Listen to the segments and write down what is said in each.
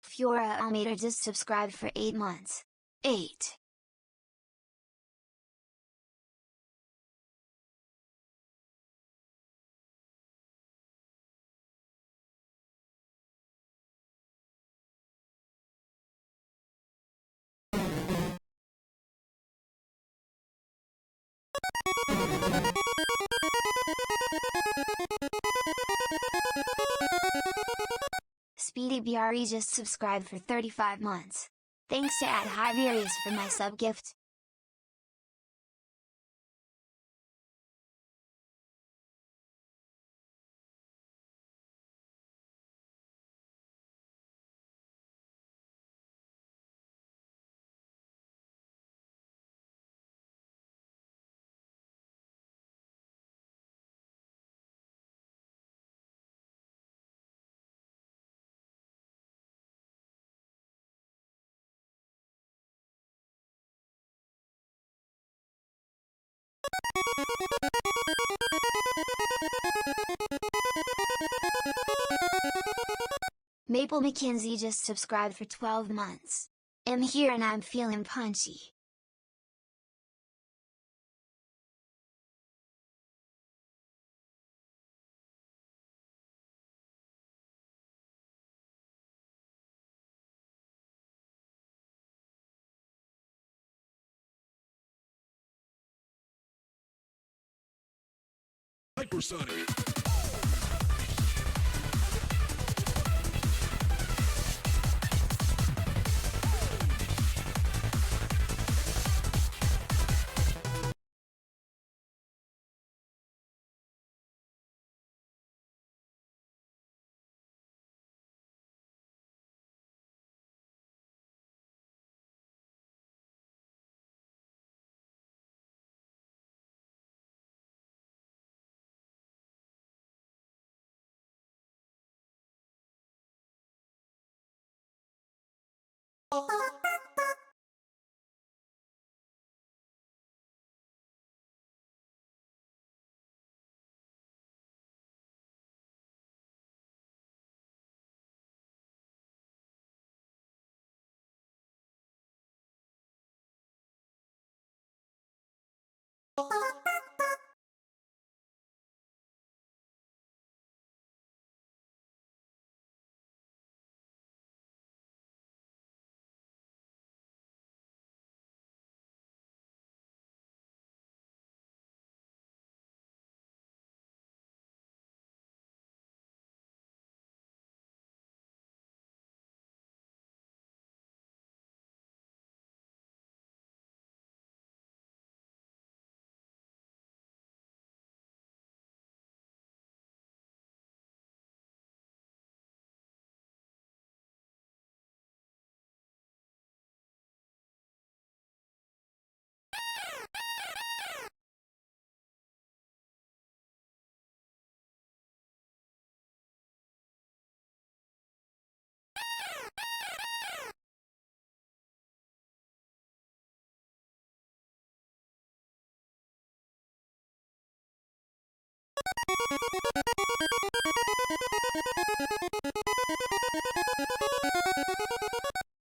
Fiora Almeida just subscribed for 8 months. 8. Speedy BRE just subscribed for 35 months. Thanks to @Hiverius for my sub gift. Maple McKinsey just subscribed for 12 months. I'm here and I'm feeling punchy. Hypersonic.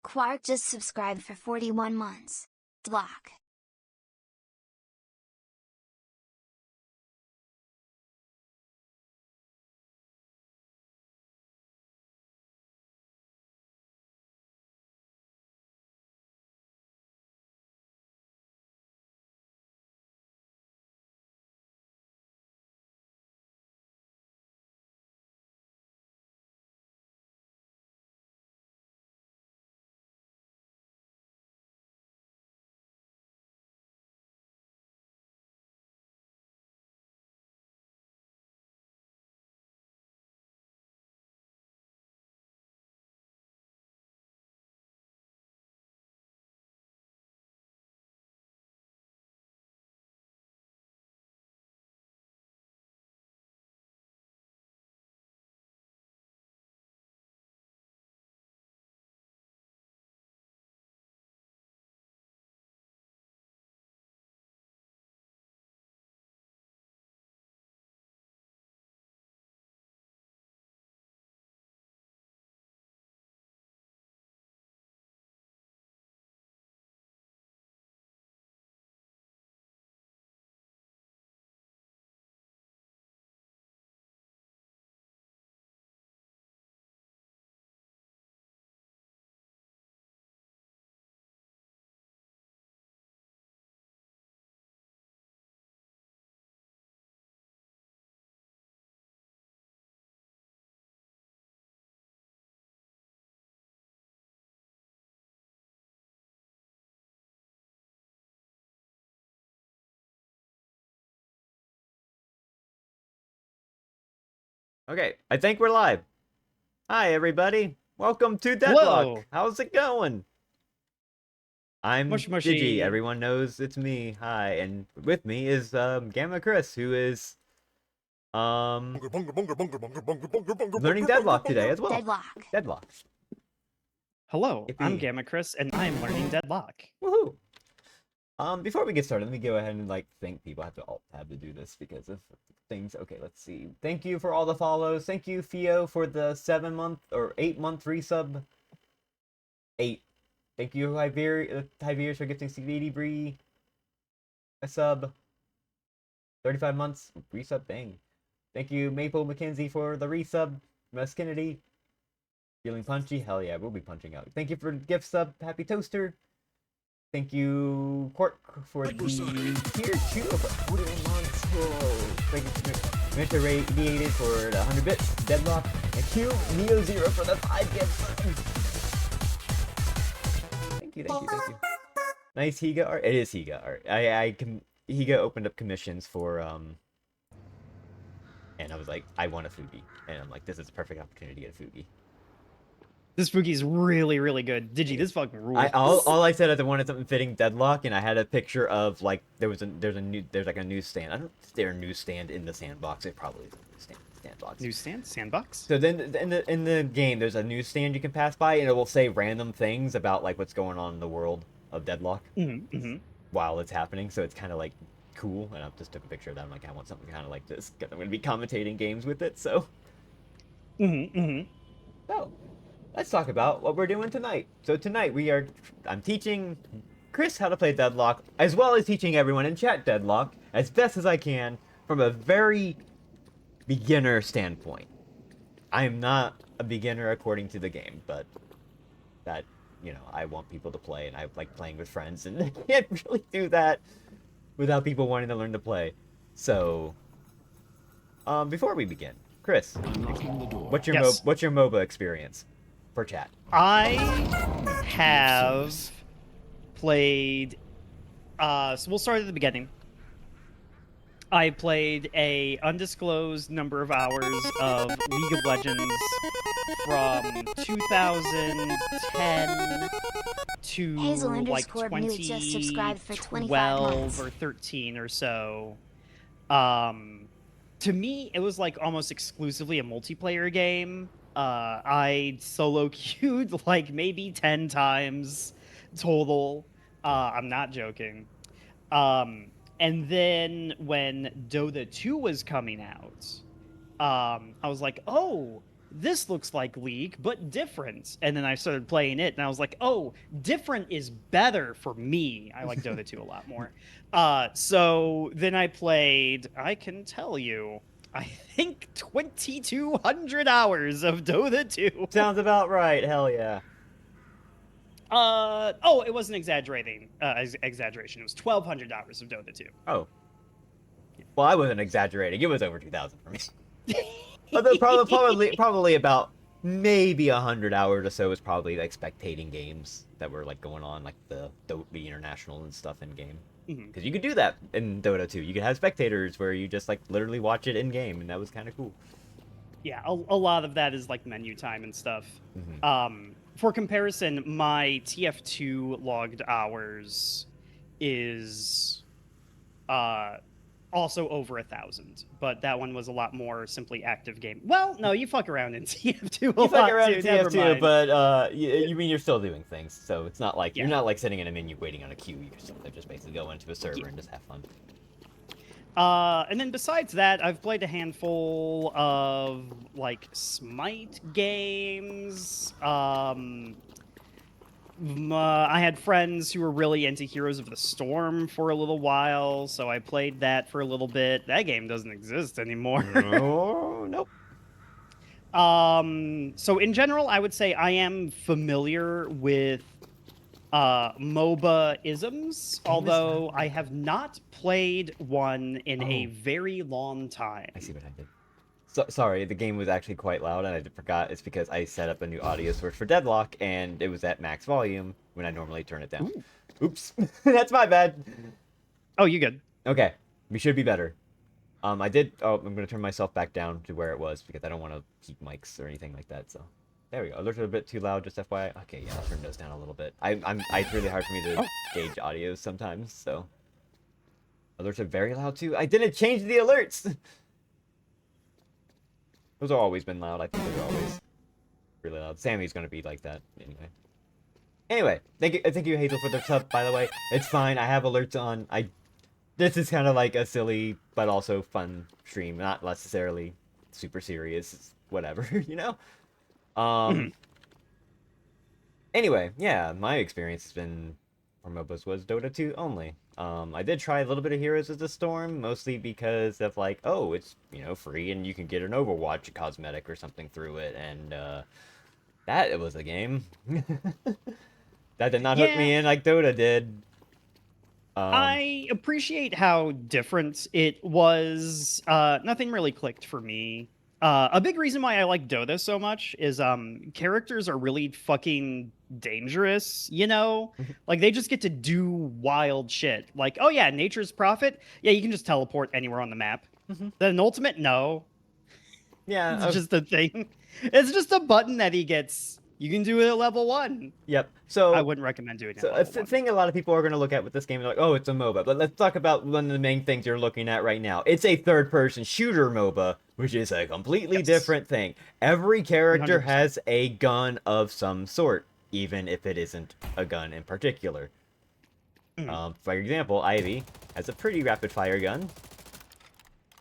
Quark just subscribed for 41 months. Deadlock. Okay, I think we're live. Hi, everybody. Welcome to Hello. Deadlock. How's it going? I'm Mushy Digi. mushy. Everyone knows it's me. Hi, and with me is Gamma Chris, who is learning Deadlock today as well. Deadlock. Deadlock. Hello, I'm Yippee. Gamma Chris, and I'm learning Deadlock. Woohoo. Before we get started, let me go ahead and thank people. I have to alt tab to do this because of things. Okay, let's see. Thank you for all the follows. Thank you, Theo, for the 7-month or 8-month resub. 8. Thank you, Tiberius, for gifting CVD Bree a sub. 35 months resub. Dang. Thank you, Maple McKenzie, for the resub. Russ Kennedy. Feeling punchy? Hell yeah, we'll be punching out. Thank you for the gift sub, Happy Toaster. Thank you, Quark, for the tier 2 of 41 months. Whoa. Thank you, Mentor Radiated, for the 100 bits. Deadlock. And Q Neo Zero for the 5 gift subs. Thank you. Nice Higa art. It is Higa art. Higa opened up commissions for and I was like, I want a Fugi, and I'm like, this is a perfect opportunity to get a Fugi. This Fugi's really, really good. Digi, this fucking rules. All I said is I wanted something fitting Deadlock, and I had a picture of like there's like a newsstand. I don't know if there's a newsstand in the sandbox. It probably is a sandbox. Newsstand? Sandbox? So then in the game, there's a newsstand you can pass by, and it will say random things about like what's going on in the world of Deadlock while it's happening. So it's kind of like cool, and I just took a picture of that. I'm like, I want something kind of like this because I'm going to be commentating games with it. So. So, let's talk about what we're doing tonight. So tonight I'm teaching Chris how to play Deadlock, as well as teaching everyone in chat Deadlock as best as I can from a very beginner standpoint. I am not a beginner according to the game, but that, I want people to play, and I like playing with friends, and I can't really do that without people wanting to learn to play. So, before we begin, Chris, what's your Yes. what's your MOBA experience for chat? I have played. So we'll start at the beginning. I played a undisclosed number of hours of League of Legends from 2010 to Hazel like New just subscribed for 25 2012 months. or 13 or so. To me, it was like almost exclusively a multiplayer game. I solo queued like maybe 10 times total. I'm not joking. And then when Dota 2 was coming out, I was like, oh, this looks like League, but different. And then I started playing it, and I was like, oh, different is better for me. I like Dota 2 a lot more. So then I played, I can tell you, I think 2,200 hours of Dota 2. Sounds about right. Hell yeah. Oh, it wasn't exaggerating. Exaggeration. It was 1,200 hours of Dota 2. Oh. Well, I wasn't exaggerating. It was over 2,000 for me. Although probably about maybe 100 hours or so was probably like spectating games that were like going on, like the International and stuff in game. Because you could do that in Dota 2. You could have spectators where you just like literally watch it in game, and that was kind of cool. Yeah, a lot of that is like menu time and stuff. For comparison, my TF2 logged hours is also over 1,000, but that one was a lot more simply active game. Well, no, you fuck around in TF2 a lot. You fuck around in TF2, but you mean you're still doing things, so it's not like you're not like sitting in a menu waiting on a queue. You're still just basically go into a server and just have fun. And then besides that, I've played a handful of like Smite games. I had friends who were really into Heroes of the Storm for a little while, so I played that for a little bit. That game doesn't exist anymore. No, nope. So in general, I would say I am familiar with MOBA isms, although I have not played one in a very long time. I see what I did. So, sorry, the game was actually quite loud, and I forgot. It's because I set up a new audio source for Deadlock, and it was at max volume when I normally turn it down. Ooh. Oops, that's my bad. Oh, you good? Okay, we should be better. I did. Oh, I'm gonna turn myself back down to where it was because I don't want to keep mics or anything like that. So there we go. Alerts are a bit too loud. Just FYI. Okay, yeah, I'll turn those down a little bit. It's really hard for me to gauge audio sometimes. So alerts are very loud too. I didn't change the alerts. Those have always been loud. I think those are always really loud. Sammy's gonna be like that anyway. Anyway, thank you Hazel for the sub. By the way, it's fine. I have alerts on. This is kind of like a silly but also fun stream, not necessarily super serious. It's whatever, you know. Anyway, yeah, my experience has been for MOBAs was Dota 2 only. I did try a little bit of Heroes of the Storm, mostly because of like, oh, it's, you know, free and you can get an Overwatch cosmetic or something through it, and that it was a game. That did not hook me in like Dota did. I appreciate how different it was. Nothing really clicked for me. A big reason why I like Dota so much is characters are really fucking dangerous, you know? Like, they just get to do wild shit. Like, oh yeah, Nature's Prophet? Yeah, you can just teleport anywhere on the map. Then Ultimate? No. Yeah. It's just a thing. It's just a button that he gets. You can do it at level 1. Yep. So I wouldn't recommend doing it. So a thing a lot of people are going to look at with this game, they're like, oh, it's a MOBA. But let's talk about one of the main things you're looking at right now. It's a third-person shooter MOBA, which is a completely different thing. Every character 100%. has a gun of some sort, even if it isn't a gun in particular. For example, Ivy has a pretty rapid-fire gun.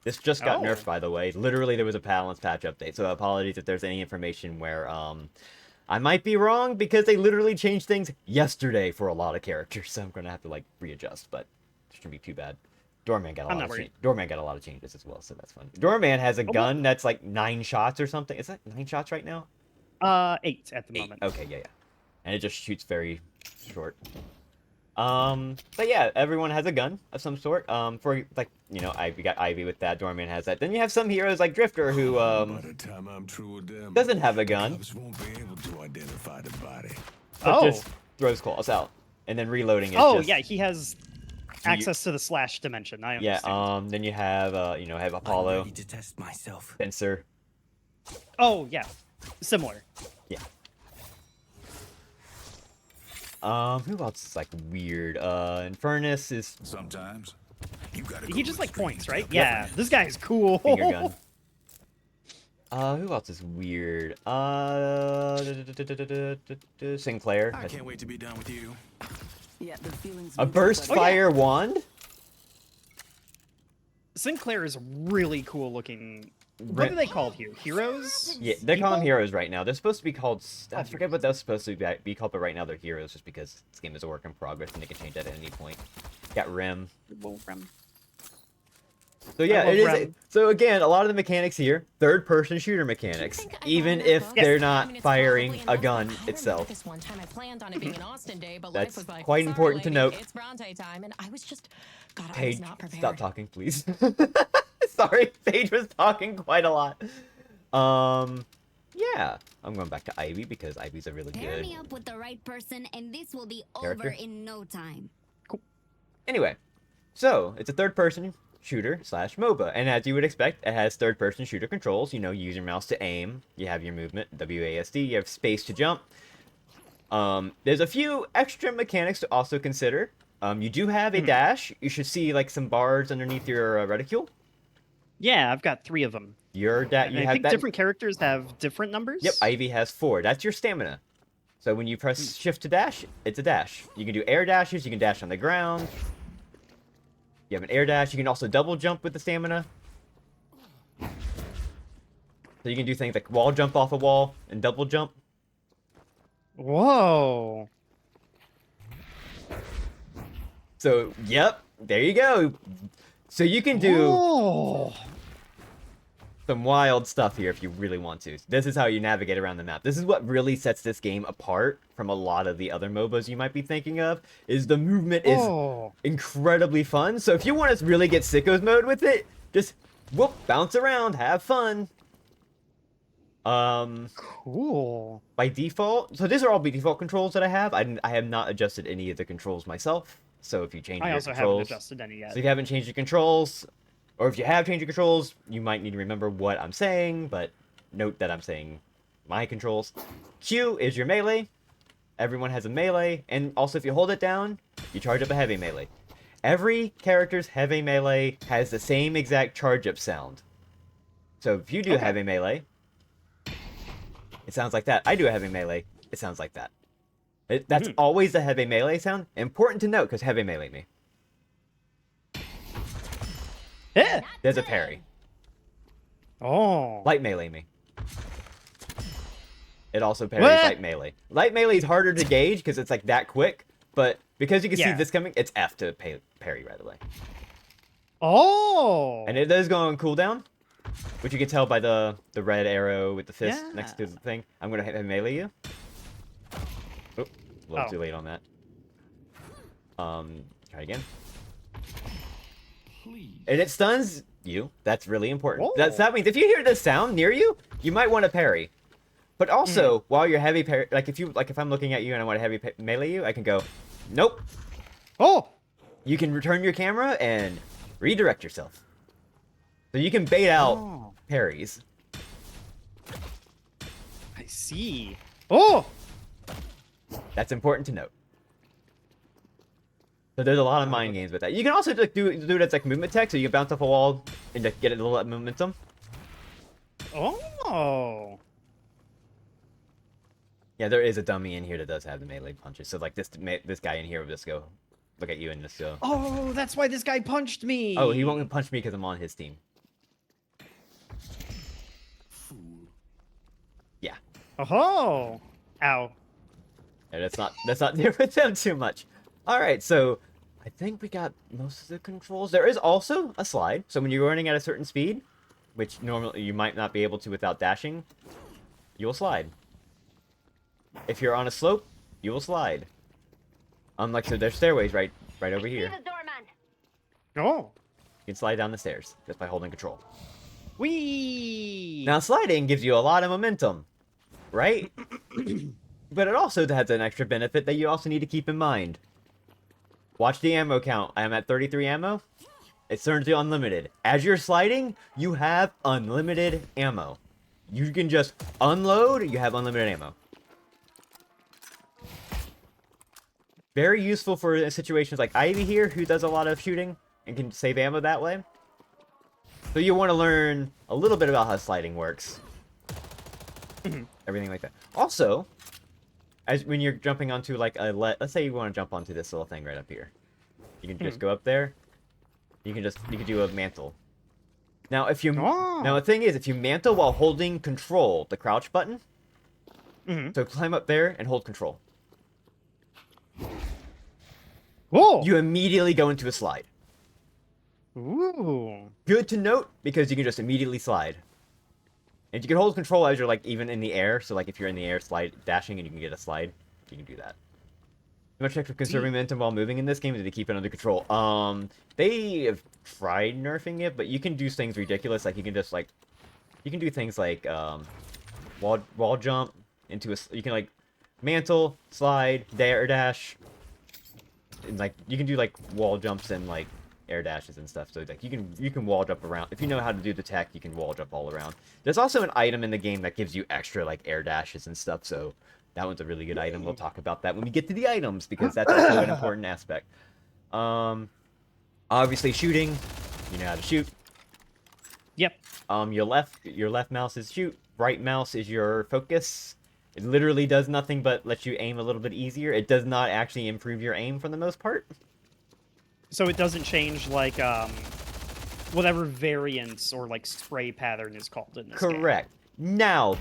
This just got nerfed, by the way. Literally, there was a balance patch update, so apologies if there's any information where I might be wrong because they literally changed things yesterday for a lot of characters, so I'm gonna have to like readjust, but it shouldn't be too bad. Doorman got a lot of changes as well, so that's fun. Doorman has a gun that's like 9 shots or something. Is that 9 shots right now? 8 at the moment. Okay, yeah. And it just shoots very short. But yeah, everyone has a gun of some sort. For like, you know, Ivy got Ivy with that, Doorman has that. Then you have some heroes like Drifter who doesn't have a gun. But just throws calls out. And then reloading is yeah, he has access to the slash dimension. I understand. Yeah, then you have you know, have Apollo. I'm ready to test myself. Spencer. Oh yeah. Similar. Yeah. Who else is like weird? Infernus is Sometimes you gotta he just like points, right? Yeah, this guy is cool. finger gun. Who else is weird? Sinclair. I can't wait to be done with you. Yeah, the feelings. A burst fire wand? Sinclair is really cool looking. What are they called here? Heroes? Yeah, they're calling them heroes right now. They're supposed to be called... I forget what they're supposed to be called, but right now they're heroes just because this game is a work in progress and they can change that at any point. Got Rim. So yeah, it is... So again, a lot of the mechanics here, third-person shooter mechanics, even if they're not firing a gun itself. That's quite important to note. Paige, stop talking, please. Sorry, Paige was talking quite a lot. Yeah, I'm going back to Ivy because Ivy's a really Pair good me up with the right person, and this will be character. over in no time. Cool. Anyway, so it's a third-person shooter slash MOBA, and as you would expect, it has third-person shooter controls. You know, you use your mouse to aim. You have your movement, WASD. You have space to jump. There's a few extra mechanics to also consider. You do have a dash. You should see like some bars underneath your reticule. Yeah, I've got 3 of them. I think different characters have different numbers. Yep, Ivy has 4. That's your stamina. So when you press shift to dash, it's a dash. You can do air dashes, you can dash on the ground. You have an air dash, you can also double jump with the stamina. So you can do things like wall jump off a wall and double jump. Whoa. So, yep, there you go. So you can do some wild stuff here if you really want to. This is how you navigate around the map. This is what really sets this game apart from a lot of the other MOBAs you might be thinking of, is the movement is incredibly fun. So if you want to really get sickos mode with it, just whoop, bounce around, have fun. Cool. By default, so these are all by default controls that I have. I have not adjusted any of the controls myself. So if you change your controls, haven't adjusted any yet. So if you haven't changed your controls, Or if you have change of controls, you might need to remember what I'm saying, but note that I'm saying my controls. Q is your melee. Everyone has a melee, and also if you hold it down, you charge up a heavy melee. Every character's heavy melee has the same exact charge up sound. So if you do a heavy melee, it sounds like that. I do a heavy melee, it sounds like that. That's always the heavy melee sound. Important to note, because heavy melee me. Yeah. There's a parry. Oh. Light melee me. It also parries light melee. Light melee is harder to gauge because it's like that quick, but because you can see this coming, it's F to parry right away. Oh. And it does go on cooldown, which you can tell by the red arrow with the fist next to the thing. I'm going to melee you. Oh, a little too late on that. Try again. And it stuns you. That's really important. That means if you hear this sound near you, you might want to parry. But also, while you're heavy parry, if I'm looking at you and I want to heavy melee you, I can go, nope. Oh. You can return your camera and redirect yourself. So you can bait out parries. I see. Oh. That's important to note. So there's a lot of mind games with that. You can also like, do it as like movement tech, so you can bounce off a wall and just get a little momentum. Oh. Yeah, there is a dummy in here that does have the melee punches. So like this guy in here will just go look at you and just go. Oh, that's why this guy punched me. Oh, he won't punch me because I'm on his team. Fool. Yeah. Oh. Ow. Yeah, let's not deal with them too much. All right, so I think we got most of the controls. There is also a slide. So when you're running at a certain speed, which normally you might not be able to without dashing, you will slide. If you're on a slope, you will slide. Unlike so there's stairways right over here. Oh. You can slide down the stairs just by holding control. Whee! Now sliding gives you a lot of momentum, right? But it also has an extra benefit that you also need to keep in mind. Watch the ammo count. I am at 33 ammo. It turns to unlimited. As you're sliding, you have unlimited ammo. You can just unload, you have unlimited ammo. Very useful for situations like Ivy here, who does a lot of shooting and can save ammo that way. So you want to learn a little bit about how sliding works. Everything like that. Also, when you're jumping onto like let's say you want to jump onto this little thing right up here. You can just go up there. You can do a mantle. Now now the thing is, if you mantle while holding control, the crouch button, so climb up there and hold control. Whoa! You immediately go into a slide. Ooh. Good to note, because you can just immediately slide. And you can hold control as you're, like, even in the air. So, like, if you're in the air dashing and you can get a slide, you can do that. Much extra conserving momentum while moving in this game to keep it under control. They have tried nerfing it, but you can do things ridiculous. Like, you can just, like... You can do things like, wall jump into a... You can, like, mantle, slide, air dash... And, like, you can do, like, wall jumps and, like, air dashes and stuff. So, like, you can wall jump around. If you know how to do the tech, you can wall jump all around. There's also an item in the game that gives you extra, like, air dashes and stuff. So, that one's a really good item. We'll talk about that when we get to the items, because that's also an important aspect. Obviously, shooting. You know how to shoot. Yep. Your left mouse is shoot. Right mouse is your focus. It literally does nothing but let you aim a little bit easier. It does not actually improve your aim for the most part. So it doesn't change, like, whatever variance or, like, spray pattern is called in this game. Correct. Now,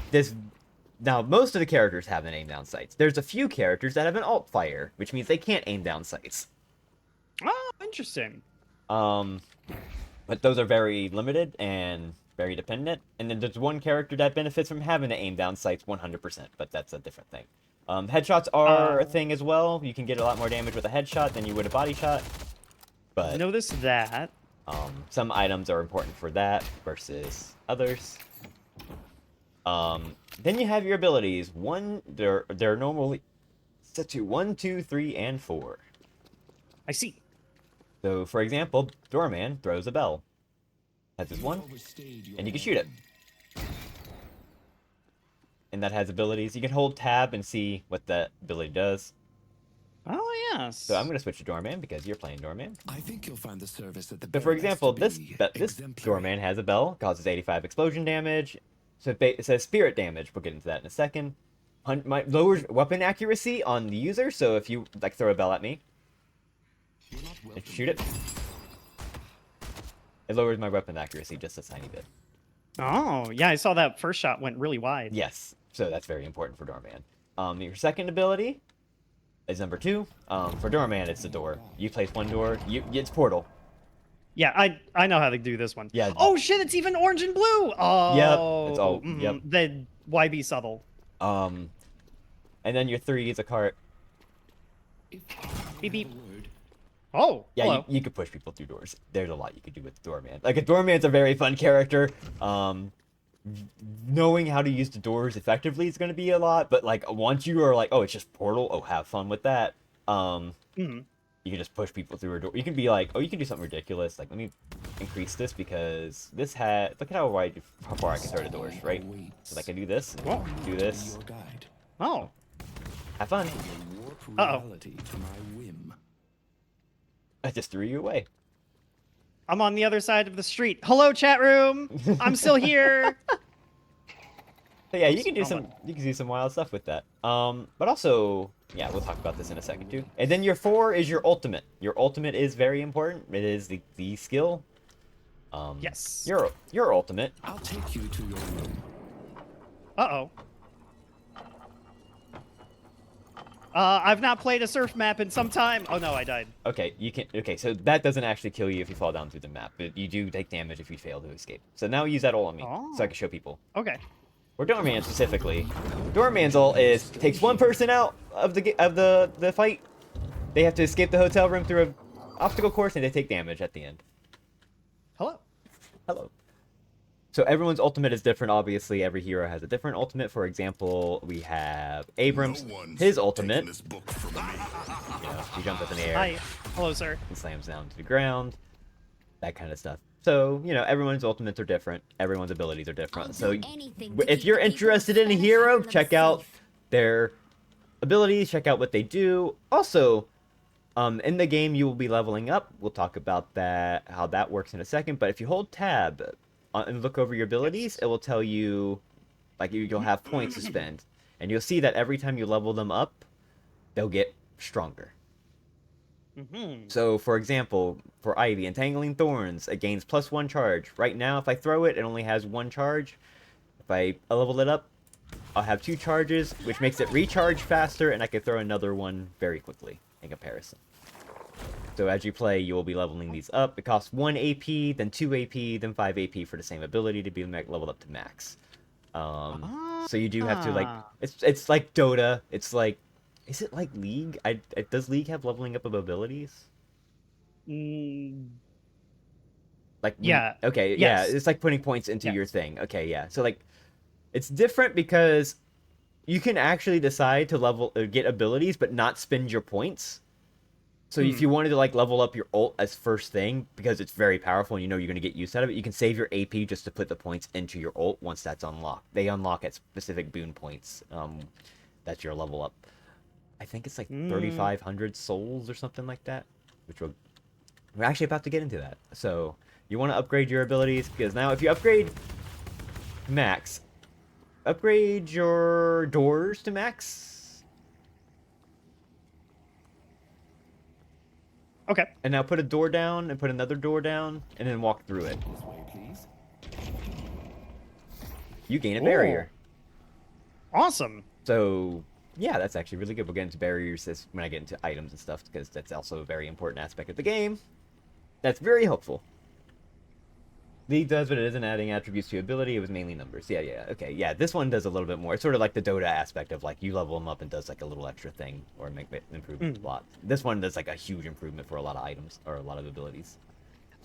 most of the characters have an aim down sights. There's a few characters that have an alt fire, which means they can't aim down sights. Oh, interesting. But those are very limited and very dependent. And then there's one character that benefits from having to aim down sights 100%, but that's a different thing. Headshots are a thing as well. You can get a lot more damage with a headshot than you would a body shot. But notice that. some items are important for that versus others. Then you have your abilities. They're normally set to 1, 2, 3, and 4. I see. So, for example, Doorman throws a bell. Has this one, and you can shoot it. And that has abilities. You can hold tab and see what that ability does. Oh yes. So I'm gonna switch to Doorman because you're playing Doorman. I think you'll find the service at the So for example, this Doorman has a bell, causes 85 explosion damage. So it says spirit damage. We'll get into that in a second. Lowers weapon accuracy on the user. So if you like throw a bell at me and shoot it, it lowers my weapon accuracy just a tiny bit. Oh yeah, I saw that first shot went really wide. Yes, so that's very important for Doorman. Your second ability is number 2. For Doorman, it's the door. You place one door. It's portal. Yeah, I know how to do this one. Yeah. Oh shit, it's even orange and blue. Oh. Yep. It's all. Yep. The YB subtle. And then your 3 is a cart. Beep beep. Oh. Yeah, hello. you could push people through doors. There's a lot you could do with Doorman. Like a Doorman's a very fun character. Knowing how to use the doors effectively is going to be a lot. But like once you are like, oh, it's just portal. Oh, have fun with that. You can just push people through a door. You can be like, oh, you can do something ridiculous. Like, let me increase this because this had... Look at how far I can throw the doors, right? So I can do this, do this. Oh. Have fun. Uh-oh. I just threw you away. I'm on the other side of the street. Hello, chat room. I'm still here. So yeah, you can do some wild stuff with that. But also, yeah, we'll talk about this in a second too. And then your 4 is your ultimate. Your ultimate is very important. It is the skill. Yes. Your ultimate. I'll take you to your room. Uh-oh. I've not played a surf map in some time. Oh no, I died. Okay, okay, so that doesn't actually kill you if you fall down through the map, but you do take damage if you fail to escape. So now use that ult on me, so I can show people. Okay. Or Doorman specifically. Doorman's ult takes one person out of the fight. They have to escape the hotel room through an obstacle course, and they take damage at the end. Hello. Hello. So everyone's ultimate is different, obviously. Every hero has a different ultimate. For example, we have Abrams. His ultimate. He jumps up in the air. Hi. Hello, sir. And slams down to the ground. That kind of stuff. So, everyone's ultimates are different. Everyone's abilities are different. So, if you're interested in a hero, check out their abilities. Check out what they do. Also, in the game, you will be leveling up. We'll talk about that, how that works in a second. But if you hold tab and look over your abilities, it will tell you, like, you'll have points to spend. And you'll see that every time you level them up, they'll get stronger. So, for example, for Ivy, Entangling Thorns, it gains +1 charge. Right now, if I throw it, it only has 1 charge. If I level it up, I'll have 2 charges, which makes it recharge faster, and I can throw another one very quickly in comparison. So as you play, you will be leveling these up. It costs 1 AP, then 2 AP, then 5 AP for the same ability to be leveled up to max. So you do have to, like, it's like Dota. It's like, is it like League? Does League have leveling up of abilities? Like, yeah. Okay, yes. Yeah, it's like putting points into your thing. Okay, yeah. So, like, it's different because you can actually decide to get abilities, but not spend your points. So if you wanted to, like, level up your ult as first thing, because it's very powerful and you know you're going to get use out of it, you can save your AP just to put the points into your ult once that's unlocked. They unlock at specific boon points. That's your level up. I think it's like 3,500 souls or something like that, which we're actually about to get into that. So you want to upgrade your abilities, because now if you upgrade max, upgrade your doors to max. Okay. And now put a door down and put another door down and then walk through it. You gain a barrier. Awesome. So yeah, that's actually really good. We'll get into barriers when I get into items and stuff, because that's also a very important aspect of the game. That's very helpful. League does, but it isn't adding attributes to ability. It was mainly numbers. Yeah, okay. Yeah, this one does a little bit more. It's sort of like the Dota aspect of, like, you level them up and does, like, a little extra thing or make it improve a lot. This one does, like, a huge improvement for a lot of items or a lot of abilities.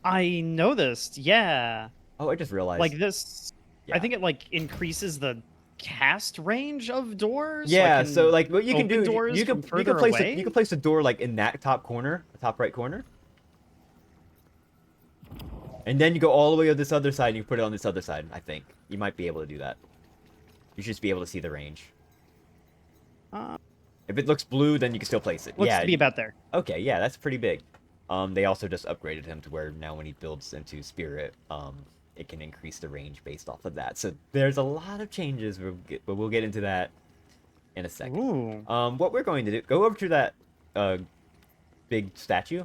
I noticed, yeah. Oh, I just realized. Like this, yeah. I think it, like, increases the cast range of doors. Yeah, so, like, what you can do, doors you can place a door, like, in that top corner, the top right corner. And then you go all the way to this other side and you put it on this other side, I think. You might be able to do that. You should just be able to see the range. If it looks blue, then you can still place it. Looks yeah. to be about there. Okay, yeah, that's pretty big. They also just upgraded him to where now when he builds into Spirit, it can increase the range based off of that. So there's a lot of changes, but we'll get into that in a second. Ooh. What we're going to do, go over to that big statue.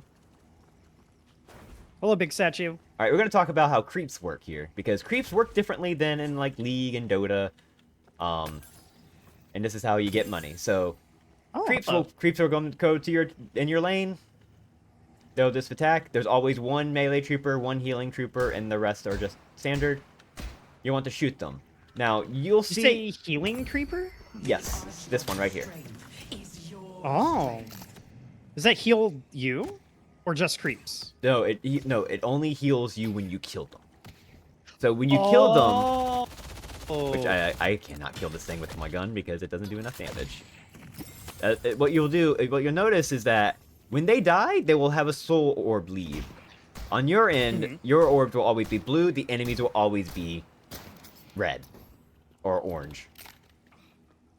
Hello, big statue. All right, we're going to talk about how creeps work here, because creeps work differently than in like League and Dota. And this is how you get money. So creeps are going to go to in your lane. They'll just attack. There's always one melee trooper, one healing trooper, and the rest are just standard. You want to shoot them. Now you'll see. You say healing creeper? Yes, this one right here. Oh. Does that heal you, or just creeps? No, it only heals you when you kill them. So when you kill them, which I cannot kill this thing with my gun because it doesn't do enough damage. What you'll notice is that when they die, they will have a soul orb leave. On your end, your orbs will always be blue. The enemies will always be red or orange.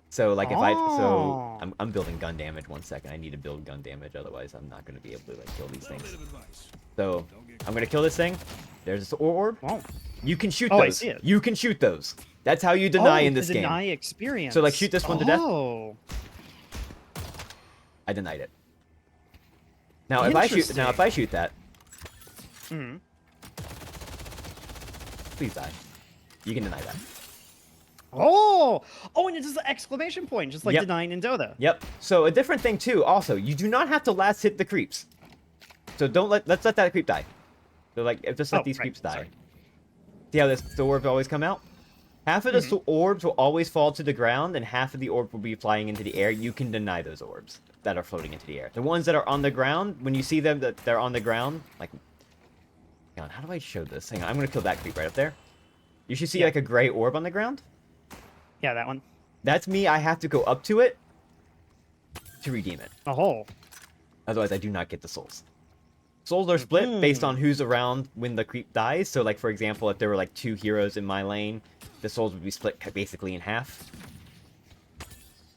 So like I'm building gun damage. 1 second, I need to build gun damage. Otherwise, I'm not going to be able to like kill these things. So I'm going to kill this thing. There's a soul orb. Oh. You can shoot those. I see it. You can shoot those. That's how you deny in this game. Deny experience. So like shoot this one to death. Oh. I denied it. Now if I shoot that, please die. You can deny that. Oh, and it's just an exclamation point, just like denying in Dota. Yep. So a different thing too. Also, you do not have to last hit the creeps. So let's let that creep die. So like just let these creeps die. Sorry. See how the orbs always come out? Half of the orbs will always fall to the ground, and half of the orb will be flying into the air. You can deny those orbs that are floating into the air. The ones that are on the ground, when you see them that they're on the ground, like, hang on, how do I show this? Hang on, I'm gonna kill that creep right up there. You should see like a gray orb on the ground. Yeah, that one. That's me. I have to go up to it to redeem it. Oh. Otherwise, I do not get the souls. Souls are split based on who's around when the creep dies. So, like, for example, if there were, like, 2 heroes in my lane, the souls would be split basically in half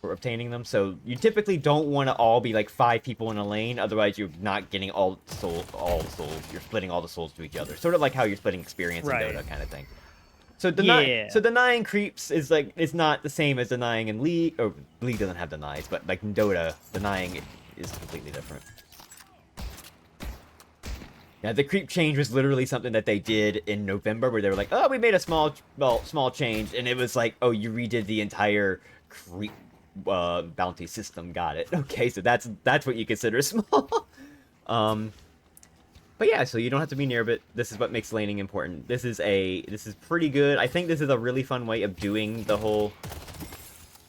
for obtaining them. So, you typically don't want to all be, like, 5 people in a lane. Otherwise, you're not getting all the souls. You're splitting all the souls to each other. Sort of like how you're splitting experience in Dota kind of thing. So, denying creeps is, like, it's not the same as denying in League. Or, League doesn't have denies, but, like, in Dota, denying is completely different. Yeah, the creep change was literally something that they did in November, where they were like, "Oh, we made a small change," and it was like, "Oh, you redid the entire creep bounty system." Got it. Okay, so that's what you consider small. But yeah, so you don't have to be near, but this is what makes laning important. This is pretty good. I think this is a really fun way of doing the whole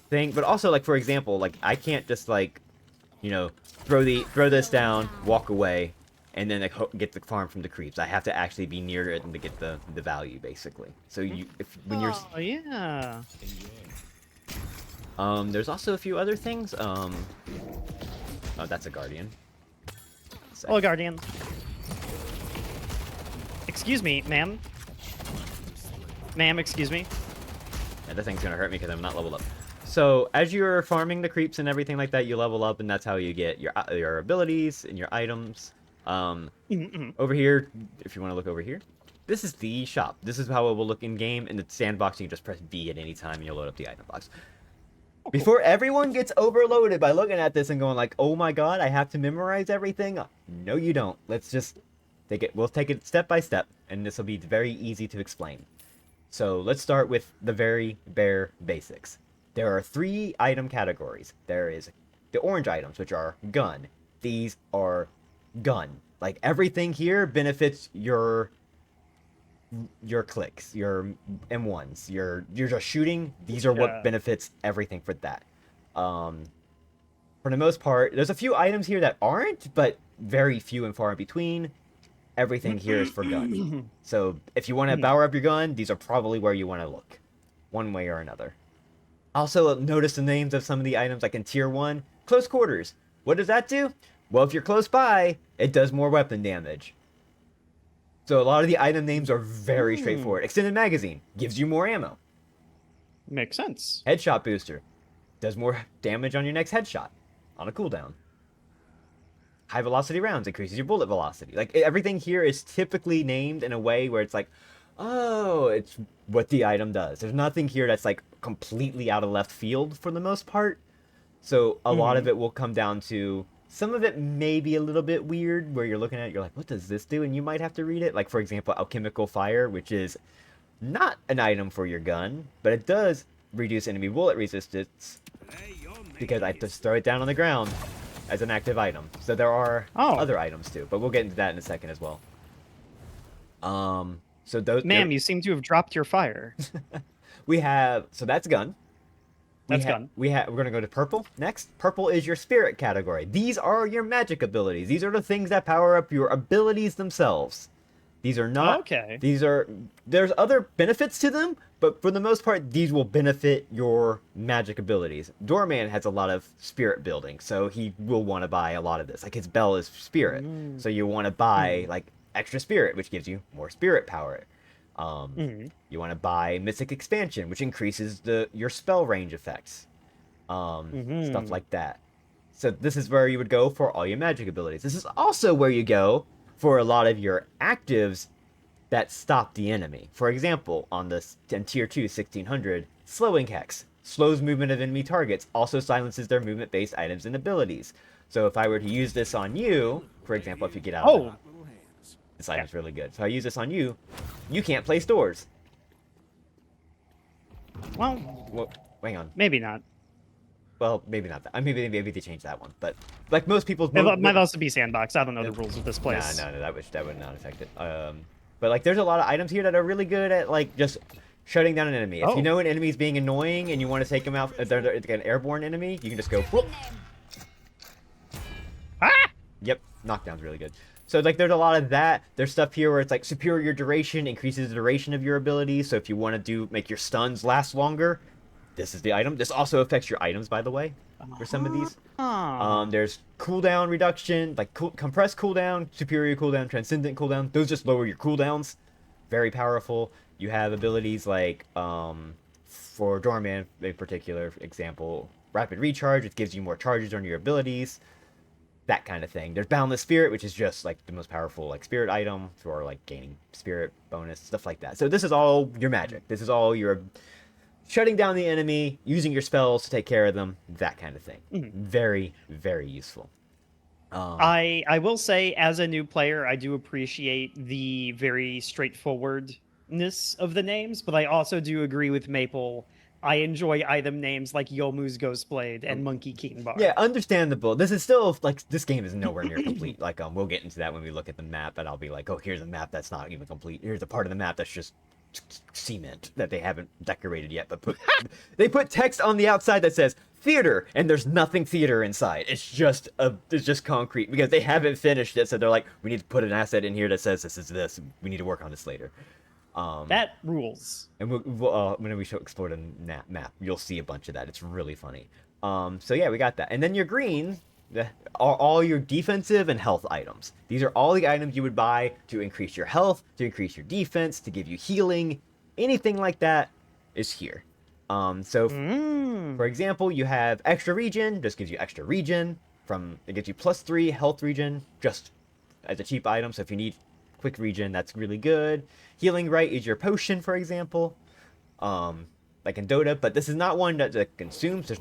thing. But also, like, for example, like, I can't just, like, you know, throw this down, walk away, and then get the farm from the creeps. I have to actually be near it to get the value, basically. So when you're... Oh, yeah. There's also a few other things. Oh, that's a guardian. Oh, guardian. Excuse me, ma'am. Ma'am, excuse me. Yeah, that thing's gonna hurt me because I'm not leveled up. So as you're farming the creeps and everything like that, you level up, and that's how you get your abilities and your items. Over here, if you want to look over here, this is the shop. This is how it will look in game. In the sandbox, you can just press B at any time and you'll load up the item box. Before everyone gets overloaded by looking at this and going like, "Oh my god, I have to memorize everything." No, you don't. Let's just take it. We'll take it step by step, and this will be very easy to explain. So let's start with the very bare basics. There are 3 item categories. There is the orange items, which are gun. These are gun. Like, everything here benefits your clicks, your M1s, you're just shooting. These are what benefits everything for that. For the most part, there's a few items here that aren't, but very few and far in between. Everything here is for gun. So if you want to power up your gun, these are probably where you want to look, one way or another. Also, notice the names of some of the items, like in tier 1, close quarters. What does that do? Well, if you're close by, it does more weapon damage. So a lot of the item names are very straightforward. Extended magazine gives you more ammo. Makes sense. Headshot booster does more damage on your next headshot on a cooldown. High velocity rounds increases your bullet velocity. Like, everything here is typically named in a way where it's like, oh, it's what the item does. There's nothing here that's like completely out of left field for the most part. So a lot of it will come down to, some of it may be a little bit weird where you're looking at it, you're like, what does this do? And you might have to read it. Like, for example, alchemical fire, which is not an item for your gun, but it does reduce enemy bullet resistance because I just throw it down on the ground as an active item. So there are other items too, but we'll get into that in a second as well. So those. Ma'am, you seem to have dropped your fire. We have, so that's gun. That's gun. We're gonna go to purple next. Purple is your spirit category. These are your magic abilities. These are the things that power up your abilities themselves. These are not. Okay. There's other benefits to them, but for the most part, these will benefit your magic abilities. Doorman has a lot of spirit building, so he will want to buy a lot of this. Like, his bell is spirit, so you want to buy like extra spirit, which gives you more spirit power. You want to buy Mystic Expansion, which increases your spell range effects. Stuff like that. So this is where you would go for all your magic abilities. This is also where you go for a lot of your actives that stop the enemy. For example, on tier 2, 1600, Slowing Hex slows movement of enemy targets, also silences their movement-based items and abilities. So if I were to use this on you, for example, if you get out of the... This item's really good. So I use this on you, you can't place doors. Well, hang on. maybe not. Well, maybe not that. I mean, maybe they changed that one. But like most people's... It might also be sandbox. I don't know the rules of this place. No, that would not affect it. But like, there's a lot of items here that are really good at like just shutting down an enemy. If you know an enemy's being annoying and you want to take them out, if they're an airborne enemy, you can just go whoop. Yep, knockdown's really good. So like, there's a lot of that. There's stuff here where it's like superior duration increases the duration of your abilities. So if you want to make your stuns last longer, this is the item. This also affects your items, by the way, for some of these. There's cooldown reduction, like compressed cooldown, superior cooldown, transcendent cooldown. Those just lower your cooldowns. Very powerful. You have abilities like, for Doorman, a particular example, rapid recharge, which gives you more charges on your abilities. That kind of thing. There's Boundless Spirit, which is just like the most powerful like spirit item for like gaining spirit bonus, stuff like that. So this is all your magic. This is all your shutting down the enemy, using your spells to take care of them, that kind of thing. Very, very useful. I will say, as a new player, I do appreciate the very straightforwardness of the names, but I also do agree with Maple. I enjoy item names like Yomu's Ghostblade and Monkey King Bar. Yeah, understandable. This is still, like, this game is nowhere near complete. Like, we'll get into that when we look at the map, and I'll be like, oh, here's a map that's not even complete. Here's a part of the map that's just cement that they haven't decorated yet, but they put text on the outside that says theater, and there's nothing theater inside. It's just concrete because they haven't finished it, so they're like, we need to put an asset in here that says this is this. We need to work on this later. That rules. And when we explore the map, you'll see a bunch of that. It's really funny. So yeah, we got that. And then your green are all your defensive and health items. These are all the items you would buy to increase your health, to increase your defense, to give you healing. Anything like that is here. For example, you have extra regen. Just gives you extra regen. It gives you +3 health regen just as a cheap item. So if you need quick regen, that's really good. Healing Right is your potion, for example, like in Dota, but this is not one that consumes. There's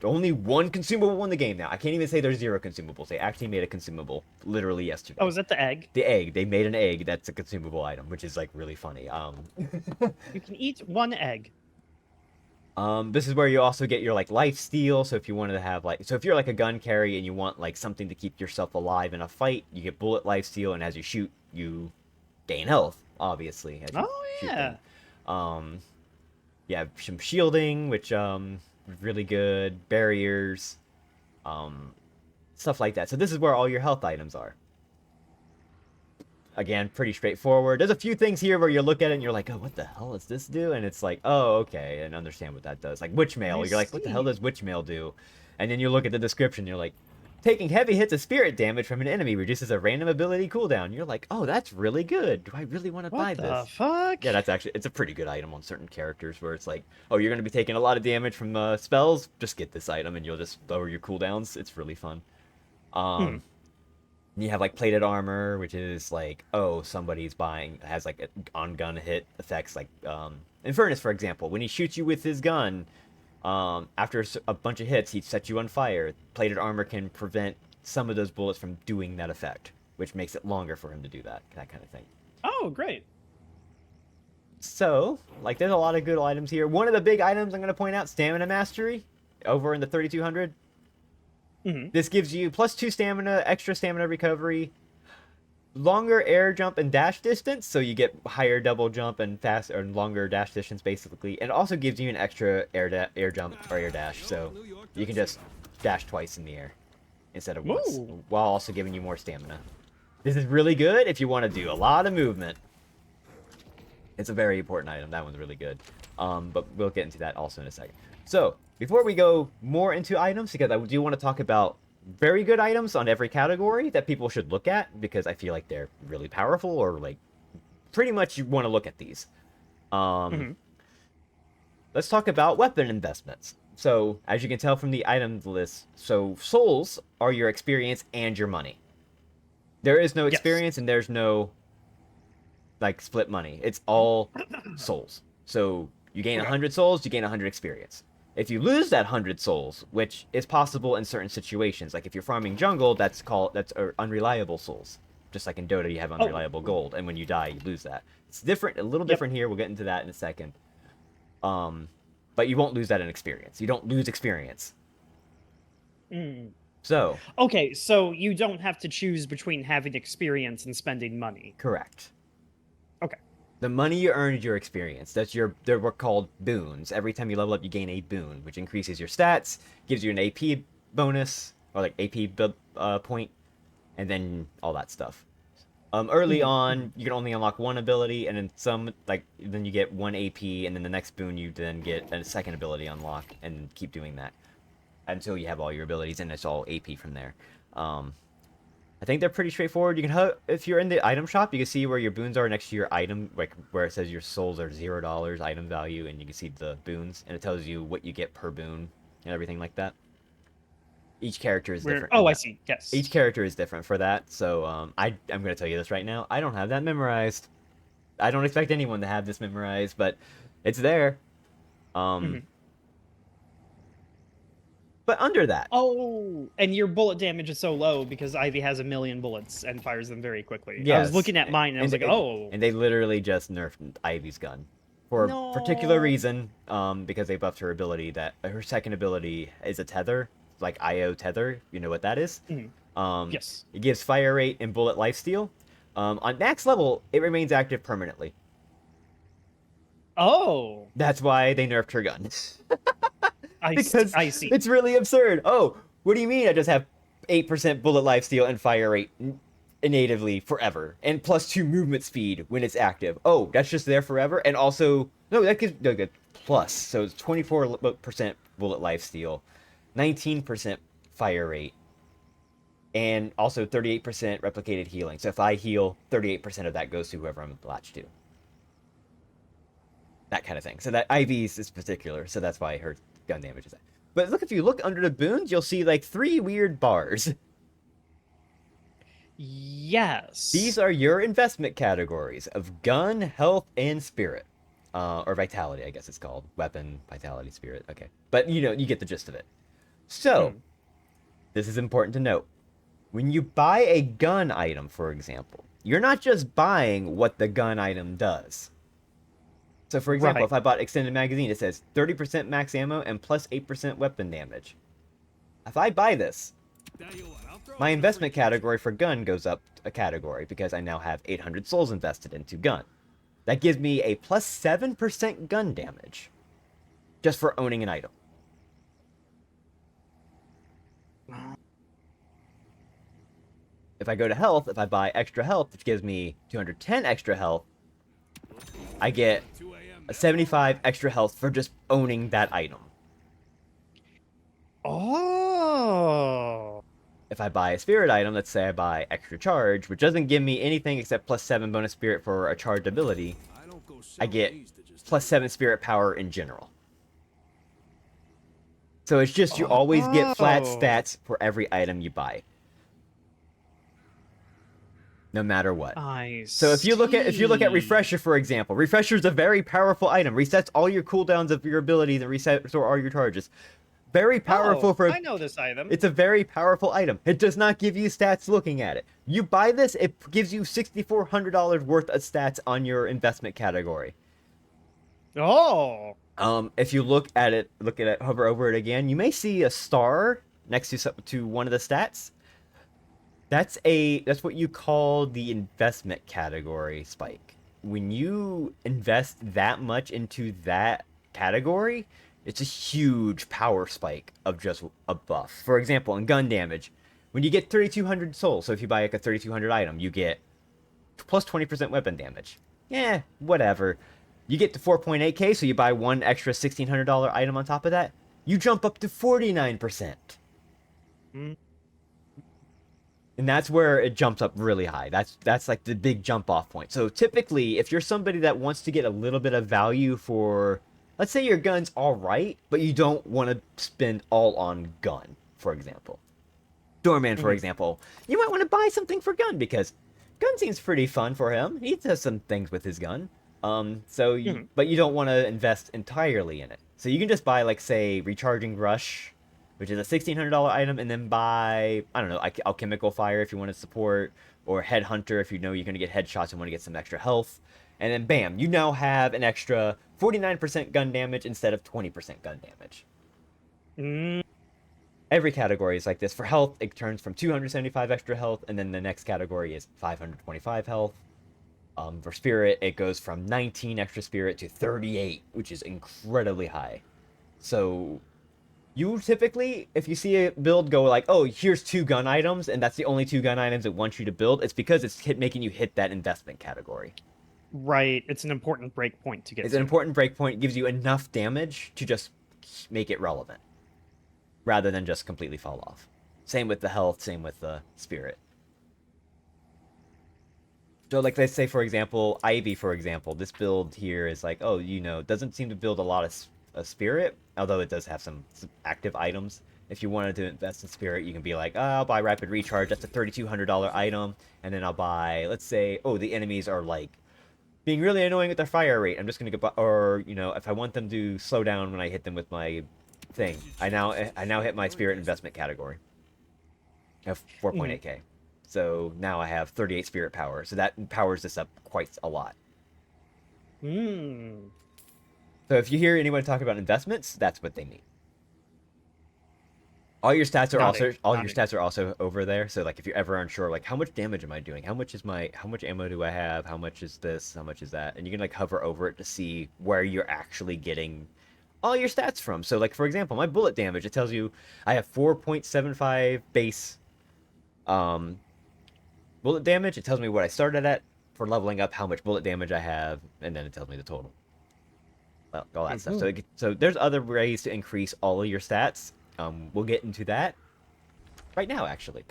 only one consumable in the game now. I can't even say there's 0 consumables. They actually made a consumable literally yesterday. Oh, is that the egg? The egg. They made an egg that's a consumable item, which is like really funny. You can eat 1 egg. This is where you also get your like life steal. So if you wanted to have if you're like a gun carry and you want like something to keep yourself alive in a fight, you get bullet life steal, and as you shoot, you gain health. Obviously. Yeah. You have some shielding, which is really good. Barriers, stuff like that. So this is where all your health items are. Again, pretty straightforward. There's a few things here where you look at it and you're like, oh, what the hell does this do? And it's like, oh, okay, and understand what that does. Like Witch Mail. You're like, what the hell does Witch Mail do? And then you look at the description, you're like, Taking heavy hits of spirit damage from an enemy reduces a random ability cooldown. You're like, oh, that's really good. Do I really want to buy What the this? fuck? Yeah, it's a pretty good item on certain characters where it's like, oh, you're going to be taking a lot of damage from spells. Just get this item and you'll just lower your cooldowns. It's really fun. You have like plated armor, which is like, oh, somebody's buying, has like on gun hit effects, like Infernus, for example. When he shoots you with his gun, after a bunch of hits, he sets you on fire. Plated armor can prevent some of those bullets from doing that effect, which makes it longer for him to do that kind of thing. Oh, great. So, like, there's a lot of good items here. One of the big items I'm going to point out, Stamina Mastery, over in the 3200. This gives you +2 stamina, extra stamina recovery, longer air jump and dash distance, so you get higher double jump and faster and longer dash distance, basically. And it also gives you an extra air jump or air dash, so you can just dash twice in the air instead of once, while also giving you more stamina. This is really good if you want to do a lot of movement. It's a very important item. That one's really good. But we'll get into that also in a second. So, before we go more into items, because I do want to talk about very good items on every category that people should look at, because I feel like they're really powerful, or like pretty much you want to look at these. Let's talk about weapon investments. So, as you can tell from the item list, so souls are your experience and your money. There is no experience and there's no like split money. It's all souls. So you gain 100 souls, you gain 100 experience. If you lose that 100 souls, which is possible in certain situations, like if you're farming jungle, that's unreliable souls. Just like in Dota, you have unreliable gold, and when you die, you lose that. It's different, a little different here. We'll get into that in a second. But you won't lose that in experience. You don't lose experience. So. Okay, so you don't have to choose between having experience and spending money. Correct. Okay. The money you earn is your experience. They're called boons. Every time you level up, you gain a boon, which increases your stats, gives you an AP bonus, or like AP point, and then all that stuff. Early on, you can only unlock one ability, and then you get 1 AP, and then the next boon you then get a second ability unlock, and keep doing that until you have all your abilities, and it's all AP from there. I think they're pretty straightforward. You can, if you're in the item shop, you can see where your boons are next to your item, like where it says your souls are $0 item value, and you can see the boons, and it tells you what you get per boon and everything like that. Each character is different. Oh, I see. Yes. Each character is different for that. So I'm going to tell you this right now. I don't have that memorized. I don't expect anyone to have this memorized, but it's there. But under that. Oh, and your bullet damage is so low because Ivy has 1 million bullets and fires them very quickly. Yes. I was looking at mine and I was like, oh. And they literally just nerfed Ivy's gun. For a particular reason, because they buffed her ability, that her second ability is a tether, like IO tether. You know what that is? Yes. It gives fire rate and bullet lifesteal. On max level, it remains active permanently. Oh. That's why they nerfed her gun. I see. It's really absurd. Oh, what do you mean I just have 8% bullet lifesteal and fire rate natively forever, and +2 movement speed when it's active? Oh, that's just there forever? And also, no, that gives good plus. So it's 24% bullet lifesteal, 19% fire rate, and also 38% replicated healing. So if I heal, 38% of that goes to whoever I'm latched to. That kind of thing. So that IV's is particular, so that's why her gun damage is that. But look, if you look under the boons, you'll see like 3 weird bars. Yes. These are your investment categories of gun, health, and spirit. Or vitality, I guess it's called. Weapon, vitality, spirit. Okay. But you get the gist of it. So, this is important to note. When you buy a gun item, for example, you're not just buying what the gun item does. So, for example, if I bought extended magazine, it says 30% max ammo and +8% weapon damage. If I buy this, my investment category for gun goes up a category because I now have 800 souls invested into gun. That gives me a +7% gun damage just for owning an item. If I go to health, if I buy extra health, which gives me 210 extra health, I get a 75 extra health for just owning that item. Oh. if I buy a spirit item, let's say I buy extra charge, which doesn't give me anything except +7 bonus spirit for a charged ability, I get +7 spirit power in general. So it's just you always get flat stats for every item you buy, no matter what. So if you look at Refresher, for example, Refresher is a very powerful item. Resets all your cooldowns of your abilities and resets all your charges. Very powerful I know this item. It's a very powerful item. It does not give you stats looking at it. You buy this, it gives you $6,400 worth of stats on your investment category. Oh. If you look at it, hover over it again, you may see a star next to one of the stats. That's what you call the investment category spike. When you invest that much into that category, it's a huge power spike of just a buff. For example, in gun damage, when you get 3,200 souls, so if you buy like a 3,200 item, you get plus 20% weapon damage. Yeah, whatever. You get to 4.8k, so you buy one extra $1,600 item on top of that, you jump up to 49%. Mm. And that's where it jumps up really high. That's like the big jump off point. So typically, if you're somebody that wants to get a little bit of value for, let's say your gun's all right, but you don't want to spend all on gun, for example. Doorman, for example, you might want to buy something for gun because gun seems pretty fun for him. He does some things with his gun. But you don't want to invest entirely in it. So you can just buy, like, say, Recharging Rush, which is a $1,600 item, and then buy, I don't know, Alchemical Fire if you want to support, or Headhunter if you know you're going to get headshots and want to get some extra health. And then, bam, you now have an extra 49% gun damage instead of 20% gun damage. Mm. Every category is like this. For health, it turns from 275 extra health, and then the next category is 525 health. For spirit, it goes from 19 extra spirit to 38, which is incredibly high. So you typically, if you see a build go like, oh, here's 2 gun items, and that's the only 2 gun items it wants you to build, it's because it's making you hit that investment category. Right. It's an important breakpoint to get It's an important breakpoint. It gives you enough damage to just make it relevant, rather than just completely fall off. Same with the health, same with the spirit. So, like, let's say, for example, Ivy, for example, this build here is like, oh, doesn't seem to build a lot of spirit, although it does have some active items. If you wanted to invest in spirit, you can be like, oh, I'll buy Rapid Recharge, that's a $3,200 item, and then I'll buy, let's say, oh, the enemies are, like, being really annoying with their fire rate, I'm just going to go, or, if I want them to slow down when I hit them with my thing, I now hit my spirit investment category of 4.8k. So now I have 38 spirit power. So that powers this up quite a lot. Mm. So if you hear anyone talk about investments, that's what they mean. All your stats are also over there. So like if you're ever unsure, like how much damage am I doing? How much ammo do I have? How much is this? How much is that? And you can like hover over it to see where you're actually getting all your stats from. So like for example, my bullet damage, it tells you I have 4.75 base bullet damage. It tells me what I started at for leveling up, how much bullet damage I have, and then it tells me the total. Well, all that stuff. So there's other ways to increase all of your stats. We'll get into that right now, actually,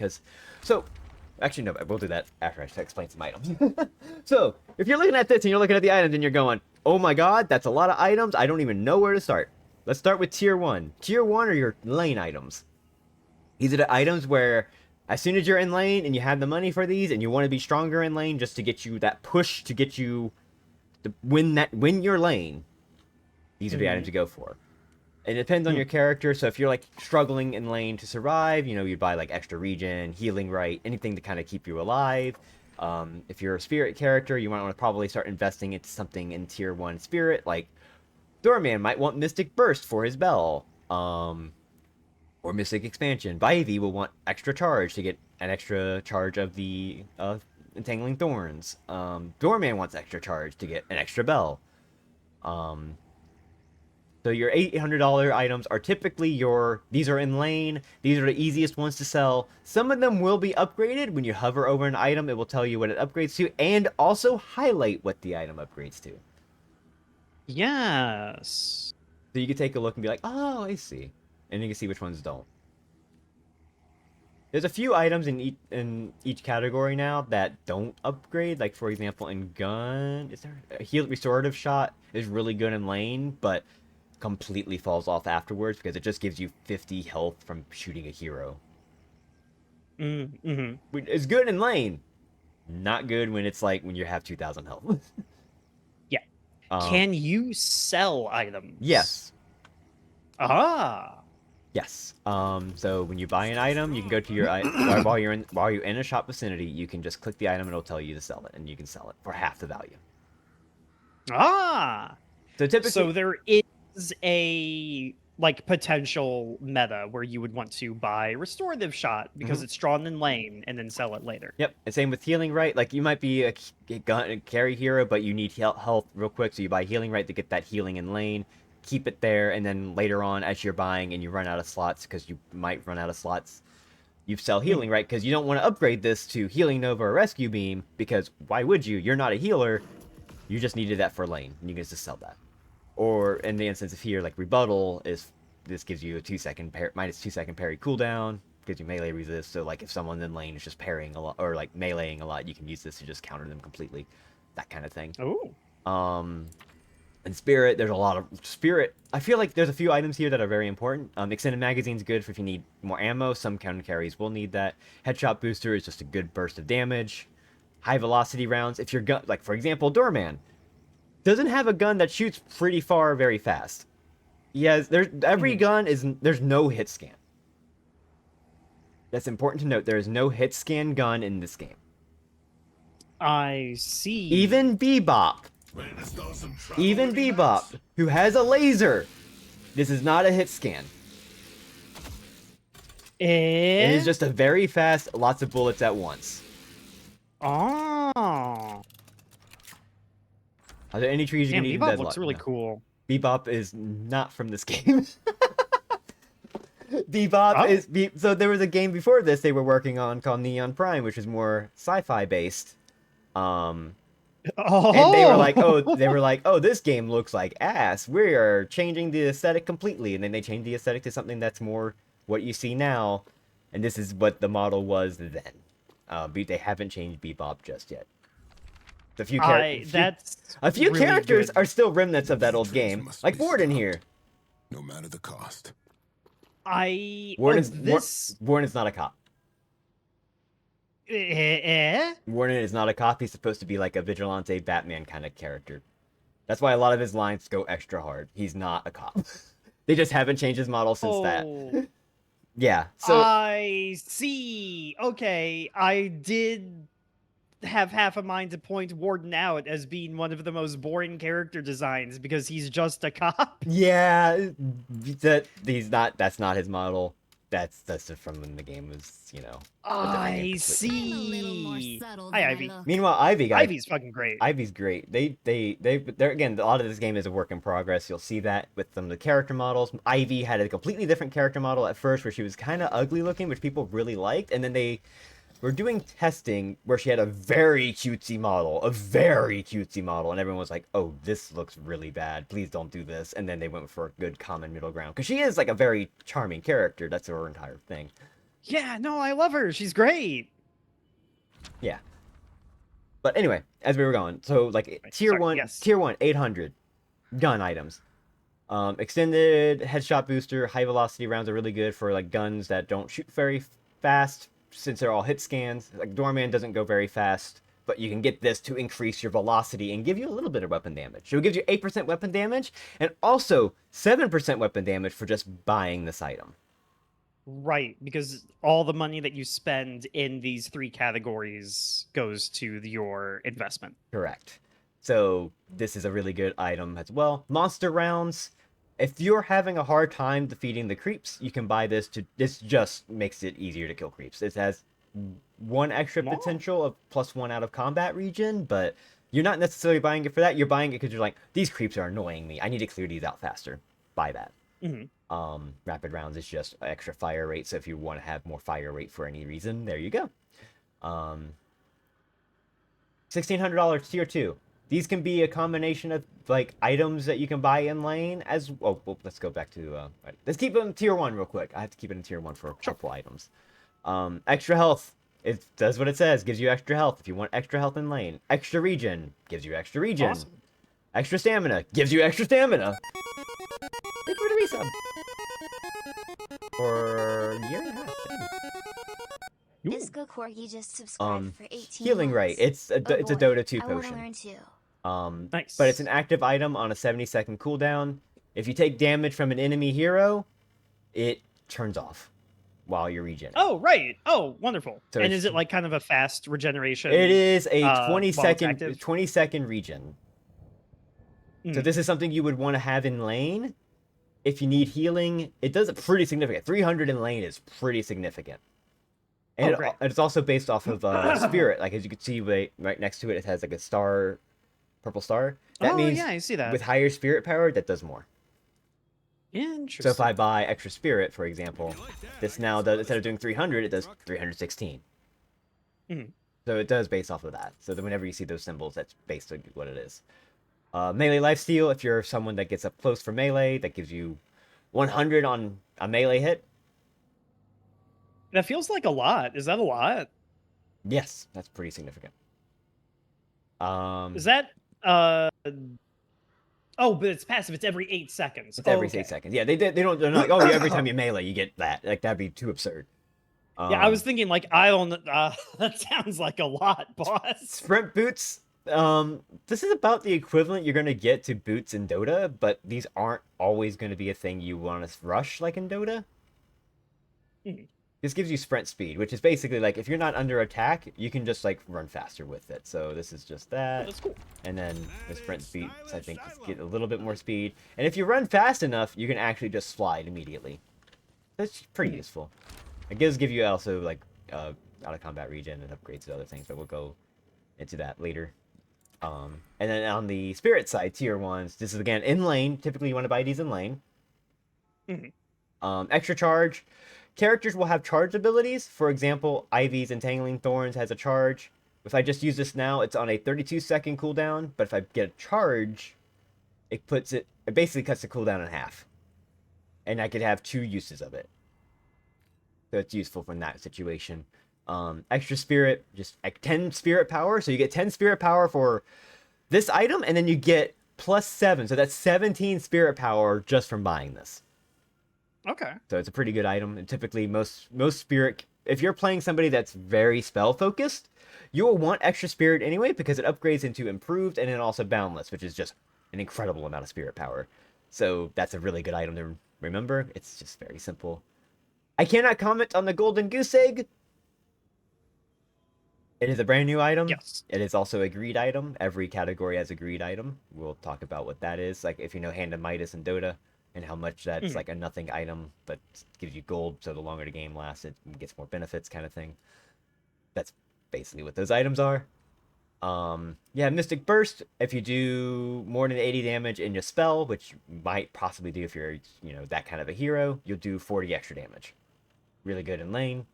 actually no, we'll do that after I explain some items. So if you're looking at this and you're looking at the items and you're going, oh my god, that's a lot of items. I don't even know where to start. Let's start with tier 1. Tier 1 are your lane items. These are the items where as soon as you're in lane and you have the money for these and you want to be stronger in lane just to get you that push to get you to win your lane, these are the items you go for. It depends on your character. So if you're like struggling in lane to survive, you'd buy like extra regen, healing right, anything to kind of keep you alive. If you're a spirit character, you might want to probably start investing into something in tier 1 spirit. Like Doorman might want Mystic Burst for his bell. Or Mystic Expansion. Ivy will want extra charge to get an extra charge of the Entangling Thorns. Doorman wants extra charge to get an extra bell. So your $800 items are typically these are in lane. These are the easiest ones to sell. Some of them will be upgraded. When you hover over an item, it will tell you what it upgrades to and also highlight what the item upgrades to. Yes. So you can take a look and be like, oh, I see. And you can see which ones don't. There's a few items in each category now that don't upgrade. Like for example, in gun, is there a heal restorative shot is really good in lane, but completely falls off afterwards because it just gives you 50 health from shooting a hero. Mm-hmm. It's good in lane, not good when it's like when you have 2,000 health. Yeah. Um, Can you sell items? yes. Ah. Yes. So when you buy an item, you can go to your while you're in a shop vicinity, you can just click the item and it'll tell you to sell it, and you can sell it for half the value. Ah. So typically, So there is a like potential meta where you would want to buy restorative shot because it's strong in lane and then sell it later. yep. And same with healing right. Like you might be a gun a carry hero, but you need health real quick, so you buy healing right to get that healing in lane. Keep it there, and then later on, as you're buying and you run out of slots, because you might run out of slots, you sell healing right because you don't want to upgrade this to healing nova or rescue beam because why would you? You're not a healer. You just needed that for lane, and you can just sell that. Or in the instance of here, like rebuttal is this gives you a minus 2 second parry cooldown, gives you melee resist. So like if someone in lane is just parrying a lot or like meleeing a lot, you can use this to just counter them completely, that kind of thing. Oh. And Spirit, there's a lot of Spirit. I feel like there's a few items here that are very important. Extended magazine's good for if you need more ammo. Some counter carries will need that. Headshot booster is just a good burst of damage. High velocity rounds. If your gun, like for example, Doorman, doesn't have a gun that shoots pretty far very fast. Yes, every gun there's no hit scan. That's important to note. There is no hit scan gun in this game. I see. Even Bebop, who has a laser, this is not a hit scan. It is just a very fast, lots of bullets at once. Oh. Are there any trees you Damn, can eat in Bebop Deadlock? looks really No. cool. Bebop is not from this game. Bebop is... So there was a game before this they were working on called Neon Prime, which is more sci-fi based. And they were like, oh, this game looks like ass. We are changing the aesthetic completely. And then they changed the aesthetic to something that's more what you see now. And this is what the model was then. They haven't changed Bebop just yet. A few really characters good. are still remnants of that old game, like Warden here. No matter the cost. Warden is not a cop. Warden is not a cop. He's supposed to be like a vigilante Batman kind of character. That's why a lot of his lines go extra hard. He's not a cop. They just haven't changed his model since that. Yeah. So I see. Okay, I did have half a mind to point Warden out as being one of the most boring character designs because he's just a cop. yeah, that's not his model. That's from when the game was, you know. I I'm a little more see. subtle Hi, than I Ivy. look. Meanwhile, Ivy's fucking great. Ivy's great. They're again, a lot of this game is a work in progress. You'll see that with some of the character models. Ivy had a completely different character model at first where she was kind of ugly looking, which people really liked. And then they were doing testing where she had a very cutesy model. And everyone was like, oh, this looks really bad. Please don't do this. And then they went for a good common middle ground. Because she is like a very charming character. That's her entire thing. Yeah, no, I love her. She's great. Yeah. But anyway, as we were going, so like tier 1, 800 gun items. Extended headshot booster, high velocity rounds are really good for like guns that don't shoot very fast since they're all hit scans. Like Doorman doesn't go very fast, but you can get this to increase your velocity and give you a little bit of weapon damage. So it gives you 8% weapon damage and also 7% weapon damage for just buying this item. Right, because all the money that you spend in these three categories goes to your investment. Correct. So this is a really good item as well. Monster rounds. If you're having a hard time defeating the creeps, you can buy this this just makes it easier to kill creeps. It has one extra potential of +1 out of combat region, but you're not necessarily buying it for that. You're buying it because you're like, these creeps are annoying me. I need to clear these out faster. Buy that. Rapid rounds is just extra fire rate, so if you want to have more fire rate for any reason, there you go. $1,600 tier 2. These can be a combination of like items that you can buy in lane as well. Let's go back to let's keep them tier 1 real quick. I have to keep it in tier 1 for a couple items. Extra health. It does what it says. Gives you extra health. If you want extra health in lane. Extra regen. Gives you extra regen. Awesome. Extra stamina. Gives you extra stamina. Thank you for the resub. For a year and a half. Ooh. Bisco Corgi just subscribed for 18 Healing months. Ray. It's a Oh boy, Dota 2 I want to potion. learn too. Nice. But it's an active item on a 70-second cooldown. If you take damage from an enemy hero, it turns off while you're regenerating. Oh, right. Oh, wonderful. So and it's- is it like kind of a fast regeneration? It is a while 20 it's second active? 20-second regen. So this is something you would want to have in lane. If you need healing, it does it pretty significant. 300 in lane is pretty significant. And great. it's also based off of spirit. Like, as you can see right next to it, it has like a star, purple star. That means yeah, I see that. with higher spirit power, that does more. Interesting. So if I buy extra spirit, for example, this now does, instead of doing 300, it does 316. Mhm. So it does based off of that. So that whenever you see those symbols, that's basically what it is. Melee lifesteal, if you're someone that gets up close for melee, that gives you 100 on a melee hit. That feels like a lot. Is that a lot? Yes, that's pretty significant. Is that Oh, but it's passive. It's every 8 seconds. It's every okay. 8 seconds. Yeah, they're not like, oh, yeah, every time you melee, you get that. Like, that'd be too absurd. Yeah, I was thinking like I don't. That sounds like a lot, boss. Sprint boots. This is about the equivalent you're gonna get to boots in Dota, but these aren't always gonna be a thing you want to rush like in Dota. Mhm. This gives you sprint speed, which is basically like if you're not under attack, you can just like run faster with it. So this is just that. That's cool. And then the sprint speed, I think, just get a little bit more speed. And if you run fast enough, you can actually just slide immediately. That's pretty useful. It does give you also like out of combat regen and upgrades to other things, but we'll go into that later. And then on the spirit side, tier ones, this is again in lane. Typically, you want to buy these in lane. Extra charge. Characters will have charge abilities. For example, Ivy's Entangling Thorns has a charge. If I just use this now, it's on a 32-second cooldown. But if I get a charge, it basically cuts the cooldown in half. And I could have 2 uses of it. So it's useful for that situation. Extra spirit, just 10 spirit power. So you get 10 spirit power for this item, and then you get +7. So that's 17 spirit power just from buying this. Okay. So it's a pretty good item. And typically, most spirit, if you're playing somebody that's very spell focused, you will want extra spirit anyway because it upgrades into improved and then also boundless, which is just an incredible amount of spirit power. So that's a really good item to remember. It's just very simple. I cannot comment on the golden goose egg. It is a brand new item. Yes. It is also a greed item. Every category has a greed item. We'll talk about what that is. Like if you know Hand of Midas and Dota, and how much that's like a nothing item, but gives you gold, so the longer the game lasts, it gets more benefits kind of thing. That's basically what those items are. Yeah, Mystic Burst, if you do more than 80 damage in your spell, which you might possibly do if you're, that kind of a hero, you'll do 40 extra damage. Really good in lane.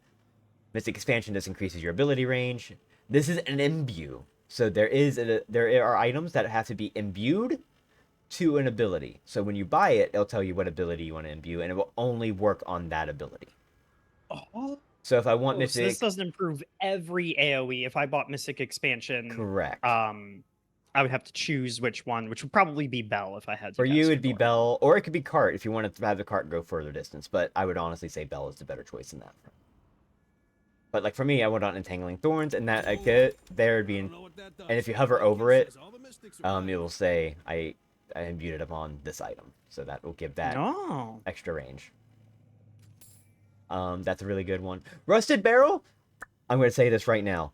Mystic Expansion just increases your ability range. This is an imbue. So there are items that have to be imbued to an ability. So when you buy it, it'll tell you what ability you want to imbue, and it will only work on that ability. Oh. So if I want So Mystic... this doesn't improve every AoE. If I bought Mystic Expansion, Correct. I would have to choose which one, which would probably be Bell if I had to. For you, guess it'd be for. Bell, or it could be Cart if you wanted to have the Cart go further distance. But I would honestly say Bell is the better choice in that. But like for me, I went on Entangling Thorns, and that there'd be, and if you hover over it, it will say I imbued it upon this item, so that will give that extra range. That's a really good one. Rusted Barrel. I'm going to say this right now.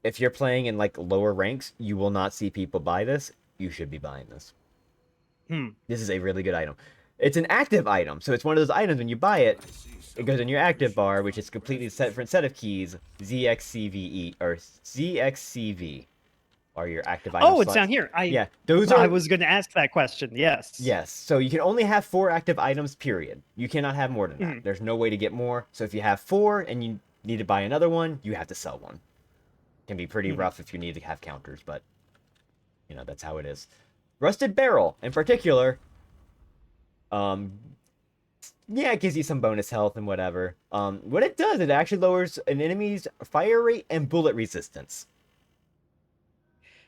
If you're playing in like lower ranks, you will not see people buy this. You should be buying this. This is a really good item. It's an active item, so it's one of those items when you buy it, it goes in your active bar, which is completely different set of keys. ZXCVE or ZXCV are your active items. Oh, it's down here. I was going to ask that question. Yes. Yes. So you can only have 4 active items, period. You cannot have more than that. There's no way to get more. So if you have 4 and you need to buy another one, you have to sell one. It can be pretty rough if you need to have counters, but that's how it is. Rusted Barrel, in particular, Yeah, it gives you some bonus health and whatever. What it does, it actually lowers an enemy's fire rate and bullet resistance.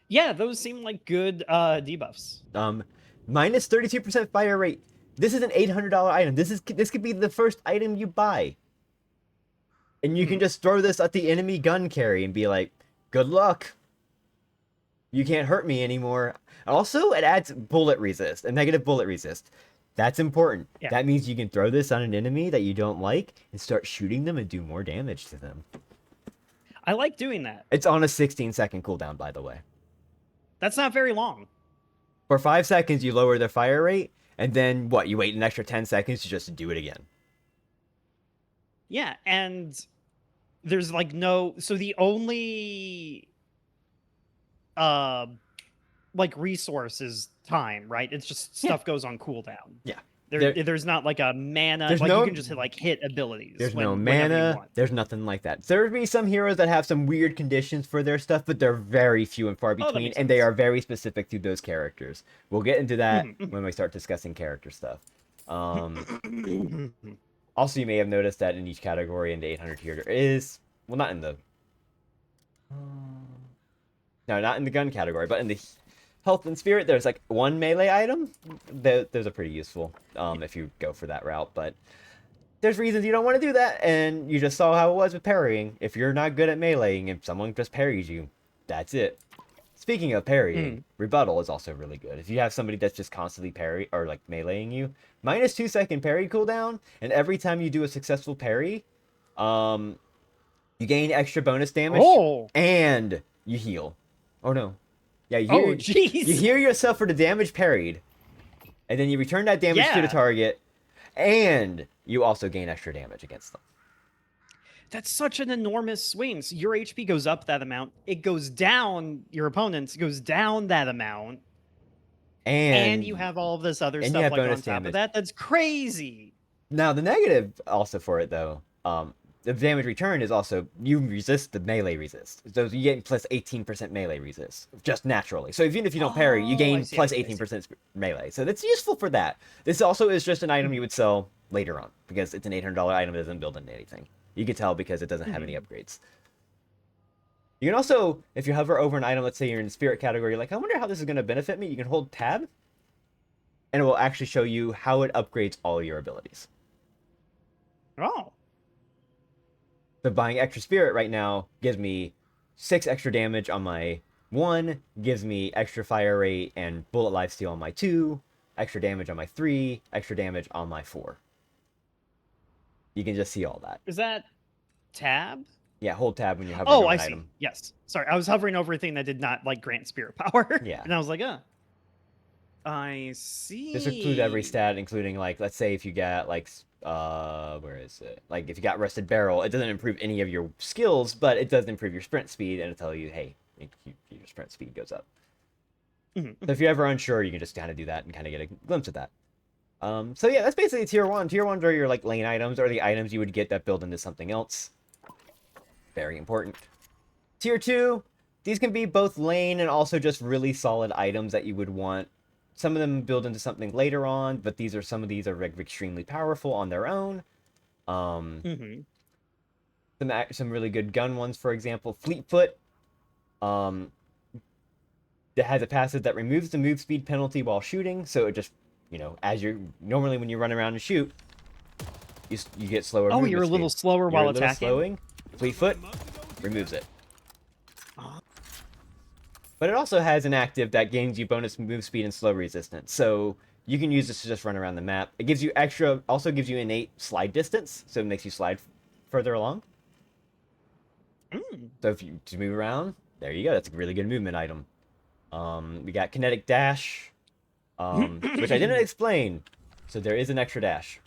Yeah, those seem like good debuffs. Minus 32% fire rate. This is an $800 item. This could be the first item you buy. And you can just throw this at the enemy gun carry and be like, good luck. You can't hurt me anymore. Also, it adds bullet resist, a negative bullet resist. That's important. Yeah. That means you can throw this on an enemy that you don't like and start shooting them and do more damage to them. I like doing that. It's on a 16-second cooldown, by the way. That's not very long. For 5 seconds, you lower their fire rate, and then, what, you wait an extra 10 seconds to just do it again. Yeah, and there's like no... So the only... like resource is time, right? It's just stuff goes on cooldown. Yeah. There's not like a mana. Like you can just hit abilities. There's whenever no you mana. want. There's nothing like that. There would be some heroes that have some weird conditions for their stuff, but they're very few and far between, makes and they sense. are very specific to those characters. We'll get into that when we start discussing character stuff. Also, you may have noticed that in each category in the 800 tier there is, well, not in the, no, not in the gun category, but in the health and spirit, there's like one melee item. Those are pretty useful if you go for that route, but there's reasons you don't want to do that, and you just saw how it was with parrying. If you're not good at meleeing and someone just parries you, that's it. Speaking of parrying, rebuttal is also really good. If you have somebody that's just constantly parry or like meleeing you, minus 2 second parry cooldown, and every time you do a successful parry, you gain extra bonus damage and you heal. Oh no. Yeah, you heal yourself for the damage parried, and then you return that damage to the target, and you also gain extra damage against them. That's such an enormous swing. So your HP goes up that amount. It goes down, your opponent's goes down that amount. And you have all of this other stuff like on top of that. That's crazy. Now, the negative also for it, though, the damage return is also, you resist the melee resist. So you get plus 18% melee resist, just naturally. So even if you don't parry, you gain plus 18% melee. So that's useful for that. This also is just an item you would sell later on, because it's an $800 item that doesn't build into anything. You can tell because it doesn't have any upgrades. You can also, if you hover over an item, let's say you're in the spirit category, like, I wonder how this is going to benefit me. You can hold tab, and it will actually show you how it upgrades all your abilities. Oh. So buying extra spirit right now gives me 6 extra damage on my 1, gives me extra fire rate and bullet lifesteal on my 2, extra damage on my 3, extra damage on my 4. You can just see all that. Is that tab? Yeah, hold tab when you're hovering over I an see. item. Yes. Sorry, I was hovering over a thing that did not like grant spirit power. Yeah. And I was like, I see. This includes every stat, including, like, let's say if you got, like, where is it? Like, if you got Rusted Barrel, it doesn't improve any of your skills, but it does improve your sprint speed, and it'll tell you, hey, your sprint speed goes up. So if you're ever unsure, you can just kind of do that and kind of get a glimpse of that. So yeah, that's basically tier 1. Tier 1s are your, like, lane items, or the items you would get that build into something else. Very important. Tier 2, these can be both lane and also just really solid items that you would want. Some of them build into something later on, but some of these are extremely powerful on their own. Some really good gun ones, for example, Fleetfoot. That has a passive that removes the move speed penalty while shooting, so it just, as normally when you run around and shoot, you get slower. Oh, you're a little slower while attacking. Slowing. Fleetfoot removes it. But it also has an active that gains you bonus move speed and slow resistance. So you can use this to just run around the map. It gives you also gives you innate slide distance, so it makes you slide further along. So if you to move around, there you go. That's a really good movement item. We got kinetic dash, which I didn't explain. So there is an extra dash.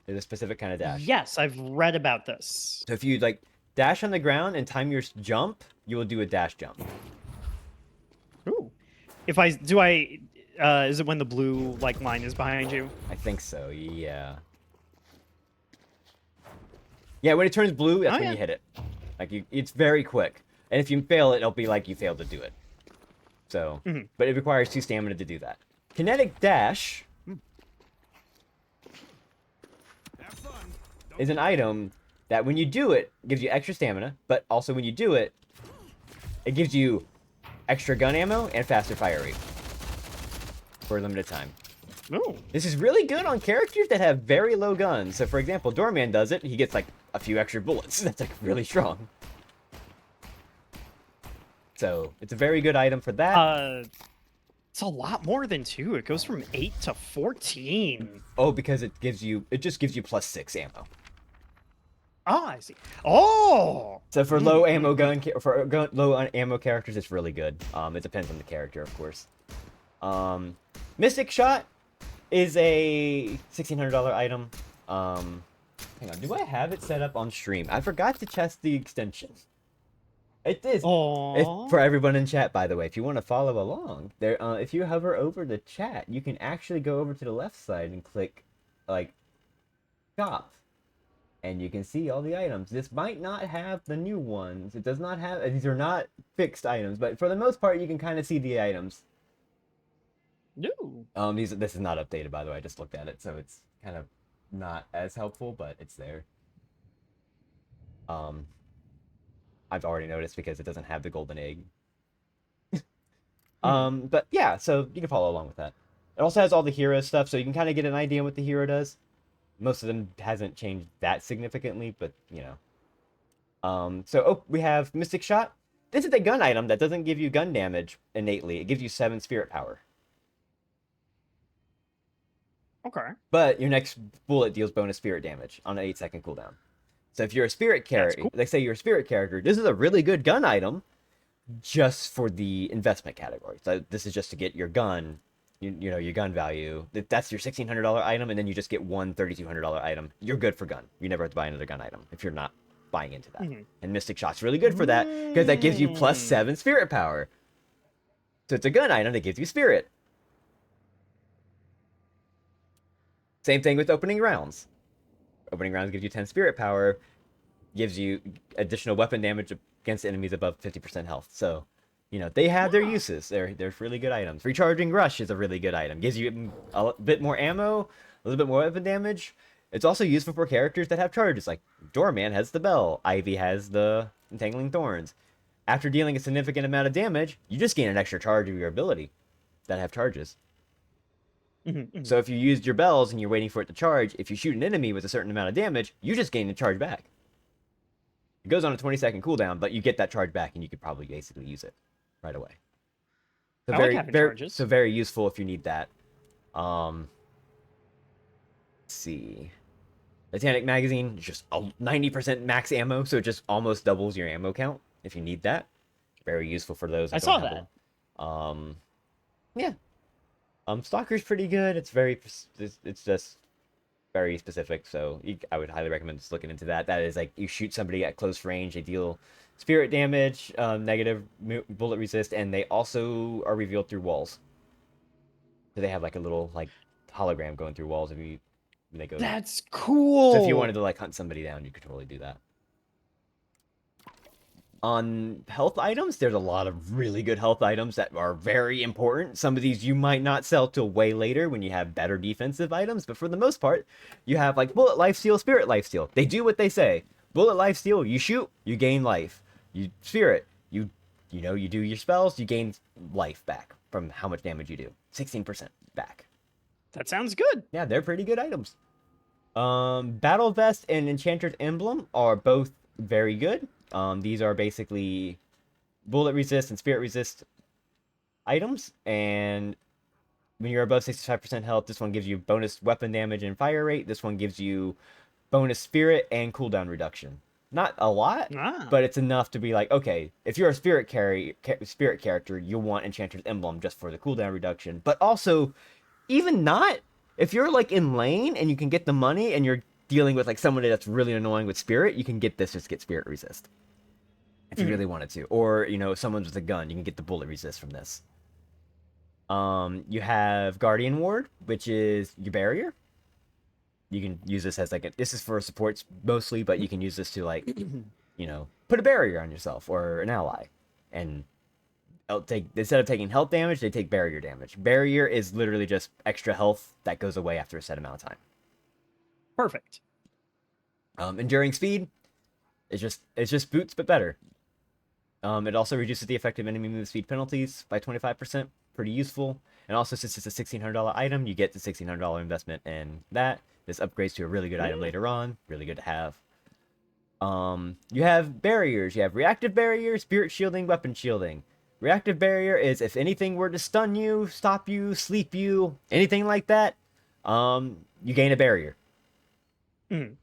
There's a specific kind of dash. Yes, I've read about this. So if you like dash on the ground and time your jump, you will do a dash jump. Ooh. Is it when the blue line is behind you? I think so, yeah. Yeah, when it turns blue, that's when you hit it. Like, it's very quick. And if you fail it, it'll be like you failed to do it. So, but it requires 2 stamina to do that. Kinetic dash is an item that when you do it, gives you extra stamina, but also when you do it, it gives you extra gun ammo and faster fire rate for a limited time. Ooh. This is really good on characters that have very low guns. So for example, Doorman does it, he gets like a few extra bullets. That's like really strong. So it's a very good item for that. It's a lot more than 2. It goes from 8 to 14. Oh, because it just gives you +6 ammo. Oh, I see. Oh! So for low ammo low ammo characters, it's really good. It depends on the character, of course. Mystic Shot is a $1,600 item. Hang on, do I have it set up on stream? I forgot to test the extension. It is. Aww. For everyone in chat, by the way, if you want to follow along, there, if you hover over the chat, you can actually go over to the left side and click, like, shop. And you can see all the items. This might not have the new ones. It does not have. These are not fixed items, but for the most part, you can kind of see the items. No. This is not updated, by the way. I just looked at it, so it's kind of not as helpful, but it's there. I've already noticed because it doesn't have the golden egg. But yeah, so you can follow along with that. It also has all the hero stuff, so you can kind of get an idea what the hero does. Most of them hasn't changed that significantly, but you know. We have Mystic Shot. This is a gun item that doesn't give you gun damage innately. It gives you 7 spirit power. Okay. But your next bullet deals bonus spirit damage on an 8-second cooldown. So if you're a spirit character, cool. like say you're a spirit character, this is a really good gun item just for the investment category. So this is just to get your gun, you know, your gun value. That's your $1,600 item, and then you just get one $3,200 item. You're good for gun. You never have to buy another gun item if you're not buying into that. And Mystic Shot's really good for that because that gives you +7 spirit power. So it's a gun item that gives you spirit. Same thing with opening rounds. Opening rounds gives you 10 spirit power, gives you additional weapon damage against enemies above 50% health. So, you know, they have their uses. They're really good items. Recharging Rush is a really good item. Gives you a bit more ammo, a little bit more weapon damage. It's also useful for characters that have charges, like Doorman has the Bell, Ivy has the Entangling Thorns. After dealing a significant amount of damage, you just gain an extra charge of your ability that have charges. So if you used your bells and you're waiting for it to charge, if you shoot an enemy with a certain amount of damage, you just gain the charge back. It goes on a 20-second cooldown, but you get that charge back and you could probably basically use it right away. So I like having charges. So very useful if you need that. Let's see. Titanic Magazine is just 90% max ammo, so it just almost doubles your ammo count if you need that. Very useful for those. I saw that. Yeah. Stalker's pretty good. It's just very specific, so I would highly recommend just looking into that. That is like you shoot somebody at close range, they deal spirit damage, negative bullet resist, and they also are revealed through walls. So they have like a little like hologram going through walls when they go. That's cool. So if you wanted to like hunt somebody down, you could totally do that. On health items, there's a lot of really good health items that are very important. Some of these you might not sell till way later when you have better defensive items, but for the most part, you have like Bullet Lifesteal, Spirit Lifesteal. They do what they say. Bullet Lifesteal, you shoot, you gain life. You Spirit, you do your spells, you gain life back from how much damage you do. 16% back. That sounds good. Yeah, they're pretty good items. Battle Vest and Enchanter's Emblem are both very good. These are basically bullet resist and spirit resist items, and when you're above 65% health, this one gives you bonus weapon damage and fire rate. This one gives you bonus spirit and cooldown reduction. Not a lot, but it's enough to be like, okay, if you're a spirit character, you'll want Enchanter's Emblem just for the cooldown reduction. But also, even not, if you're like in lane and you can get the money and you're dealing with like somebody that's really annoying with spirit, you can get this, just get spirit resist if you really wanted to. Or, you know, if someone's with a gun, you can get the bullet resist from this. You have Guardian Ward, which is your barrier. You can use this as like this is for supports mostly, but you can use this to like, you know, put a barrier on yourself or an ally, and instead of taking health damage, they take barrier damage. Barrier is literally just extra health that goes away after a set amount of time. Perfect. Enduring speed it's just boots but better. It also reduces the effective enemy move speed penalties by 25%. Pretty useful. And also, since it's a $1,600 item, you get the $1,600 investment in that. This upgrades to a really good item later on. Really good to have. You have barriers. You have reactive barrier, spirit shielding, weapon shielding. Reactive barrier is if anything were to stun you, stop you, sleep you, anything like that, you gain a barrier. You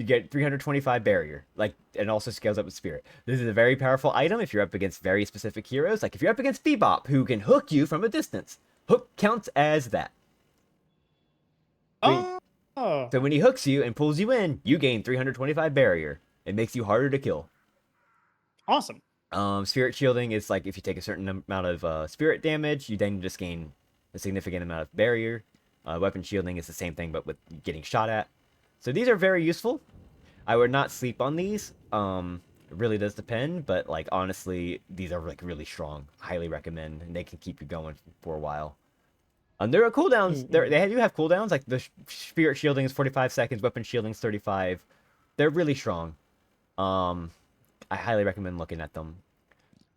get 325 barrier, and also scales up with spirit. This is a very powerful item if you're up against very specific heroes. Like if you're up against Bebop, who can hook you from a distance. Hook counts as that. Oh. So when he hooks you and pulls you in, you gain 325 barrier. It makes you harder to kill. Awesome. Spirit shielding is like if you take a certain amount of spirit damage, you then just gain a significant amount of barrier. Weapon shielding is the same thing, but with getting shot at. So these are very useful. I would not sleep on these. It really does depend, but like honestly, these are like really strong. Highly recommend, and they can keep you going for a while. There are cooldowns. They do have cooldowns. Like the spirit shielding is 45 seconds. Weapon shielding is 35. They're really strong. I highly recommend looking at them.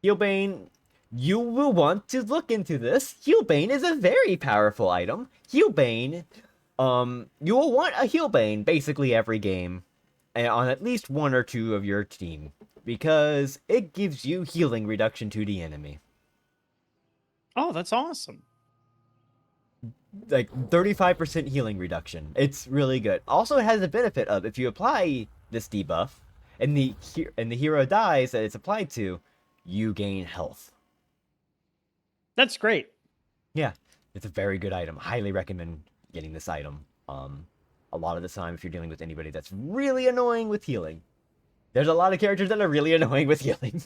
Healbane, you will want to look into this. Healbane is a very powerful item. Healbane, you will want a Healbane basically every game, and on at least one or two of your team, because it gives you healing reduction to the enemy. Oh, that's awesome. Like 35% healing reduction. It's really good. Also, it has the benefit of if you apply this debuff and the hero dies that it's applied to, you gain health. That's great. Yeah, it's a very good item. Highly recommend getting this item. A lot of the time, if you're dealing with anybody that's really annoying with healing, there's a lot of characters that are really annoying with healing.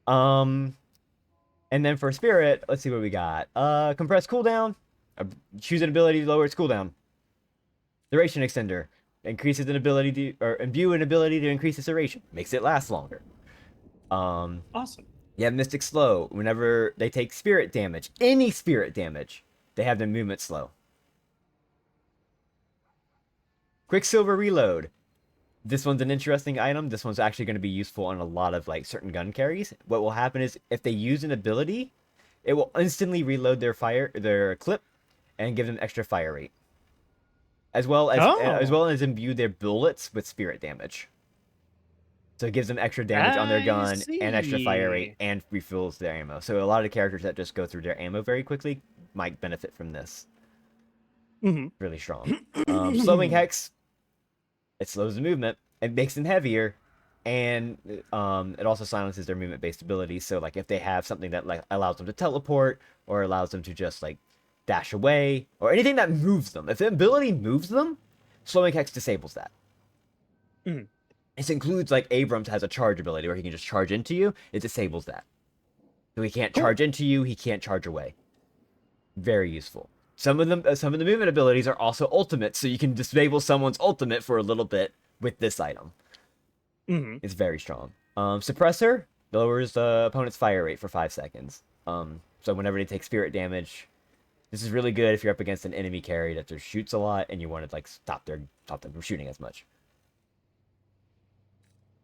And then for Spirit, let's see what we got. Compressed cooldown. Choose an ability to lower its cooldown. Duration extender. Increases an ability to, or imbue an ability to increase its duration. Makes it last longer. Awesome. You have Mystic Slow. Whenever they take spirit damage, any spirit damage, they have their movement slow. Quicksilver Reload. This one's an interesting item. This one's actually going to be useful on a lot of like certain gun carries. What will happen is if they use an ability, it will instantly reload their clip and give them extra fire rate. As well as imbue their bullets with spirit damage. So it gives them extra damage on their gun and extra fire rate and refills their ammo. So a lot of the characters that just go through their ammo very quickly might benefit from this. Really strong. Slowing Hex. It slows the movement. It makes them heavier. And it also silences their movement-based abilities. So like if they have something that like allows them to teleport or allows them to just like dash away or anything that moves them. If the ability moves them, Slowing Hex disables that. This includes like Abrams has a charge ability where he can just charge into you. It disables that. So he can't charge into you. He can't charge away. Very useful. Some of the movement abilities are also ultimates, so you can disable someone's ultimate for a little bit with this item. It's very strong. Suppressor lowers the opponent's fire rate for 5 seconds. So whenever they take spirit damage, this is really good if you're up against an enemy carry that just shoots a lot and you want to like stop them from shooting as much.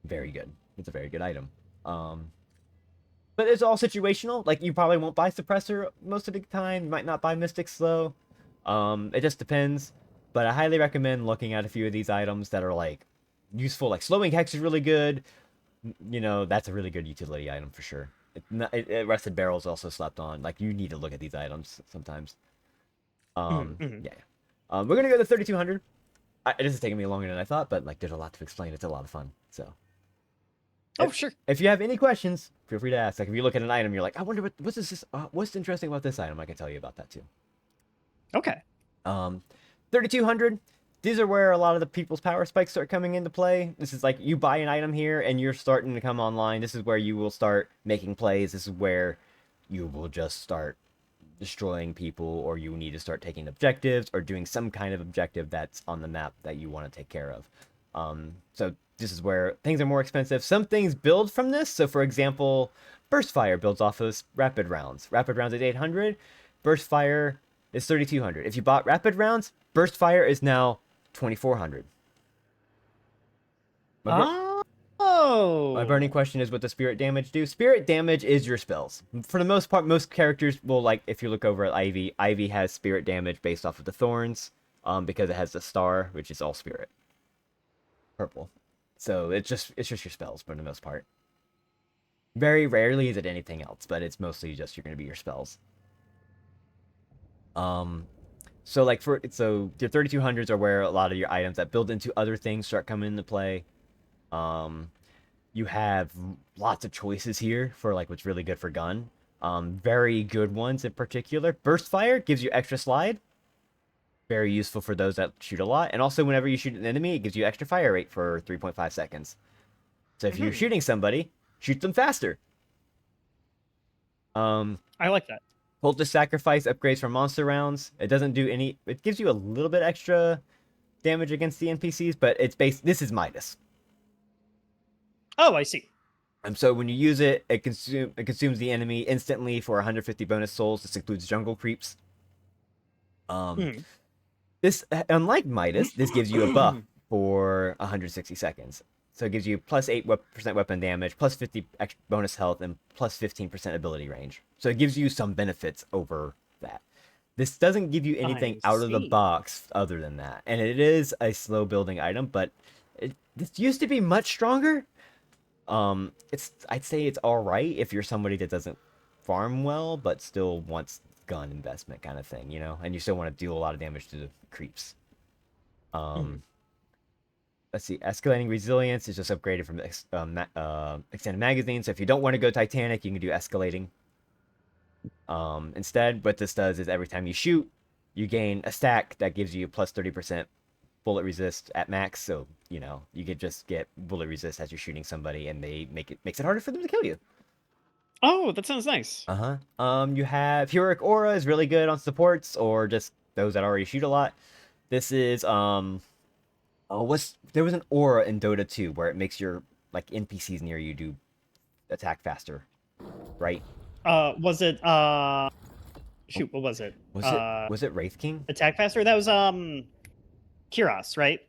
Very good. It's a very good item. But it's all situational. Like, you probably won't buy Suppressor most of the time. You might not buy Mystic Slow. It just depends. But I highly recommend looking at a few of these items that are, like, useful. Like, Slowing Hex is really good. You know, that's a really good utility item for sure. Rusted Barrel's also slept on. Like, you need to look at these items sometimes. Yeah. We're going to go to 3200. This is taking me longer than I thought, but, like, there's a lot to explain. It's a lot of fun, so... Sure. If you have any questions, feel free to ask. Like if you look at an item, you're like, I wonder what's interesting about this item. I can tell you about that too. Okay. 3200. These are where a lot of the people's power spikes start coming into play. This is like you buy an item here and you're starting to come online. This is where you will start making plays. This is where you will just start destroying people, or you need to start taking objectives or doing some kind of objective that's on the map that you want to take care of. So this is where things are more expensive. Some things build from this. So for example, Burst Fire builds off of Rapid Rounds. Rapid Rounds is 800. Burst Fire is 3200. If you bought Rapid Rounds, Burst Fire is now 2400. My burning question is what does spirit damage do? Spirit damage is your spells. For the most part, most characters will, like, if you look over at Ivy, Ivy has spirit damage based off of the thorns, because it has the star, which is all spirit. Purple. So it's just your spells for the most part. Very rarely is it anything else, but it's mostly just you're gonna be your spells. So like your 3200s are where a lot of your items that build into other things start coming into play. You have lots of choices here for like what's really good for gun. Very good ones in particular. Burst fire gives you extra slide. Very useful for those that shoot a lot. And also whenever you shoot an enemy, it gives you extra fire rate for 3.5 seconds. So if you're shooting somebody, shoot them faster. I like that. Cultist Sacrifice upgrades from monster rounds. It doesn't do any... It gives you a little bit extra damage against the NPCs, but it's based... This is Midas. Oh, I see. So when you use it, it consumes the enemy instantly for 150 bonus souls. This includes jungle creeps. This, unlike Midas, this gives you a buff for 160 seconds. So it gives you plus 8% weapon damage, plus 50 bonus health, and plus 15% ability range. So it gives you some benefits over that. This doesn't give you anything out of the box other than that. And it is a slow building item, but this used to be much stronger. I'd say it's alright if you're somebody that doesn't farm well, but still wants gun investment kind of thing, you know? And you still want to deal a lot of damage to the creeps. Let's see, escalating resilience is just upgraded from extended magazine. So if you don't want to go Titanic, you can do escalating. Instead, what this does is every time you shoot, you gain a stack that gives you plus 30% bullet resist at max. So, you know, you could just get bullet resist as you're shooting somebody, and makes it harder for them to kill you. Oh, that sounds nice. You have Heroic Aura is really good on supports or just those that already shoot a lot. This is there was an aura in Dota 2 where it makes your like NPCs near you do attack faster, right? Was it shoot, what was it? Was it Wraith King? Attack faster? That was Kiros, right?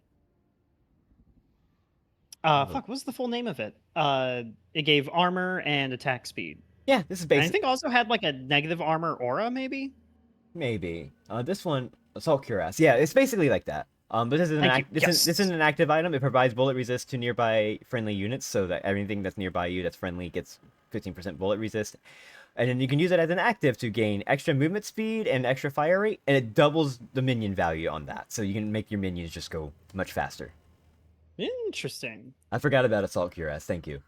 Fuck, what was the full name of it? It gave armor and attack speed. Yeah, this is And basic. I think also had like a negative armor aura, maybe? Maybe. This one, Assault Cuirass. Yeah, it's basically like that. But this isn't an active item. It provides bullet resist to nearby friendly units, so that everything that's nearby you that's friendly gets 15% bullet resist. And then you can use it as an active to gain extra movement speed and extra fire rate, and it doubles the minion value on that. So you can make your minions just go much faster. Interesting. I forgot about Assault Cuirass. Thank you.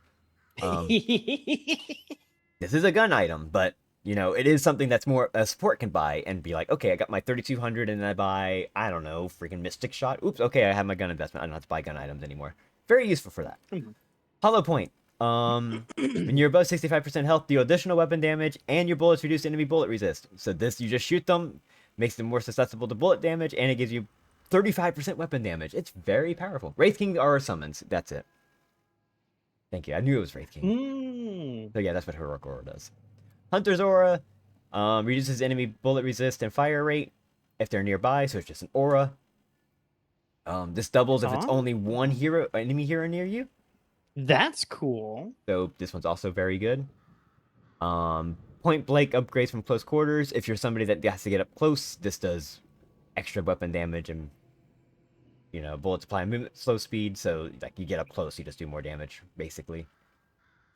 This is a gun item, but you know, it is something that's more a support can buy and be like, okay, I got my 3200 and I buy, I don't know, freaking Mystic Shot. Oops, okay, I have my gun investment. I don't have to buy gun items anymore. Very useful for that. Hollow Point. When you're above 65% health, deal additional weapon damage and your bullets reduce enemy bullet resist. So this, you just shoot them, makes them more susceptible to bullet damage, and it gives you 35% weapon damage. It's very powerful. Wraith King are summons. That's it. Thank you. I knew it was Wraith King. So yeah, that's what Heroic Aura does. Hunter's Aura reduces enemy bullet resist and fire rate if they're nearby, so it's just an aura. This doubles if it's only one enemy hero near you. That's cool. So this one's also very good. Point blank upgrades from close quarters. If you're somebody that has to get up close, this does extra weapon damage and, you know, bullet supply and movement slow speed. So like you get up close, you just do more damage basically.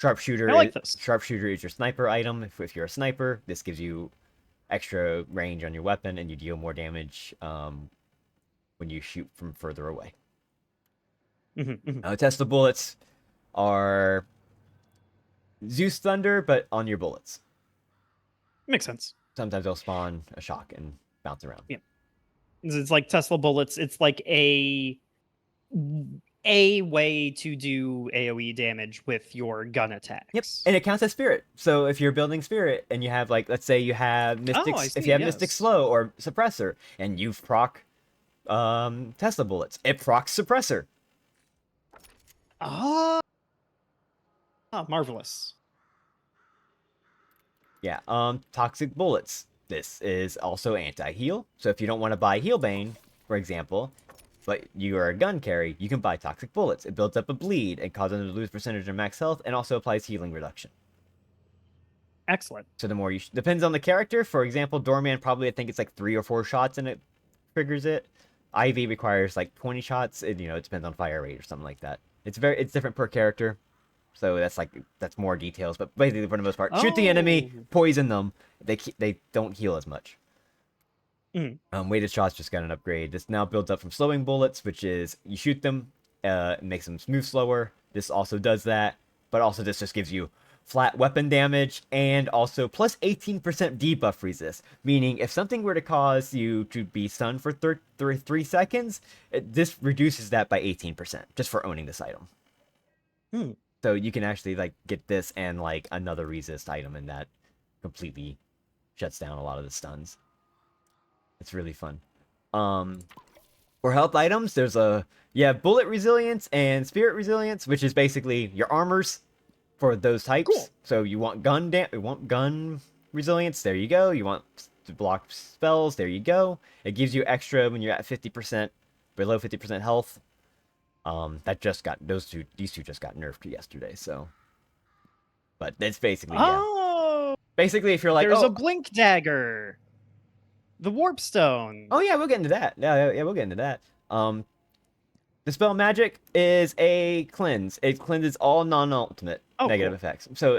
Sharpshooter. I like this. Sharpshooter is your sniper item. If you're a sniper, this gives you extra range on your weapon, and you deal more damage when you shoot from further away. Tesla bullets are Zeus Thunder, but on your bullets. Makes sense. Sometimes they'll spawn a shock and bounce around. Yeah. It's like Tesla bullets. It's like a way to do AoE damage with your gun attacks. Yep, and it counts as spirit. So if you're building spirit and you have like, let's say you have mystics, if you have mystic slow or suppressor, and you've proc Tesla bullets, it procs suppressor. Marvelous. Yeah, toxic bullets. This is also anti-heal. So if you don't want to buy Healbane, for example, but you are a gun carry, you can buy toxic bullets. It builds up a bleed and causes them to lose percentage of max health, and also applies healing reduction. Excellent. So the more you depends on the character. For example, Doorman probably I think it's like 3 or 4 shots and it triggers it. Ivy requires like 20 shots. It depends on fire rate or something like that. It's different per character. So that's more details, but basically for the most part, shoot the enemy, poison them. They don't heal as much. Weighted shots just got an upgrade. This now builds up from slowing bullets, which is you shoot them, it makes them move slower. This also does that, but also this just gives you flat weapon damage and also plus 18% debuff resist. Meaning if something were to cause you to be stunned for 3 seconds, this reduces that by 18% just for owning this item. So you can actually like get this and like another resist item, and that completely shuts down a lot of the stuns. It's really fun. For health items, there's bullet resilience and spirit resilience, which is basically your armors for those types. Cool. So you want gun resilience, there you go. You want to block spells, there you go. It gives you extra when you're at 50%, below 50% health. That just got these two just got nerfed yesterday, so. But that's basically basically if you're like, there's a blink dagger, the warp stone. Oh yeah, we'll get into that. Yeah, we'll get into that. Dispel magic is a cleanse. It cleanses all non-ultimate negative effects. So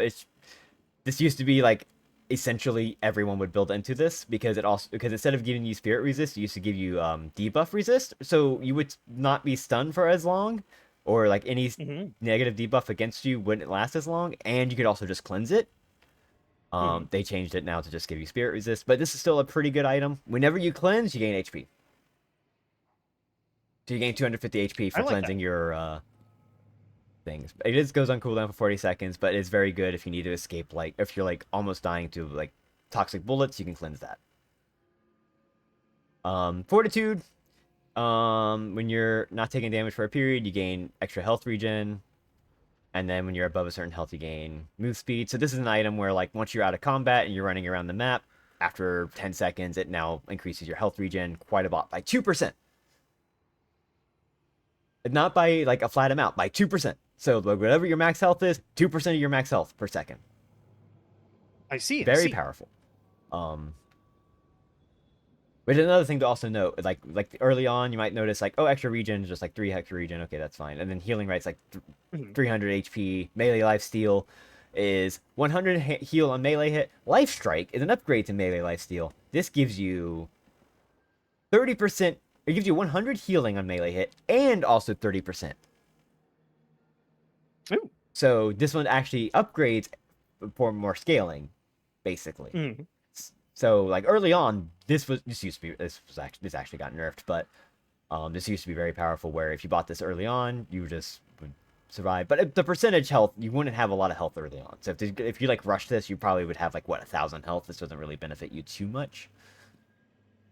this used to be like essentially everyone would build into this because instead of giving you spirit resist, it used to give you debuff resist. So you would not be stunned for as long, or like any negative debuff against you wouldn't last as long, and you could also just cleanse it. They changed it now to just give you spirit resist, but this is still a pretty good item. Whenever you cleanse, you gain HP. So you gain 250 HP for cleansing your things. It goes on cooldown for 40 seconds, but it's very good if you need to escape, like if you're like almost dying to like toxic bullets, you can cleanse that. Fortitude. When you're not taking damage for a period, you gain extra health regen. And then when you're above a certain health, you gain move speed. So this is an item where like once you're out of combat and you're running around the map, after 10 seconds, it now increases your health regen quite a lot by 2%. Not by like a flat amount, by 2%. So whatever your max health is, 2% of your max health per second. I see. Very powerful. Which is another thing to also note, like early on, you might notice like, oh, extra regen is just like 3 extra regen. Okay, that's fine. And then healing rate's like 300 HP. Melee life steal is 100 heal on melee hit. Life strike is an upgrade to melee life steal. This gives you 30%. It gives you 100 healing on melee hit and also 30%. Ooh. So this one actually upgrades for more scaling, basically. So like early on, this actually got nerfed, but this used to be very powerful. Where if you bought this early on, you just would survive. But the percentage health, you wouldn't have a lot of health early on. So if you like rush this, you probably would have like 1,000 health. This doesn't really benefit you too much.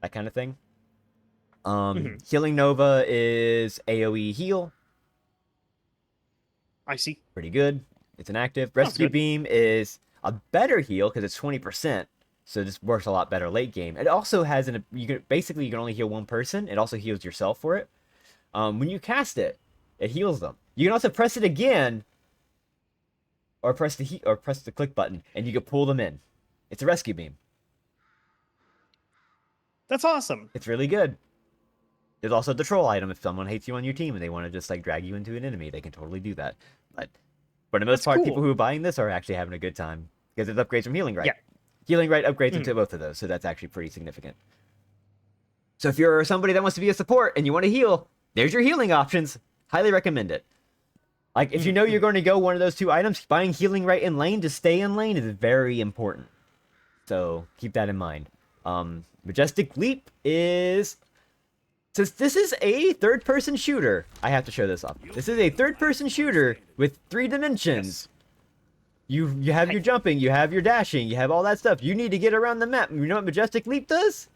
That kind of thing. Healing Nova is AoE heal. I see. Pretty good. It's an active. Rescue Beam is a better heal because it's 20%. So this works a lot better late game. It also has you can only heal one person. It also heals yourself for it. When you cast it, it heals them. You can also press it again, or press the click button, and you can pull them in. It's a rescue beam. That's awesome. It's really good. There's also the troll item. If someone hates you on your team and they want to just like drag you into an enemy, they can totally do that. But for the most part, people who are buying this are actually having a good time because it upgrades from healing right. Yeah. Healing right upgrades into both of those, so that's actually pretty significant. So if you're somebody that wants to be a support and you want to heal, there's your healing options. Highly recommend it. Like, if you know you're going to go one of those 2 items, buying healing right in lane to stay in lane is very important. So keep that in mind. Majestic Leap is... Since this is a third-person shooter, I have to show this off. This is a third-person shooter with 3 dimensions. You have your jumping, you have your dashing, you have all that stuff. You need to get around the map. You know what Majestic Leap does?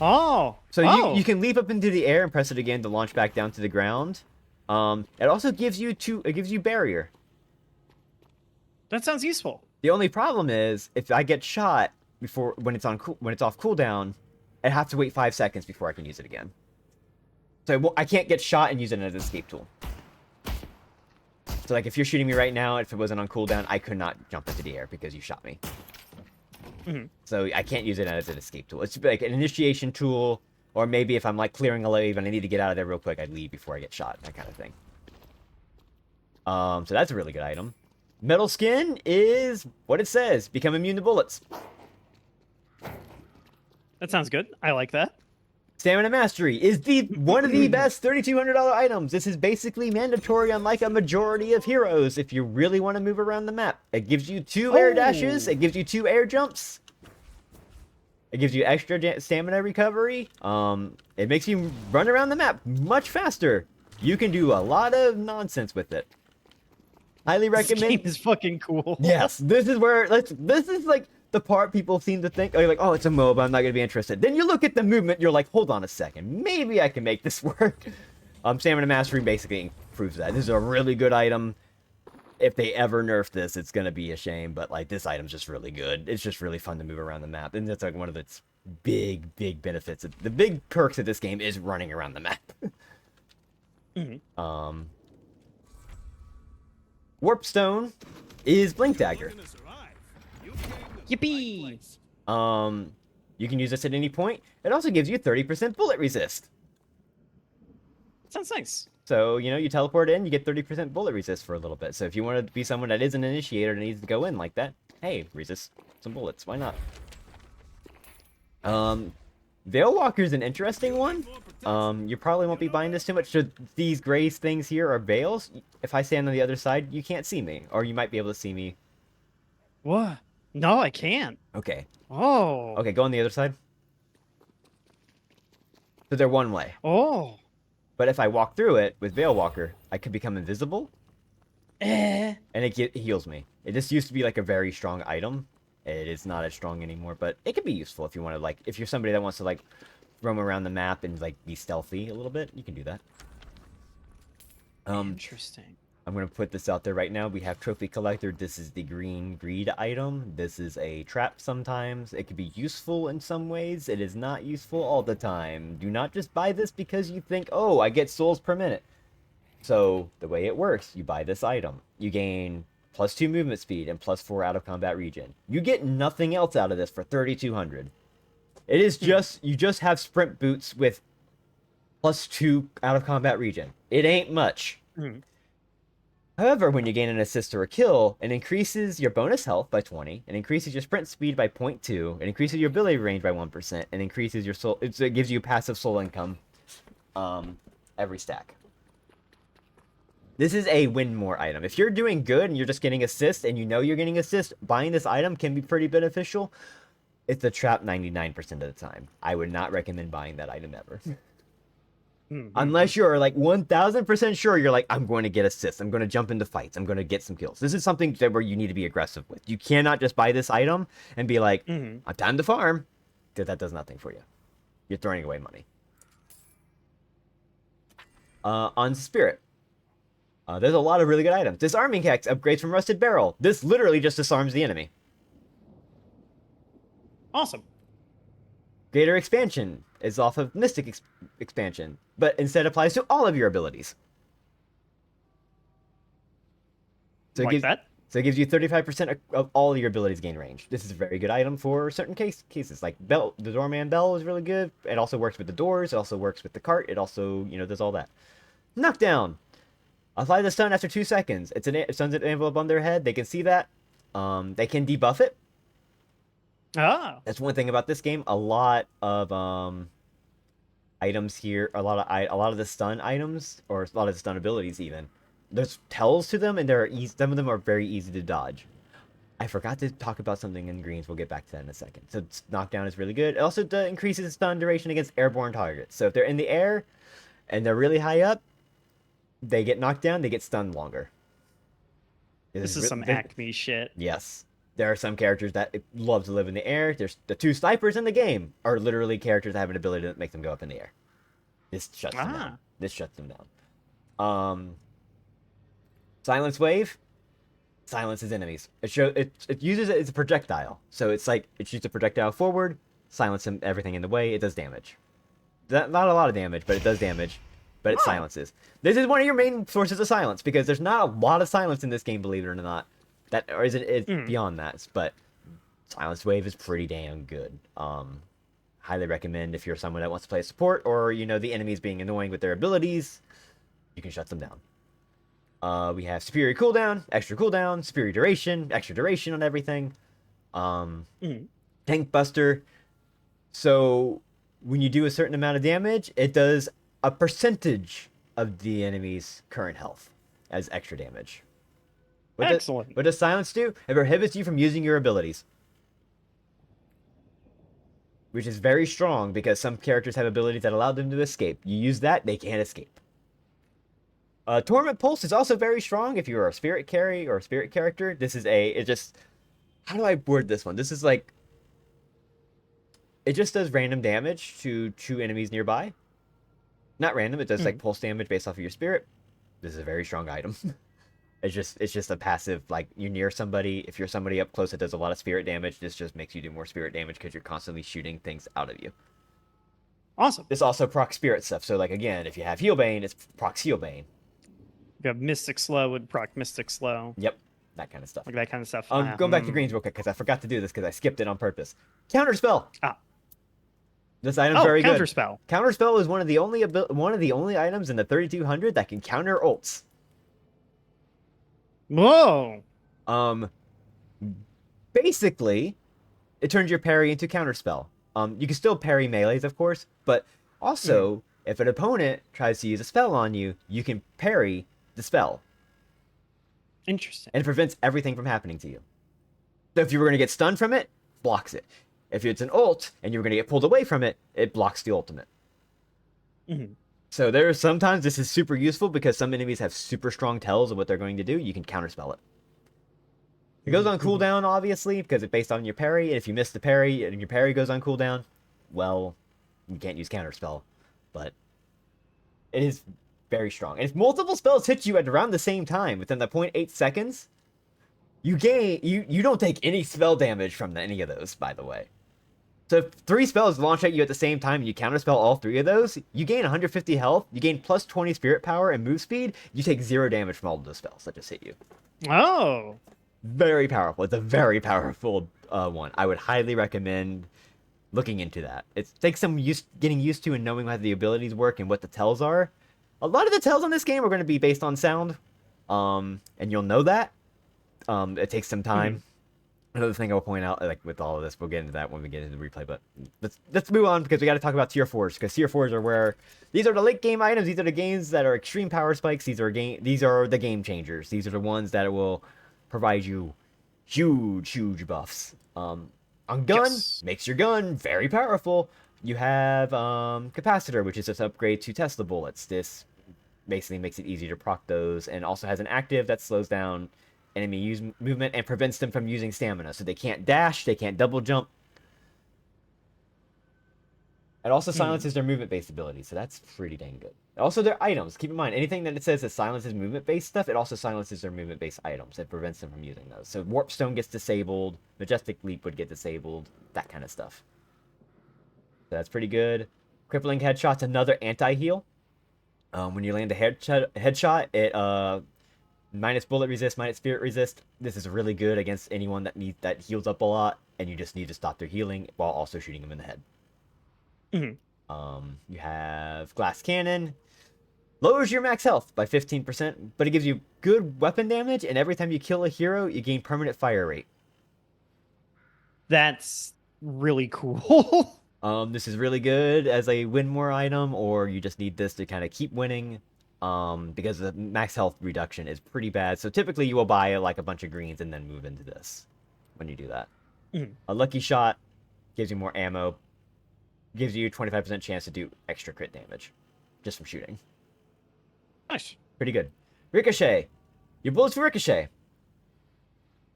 Oh. So you can leap up into the air and press it again to launch back down to the ground. It also gives you barrier. That sounds useful. The only problem is if I get shot when it's off cooldown, I have to wait 5 seconds before I can use it again. So I can't get shot and use it as an escape tool. So like if you're shooting me right now, if it wasn't on cooldown, I could not jump into the air because you shot me. So I can't use it as an escape tool. It's like an initiation tool, or maybe if I'm like clearing a wave and I need to get out of there real quick, I'd leave before I get shot, that kind of thing. So that's a really good item. Metal skin is what it says, become immune to bullets. That sounds good. I like that. Stamina Mastery is one of the best $3,200 items. This is basically mandatory on like a majority of heroes if you really want to move around the map. It gives you 2 air dashes. It gives you 2 air jumps. It gives you extra stamina recovery. It makes you run around the map much faster. You can do a lot of nonsense with it. Highly recommend. This game is fucking cool. Yes, this is where this is like the part people seem to think, oh, like, oh, it's a MOBA, I'm not gonna be interested. Then you look at the movement, you're like, hold on a second, maybe I can make this work. Stamina Mastery basically proves that. This is a really good item. If they ever nerf this, it's gonna be a shame, but like this item's just really good. It's just really fun to move around the map, and that's like one of its big benefits. The big perks of this game is running around the map. Warp Stone is Blink Dagger. Yippee! You can use this at any point. It also gives you 30% bullet resist. Sounds nice. So, you know, you teleport in, you get 30% bullet resist for a little bit. So if you want to be someone that is an initiator that needs to go in like that, hey, resist some bullets. Why not? Veil Walker's an interesting one. You probably won't be buying this too much. So these gray things here are veils. If I stand on the other side, you can't see me. Or you might be able to see me. What? No, I can't. Okay. Oh. Okay, go on the other side. So they're one way. Oh. But if I walk through it with Veil Walker, I could become invisible. And it heals me. It just used to be like a very strong item. It is not as strong anymore, but it could be useful if you want to, like, if you're somebody that wants to, like, roam around the map and, like, be stealthy a little bit, you can do that. Interesting. I'm going to put this out there right now. We have Trophy Collector. This is the green greed item. This is a trap sometimes. It could be useful in some ways. It is not useful all the time. Do not just buy this because you think, oh, I get souls per minute. So, the way it works, you buy this item. You gain +2 movement speed and +4 out of combat regen. You get nothing else out of this for 3,200. It is just, you just have sprint boots with +2 out of combat regen. It ain't much. However, when you gain an assist or a kill, it increases your bonus health by 20, it increases your sprint speed by 0.2, it increases your ability range by 1%, and increases your soul, it gives you passive soul income every stack. This is a win more item. If you're doing good and you're just getting assists and you know you're getting assists, buying this item can be pretty beneficial. It's a trap 99% of the time. I would not recommend buying that item ever. Unless you're like 1000% sure you're like, I'm going to get assists, I'm going to jump into fights, I'm going to get some kills. This is something that where you need to be aggressive with. You cannot just buy this item and be like, I'm time to farm. That does nothing for you. You're throwing away money. On Spirit. There's a lot of really good items. Disarming Hex upgrades from Rusted Barrel. This literally just disarms the enemy. Awesome. Greater Expansion is off of Mystic Expansion, but instead applies to all of your abilities. So Like that? So it gives you 35% of all your abilities gain range. This is a very good item for certain cases. Like the Doorman Bell is really good. It also works with the doors. It also works with the cart. It also, you know, does all that. Knockdown. Apply the stun after 2 seconds. It stuns an envelope on their head. They can see that. They can debuff it. Ah. That's one thing about this game. A lot of items here, a lot of the stun items, or a lot of the stun abilities even, there's tells to them, and some of them are very easy to dodge. I forgot to talk about something in greens. We'll get back to that in a second. So knockdown is really good. It also increases stun duration against airborne targets. So if they're in the air and they're really high up, they get knocked down, they get stunned longer. This is some Acme shit. Yes. There are some characters that love to live in the air. There's the 2 snipers in the game are literally characters that have an ability that makes them go up in the air. This shuts them down. This shuts them down. Silence Wave silences enemies. It uses it as a projectile. So it's like it shoots a projectile forward, silence everything in the way. It does damage. Not a lot of damage, but it does damage. But it silences. This is one of your main sources of silence, because there's not a lot of silence in this game, believe it or not. That, or is it beyond that? But Silence Wave is pretty damn good. Highly recommend if you're someone that wants to play support, or, you know, the enemies being annoying with their abilities, you can shut them down. We have superior cooldown, extra cooldown, superior duration, extra duration on everything. Tank Buster. So when you do a certain amount of damage, it does a percentage of the enemy's current health as extra damage. Excellent. What does silence do? It prohibits you from using your abilities. Which is very strong, because some characters have abilities that allow them to escape. You use that, they can't escape. Torment Pulse is also very strong if you're a spirit carry or a spirit character. This is how do I word this one? This is like, it just does random damage to 2 enemies nearby. Not random, it does like pulse damage based off of your spirit. This is a very strong item. It's just a passive, like, you're near somebody. If you're somebody up close that does a lot of spirit damage, this just makes you do more spirit damage because you're constantly shooting things out of you. Awesome. This also procs spirit stuff. So, like, again, if you have Heal Bane, it's procs Heal Bane. You have Mystic Slow would proc Mystic Slow. Yep, that kind of stuff. Like that kind of stuff. Going back to greens real quick, because I forgot to do this because I skipped it on purpose. Counterspell. This item's very good. Counterspell. Counterspell is one of the only items in the 3200 that can counter ults. Whoa. Basically, it turns your parry into counterspell. You can still parry melees, of course, but also, if an opponent tries to use a spell on you, you can parry the spell. Interesting. And it prevents everything from happening to you. So if you were going to get stunned from it, blocks it. If it's an ult, and you were going to get pulled away from it, it blocks the ultimate. So sometimes this is super useful, because some enemies have super strong tells of what they're going to do. You can counterspell it. It goes on cooldown, obviously, because it's based on your parry. And if you miss the parry, and your parry goes on cooldown, well, you can't use counterspell. But it is very strong. And if multiple spells hit you at around the same time, within the 0.8 seconds, you don't take any spell damage from any of those, by the way. So if 3 spells launch at you at the same time and you counterspell all 3 of those, you gain 150 health, you gain plus 20 spirit power and move speed, you take 0 damage from all of those spells that just hit you. Oh. Very powerful. It's a very powerful one. I would highly recommend looking into that. It takes some getting used to and knowing how the abilities work and what the tells are. A lot of the tells on this game are going to be based on sound, and you'll know that. It takes some time. Another thing I'll point out, like with all of this, we'll get into that when we get into the replay, but let's move on, because we got to talk about tier 4s, because tier 4s are where these are the late game items. These are the games that are extreme power spikes. These are the game changers. These are the ones that will provide you huge buffs. On gun, makes your gun very powerful. You have capacitor, which is this upgrade to Tesla bullets. This basically makes it easier to proc those, and also has an active that slows down enemy movement and prevents them from using stamina, so they can't dash, they can't double jump. It also silences their movement-based abilities, so that's pretty dang good. Also, their items. Keep in mind, anything that it says that silences movement-based stuff, it also silences their movement-based items. It prevents them from using those. So Warp Stone gets disabled, Majestic Leap would get disabled, that kind of stuff. So that's pretty good. Crippling Headshot's another anti-heal. When you land a headshot, it minus bullet resist, minus spirit resist. This is really good against anyone that heals up a lot, and you just need to stop their healing while also shooting them in the head. You have Glass Cannon. Lowers your max health by 15%, but it gives you good weapon damage, and every time you kill a hero, you gain permanent fire rate. That's really cool. This is really good as a win more item, or you just need this to kind of keep winning. Because the max health reduction is pretty bad. So typically you will buy like a bunch of greens and then move into this when you do that. A Lucky Shot gives you more ammo, gives you 25% chance to do extra crit damage just from shooting. Nice. Pretty good. Ricochet. Your bullets for Ricochet.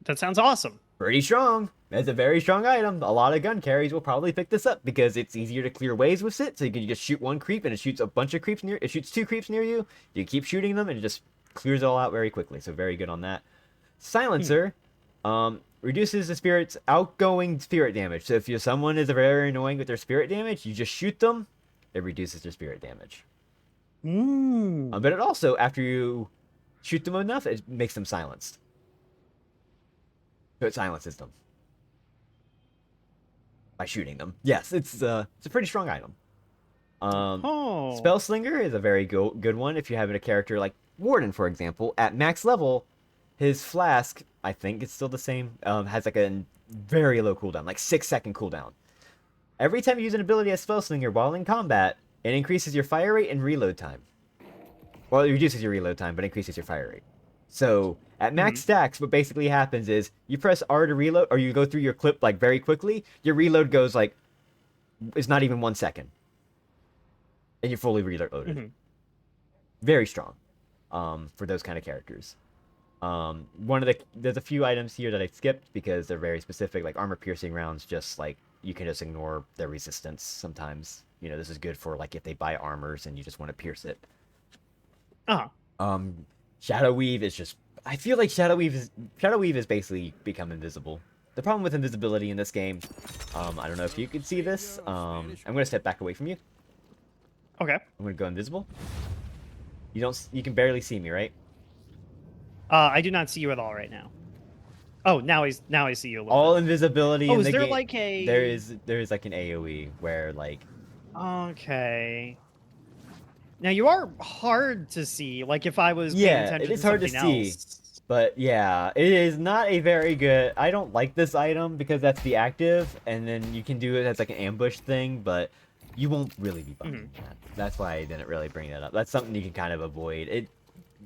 That sounds awesome. Pretty strong. It's a very strong item. A lot of gun carries will probably pick this up because it's easier to clear waves with it. So you can just shoot one creep and it shoots a bunch of creeps near. It shoots 2 creeps near you. You keep shooting them and it just clears it all out very quickly. So very good on that. Silencer. reduces the spirit's outgoing spirit damage. So if someone is very annoying with their spirit damage, you just shoot them, it reduces their spirit damage. But it also, after you shoot them enough, it makes them silenced. So it silences them by shooting them. Yes, it's a pretty strong item. Spellslinger is a very good one if you're having a character like Warden, for example. At max level, his flask, I think it's still the same, has like a very low cooldown, like 6-second cooldown. Every time you use an ability as Spellslinger while in combat, it increases your fire rate and reload time. Well, it reduces your reload time, but increases your fire rate. So, at max stacks, what basically happens is, you press R to reload, or you go through your clip, like, very quickly, your reload goes, like, it's not even 1 second. And you're fully reloaded. Very strong, for those kind of characters. There's a few items here that I skipped, because they're very specific, like, armor-piercing rounds, just, like, you can just ignore their resistance sometimes. You know, this is good for, like, if they buy armors and you just want to pierce it. Shadow Weave is just... I feel like Shadow Weave is basically become invisible. The problem with invisibility in this game, I don't know if you can see this. I'm going to step back away from you. Okay. I'm going to go invisible. You can barely see me, right? I do not see you at all right now. Oh, now I see you a little All bit. invisibility in the game. Is there like a... There is like an AoE where like... Okay. Now you are hard to see, like if I was paying attention it is to hard to something see. else. But yeah, it is not a very good... I don't like this item because that's the active, and then you can do it as like an ambush thing, but you won't really be bugging that. That's why I didn't really bring that up. That's something you can kind of avoid.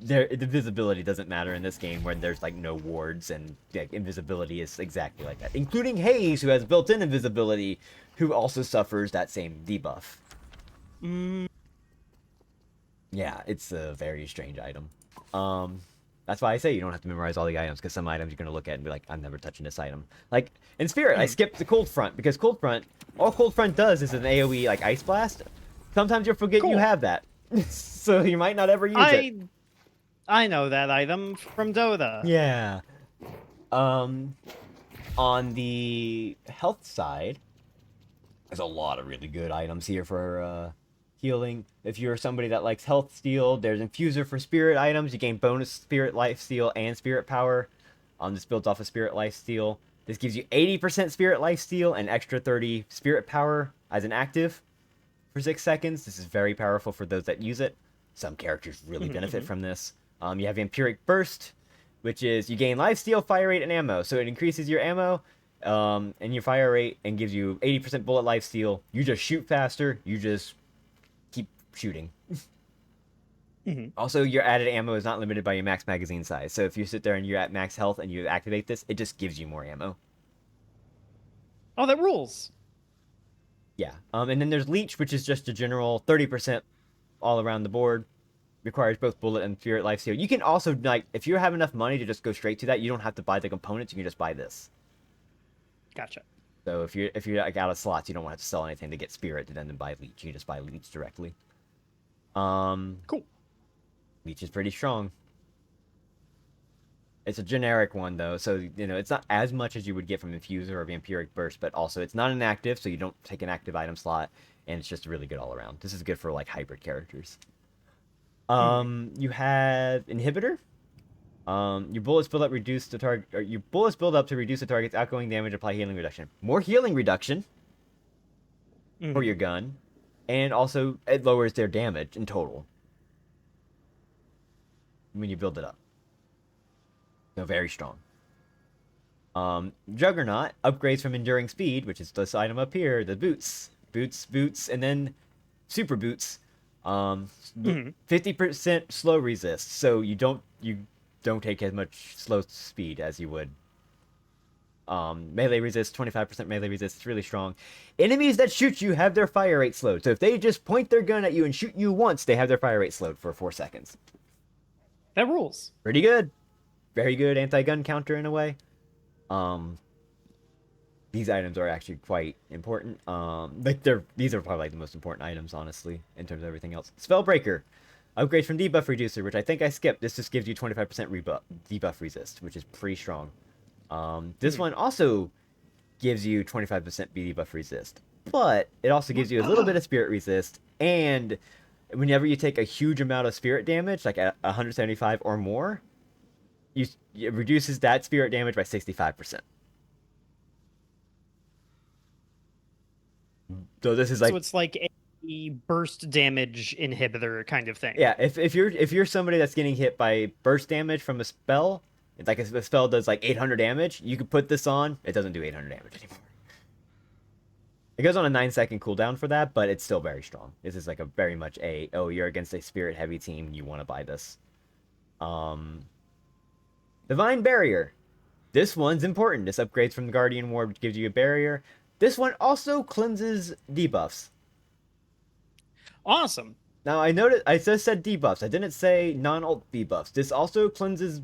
The visibility doesn't matter in this game when there's like no wards, and like, invisibility is exactly like that. Including Haze, who has built-in invisibility, who also suffers that same debuff. Yeah, it's a very strange item. That's why I say you don't have to memorize all the items, because some items you're going to look at and be like, I'm never touching this item. Like, in Spirit, I skipped the Cold Front, because Cold Front, all Cold Front does is an AoE, like, Ice Blast. Sometimes you'll forget you have that. So you might not ever use it. I know that item from Dota. Yeah. On the health side, there's a lot of really good items here for, healing. If you're somebody that likes health steal, there's Infuser for spirit items. You gain bonus spirit life steal and spirit power. This builds off of spirit life steal. This gives you 80% spirit life steal and extra 30 spirit power as an active for 6 seconds. This is very powerful for those that use it. Some characters really benefit from this. You have Vampiric Burst, which is you gain life steal, fire rate, and ammo. So it increases your ammo and your fire rate and gives you 80% bullet life steal. You just shoot faster. You just keep shooting. Also, your added ammo is not limited by your max magazine size. So if you sit there and you're at max health and you activate this, it just gives you more ammo. Oh, that rules. Yeah. And then there's Leech, which is just a general 30% all around the board. Requires both bullet and spirit life steal. You can also, like, if you have enough money to just go straight to that, you don't have to buy the components. You can just buy this. Gotcha. So if you're like out of slots, you don't want to sell anything to get spirit and then buy Leech. You can just buy Leech directly. Cool. Leech is pretty strong. It's a generic one, though, so, you know, it's not as much as you would get from Infuser or Vampiric Burst, but also it's not an active, so you don't take an active item slot, and it's just really good all around. This is good for, like, hybrid characters. You have Inhibitor. Your bullets build up to reduce the target's outgoing damage, apply healing reduction. More healing reduction for your gun, and also it lowers their damage in total when you build it up. So very strong. Juggernaut upgrades from Enduring Speed, which is this item up here, the boots, and then super boots. 50% slow resist, so you don't take as much slow speed as you would. Melee resist, 25% melee resist. It's really strong. Enemies that shoot you have their fire rate slowed. So if they just point their gun at you and shoot you once, they have their fire rate slowed for 4 seconds. That rules. Pretty good. Very good anti-gun counter in a way. These items are actually quite important. These are probably like the most important items, honestly, in terms of everything else. Spellbreaker. Upgrades from debuff reducer, which I think I skipped. This just gives you 25% debuff resist, which is pretty strong. This one also gives you 25% BD buff resist, but it also gives you a little bit of spirit resist, and whenever you take a huge amount of spirit damage, like 175 or more, it reduces that spirit damage by 65%. So this is like, So it's like a burst damage inhibitor kind of thing. yeah, if you're somebody that's getting hit by burst damage from a spell, it's like a spell does like 800 damage, you could put this on, it doesn't do 800 damage anymore. It goes on a 9-second cooldown for that, but it's still very strong. This is like a very much you're against a spirit heavy team, you want to buy this. Divine Barrier. This one's important. This upgrades from the Guardian Ward, which gives you a barrier. This one also cleanses debuffs. Awesome. Now, I noticed I just said debuffs. I didn't say non-ult debuffs. This also cleanses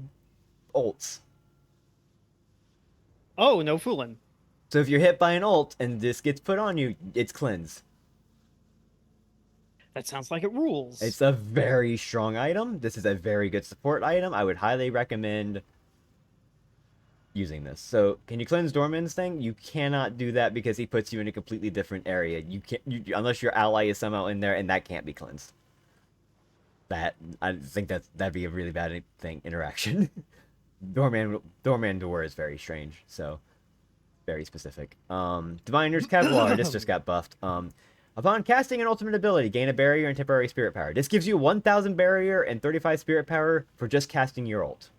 ults. Oh, no fooling. So if you're hit by an ult and this gets put on you, it's cleansed. That sounds like it rules. It's a very strong item. This is a very good support item. I would highly recommend using this. So, can you cleanse Dorman's thing? You cannot do that because he puts you in a completely different area. You can't, unless your ally is somehow in there, and that can't be cleansed. I think that'd be a really bad interaction. Dorman door is very strange, so very specific. Diviner's Kevlar, this just got buffed. Upon casting an ultimate ability, gain a barrier and temporary spirit power. This gives you 1,000 barrier and 35 spirit power for just casting your ult.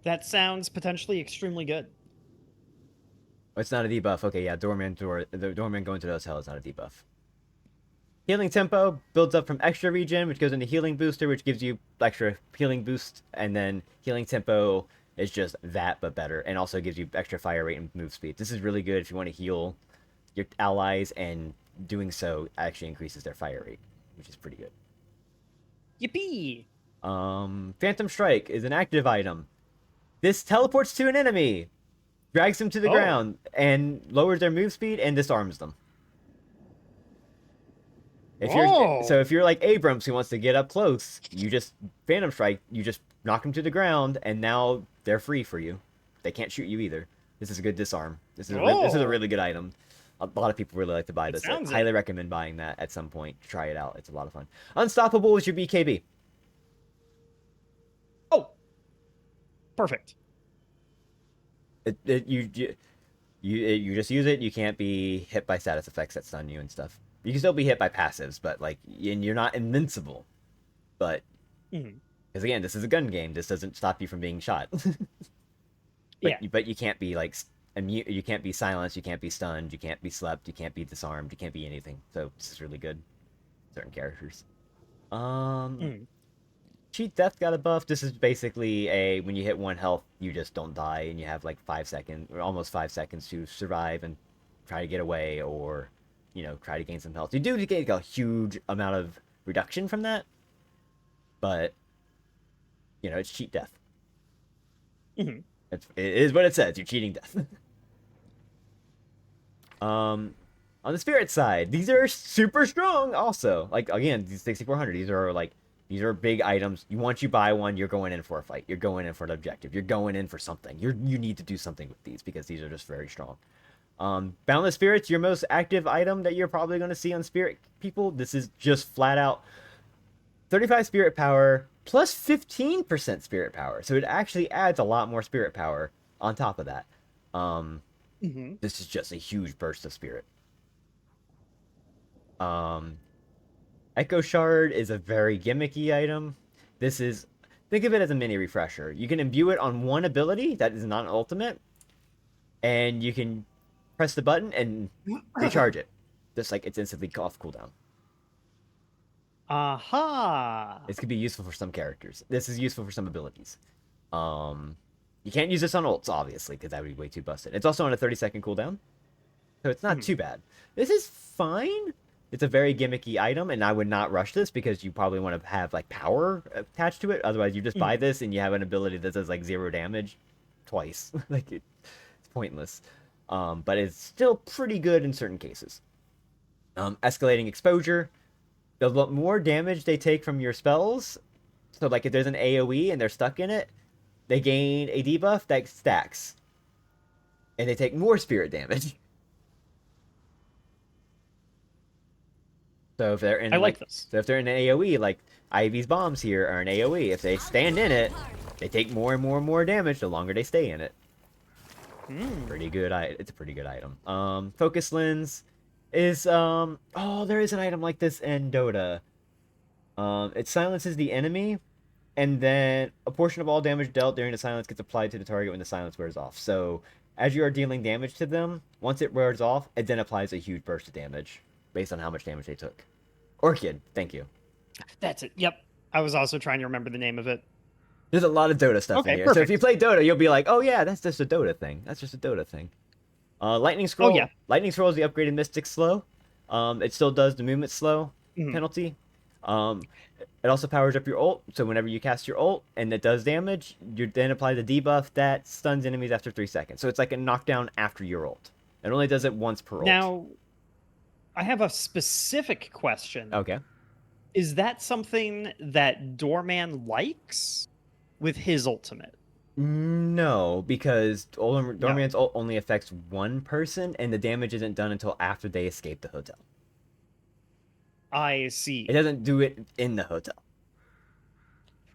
That sounds potentially extremely good. It's not a debuff. Okay, yeah, Dorman going to those hell is not a debuff. Healing Tempo builds up from extra regen, which goes into Healing Booster, which gives you extra healing boost, and then Healing Tempo is just that, but better, and also gives you extra fire rate and move speed. This is really good if you want to heal your allies, and doing so actually increases their fire rate, which is pretty good. Yippee! Phantom Strike is an active item. This teleports to an enemy, drags them to the ground, and lowers their move speed and disarms them. If you're like Abrams who wants to get up close, you just Phantom Strike, you just knock them to the ground, and now they're free for you. They can't shoot you either. This is a good disarm. This is a really good item. A lot of people really like to buy this. I highly recommend buying that at some point. Try it out. It's a lot of fun. Unstoppable is your BKB. Oh, perfect. You just use it. You can't be hit by status effects that stun you and stuff. You can still be hit by passives, but and you're not invincible. But because again, this is a gun game. This doesn't stop you from being shot. But you can't be immune. You can't be silenced. You can't be stunned. You can't be slept. You can't be disarmed. You can't be anything. So this is really good. Certain characters. Cheat Death got a buff. This is basically when you hit 1 health, you just don't die, and you have like 5 seconds, or almost 5 seconds to survive and try to get away, or try to gain some health. You do get a huge amount of reduction from that, but it's cheat death. It is what it says. You're cheating death. On the spirit side, these are super strong. Also, again, these 6,400. These are big items. Once you buy one, you're going in for a fight. You're going in for an objective. You're going in for something. You need to do something with these because these are just very strong. Boundless Spirit's your most active item that you're probably going to see on Spirit people. This is just flat out 35 Spirit Power plus 15% Spirit Power. So it actually adds a lot more Spirit Power on top of that. This is just a huge burst of Spirit. Echo Shard is a very gimmicky item. Think of it as a mini refresher. You can imbue it on one ability that is not an ultimate, and you can press the button and recharge it. Just it's instantly off cooldown. Aha! This could be useful for some characters. This is useful for some abilities. You can't use this on ults, obviously, because that would be way too busted. It's also on a 30-second cooldown, so it's not too bad. This is fine. It's a very gimmicky item, and I would not rush this because you probably want to have power attached to it. Otherwise, you just buy this and you have an ability that does 0 damage twice. It's pointless. But it's still pretty good in certain cases. Escalating exposure. The more damage they take from your spells, so if there's an AoE and they're stuck in it, they gain a debuff that stacks. And they take more spirit damage. So if they're in I like this. So if they're in an AoE, like Ivy's bombs here are an AoE. If they stand in it, they take more and more and more damage the longer they stay in it. Pretty good. It's a pretty good item. Focus lens is oh, there is an item like this in Dota. It silences the enemy, and then a portion of all damage dealt during the silence gets applied to the target when the silence wears off. So as you are dealing damage to them, once it wears off, it then applies a huge burst of damage based on how much damage they took. Orchid, thank you. That's it. Yep. I was also trying to remember the name of it. There's a lot of Dota stuff in here. Perfect. So if you play Dota, you'll be like, oh yeah, that's just a Dota thing. That's just a Dota thing. Lightning Scroll. Oh, yeah. Lightning Scroll is the upgraded Mystic Slow. It still does the movement slow penalty. It also powers up your ult, so whenever you cast your ult and it does damage, you then apply the debuff that stuns enemies after 3 seconds. So it's like a knockdown after your ult. It only does it once per ult. Now, I have a specific question. Okay. Is that something that Doorman likes with his ultimate? No, because Dorman's ult only affects one person, and the damage isn't done until after they escape the hotel. I see. It doesn't do it in the hotel.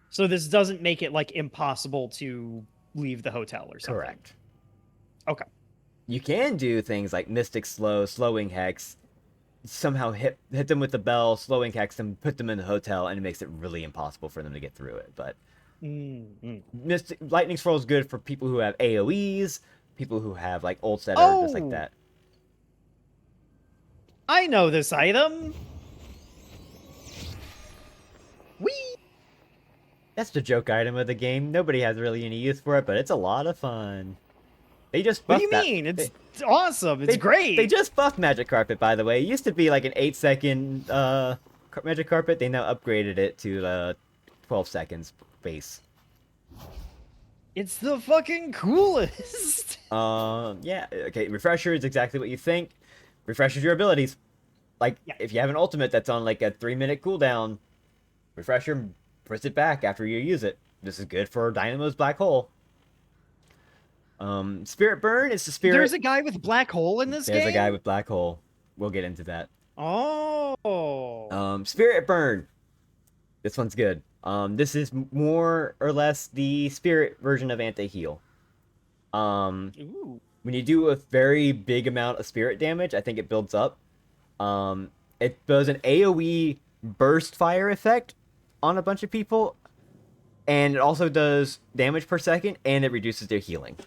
So this doesn't make it like impossible to leave the hotel or something. Correct. Okay. You can do things like Mystic Slow, Slowing Hex, somehow hit them with the bell, Slowing Hex them, put them in the hotel, and it makes it really impossible for them to get through it. But Lightning Scroll is good for people who have AoEs, people who have like ults that are just like that. I know this item. Whee! That's the joke item of the game. Nobody has really any use for it, but it's a lot of fun. They just What do buffed you mean? that. It's awesome. It's great. They just buffed Magic Carpet, by the way. It used to be like an 8-second Magic Carpet. They now upgraded it to 12 seconds base. It's the fucking coolest. Yeah. Okay. Refresher is exactly what you think. Refreshers your abilities. Like if you have an ultimate that's on like a 3-minute cooldown, Refresher, push it back after you use it. This is good for Dynamo's Black Hole. Spirit Burn is the spirit. There's a guy with Black Hole in this game? There's a guy with Black Hole. We'll get into that. Oh. Spirit Burn. This one's good. This is more or less the spirit version of anti-heal. Ooh. When you do a very big amount of spirit damage, I think it builds up. It does an AoE burst fire effect on a bunch of people, and it also does damage per second, and it reduces their healing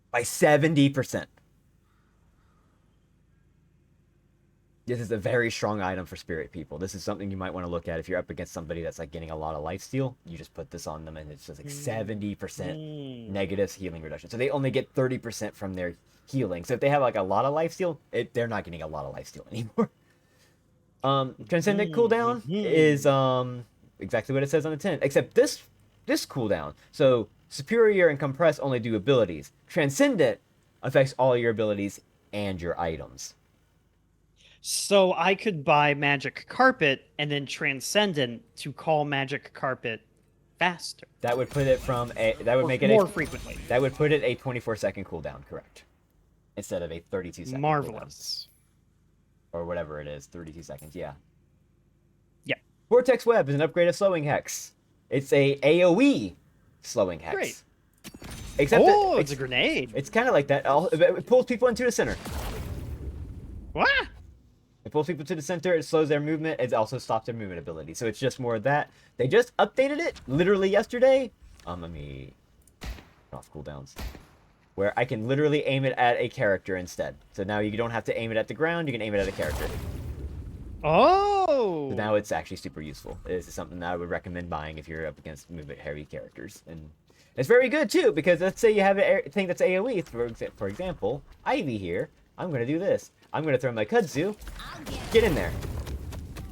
by 70%. This is a very strong item for spirit people. This is something you might want to look at if you're up against somebody that's like getting a lot of lifesteal. You just put this on them, and it's just like 70% negative healing reduction. So they only get 30% from their healing. So if they have like a lot of lifesteal, they're not getting a lot of lifesteal anymore. Transcendent cooldown is exactly what it says on the tin, except this cooldown. So Superior and Compress only do abilities. Transcendent affects all your abilities and your items. So I could buy Magic Carpet and then Transcendent to call Magic Carpet faster. That would put it from make it more frequently. That would put it a 24-second cooldown, correct? Instead of a 32-second. Marvelous. Cooldown. Or whatever it is, 32 seconds. Yeah. Yeah. Vortex Web is an upgrade of Slowing Hex. It's a AoE Slowing Hex. Great. Except it's a grenade. It's kind of like that. It pulls people into the center. What? It pulls people to the center, it slows their movement, it also stops their movement ability. So it's just more of that. They just updated it literally yesterday. Let me off cooldowns. Where I can literally aim it at a character instead. So now you don't have to aim it at the ground, you can aim it at a character. Oh! So now it's actually super useful. This is something that I would recommend buying if you're up against movement heavy characters. And it's very good too, because let's say you have a thing that's AoE, for example, Ivy here. I'm going to do this. I'm going to throw my kudzu. Get in there.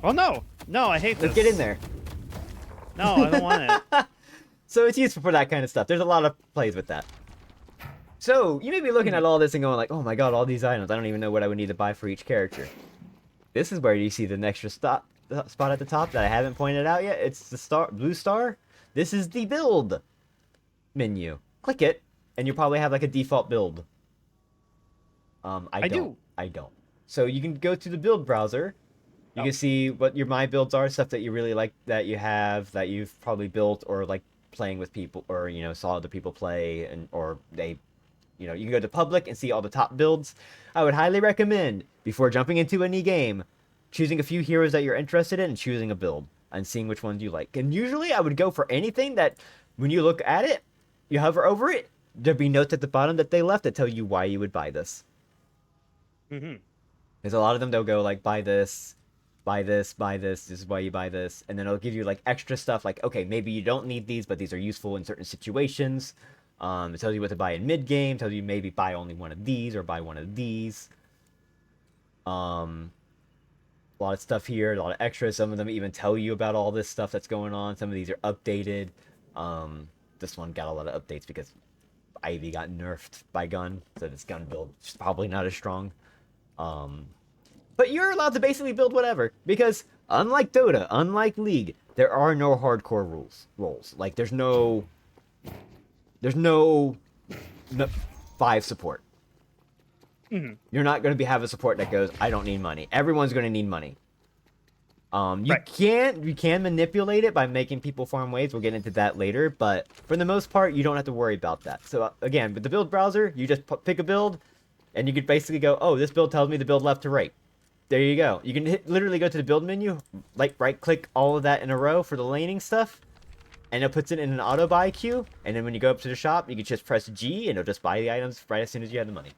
Oh no! No, I hate this. Get in there. No, I don't want it. So it's useful for that kind of stuff. There's a lot of plays with that. So you may be looking at all this and going like, oh my god, all these items. I don't even know what I would need to buy for each character. This is where you see the extra spot at the top that I haven't pointed out yet. It's the blue star. This is the build. menu. Click it, and you probably have like a default build. I don't. I don't. So you can go to the build browser. You can see what your my builds are, stuff that you really like that you have that you've probably built or like playing with people or saw other people play and or they you can go to public and see all the top builds. I would highly recommend before jumping into any game choosing a few heroes that you're interested in and choosing a build and seeing which ones you like. And usually I would go for anything that when you look at it, you hover over it, there'd be notes at the bottom that they left that tell you why you would buy this. There's a lot of them, they'll go like, buy this, this is why you buy this. And then it'll give you like extra stuff like, okay, maybe you don't need these, but these are useful in certain situations. It tells you what to buy in mid-game, tells you maybe buy only one of these or buy one of these. A lot of stuff here, a lot of extras. Some of them even tell you about all this stuff that's going on. Some of these are updated. This one got a lot of updates because Ivy got nerfed by gun, so this gun build is probably not as strong. But you're allowed to basically build whatever, because unlike Dota, unlike League, there are no hardcore roles. Like there's no 5 support. You're not going to have a support that goes, I don't need money. Everyone's going to need money. You can manipulate it by making people farm waves. We'll get into that later, but for the most part, you don't have to worry about that. So again, with the build browser, you just pick a build, and you could basically go, oh, this build tells me to build left to right. There you go. You can literally go to the build menu, like right-click all of that in a row for the laning stuff, and it puts it in an auto-buy queue, and then when you go up to the shop, you can just press G, and it'll just buy the items right as soon as you have the money.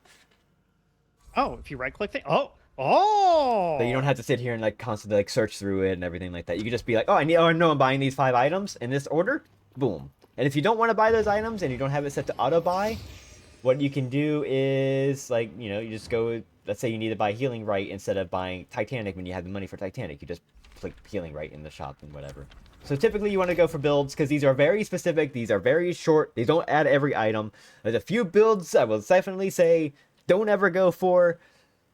Oh, if you right-click it? Oh! So you don't have to sit here and like constantly like search through it and everything like that. You can just be like, oh, I'm buying these 5 items in this order. Boom. And if you don't want to buy those items and you don't have it set to auto-buy, what you can do is like, you just go, let's say you need to buy Healing Right instead of buying Titanic when you have the money for Titanic. You just click Healing Right in the shop and whatever. So typically you want to go for builds because these are very specific. These are very short. They don't add every item. There's a few builds I will definitely say don't ever go for.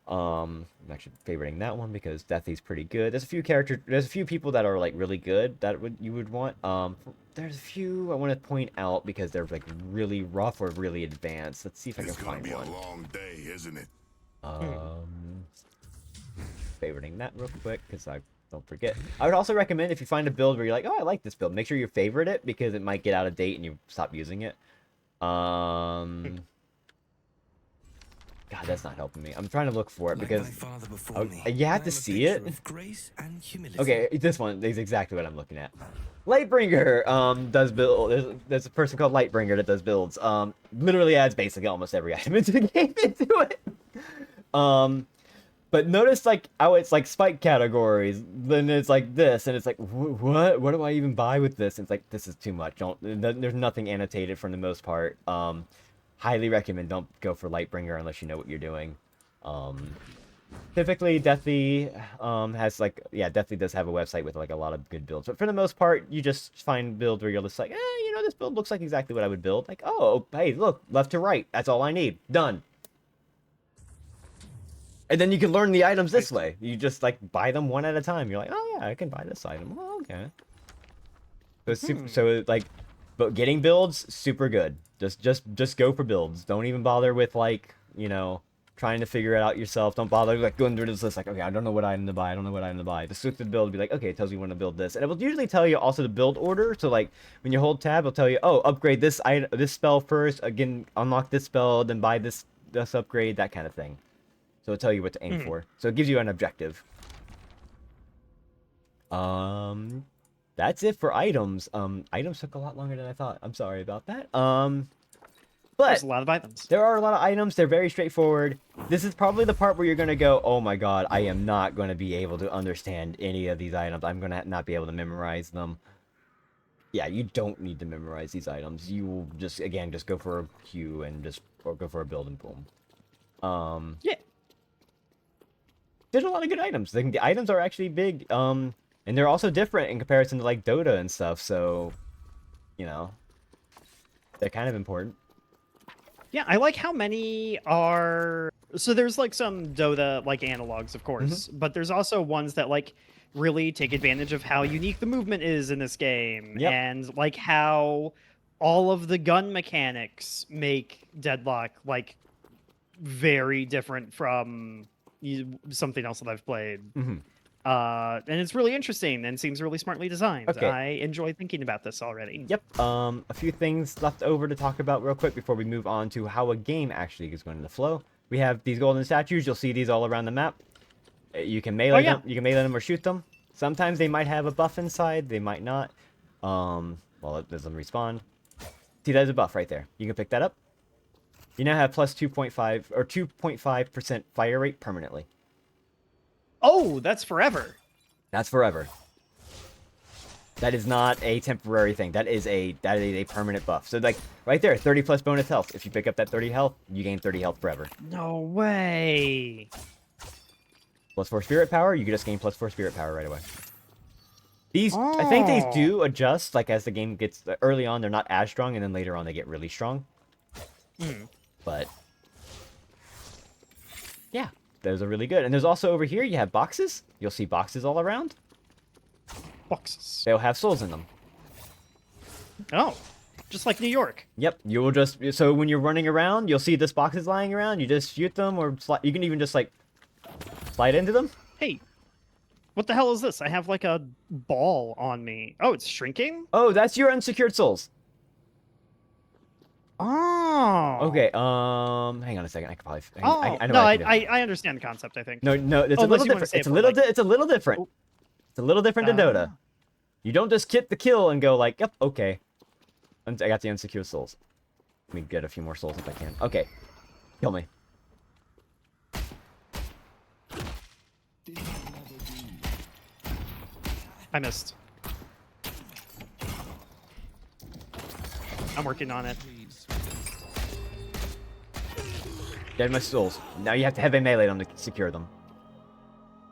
I'm actually favoriting that one because Deathy's pretty good. There's a few people that are like really good that you would want. There's a few I want to point out because they're like really rough or really advanced. Let's see if I can find one. It's gonna be a long day, isn't it? Favoriting that real quick because I don't forget. I would also recommend if you find a build where you're like, oh, I like this build, make sure you favorite it because it might get out of date and you stop using it. God, that's not helping me. I'm trying to look for it because you have to see it. Okay, this one is exactly what I'm looking at. Lightbringer does build. There's a person called Lightbringer that does builds. Literally adds basically almost every item into the game into it. But notice like how it's like spike categories. Then it's like this, and it's like what? What do I even buy with this? And it's like this is too much. There's nothing annotated for the most part. Highly recommend don't go for Lightbringer unless you know what you're doing. Typically, Deathy has like, Deathy does have a website with like a lot of good builds. But for the most part, you just find builds where you're just like, this build looks like exactly what I would build. Like, oh, hey, look, left to right. That's all I need. Done. And then you can learn the items this way. You just like buy them one at a time. You're like, oh yeah, I can buy this item. Oh, okay. So like, but getting builds super good. Just go for builds. Don't even bother with like, trying to figure it out yourself. Don't bother like going through this list like, okay, I don't know what item to buy. I don't know what item to buy. Just look at the build and be like, okay, it tells you when to build this. And it will usually tell you also the build order. So like when you hold tab, it'll tell you, oh, upgrade this item, this spell first, again, unlock this spell, then buy this upgrade, that kind of thing. So it'll tell you what to aim for. So it gives you an objective. That's it for items. Items took a lot longer than I thought. I'm sorry about that. But there's a lot of items. There are a lot of items. They're very straightforward. This is probably the part where you're going to go, oh my god, I am not going to be able to understand any of these items. I'm going to not be able to memorize them. Yeah, you don't need to memorize these items. You will just go for a queue and or go for a build and boom. Yeah. There's a lot of good items. The items are actually big. And they're also different in comparison to like Dota and stuff. So, they're kind of important. Yeah, I like how many are... So there's like some Dota like analogs, of course, but there's also ones that like really take advantage of how unique the movement is in this game. Yep. And like how all of the gun mechanics make Deadlock like very different from something else that I've played. Mm-hmm. And it's really interesting and seems really smartly designed. Okay. I enjoy thinking about this already. Yep. A few things left over to talk about real quick before we move on to how a game actually is going to flow. We have these golden statues. You'll see these all around the map. You can melee them. You can melee them or shoot them. Sometimes they might have a buff inside. They might not. Well, it doesn't respawn. See, there's a buff right there. You can pick that up. You now have plus 2.5 or 2.5% fire rate permanently. Oh, that's forever. That's forever. That is not a temporary thing. That is a permanent buff. So like right there, 30 plus bonus health. If you pick up that 30 health, you gain 30 health forever. No way. Plus 4 spirit power, you can just gain plus 4 spirit power right away. These, I think they do adjust, like as the game gets, early on they're not as strong, and then later on they get really strong. But, yeah, those are really good. And there's also over here, you have boxes. You'll see boxes all around. Boxes. They'll have souls in them. Oh, just like New York. Yep, you will just, so when you're running around, you'll see this boxes lying around, you just shoot them, or you can even just like, slide into them. Hey, what the hell is this? I have like a ball on me. Oh, it's shrinking? Oh, that's your unsecured souls. Oh. Okay, hang on a second. I could probably. I know no, what I can do. I understand the concept, I think. No, it's a little different. It's a little different. It's a little different than Dota. You don't just get the kill and go like, yep, okay. I got the unsecured souls. Let me get a few more souls if I can. Okay, kill me. I missed. I'm working on it. Get my souls. Now you have to heavy melee them to secure them.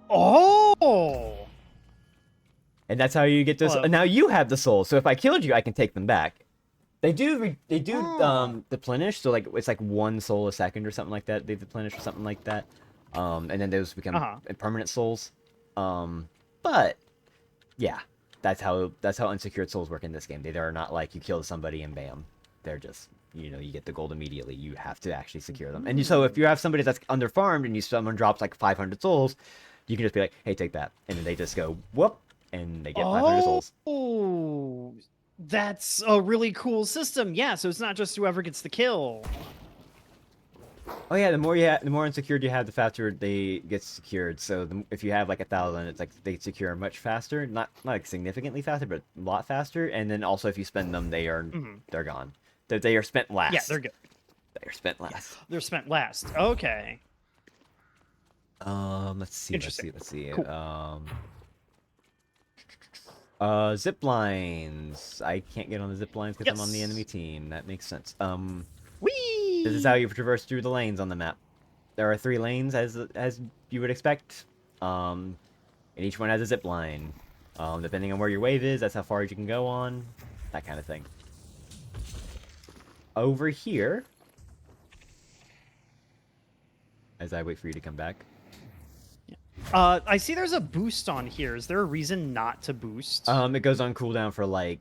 Oh! And that's how you get this. Hello. Now you have the souls, so if I killed you, I can take them back. They do deplenish, so like it's like 1 soul a second or something like that. They deplenish or something like that. And then those become permanent souls. But yeah, that's how unsecured souls work in this game. They are not like you kill somebody and bam. They're just, you know, you get the gold immediately. You have to actually secure them. And so if you have somebody that's underfarmed and someone drops like 500 souls, you can just be like, hey, take that. And then they just go, whoop, and they get 500 souls. Oh, that's a really cool system. Yeah, so it's not just whoever gets the kill. Oh yeah, the more unsecured you have, the faster they get secured. So if you have like 1,000, it's like they secure much faster, not like significantly faster, but a lot faster. And then also if you spend them, they're gone. They are spent last. Yeah, they're good. They are spent last. They're spent last. Okay. Let's see. Interesting. Let's see. Cool. Zip lines. I can't get on the zip lines because I'm on the enemy team. That makes sense. Whee! This is how you traverse through the lanes on the map. There are 3 lanes as you would expect. And each one has a zip line. Depending on where your wave is, that's how far you can go on. That kind of thing. Over here, as I wait for you to come back. I see there's a boost on here. Is there a reason not to boost? It goes on cooldown for like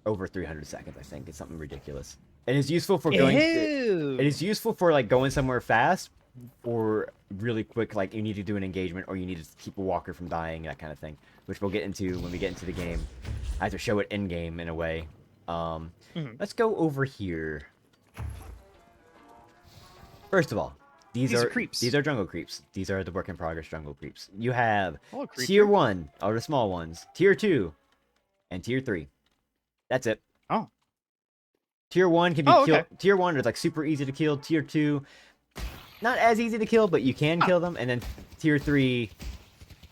over 300 seconds, I think. It's something ridiculous. It is useful for going. It is useful for like going somewhere fast or really quick, like you need to do an engagement or you need to keep a walker from dying, that kind of thing, which we'll get into when we get into the game. I have to show it in game in a way. Let's go over here. First of all, these are creeps. These are jungle creeps. These are the work in progress jungle creeps. You have tier 1, or the small ones, tier 2, and tier 3. That's it. Oh. Tier 1 can be killed. Tier 1 is like super easy to kill. Tier 2, not as easy to kill, but you can kill them. And then tier 3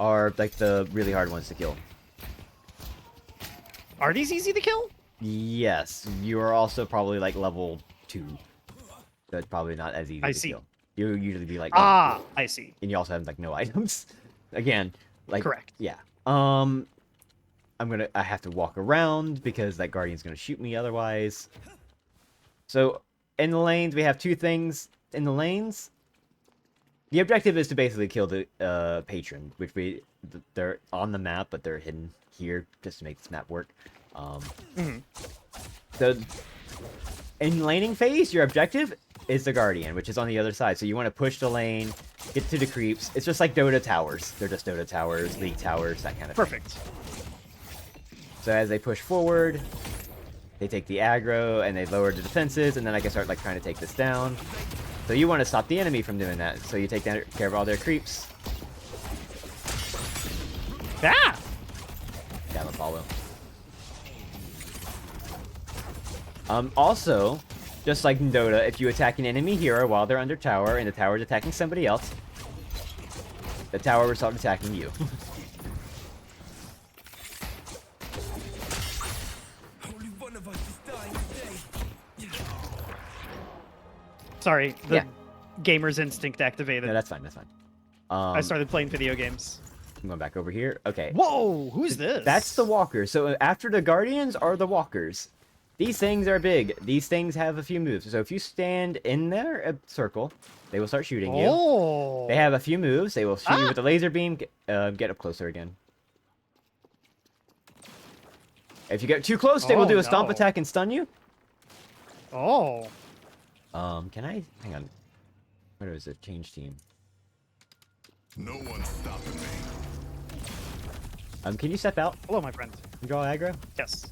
are like the really hard ones to kill. Are these easy to kill? Yes. You are also probably like level 2. That's probably not as easy to kill. You usually be like I see. And you also have like no items. Again, like correct. Yeah. I have to walk around because that guardian's gonna shoot me otherwise. So in the lanes we have 2 things. In the lanes, the objective is to basically kill the patron, which they're on the map, but they're hidden here just to make this map work. So In laning phase, your objective is the Guardian, which is on the other side. So you want to push the lane, get to the creeps. It's just like Dota towers. They're just Dota towers, League towers, that kind of thing. Perfect. So as they push forward, they take the aggro and they lower the defenses, and then I can start like trying to take this down. So you want to stop the enemy from doing that. So you take care of all their creeps. Ah! Down the follow. Also, just like in Dota, if you attack an enemy hero while they're under tower and the tower is attacking somebody else, the tower will start attacking you. Sorry, the Yeah. gamer's instinct activated. No, that's fine, that's fine. I started playing video games. I'm going back over here. Okay. Whoa, who's this? That's the walker. So after the guardians are the walkers. These things are big. These things have a few moves. So if you stand in their circle, they will start shooting you. Oh. They have a few moves. They will shoot you with a laser beam. Get up closer again. If you get too close, they will do a stomp no. attack and stun you. Oh. Can I... Hang on. What is it? Change team. No one's stopping me. Can you step out Hello, my friend. and draw aggro? Yes.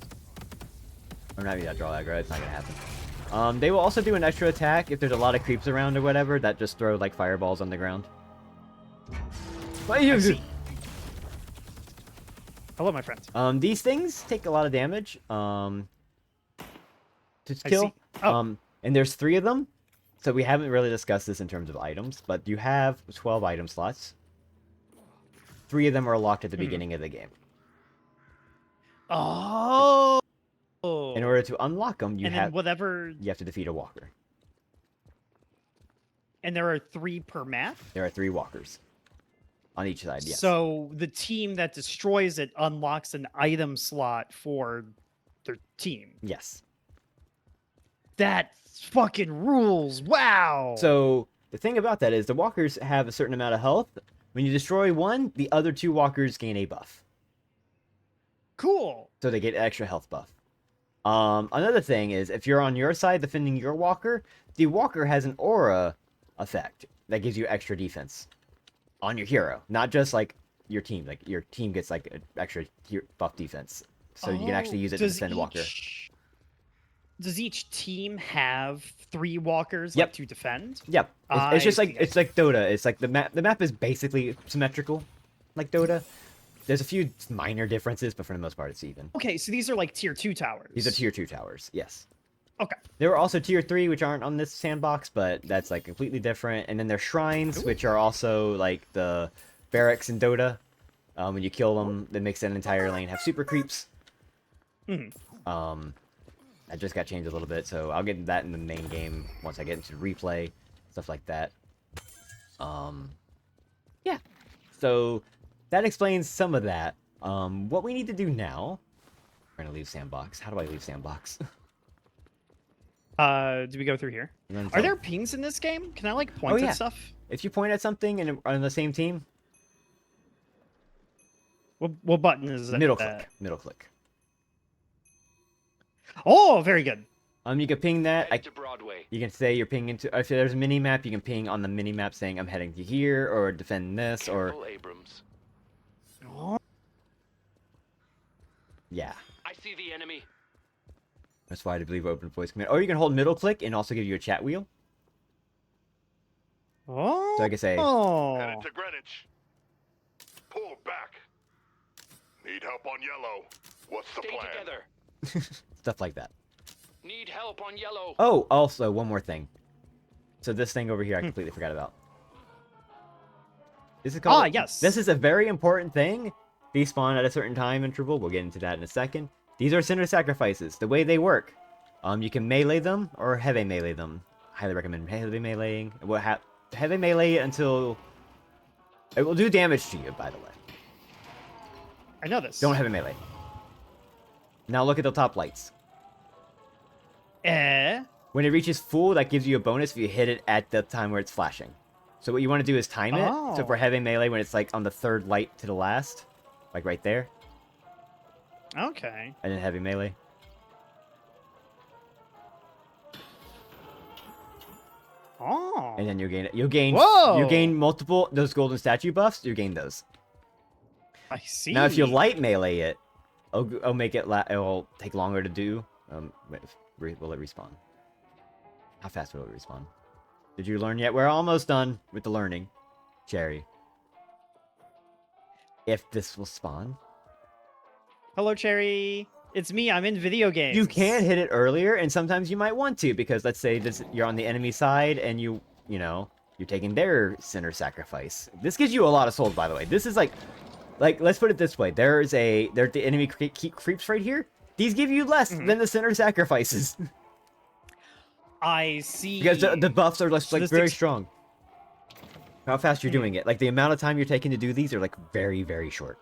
Or not even draw aggro. It's not gonna happen. They will also do an extra attack if there's a lot of creeps around or whatever that just throw like fireballs on the ground. I see. Hello, my friend. These things take a lot of damage. To I kill. see. Oh. And there's 3 of them. So we haven't really discussed this in terms of items, but you have 12 item slots. 3 of them are locked at the beginning of the game. Oh. In order to unlock them, you and have then whatever. you have to defeat a walker. And there are 3 per map. There are 3 walkers on each side. Yes. So the team that destroys it unlocks an item slot for their team. Yes. That fucking rules. Wow. So the thing about that is the walkers have a certain amount of health. When you destroy one, the other 2 walkers gain a buff. Cool. So they get extra health buff. Another thing is if you're on your side defending your walker, the walker has an aura effect that gives you extra defense on your hero, not just like your team. Like your team gets like an extra buff defense, so you can actually use it to defend a walker. Does each team have 3 walkers Yep. like, to defend? Yep. It's just like I it's like Dota. It's like the map. The map is basically symmetrical, like Dota. There's a few minor differences, but for the most part, it's even. Okay, so these are like tier 2 towers. These are tier 2 towers. Yes. Okay. There are also tier 3, which aren't on this sandbox, but that's like completely different. And then there's shrines, which are also like the barracks in Dota. When you kill them, that makes an entire lane have super creeps. That just got changed a little bit, so I'll get into that in the main game once I get into replay, stuff like that. Yeah. So that explains some of that. What we need to do now... We're gonna leave sandbox. How do I leave sandbox? Do we go through here? Are there pings in this game? Can I like point yeah. at stuff? If you point at something and on the same team, What button is that? middle click. Middle click. Oh, very good. You can ping that. Head to Broadway. You can say you're pinging to. If there's a mini map, you can ping on the mini map saying I'm heading to here or defend this Careful, or Abrams. yeah. I see the enemy. That's why I believe open voice command. Or you can hold middle click and also give you a chat wheel. Oh. So I can say Headed to Greenwich. Pull back. Need help on yellow. What's the Stay plan? together. stuff like that. Need help on yellow. Oh, also one more thing. So this thing over here, I completely forgot about. This is called. yes. This is a very important thing. These spawn at a certain time interval. We'll get into that in a second. These are center sacrifices. The way they work, you can melee them or heavy melee them. Highly recommend heavy meleeing. Heavy melee until it will do damage to you. By the way, I know this. don't heavy melee. Now look at the top lights. When it reaches full, that gives you a bonus if you hit it at the time where it's flashing. So what you want to do is time it. So for heavy melee, when it's like on the 3rd light to the last, like right there, Okay. and then heavy melee. Oh. And then you'll gain Whoa! you gain multiple those golden statue buffs. You gain those. I see. Now, if you light melee it, I'll make it. It'll take longer to do. Will it respawn? How fast will it respawn? Did you learn yet? We're almost done with the learning, Cherry. If this will spawn, Hello, Cherry. It's me. I'm in video games. you can hit it earlier, and sometimes you might want to because let's say you're on the enemy side and you're taking their center sacrifice. This gives you a lot of souls, by the way. This is like let's put it this way: there's the enemy creeps right here. These give you less than the center sacrifices. I see. Because the buffs are So this very strong. How fast you're Hmm. doing it. Like, the amount of time you're taking to do these are, like, very, very short.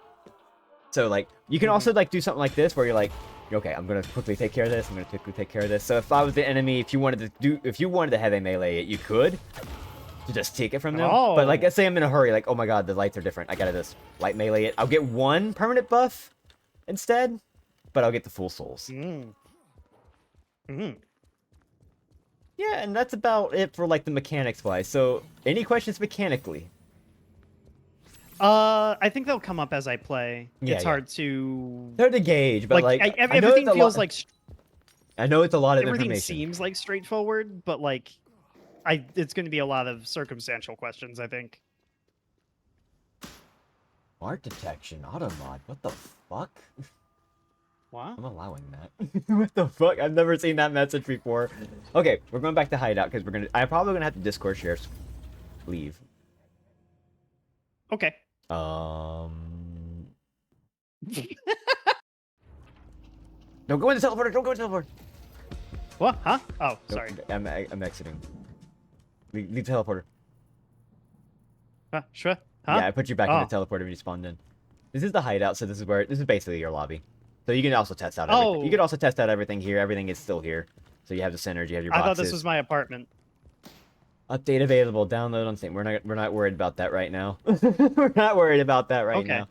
So, like, you can also, like, do something like this where you're like, okay, I'm going to quickly take care of this. I'm going to quickly take care of this. So if I was the enemy, if you wanted to heavy melee it, you could. To just take it from them. Oh. But, like, let's say I'm in a hurry. Like, oh my god, the lights are different. I gotta just light melee it. I'll get one permanent buff instead. But I'll get the full souls. Mm. Mm. Yeah, and that's about it for, like, the mechanics-wise. So, any questions mechanically? I think they'll come up as I play. Yeah, It's yeah. hard to They're to gauge, but, like, I know everything it's a feels lot- like I know it's a lot of everything information. seems like straightforward, but like it's going to be a lot of circumstantial questions, I think. Art detection, auto mod. What the fuck? What? I'm allowing that. What the fuck? I've never seen that message before. Okay, we're going back to hideout because I'm probably gonna have to Discord share. Leave. Okay. Don't go in the teleporter. Don't go in the teleporter. What? Huh? Oh, Nope, sorry. I'm exiting. Leave the teleporter. Sure. Huh? Yeah, I put you back Oh. in the teleporter when you spawned in. This is the hideout, so this is basically your lobby. So you can also test out everything. Oh. You can also test out everything here. Everything is still here. So you have the centers, you have your I boxes. thought this was my apartment. Update available. Download on Steam. We're not worried about that right now. We're not worried about that right Okay.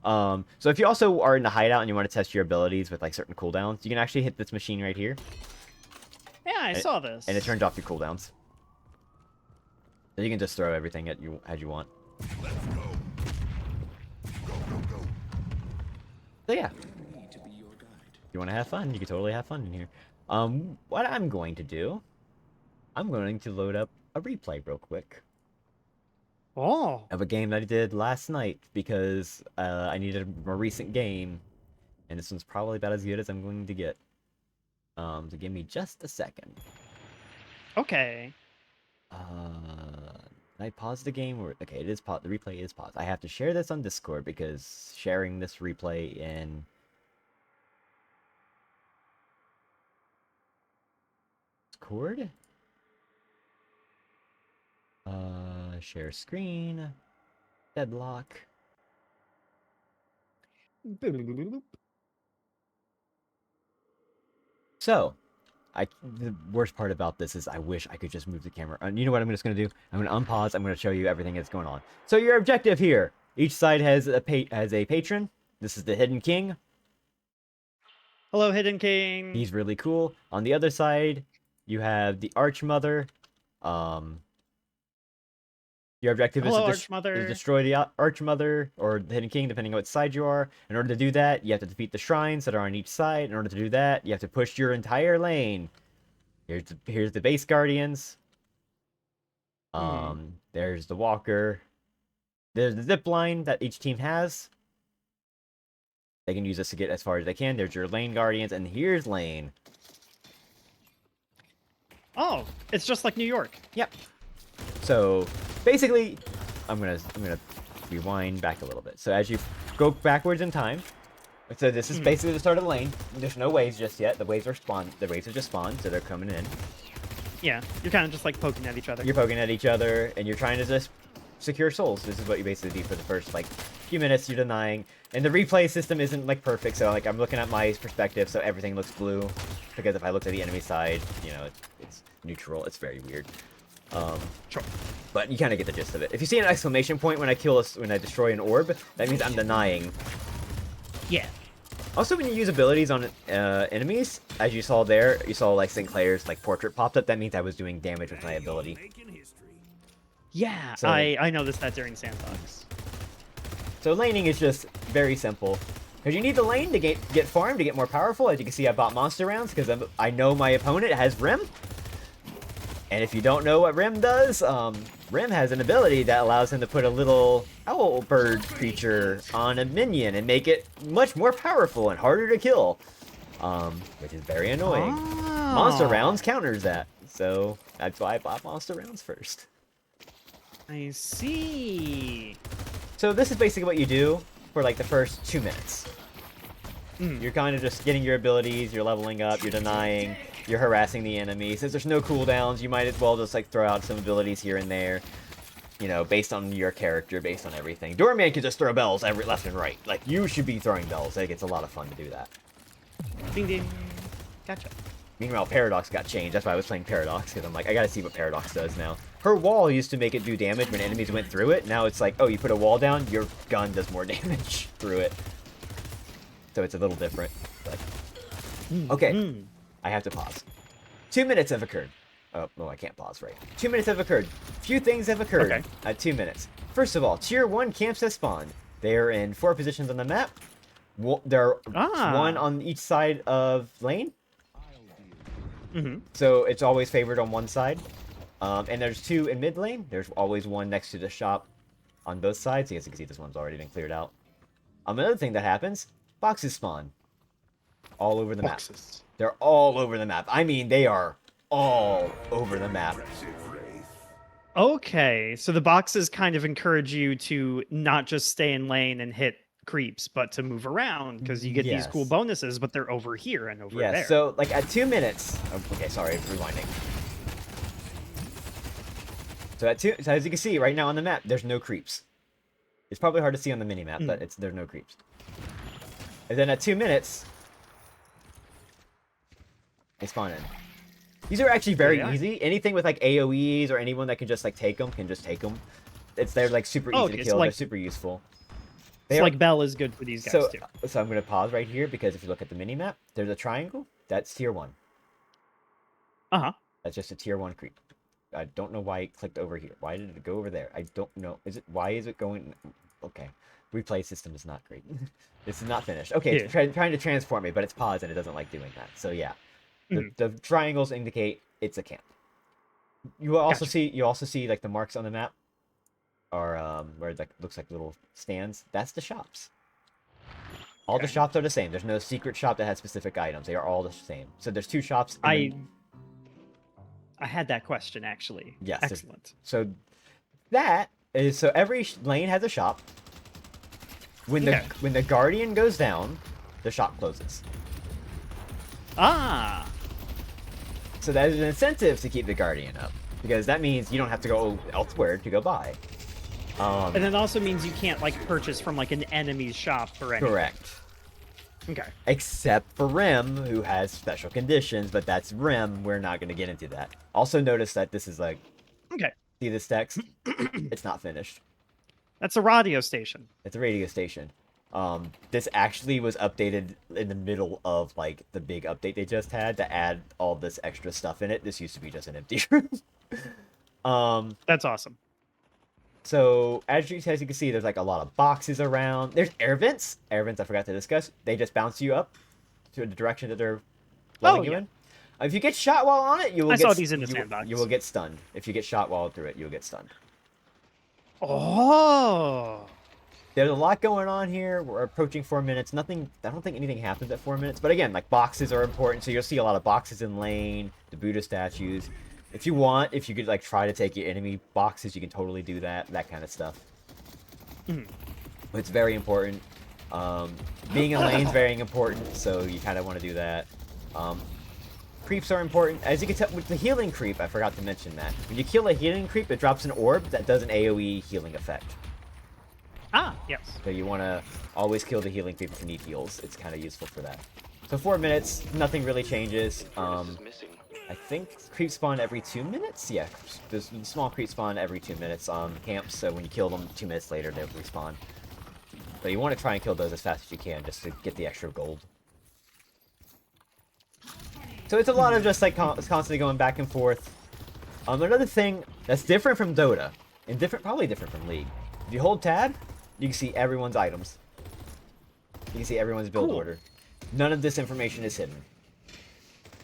now. So if you also are in the hideout and you want to test your abilities with like certain cooldowns, you can actually hit this machine right here, Yeah, I saw this. and it turns off your cooldowns. So you can just throw everything at you as you want. So yeah. You want to have fun? You can totally have fun in here. What I'm going to do, I'm going to load up a replay real quick Oh. of a game that I did last night because I needed a more recent game, and this one's probably about as good as I'm going to get. So give me just a second. Okay. Can I pause the game? Or okay, it is paused. The replay is paused. I have to share this on Discord because sharing this replay in Discord. Share screen. Deadlock. So, the worst part about this is I wish I could just move the camera. And you know what I'm just going to do? I'm going to unpause. I'm going to show you everything that's going on. So your objective here. Each side has a patron. This is the Hidden King. Hello, Hidden King. He's really cool. On the other side, you have the Archmother. Your objective Hello, is to destroy the Archmother or the Hidden King, depending on what side you are. In order to do that, you have to defeat the shrines that are on each side. In order to do that, you have to push your entire lane. Here's the base guardians. There's the walker. There's the zip line that each team has. They can use this to get as far as they can. There's your lane guardians, and here's lane. Oh, it's just like New York. Yep. So basically, I'm gonna rewind back a little bit. So as you go backwards in time, so this is basically the start of the lane. There's no waves just yet. The waves are spawned. The waves are just spawned, so they're coming in. Yeah, you're kind of just like poking at each other. You're poking at each other, and you're trying to just secure souls. This is what you basically do for the first like few minutes. You're denying, and the replay system isn't like perfect. So like I'm looking at my perspective, so everything looks blue. Because if I look at the enemy side, you know, it's neutral. It's very weird. Sure. But you kind of get the gist of it. If you see an exclamation point when I destroy an orb, that means I'm denying. Yeah. Also, when you use abilities on enemies, as you saw there, you saw like Sinclair's like portrait popped up. That means I was doing damage with my ability. Yeah, So- I noticed that during Sandbox. So laning is just very simple. Because you need the lane to get farm, to get more powerful. As you can see, I bought monster rounds because I know my opponent has Rim. And if you don't know what Rim does, Rim has an ability that allows him to put a little owl bird creature on a minion and make it much more powerful and harder to kill. Which is very annoying. Oh. Monster rounds counters that. So that's why I bought monster rounds first. I see. So this is basically what you do for like the first 2 minutes. You're kind of just getting your abilities, you're leveling up, you're denying, you're harassing the enemy. Since there's no cooldowns, you might as well just like throw out some abilities here and there. You know, based on your character, based on everything. Doorman can just throw bells every left and right. Like, you should be throwing bells. Like, it's a lot of fun to do that. Ding ding. Gotcha. Meanwhile, Paradox got changed. That's why I was playing Paradox, because I'm like, I gotta see what Paradox does now. Her wall used to make it do damage when enemies went through it. Now it's like, oh, you put a wall down, your gun does more damage through it. So it's a little different. But... Okay, I have to pause. 2 minutes have occurred. Oh, no, I can't pause, right. 2 minutes have occurred. Few things have occurred at 2 minutes. First of all, Tier 1 camps have spawned. They are in 4 positions on the map. There are 1 on each side of lane. So it's always favored on one side. And there's 2 in mid lane. There's always 1 next to the shop on both sides. As you can see, this one's already been cleared out. Another thing that happens, boxes spawn. All over the map. They're all over the map. I mean, they are all over the map. Okay, so the boxes kind of encourage you to not just stay in lane and hit creeps, but to move around because you get these cool bonuses, but they're over here and over there. So like at 2 minutes. Oh, okay, sorry, rewinding. So as you can see right now on the map, there's no creeps. It's probably hard to see on the mini map, but there's no creeps. And then at 2 minutes, they spawn in. These are actually very easy. Anything with like AoEs or anyone that can just like take them can just take them. They're like super easy to kill. They're super useful. It's like Bell is good for these guys too. So I'm gonna pause right here because if you look at the mini map, there's a triangle. That's tier 1. That's just a tier 1 creep. I don't know why it clicked over here. Why did it go over there? I don't know. Why is it going? Okay, replay system is not great. This is not finished. Okay, it's trying to transform me, but it's paused and it doesn't like doing that. So yeah. The triangles indicate it's a camp. You will also see like the marks on the map are where it like looks like little stands. That's the shops. All the shops are the same. There's no secret shop that has specific items. They are all the same. So there's 2 shops. I had that question actually. Yes. Excellent. So every lane has a shop. When the guardian goes down, the shop closes. So that is an incentive to keep the guardian up, because that means you don't have to go elsewhere to go buy. And it also means you can't like purchase from like an enemy's shop for anything. Correct. Okay. Except for Rim, who has special conditions, but that's Rim. We're not going to get into that. Also notice that this is like... Okay. See this text? It's not finished. That's a radio station. It's a radio station. This actually was updated in the middle of like the big update they just had to add all this extra stuff in it. This used to be just an empty room. That's awesome. So as you can see, there's like a lot of boxes around. There's air vents. Air vents I forgot to discuss. They just bounce you up to the direction that they're blowing you in. If you get shot while on it, you will saw these in the sandbox. You will get stunned. If you get shot while through it, you'll get stunned. Oh. There's a lot going on here. We're approaching 4 minutes. I don't think anything happens at 4 minutes. But again, like boxes are important. So you'll see a lot of boxes in lane, the Buddha statues. If you could like try to take your enemy boxes, you can totally do that. That kind of stuff. It's very important. Being in lane is very important. So you kind of want to do that. Creeps are important. As you can tell, with the healing creep, I forgot to mention that. When you kill a healing creep, it drops an orb that does an AoE healing effect. Yes. So you want to always kill the healing creep if you need heals. It's kind of useful for that. So 4 minutes, nothing really changes. I think creeps spawn every 2 minutes? Yeah, there's small creeps spawn every 2 minutes on camps, so when you kill them 2 minutes later, they'll respawn. But you want to try and kill those as fast as you can just to get the extra gold. So it's a lot of just like constantly going back and forth. Another thing that's different from Dota, and probably different from League. If you hold tab, you can see everyone's items. You can see everyone's build order. None of this information is hidden.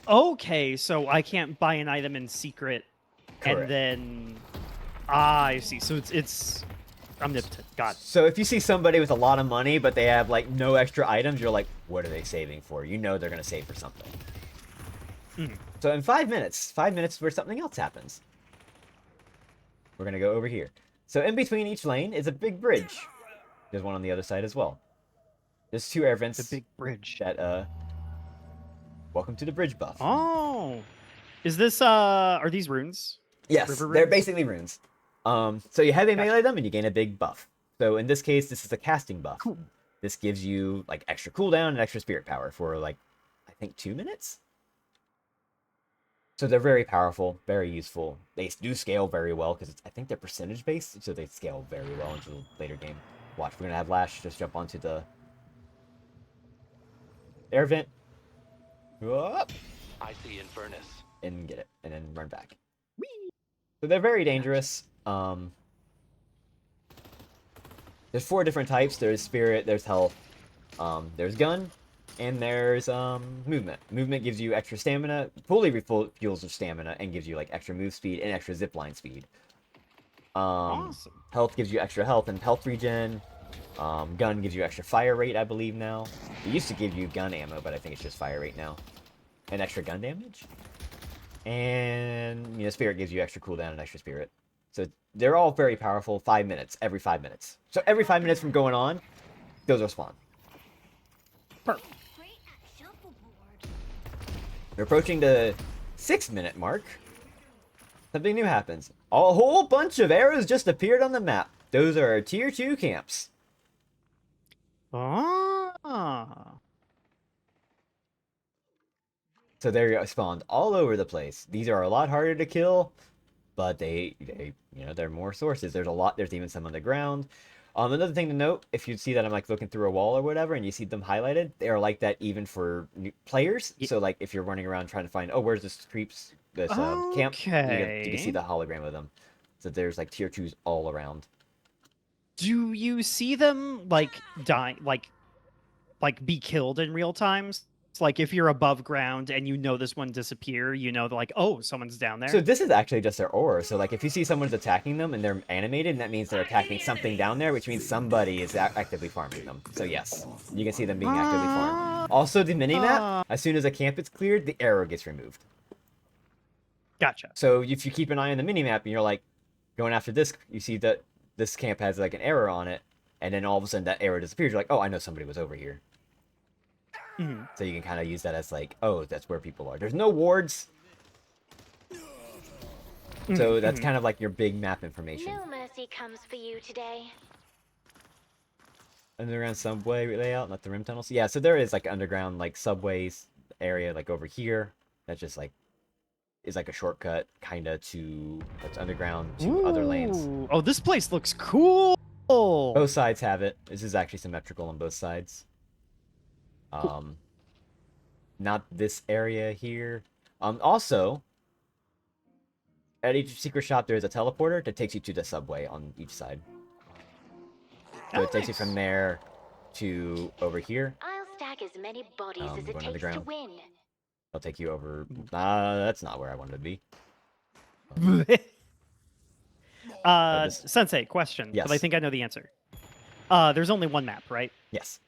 Okay, so I can't buy an item in secret, Correct. and then I see. So it's omnipotent. Got it. So if you see somebody with a lot of money, but they have like no extra items, you're like, what are they saving for? You know they're gonna save for something. So in 5 minutes where something else happens. We're gonna go over here. So in between each lane is a big bridge. There's one on the other side as well. There's 2 air vents. The big bridge. That welcome to the bridge buff. Oh, is this are these runes? Yes, River they're runes? basically runes. So you heavy Gotcha. melee them and you gain a big buff. So in this case, this is a casting buff. Cool. This gives you like extra cooldown and extra spirit power for like, I think 2 minutes? So they're very powerful, very useful. They do scale very well because I think they're percentage based, so they scale very well into the later game. Watch, we're gonna have Lash just jump onto the air vent. Whoop, I see Infernus. and get it, and then run back. So they're very dangerous. There's 4 different types. There's spirit, there's health, there's gun, and there's movement. Movement gives you extra stamina, fully refuels your stamina, and gives you like extra move speed and extra zipline speed. Awesome. Health gives you extra health and health regen. Gun gives you extra fire rate, I believe now. It used to give you gun ammo, but I think it's just fire rate now. And extra gun damage. And, spirit gives you extra cooldown and extra spirit. So they're all very powerful. 5 minutes, every 5 minutes. So every 5 minutes from going on, those will spawn. Perfect. We're approaching the 6-minute mark. Something new happens. A whole bunch of arrows just appeared on the map. Those are our tier 2 camps. Ah. So they're spawned all over the place. These are a lot harder to kill, but they they're more sources. There's even some on the ground. Another thing to note, if you see that I'm like looking through a wall or whatever, and you see them highlighted, they are like that even for new players. So like if you're running around trying to find, oh, where's this camp? You can see the hologram of them. So there's like tier 2s all around. Do you see them like die, like be killed in real time? Like if you're above ground and you know this one disappear, like, oh, someone's down there. So this is actually just their aura. So like if you see someone's attacking them and they're animated, that means they're attacking something down there, which means somebody is actively farming them. So yes, you can see them being actively farmed. Also the minimap, as soon as a camp is cleared, the arrow gets removed. Gotcha. So if you keep an eye on the minimap and you're like going after this, you see that this camp has like an arrow on it, and then all of a sudden that arrow disappears. You're like, oh, I know somebody was over here. So you can kind of use that as like, oh, that's where people are. There's no wards. So that's kind of like your big map information. No mercy comes for you today. Underground subway layout, not the rim tunnels. Yeah, so there is like underground like subways area like over here. That's just like is like a shortcut kind of to that's underground to other lanes. Ooh. Oh, this place looks cool. Both sides have it. This is actually symmetrical on both sides. Not this area here. Also, at each secret shop, there's a teleporter that takes you to the subway on each side. So it takes you from there to over here. I'll stack as many bodies as it going takes to underground. win. I'll take you over. That's not where I wanted to be. Sensei, question. Yes. But I think I know the answer. There's only one map, right? Yes.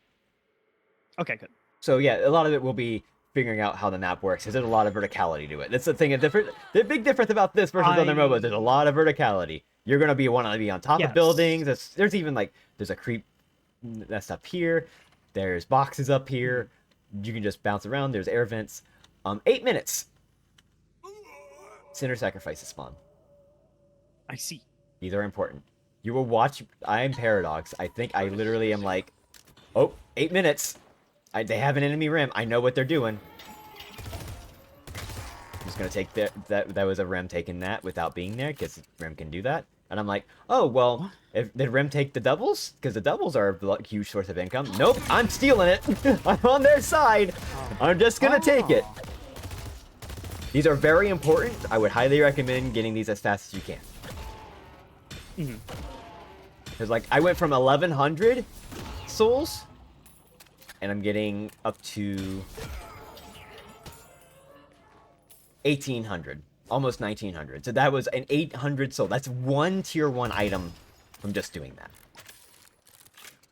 Okay, good. So yeah, a lot of it will be figuring out how the map works, because there's a lot of verticality to it. That's the thing. The big difference about this versus other MOBAs, there's a lot of verticality. You're gonna want to be on top of buildings. There's even like there's a creep that's up here. There's boxes up here. You can just bounce around. There's air vents. 8 minutes. Sinner sacrifices spawn. I see. These are important. You will watch. I am Paradox. I think I literally am like, oh, 8 minutes. They have an enemy rim. I know what they're doing. I'm just gonna take that was a rim taking that without being there, because rim can do that. And I'm like, oh, well, did Rim take the doubles? Because the doubles are a huge source of income. Nope, I'm stealing it. I'm on their side. I'm just going to take it. These are very important. I would highly recommend getting these as fast as you can. Because, like, I went from 1,100 souls, and I'm getting up to 1,800. Almost 1,900. So that was an 800 soul. That's one tier 1 item from just doing that.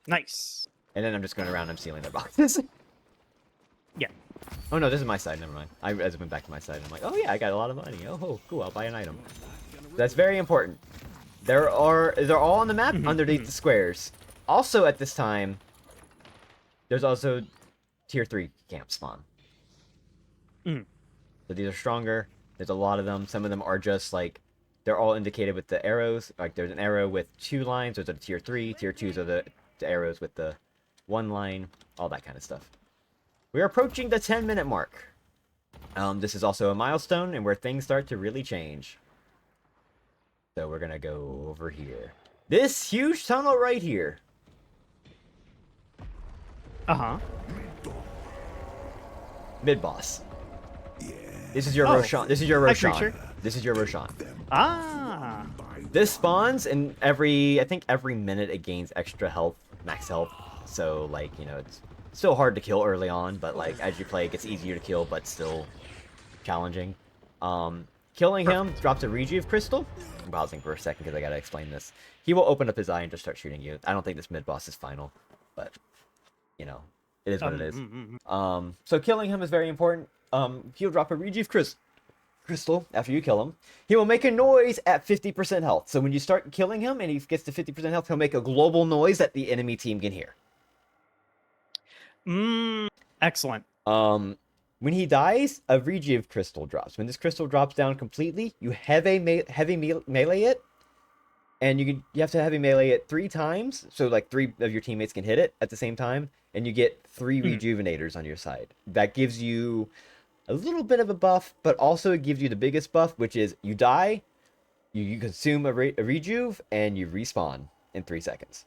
Nice. And then I'm just going around and stealing their boxes. Yeah. Oh no, this is my side. Never mind. I went back to my side. I'm like, oh yeah, I got a lot of money. Oh, cool. I'll buy an item. That's very important. They're all on the map underneath the squares. Also at this time, there's also tier 3 camp spawn. So these are stronger. There's a lot of them. Some of them are just like, they're all indicated with the arrows. Like there's an arrow with 2 lines. Those are the tier 3. Tier 2s are the arrows with the 1 line. All that kind of stuff. We're approaching the 10-minute mark. This is also a milestone and where things start to really change. So we're gonna go over here. This huge tunnel right here. Mid boss. This is your Roshan. This is your Roshan. creature. This is your Roshan. Ah. This spawns and I think every minute it gains extra health, max health. So like, you know, it's still hard to kill early on, but like as you play it gets easier to kill, but still challenging. Killing him drops a rejuve crystal. I'm pausing for a second because I gotta explain this. He will open up his eye and just start shooting you. I don't think this mid boss is final, but you know, it is what it is. So killing him is very important. He'll drop a rejuve crystal after you kill him. He will make a noise at 50% health. So when you start killing him and he gets to 50% health, he'll make a global noise that the enemy team can hear. Excellent. When he dies, a rejuve crystal drops. When this crystal drops down completely, you heavy melee it, and you have to heavy melee it 3 times. So like 3 of your teammates can hit it at the same time, and you get 3 rejuvenators on your side. That gives you a little bit of a buff, but also it gives you the biggest buff, which is you die, you consume a rejuve, and you respawn in 3 seconds.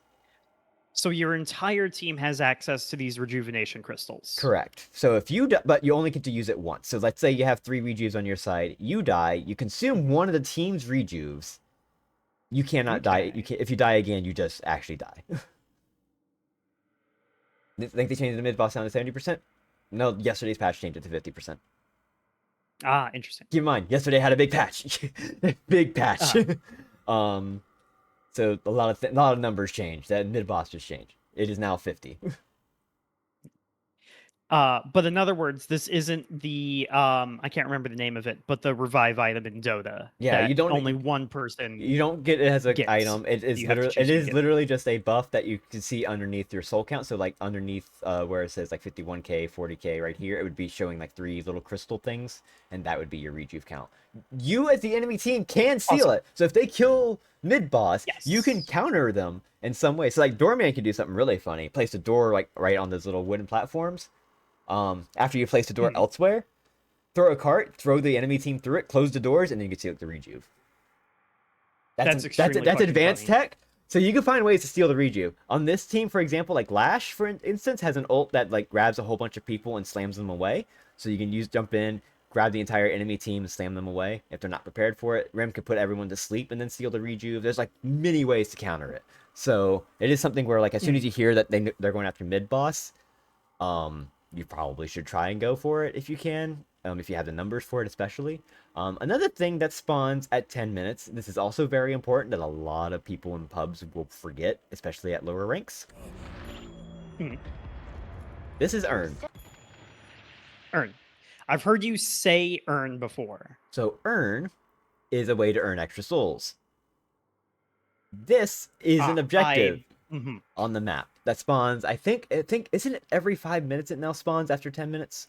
So your entire team has access to these rejuvenation crystals. Correct. So if you but you only get to use it once. So let's say you have 3 rejuves on your side, you die, you consume one of the team's rejuves. You cannot die. If you die again, you just actually die. Think they changed the mid boss down to 70%? No, yesterday's patch changed it to 50%. Ah, interesting. Keep in mind, yesterday had a big patch. Big patch. So a lot of numbers changed. That mid boss just changed. It is now 50. But in other words, this isn't the I can't remember the name of it, but the revive item in Dota. Yeah, you don't only one person. You don't get it as an item. It is literally just a buff that you can see underneath your soul count. So like underneath where it says like 51k, 40k right here, it would be showing like 3 little crystal things, and that would be your rejuve count. You as the enemy team can seal it. So if they kill mid boss, you can counter them in some way. So like Doorman can do something really funny. Place a door like right on those little wooden platforms. After you place the door elsewhere, throw a cart, throw the enemy team through it, close the doors, and then you can seal the rejuve. That's advanced tech. So you can find ways to steal the rejuve. On this team, for example, like Lash, for instance, has an ult that like grabs a whole bunch of people and slams them away. So you can jump in, grab the entire enemy team and slam them away if they're not prepared for it. Rim could put everyone to sleep and then steal the rejuve. There's like many ways to counter it. So it is something where like as soon as you hear that they're going after mid boss, you probably should try and go for it if you can, if you have the numbers for it especially. Another thing that spawns at 10 minutes, this is also very important that a lot of people in pubs will forget, especially at lower ranks. This is Earn. Earn. I've heard you say Earn before. So Earn is a way to earn extra souls. This is an objective on the map that spawns. I think isn't it every 5 minutes it now spawns after 10 minutes?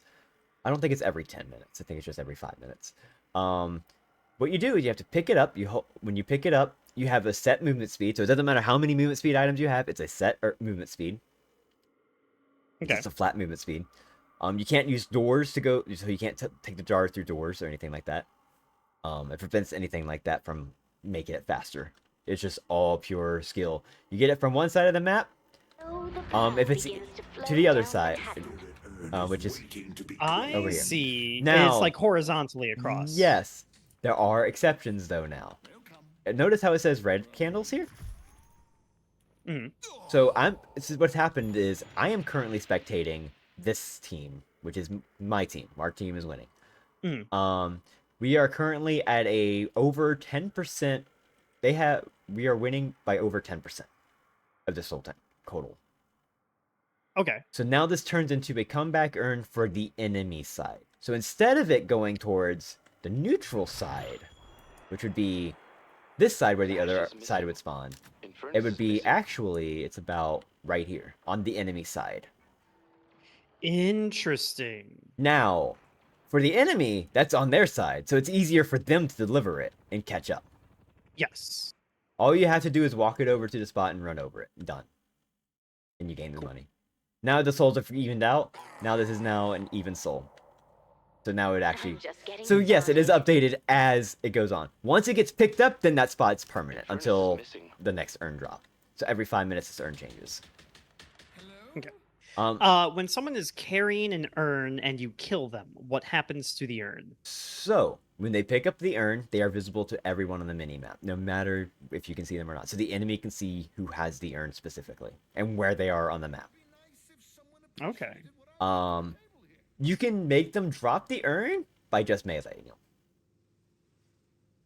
I don't think it's every 10 minutes. I think it's just every 5 minutes. What you do is you have to pick it up. When you pick it up, you have a set movement speed. So it doesn't matter how many movement speed items you have. It's a set movement speed. Okay. It's a flat movement speed. You can't use doors to go, so you can't take the jar through doors or anything like that. It prevents anything like that from making it faster. It's just all pure skill. You get it from one side of the map. If it's to the other side, which is I over here. see. Now- It's like horizontally across. yes, there are exceptions though now. Notice how it says red candles here? Mhm. So this is what's happened is I am currently spectating this team, which is my team. Our team is winning. We are currently at a over 10%. We are winning by over 10% of this whole total. Okay. So now this turns into a comeback earn for the enemy side. So instead of it going towards the neutral side, which would be this side where the other side would spawn, it would be actually, it's about right here on the enemy side. Interesting. Now, for the enemy, that's on their side, so it's easier for them to deliver it and catch up. Yes. All you have to do is walk it over to the spot and run over it. Done. And you gain the money. Now the souls are evened out. Now this is now an even soul. So now it actually... So yes, it is updated as it goes on. Once it gets picked up, then that spot's permanent until the next urn drop. So every 5 minutes this urn changes. Okay. Um, When someone is carrying an urn and you kill them, what happens to the urn? So, when they pick up the urn, they are visible to everyone on the minimap, no matter if you can see them or not. So the enemy can see who has the urn specifically, and where they are on the map. Okay. You can make them drop the urn by just meleeing them.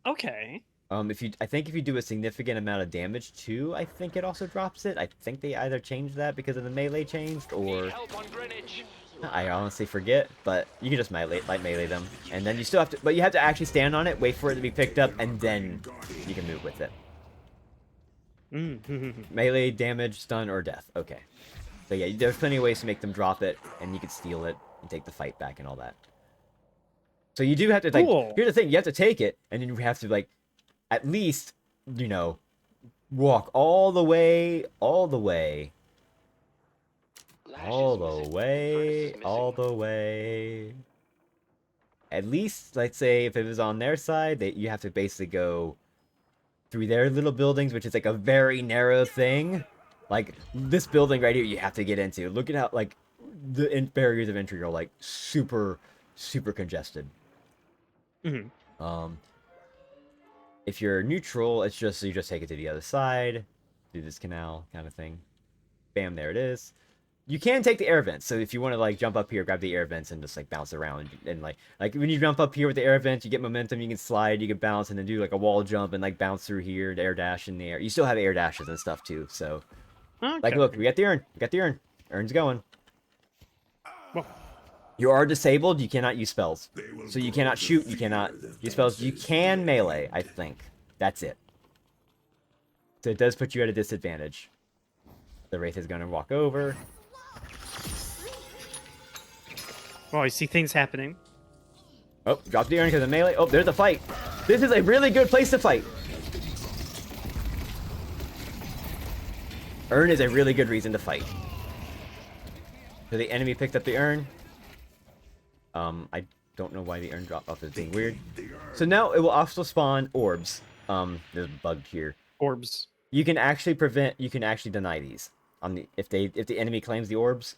Okay. I think if you do a significant amount of damage too, I think it also drops it. I think they either changed that because of the melee changed, or Need help on Greenwich. I honestly forget. But you can just melee them, and then you still have to. But you have to actually stand on it, wait for it to be picked up, and then you can move with it. Melee, damage, stun, or death. Okay. So yeah, there's plenty of ways to make them drop it, and you can steal it and take the fight back and all that. So you do have to like. Cool. Here's the thing: you have to take it, and then you have to like, at least, walk all the way, all the way, At least, let's say, if it was on their side, that you have to basically go through their little buildings, which is like a very narrow thing. Like this building right here, you have to get into. Look at how like the barriers of entry are like super, super congested. If you're neutral, it's just you just take it to the other side, do this canal kind of thing. Bam, there it is. You can take the air vents, so if you want to like jump up here, grab the air vents and just like bounce around, and like when you jump up here with the air vents, you get momentum, you can slide, you can bounce, and then do like a wall jump and like bounce through here, the air dash in the air. You still have air dashes and stuff too, so like look, we got the urn, urn's going. Well, you are disabled, you cannot use spells. So you cannot shoot, you cannot use spells. You can melee, I think. That's it. So it does put you at a disadvantage. The Wraith is going to walk over. oh, I see things happening. Oh, drop the urn because of melee. Oh, there's a fight. This is a really good place to fight. Urn is a really good reason to fight. So the enemy picked up the urn. I don't know why the urn drop off is being weird. So now it will also spawn orbs. There's a bug here. Orbs. You can actually deny these. If the enemy claims the orbs,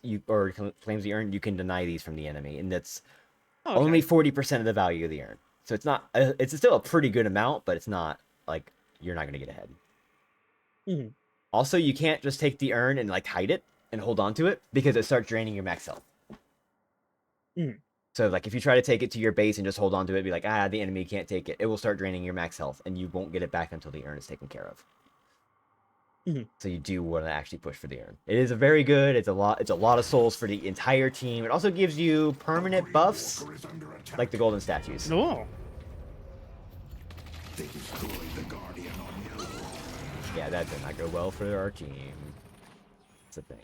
claims the urn, you can deny these from the enemy, and that's only 40% of the value of the urn. So it's not. It's still a pretty good amount, but it's not like you're not gonna get ahead. Also, you can't just take the urn and like hide it and hold on to it because it starts draining your max health. So like if you try to take it to your base and just hold on to it, be like, the enemy can't take it. It will start draining your max health, and you won't get it back until the urn is taken care of. So you do want to actually push for the urn. It is a very good. It's a lot of souls for the entire team. It also gives you permanent buffs, like the golden statues. Oh. Yeah, that did not go well for our team. It's a thing.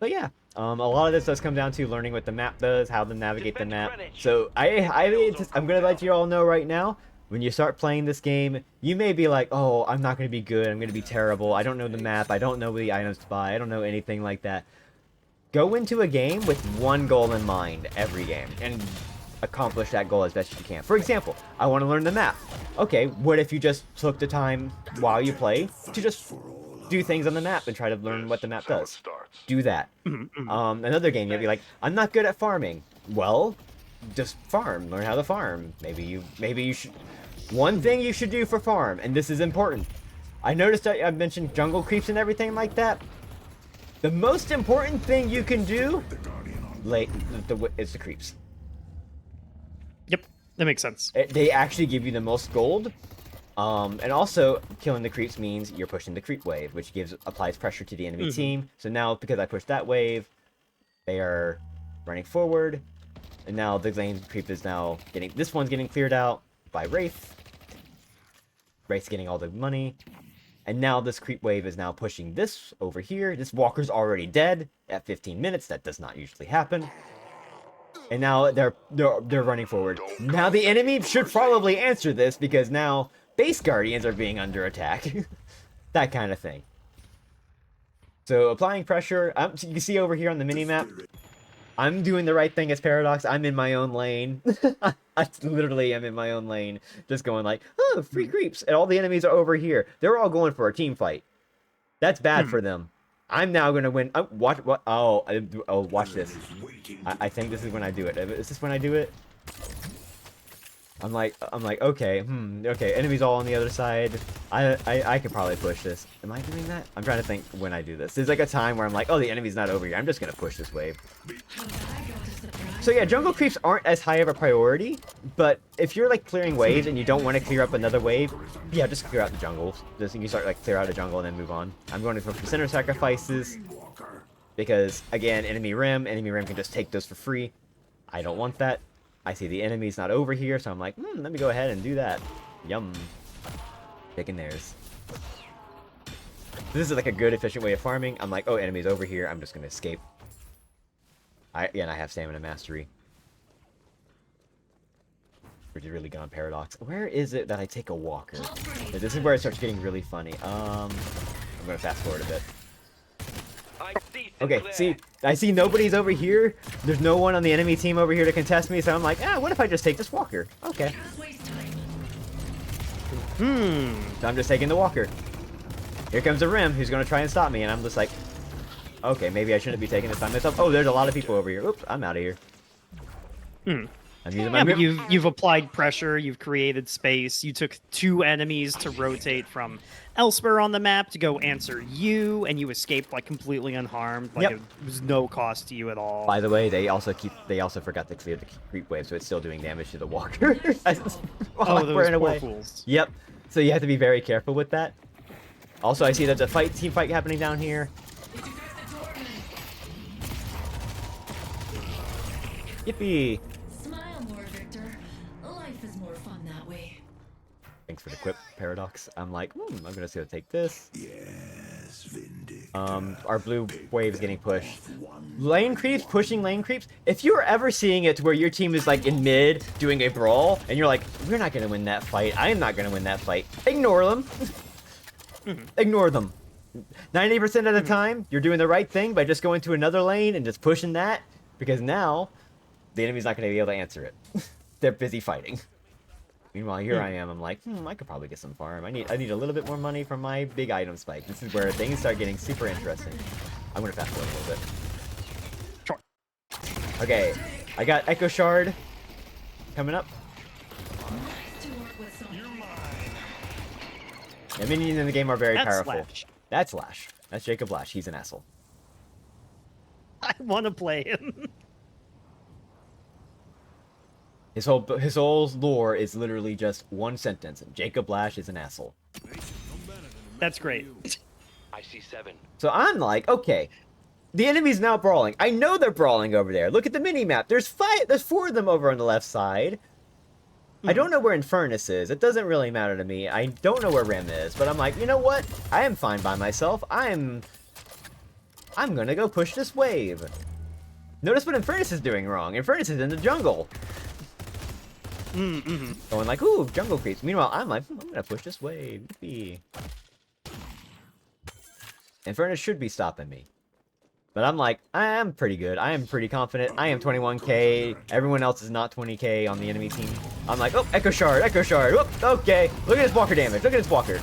But yeah, a lot of this does come down to learning what the map does, how to navigate the map. So I'm gonna let you all know right now. When you start playing this game, you may be like, oh, I'm not going to be good, I'm going to be terrible, I don't know the map, I don't know the items to buy, I don't know anything like that. Go into a game with one goal in mind every game, and accomplish that goal as best you can. For example, I want to learn the map. Okay, what if you just took the time while you play to just do things on the map and try to learn what the map That's how it does? starts. Do that. Another game, you'll be like, I'm not good at farming. Well, just farm. Learn how to farm. Maybe you should. One thing you should do for farm, and this is important. I noticed that I mentioned jungle creeps and everything like that. The most important thing you can do, is the creeps. Yep, that makes sense. They actually give you the most gold. And also, killing the creeps means you're pushing the creep wave, which applies pressure to the enemy team. So now, because I pushed that wave, they are running forward. And now the lane creep is now getting... This one's getting cleared out by Wraith. Wraith's getting all the money. And now this creep wave is now pushing this over here. This walker's already dead at 15 minutes. That does not usually happen. And now they're running forward. Now the enemy should probably answer this because now base guardians are being under attack. That kind of thing. So applying pressure. You can see over here on the minimap, I'm doing the right thing as Paradox. I'm in my own lane. I literally am in my own lane. Just going like, oh, free creeps. And all the enemies are over here. They're all going for a team fight. That's bad for them. I'm now going to win. Oh, watch this. I think this is when I do it. Is this when I do it? I'm like, okay, okay, enemies all on the other side. I could probably push this. Am I doing that? I'm trying to think when I do this. There's like a time where I'm like, oh, the enemy's not over here. I'm just gonna push this wave. So yeah, jungle creeps aren't as high of a priority, but if you're like clearing waves and you don't want to clear up another wave, yeah, just clear out the jungles. Just you start like clear out a jungle and then move on. I'm going for center sacrifices because again, enemy rim can just take those for free. I don't want that. I see the enemy's not over here, so I'm like, let me go ahead and do that. Yum. Taking theirs. This is like a good, efficient way of farming. I'm like, oh, enemy's over here. I'm just going to escape. I have stamina mastery. Which is really good on Paradox. Where is it that I take a walker? This is where it starts getting really funny. I'm going to fast forward a bit. Okay, see, I see nobody's over here. There's no one on the enemy team over here to contest me, so I'm like, what if I just take this walker? Okay. So I'm just taking the walker. Here comes the rim, who's going to try and stop me, and I'm just like, okay, maybe I shouldn't be taking this by myself. Oh, there's a lot of people over here. Oops, I'm out of here. I'm using my but you've applied pressure, you've created space, you took 2 enemies to rotate from elsewhere on the map to go answer you, and you escaped like completely unharmed. Like it was no cost to you at all. By the way, they also forgot to clear the creep wave, so it's still doing damage to the walker. Oh, those poor fools. Yep. So you have to be very careful with that. Also, I see there's a team fight happening down here. Yippee! Thanks for the quip, Paradox. I'm like, I'm gonna just go take this. Yes, Our blue wave's getting pushed. Lane creeps, pushing lane creeps. If you're ever seeing it to where your team is like in mid doing a brawl, and you're like, we're not gonna win that fight. I am not gonna win that fight. Ignore them. Ignore them. 90% of the time, you're doing the right thing by just going to another lane and just pushing that, because now the enemy's not gonna be able to answer it. They're busy fighting. Meanwhile, here I am. I'm like, I could probably get some farm. I need a little bit more money from my big item spike. This is where things start getting super interesting. I'm gonna fast forward a little bit. Sure. Okay, I got Echo Shard coming up. The minions in the game are very powerful. Slash. That's Lash. That's Jacob Lash. He's an asshole. I want to play him. His whole lore is literally just one sentence. Jacob Lash is an asshole. That's great. I see 7. So I'm like, okay, the enemy's now brawling. I know they're brawling over there. Look at the mini-map. There's 4 of them over on the left side. I don't know where Infernus is. It doesn't really matter to me. I don't know where Rim is, but I'm like, you know what? I am fine by myself. I'm gonna go push this wave. Notice what Infernus is doing wrong. Infernus is in the jungle. Going like, ooh, jungle creeps. Meanwhile, I'm like, I'm gonna push this wave. Yippee. Infernus should be stopping me. But I'm like, I am pretty good. I am pretty confident. I am 21k. Everyone else is not 20k on the enemy team. I'm like, oh, Echo Shard, Echo Shard. Whoop, okay. Look at his walker damage. Look at his walker.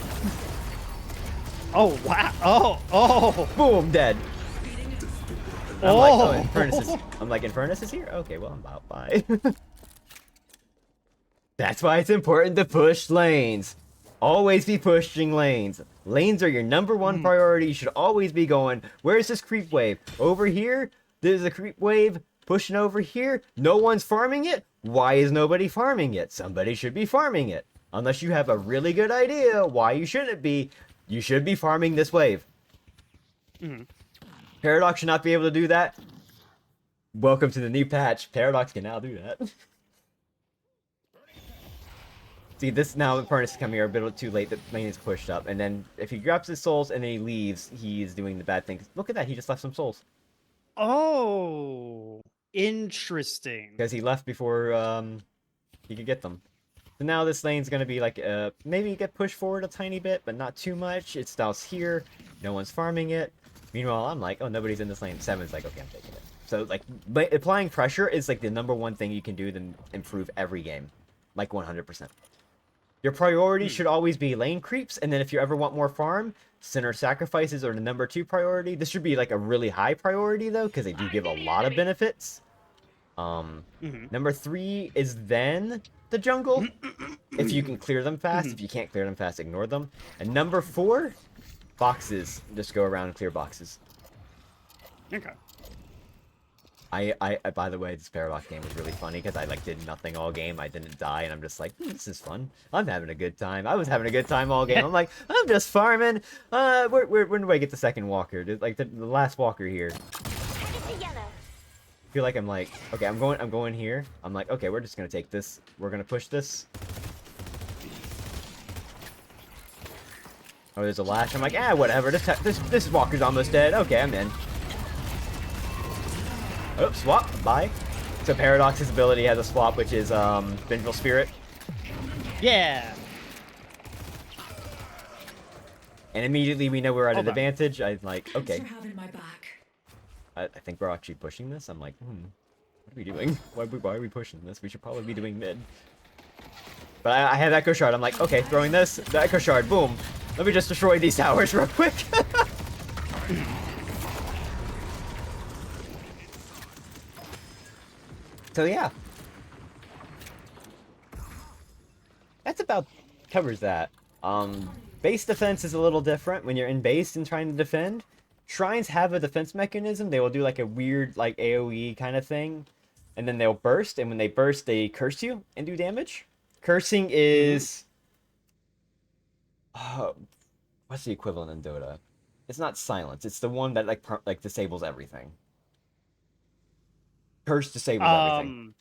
Oh, wow. Oh. Boom, dead. I'm Oh. like, oh, Infernus is here? Okay, well, I'm out. Bye. That's why it's important to push lanes. Always be pushing lanes. Lanes are your #1 priority. You should always be going, where's this creep wave? Over here? There's a creep wave pushing over here. No one's farming it. Why is nobody farming it? Somebody should be farming it. Unless you have a really good idea why you shouldn't be, you should be farming this wave. Paradox should not be able to do that. Welcome to the new patch. Paradox can now do that. See, this now the furnace is coming here a bit too late. The lane is pushed up, and then if he grabs his souls and then he leaves, he's doing the bad thing. Look at that, he just left some souls. Oh, interesting. Because he left before he could get them. So now this lane's gonna be like maybe get pushed forward a tiny bit, but not too much. It's Stouse here, no one's farming it. Meanwhile, I'm like, oh, nobody's in this lane. Seven's like, okay, I'm taking it. So like, applying pressure is like the #1 thing you can do to improve every game, like 100%. Your priority should always be lane creeps, and then if you ever want more farm, center sacrifices are the #2 priority. This should be like a really high priority though, because they do give a lot of benefits. #3 is then the jungle. If you can clear them fast. If you can't clear them fast, ignore them. And #4, boxes. Just go around and clear boxes. Okay. I by the way, this Paradox game was really funny because I like did nothing all game. I didn't die, and I'm just like, this is fun. I'm having a good time. I was having a good time all game. I'm like, I'm just farming. When do I get the second walker? Like the last walker here. I feel like I'm like, okay, I'm going here. I'm like, okay, we're just gonna take this. We're gonna push this. Oh, there's a lash. I'm like, whatever. This walker's almost dead. Okay, I'm in. Oh, swap. Bye. So Paradox's ability has a swap, which is Vengeful Spirit. Yeah. And immediately we know we're at an advantage. I'm like, okay. I think we're actually pushing this. I'm like, what are we doing? Why are we pushing this? We should probably be doing mid. But I have Echo Shard. I'm like, okay, throwing this. The Echo Shard. Boom. Let me just destroy these towers real quick. So yeah. That's about covers that. Base defense is a little different when you're in base and trying to defend. Shrines have a defense mechanism. They will do like a weird like AoE kind of thing. And then they'll burst, and when they burst, they curse you and do damage. Cursing is what's the equivalent in Dota? It's not silence. It's the one that like disables everything. Curse disables everything.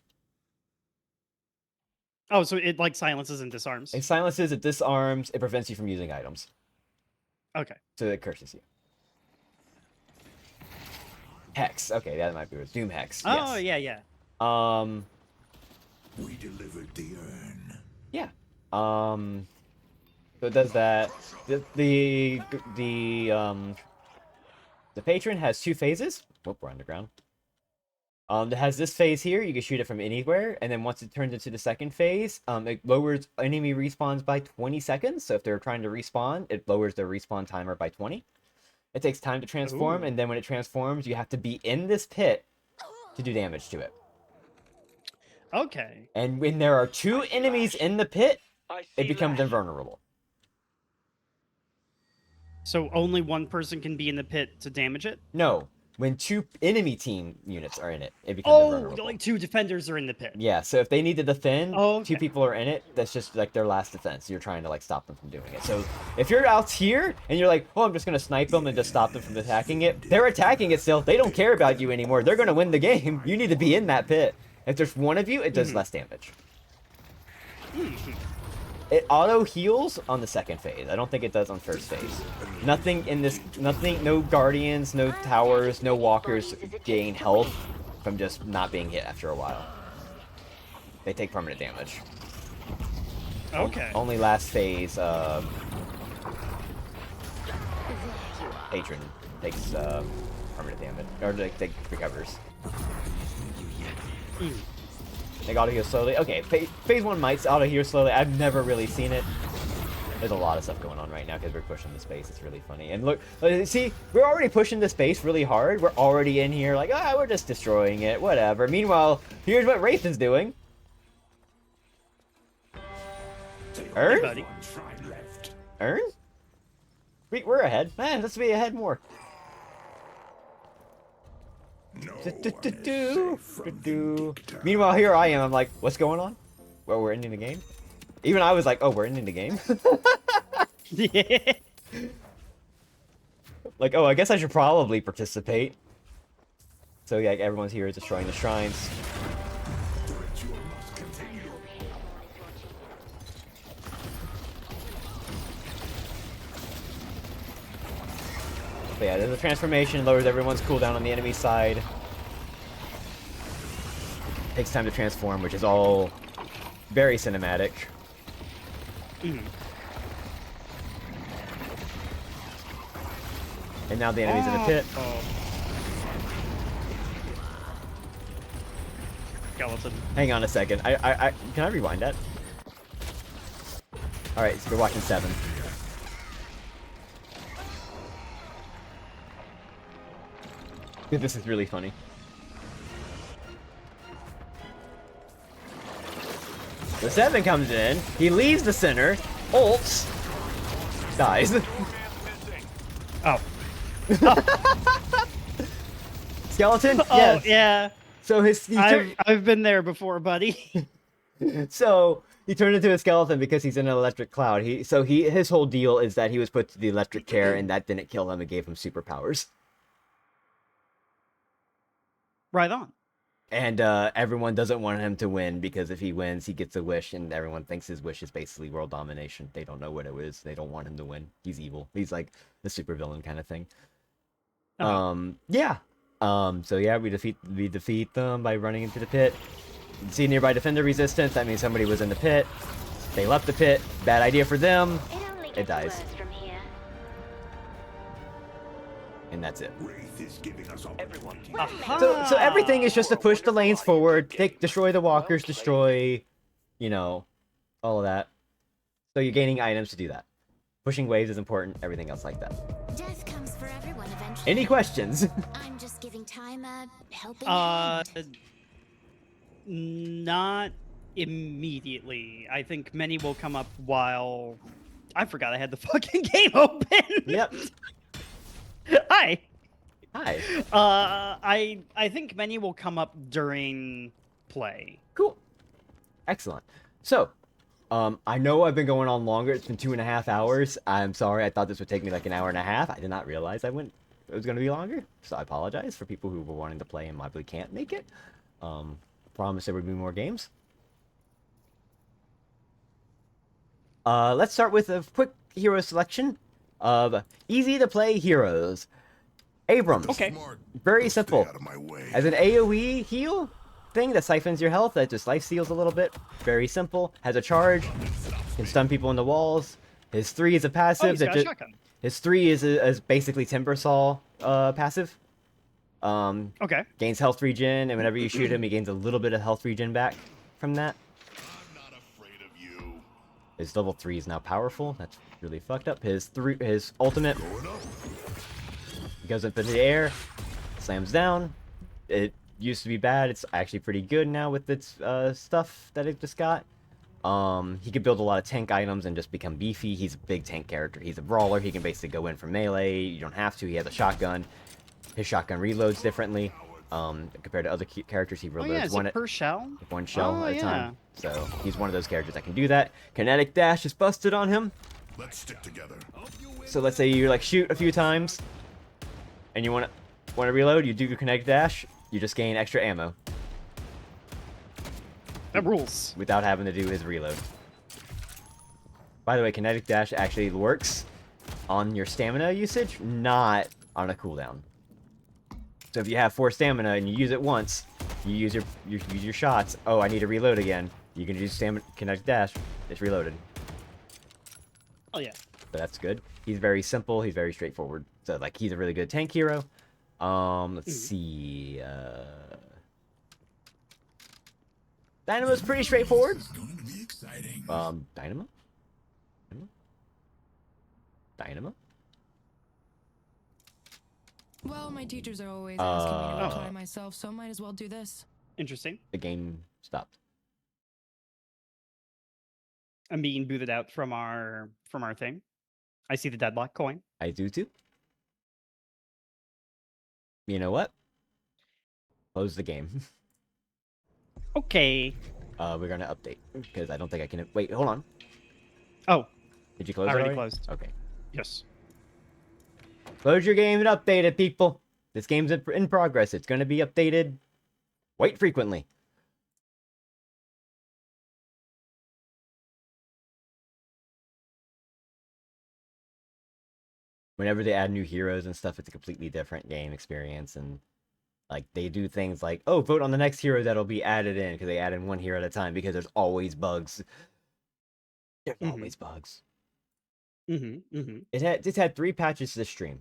Oh, so it like silences and disarms. It silences, it disarms, it prevents you from using items. Okay. So it curses you. Hex. Okay, that might be it. Doom Hex. Oh, yes. yeah. We delivered the urn. Yeah. So it does that. The patron has 2 phases. Whoop, we're underground. It has this phase here. You can shoot it from anywhere, and then once it turns into the second phase, it lowers enemy respawns by 20 seconds. So if they're trying to respawn, it lowers their respawn timer by 20. It takes time to transform, and then when it transforms, you have to be in this pit to do damage to it. Okay. And when there are 2 enemies in the pit, it becomes invulnerable. So only one person can be in the pit to damage it? No. When 2 enemy team units are in it, it becomes invulnerable. Like 2 defenders are in the pit. Yeah, so if they need to defend, okay. 2 people are in it, that's just like their last defense. You're trying to like stop them from doing it. So if you're out here and you're like, oh, I'm just going to snipe them and just stop them from attacking it, they're attacking it still. They don't care about you anymore. They're going to win the game. You need to be in that pit. If there's one of you, it does less damage. It auto heals on the second phase. I don't think it does on first phase. Nothing in this, no guardians, no towers, no walkers gain health from just not being hit after a while. They take permanent damage. Okay. Only last phase, patron takes permanent damage, or like take recovers. They auto heal slowly. Okay, phase 1 might auto heal slowly. I've never really seen it. There's a lot of stuff going on right now because we're pushing the space. It's really funny. And look, see, we're already pushing the space really hard. We're already in here like, ah, we're just destroying it, whatever. Meanwhile, here's what Wraith is doing. Earn? Buddy. Earn? We're ahead. Man, let's be ahead more. Meanwhile, here I am. I'm like, what's going on? Well, we're ending the game. Even I was like, oh, we're ending the game. Yeah. Like, oh, I guess I should probably participate. So yeah, everyone's here is destroying the shrines. But yeah, there's a transformation, lowers everyone's cooldown on the enemy side. Takes time to transform, which is all very cinematic. And now the enemy's in the pit. Skeleton. Hang on a second. Can I rewind that? Alright, so we're watching 7. This is really funny. The 7 comes in, he leaves the center, ults, dies. Oh. Skeleton? Oh, Yes. yeah. So I've been there before, buddy. So he turned into a skeleton because he's in an electric cloud. His whole deal is that he was put to the electric chair and that didn't kill him, it gave him superpowers. Right on. And everyone doesn't want him to win because if he wins, he gets a wish, and everyone thinks his wish is basically world domination. They don't know what it is. They don't want him to win. He's evil. He's like the supervillain kind of thing. Yeah. So yeah, we defeat them by running into the pit. See nearby defender resistance. That means somebody was in the pit. They left the pit. Bad idea for them. It dies. From here. And that's it. Wraith is giving us Everyone. So everything is just to push the lanes forward, destroy the walkers, destroy, you know, all of that. So you're gaining items to do that. Pushing waves is important, everything else like that. Death comes for everyone eventually. Any questions? I'm just giving time a helping hand. Not immediately. I think many will come up while... I forgot I had the fucking game open! Yep. Hi! Hi. I think many will come up during play. Cool. Excellent. So, I know I've been going on longer. It's been 2.5 hours. I'm sorry. I thought this would take me like an hour and a half. I did not realize it was going to be longer. So I apologize for people who were wanting to play and probably can't make it. Promise there would be more games. Let's start with a quick hero selection of easy to play heroes. Abrams. Okay. Very simple. Out of my way. As an AoE heal thing that siphons your health, that just life steals a little bit. Very simple. Has a charge. Can stun people in the walls. His 3 is a passive. He's got a shotgun. His 3 is basically Timbersaw passive. Okay. Gains health regen, and whenever you shoot him, he gains a little bit of health regen back from that. I'm not afraid of you. His level 3 is now powerful. That's really fucked up. His ultimate goes up into the air, slams down. It used to be bad. It's actually pretty good now with its stuff that it just got. He could build a lot of tank items and just become beefy. He's a big tank character. He's a brawler. He can basically go in for melee. You don't have to. He has a shotgun. His shotgun reloads differently compared to other characters. He reloads is it per shell? one shell at a yeah. time. So he's one of those characters that can do that. Kinetic dash is busted on him. Let's stick together. So let's say you like shoot a few times, and you want to reload. You do your kinetic dash. You just gain extra ammo That rules. without having to do his reload. By the way, kinetic dash actually works on your stamina usage, not on a cooldown. So if you have 4 stamina and you use it once, you use your shots. Oh, I need to reload again. You can use kinetic dash. It's reloaded. Oh yeah. So that's good. He's very simple. He's very straightforward. So like he's a really good tank hero. Let's see. Dynamo's pretty straightforward. It's going to be exciting. Dynamo? Dynamo? Well, my teachers are always asking me to Uh, apply myself, so might as well do this. Interesting. The game stopped. I'm being booted out from our thing. I see the Deadlock coin. I do too. You know what? Close the game. Okay. We're gonna update because I don't think I can. Wait, hold on. Oh, Did you close? already it closed. Okay. Yes. Close your game and update it, people. This game's in progress. It's gonna be updated quite frequently. Whenever they add new heroes and stuff, it's a completely different game experience. And like they do things like, oh, vote on the next hero that'll be added in because they add in one hero at a time because there's always bugs. There's always bugs. It's had 3 patches this stream.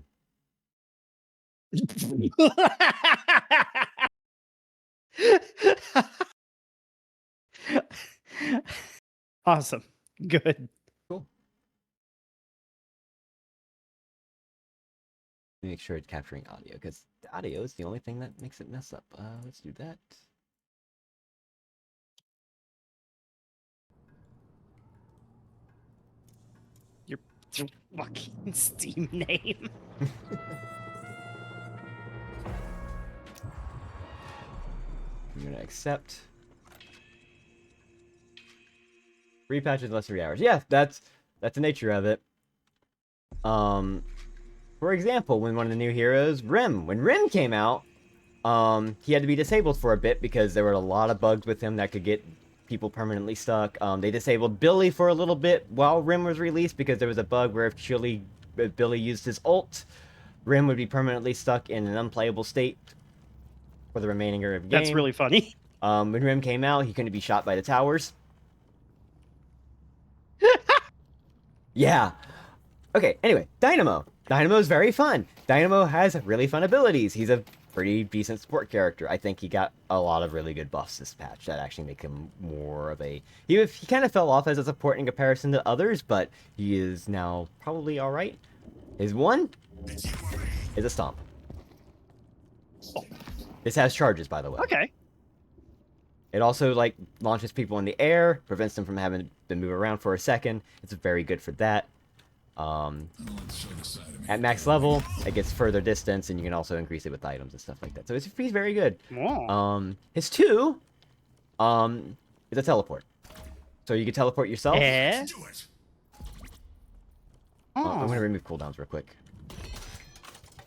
Awesome. Good. Cool. Make sure it's capturing audio because the audio is the only thing that makes it mess up. Let's do that. Your fucking Steam name. I'm gonna accept. 3 patches less 3 hours. Yeah, that's the nature of it. For example, when one of the new heroes, Rim, when Rim came out, he had to be disabled for a bit because there were a lot of bugs with him that could get people permanently stuck. They disabled Billy for a little bit while Rim was released because there was a bug where if Billy used his ult, Rim would be permanently stuck in an unplayable state for the remaining of the game. That's really funny. When Rim came out, he couldn't be shot by the towers. Yeah. Okay, anyway, Dynamo. Dynamo is very fun. Dynamo has really fun abilities. He's a pretty decent support character. I think he got a lot of really good buffs this patch that actually make him more of a... He kind of fell off as a support in comparison to others, but he is now probably alright. His one is a stomp. This has charges, by the way. Okay. It also, like, launches people in the air, prevents them from having to move around for a second. It's very good for that. At max level, it gets further distance, and you can also increase it with items and stuff like that. So he's very good. Whoa. His 2, is a teleport. So you can teleport yourself. Eh? I'm gonna remove cooldowns real quick.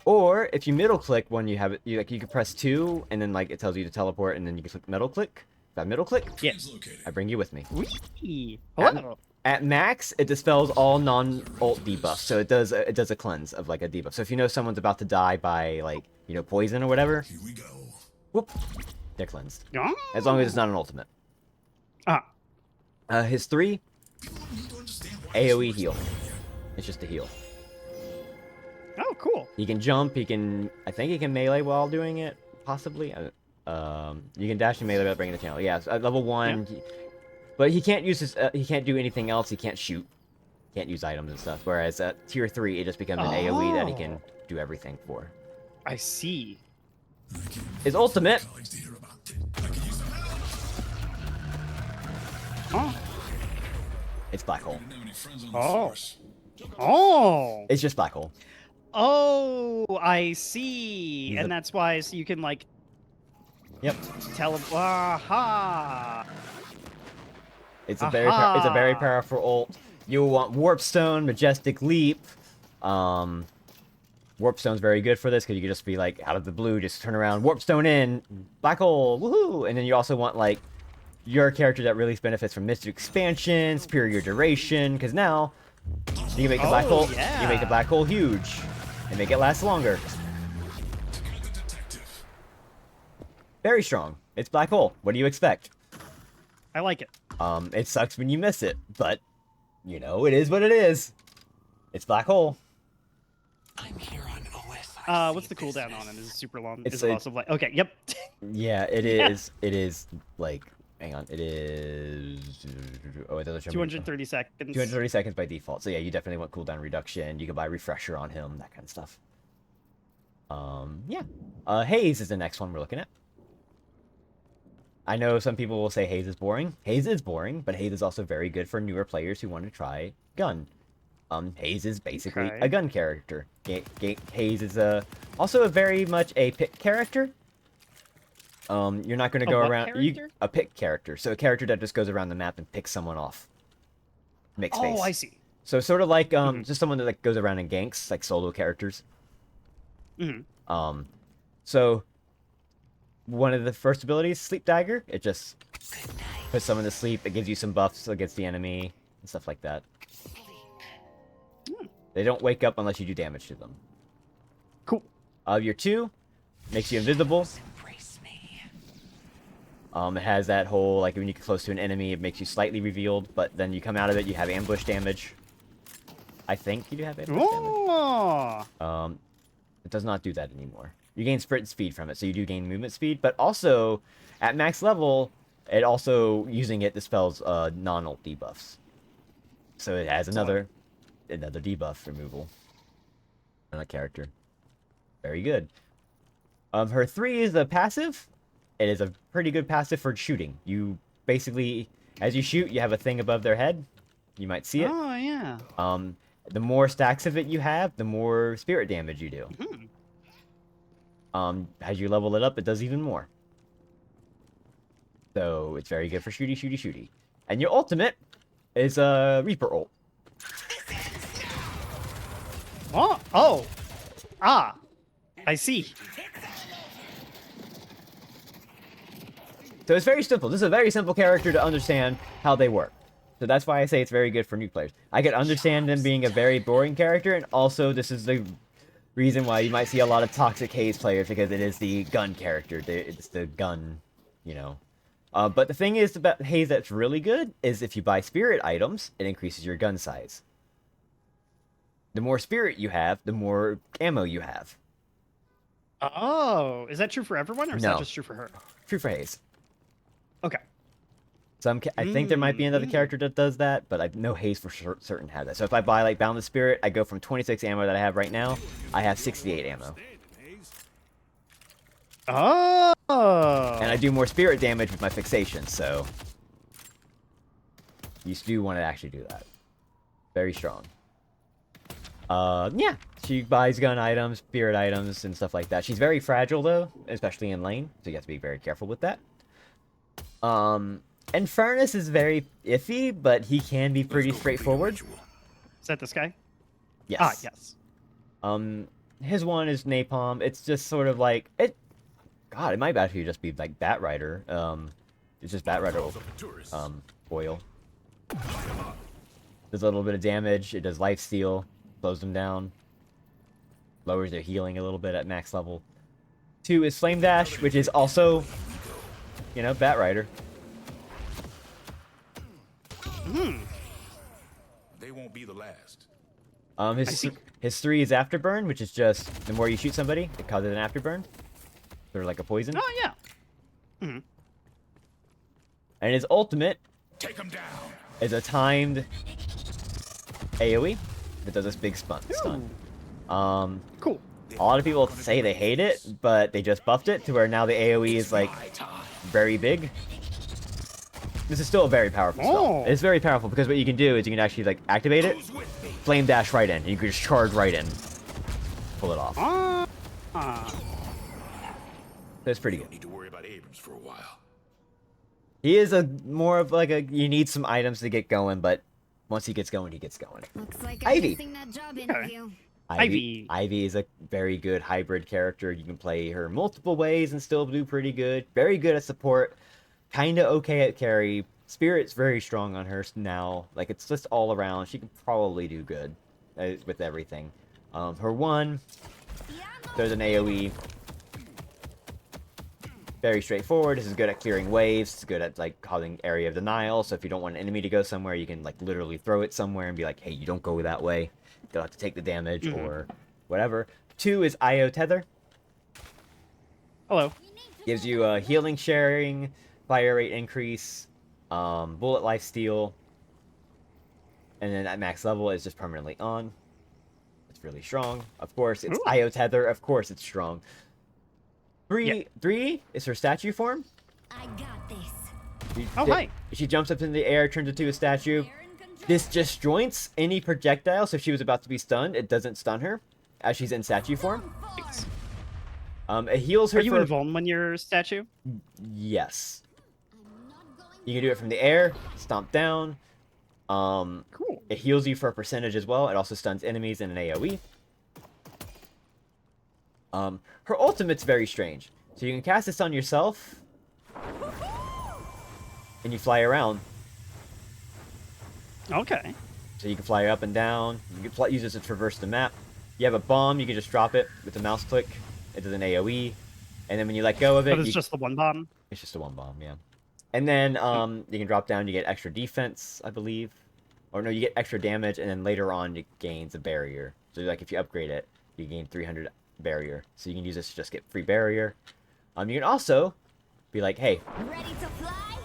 Or if you middle click when you have it, you can press 2, and then like it tells you to teleport, and then you can click middle click. If I middle click, Yes. I bring you with me. Whee! Hello. At max, it dispels all non-ult debuffs, so it does a cleanse of like a debuff. So if you know someone's about to die by like poison or whatever, Here we go. whoop, they're cleansed. Oh. As long as it's not an ultimate. Ah. His 3, People need to understand why AOE heal. It's just a heal. Oh, cool. He can jump. I think he can melee while doing it, possibly. You can dash and melee without breaking the channel. Yeah, so at level 1, but he can't use his. He can't do anything else. He can't shoot. Can't use items and stuff. Whereas at tier 3, it just becomes an AOE that he can do everything for. I see. His ultimate. colleagues to hear about it. I can use some help. Oh. It's black hole. Didn't have any friends on the Oh. force. Oh. It's just black hole. Oh, I see. He's And a- that's why so you can like Yep. aha. It's a very Aha. powerful ult. You'll want Warp Stone, Majestic Leap. Warp Stone's very good for this because you can just be like out of the blue, just turn around, Warp Stone in, black hole, woohoo! And then you also want like your character that really benefits from Mystic Expansion, Superior Duration, because now you can make the black hole. You can make the black hole huge and make it last longer. Together, detective. Very strong. It's black hole. What do you expect? I like it. It sucks when you miss it, but it is what it is. It's black hole. I'm here on OSI What's the cooldown on it? Is it super long? It's Is it a- also like okay? Yep. Yeah, it is. It is like, hang on, it is. Oh, it doesn't show me. 230 seconds. 230 seconds by default. So yeah, you definitely want cooldown reduction. You can buy refresher on him, that kind of stuff. Yeah. Haze is the next one we're looking at. I know some people will say Haze is boring. Haze is boring, but Haze is also very good for newer players who want to try gun. Haze is basically Okay. a gun character. Haze is also very much a pick character. You're not going to A go what around character? a pick character, so a character that just goes around the map and picks someone off. Makes space. Oh, I see. So sort of like just someone that like goes around and ganks, like solo characters. Mhm. So one of the first abilities, Sleep Dagger, it just puts someone to sleep. It gives you some buffs against the enemy and stuff like that. They don't wake up unless you do damage to them. Cool. Your 2 makes you invisible. It has that whole, like, when you get close to an enemy, it makes you slightly revealed, but then you come out of it, you have ambush damage. I think you do have ambush damage. Oh. It does not do that anymore. You gain sprint speed from it, so you do gain movement speed, but also, at max level, it also, using it, dispels non-ult debuffs. So it has another debuff removal on a character. Very good. Her 3 is a passive. It is a pretty good passive for shooting. You basically, as you shoot, you have a thing above their head. You might see it. Oh yeah. The more stacks of it you have, the more spirit damage you do. As you level it up, it does even more. So it's very good for shooty, shooty, shooty. And your ultimate is a Reaper ult. Oh. Oh. Ah. I see. So it's very simple. This is a very simple character to understand how they work. So that's why I say it's very good for new players. I can understand them being a very boring character, and also this is the reason why you might see a lot of toxic Haze players, because it is the gun character. It's the gun, you know. But the thing is about Haze that's really good is if you buy spirit items, it increases your gun size. The more spirit you have, the more ammo you have. Oh, is that true for everyone, or is No. that just true for her? True for Haze. Okay. I think there might be another character that does that, but I know Haze for certain has that. So if I buy like Boundless Spirit, I go from 26 ammo that I have right now, I have 68 ammo. Oh. And I do more spirit damage with my fixation, so you do want to actually do that. Very strong. Yeah, she buys gun items, spirit items, and stuff like that. She's very fragile though, especially in lane, so you have to be very careful with that. And Furnace is very iffy, but he can be pretty straightforward. Is that this guy? Yes. Ah, yes. His one is Napalm. It's just sort of like it. God, it might actually just be like Batrider. It's just Batrider oil. Does a little bit of damage. It does lifesteal, slows them down, lowers their healing a little bit at max level. 2 is Flame Dash, which is also, you know, Batrider. They won't be the last. His 3 is Afterburn, which is just the more you shoot somebody, it causes an afterburn, sort of like a poison. Oh yeah. And his ultimate Take them down. is a timed AoE that does this big stun. Cool. A lot of people say they hate it, but they just buffed it to where now the AoE is like very big. This is still a very powerful spell. Oh. It's very powerful because what you can do is you can actually like activate it, flame dash right in, and you can just charge right in, pull it off. That's pretty good. Need to worry about Abrams for a while. He is a more of like a you need some items to get going, but once he gets going, he gets going. Looks like Ivy. I'm missing that job interview. Ivy is a very good hybrid character. You can play her multiple ways and still do pretty good. Very good at support. Kinda okay at carry. Spirit's very strong on her now. Like, it's just all around. She can probably do good with everything. Her 1, there's an AoE. Very straightforward. This is good at clearing waves. It's good at, like, causing area of denial. So if you don't want an enemy to go somewhere, you can, like, literally throw it somewhere and be like, hey, you don't go that way. They'll have to take the damage, or whatever. 2 is IO Tether. Hello. Gives you a healing sharing, fire rate increase, bullet life steal, and then at max level is just permanently on. It's really strong. Of course, it's Ooh. IO Tether. Of course, it's strong. 3 Yeah. 3 is her statue form. I got this. Oh, hi. She jumps up in the air, turns into a statue. This disjoints any projectile, so if she was about to be stunned, it doesn't stun her, as she's in statue form. Thanks. It heals her Are you for... invuln when you're statue? Yes. You can do it from the air, stomp down. Cool. It heals you for a percentage as well. It also stuns enemies in an AoE. Her ultimate's very strange. So you can cast this on yourself, and you fly around. Okay. So you can fly up and down. You can use this to traverse the map. You have a bomb, you can just drop it with a mouse click. It does an AoE. And then when you let go of it... But it's just the one bomb? It's just a one bomb, yeah. And then you can drop down, you get extra defense, I believe. Or no, you get extra damage, and then later on it gains a barrier. So like if you upgrade it, you gain 300 barrier. So you can use this to just get free barrier. You can also be like, hey, Ready to fly?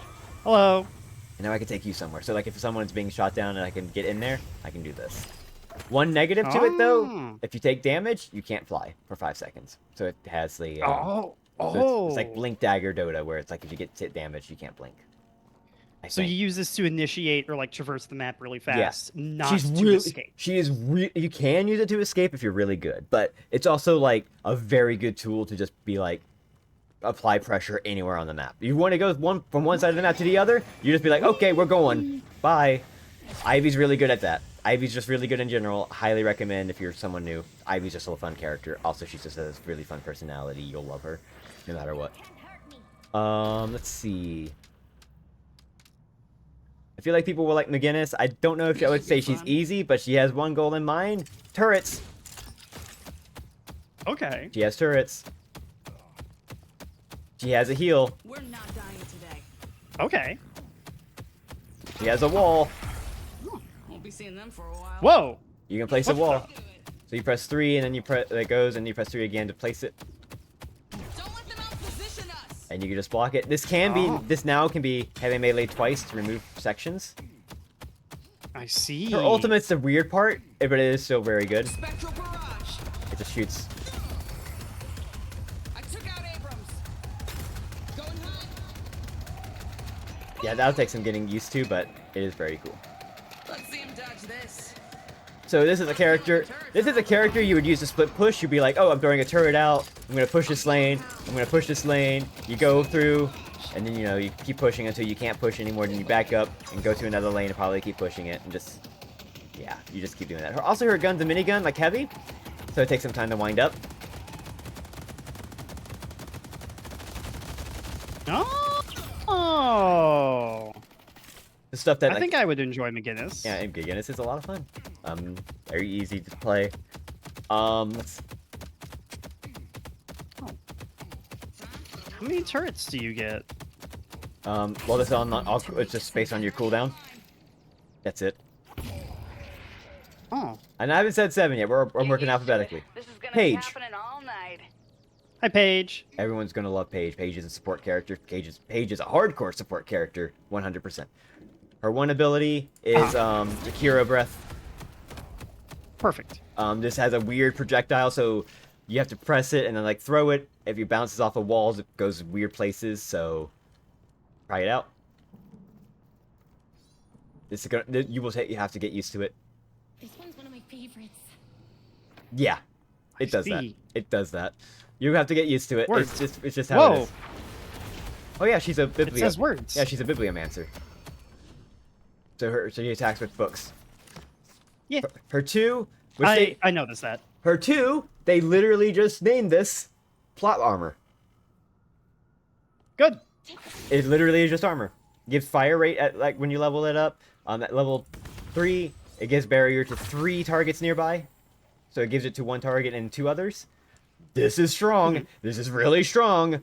Hello. and now I can take you somewhere. So like if someone's being shot down and I can get in there, I can do this. One negative to it though, Oh. if you take damage, you can't fly for 5 seconds. So it has the Oh. so it's like Blink Dagger Dota, where it's like if you get hit damage, you can't blink. I So think. you use this to initiate or like traverse the map really fast, not She's to really, escape. She is you can use it to escape if you're really good, but it's also like a very good tool to just be like apply pressure anywhere on the map. You want to go from one side of the map to the other, you just be like, okay, we're going. Bye. Ivy's really good at that. Ivy's just really good in general. Highly recommend if you're someone new. Ivy's just a fun character. Also, she just has really fun personality. You'll love her, no matter what. Let's see. I feel like people will like McGinnis. I don't know if I would say she's easy, but she has one goal in mind. Turrets. Okay. She has turrets. She has a heal. We're not dying today. Oh. Okay. She has a wall. Won't be seeing them for a while. Whoa. You can place a wall. So you press 3, and then you press it goes, and you press 3 again to place it, Don't let them outposition us. and you can just block it. This can be, this now can be heavy melee twice to remove sections. I see. Her ultimate's the weird part, but it is still very good. Spectral barrage. It just shoots. I took out Abrams. Going high. Yeah, that'll take some getting used to, but it is very cool. Let's see him dodge this. So this is a character. This is a character you would use to split push. You'd be like, oh, I'm throwing a turret out. I'm gonna push this lane. I'm gonna push this lane. You go through, and then you keep pushing until you can't push anymore. Then you back up and go to another lane and probably keep pushing it, and just you just keep doing that. Also, her gun's a minigun, like heavy, so it takes some time to wind up. Oh. The stuff that I think I would enjoy McGinnis. yeah, and Gigantus is a lot of fun. Very easy to play. Let's How many turrets do you get? well, this on it's just based on your cooldown. That's it. Oh. And I haven't said 7 yet. We're working alphabetically. This is gonna Paige. be happening all night. Hi, Paige. Everyone's gonna love Paige. Paige is a support character. Paige is a hardcore support character, 100%. Her one ability is Akira Breath. Perfect. This has a weird projectile, so you have to press it and then like throw it. If it bounces off of walls, it goes weird places. So try it out. This is gonna you have to get used to it. This one's one of my favorites. Yeah, it does that. see. It does that. You have to get used to it. Words. It's just how it Whoa. is. Oh yeah, she's a It biblio. says words. Yeah, she's a bibliomancer. So she attacks with books. Yeah. Her 2, which I noticed that. her 2, they literally just named this plot armor. Good. It literally is just armor. Gives fire rate at like when you level it up. At level 3, it gives barrier to 3 targets nearby. So it gives it to 1 target and 2 others. This is strong. This is really strong.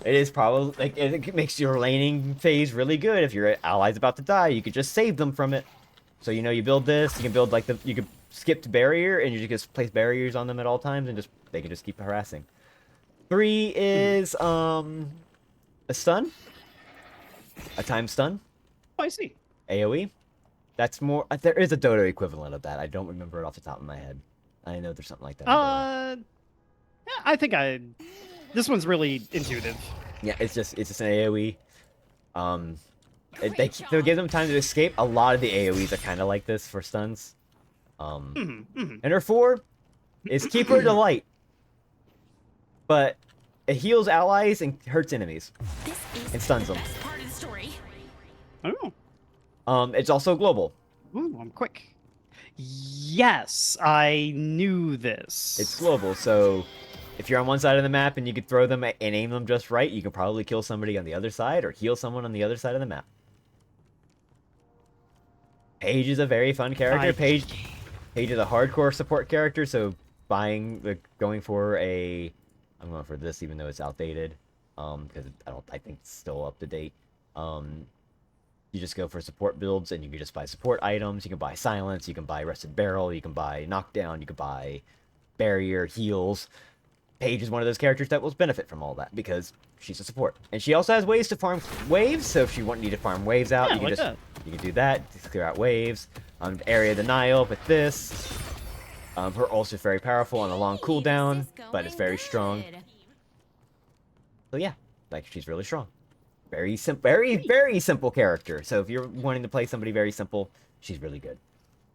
It is probably like it makes your laning phase really good. If your ally's about to die, you could just save them from it. So you build this. You can build like you could skipped barrier, and you just place barriers on them at all times, and they can just keep harassing. 3 is a stun, a time stun. Oh, I see. AoE. That's more. There is a Dodo equivalent of that. I don't remember it off the top of my head. I know there's something like that. Yeah, I think this one's really intuitive. Yeah, it's just an AoE. They'll give them time to escape. A lot of the AoEs are kind of like this for stuns. And her 4 is Keeper Delight, but it heals allies and hurts enemies and stuns them. Part of the story. Oh. It's also global. Ooh, I'm quick. Yes, I knew this. It's global, so if you're on one side of the map and you could throw them and aim them just right, you can probably kill somebody on the other side or heal someone on the other side of the map. Paige is a very fun character. Paige is a hardcore support character, so going for I'm going for this even though it's outdated, because I think it's still up to date. You just go for support builds, and you can just buy support items. You can buy silence, you can buy rested barrel, you can buy knockdown, you can buy barrier, heals. Paige is one of those characters that will benefit from all that because she's a support, and she also has ways to farm waves. So if you need to farm waves out, Yeah, you can do that. Just clear out waves. Area denial with this. Her ult is very powerful on a long cooldown, but it's very strong. So yeah, she's really strong. Very simple, very simple character. So if you're wanting to play somebody very simple, she's really good.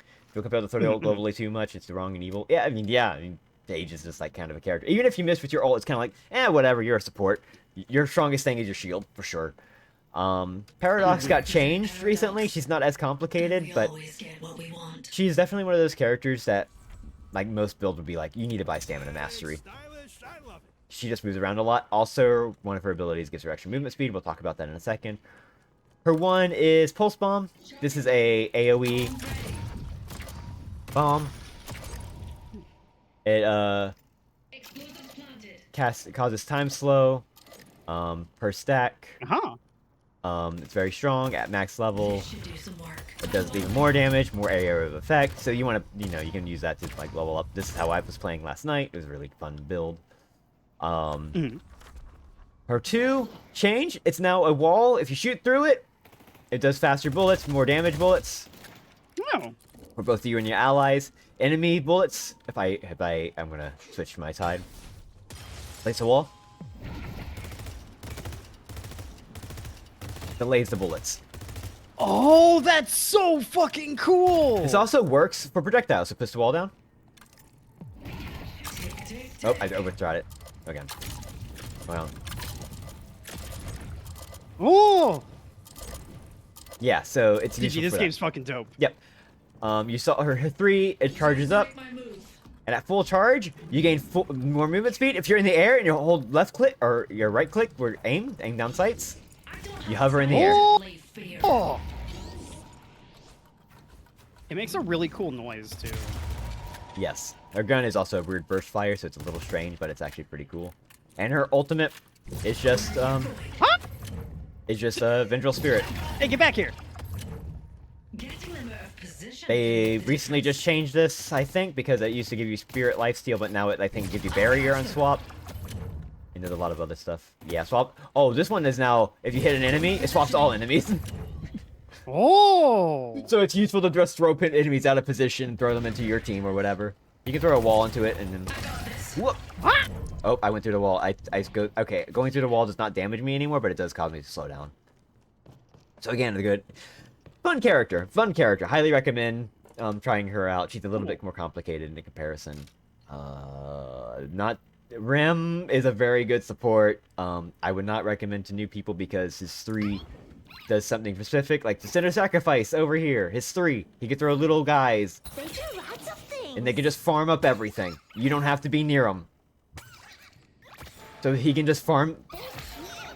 If you compare the 30 ult globally too much, it's the wrong and evil. Yeah, I mean, Paige is just kind of a character. Even if you miss with your ult, it's kind of whatever. You're a support. Your strongest thing is your shield for sure. Paradox got changed recently. She's not as complicated, but she's definitely one of those characters that most builds would be you need to buy stamina mastery. She just moves around a lot. Also, one of her abilities gives her extra movement speed. We'll talk about that in a second. Her 1 is Pulse Bomb. This is a AoE bomb. It causes time slow per stack. It's very strong at max level. It does even more damage, more area of effect. So you want to, you can use that to level up. This is how I was playing last night. It was a really fun build. Her 2 change. It's now a wall. If you shoot through it, it does faster bullets, more damage bullets. Oh. For both you and your allies. Enemy bullets. I'm gonna switch to my side. Place a wall. Delays the bullets. Oh, that's so fucking cool! This also works for projectiles, so push the wall down. Oh, I overthrew it. Okay. Well. Oh! Yeah, so it's GG, useful this for game's that. fucking dope. Yep. You saw her 3, it charges up. And at full charge, you gain more movement speed. If you're in the air and you hold left click or your right click where aim down sights, you hover in the air. Oh! It makes a really cool noise, too. Yes. Her gun is also a weird burst fire, so it's a little strange, but it's actually pretty cool. And her ultimate is just, Vengeful Spirit. Hey, get back here! They recently just changed this, I think, because it used to give you Spirit Lifesteal, but now I think, gives you Barrier on swap. And there's a lot of other stuff. Yeah, swap. Oh, this one is now, if you hit an enemy, it swaps all enemies. Oh! So it's useful to just throw pin enemies out of position, throw them into your team or whatever. You can throw a wall into it and then... Whoop! Ah! Oh, I went through the wall. Okay, going through the wall does not damage me anymore, but it does cause me to slow down. So again, the good... Fun character. Highly recommend trying her out. She's a little bit more complicated in comparison. Rem is a very good support. I would not recommend to new people because his 3 does something specific, like the Center Sacrifice over here. His 3, he can throw little guys, They do lots of things. and they can just farm up everything. You don't have to be near them. So he can just farm.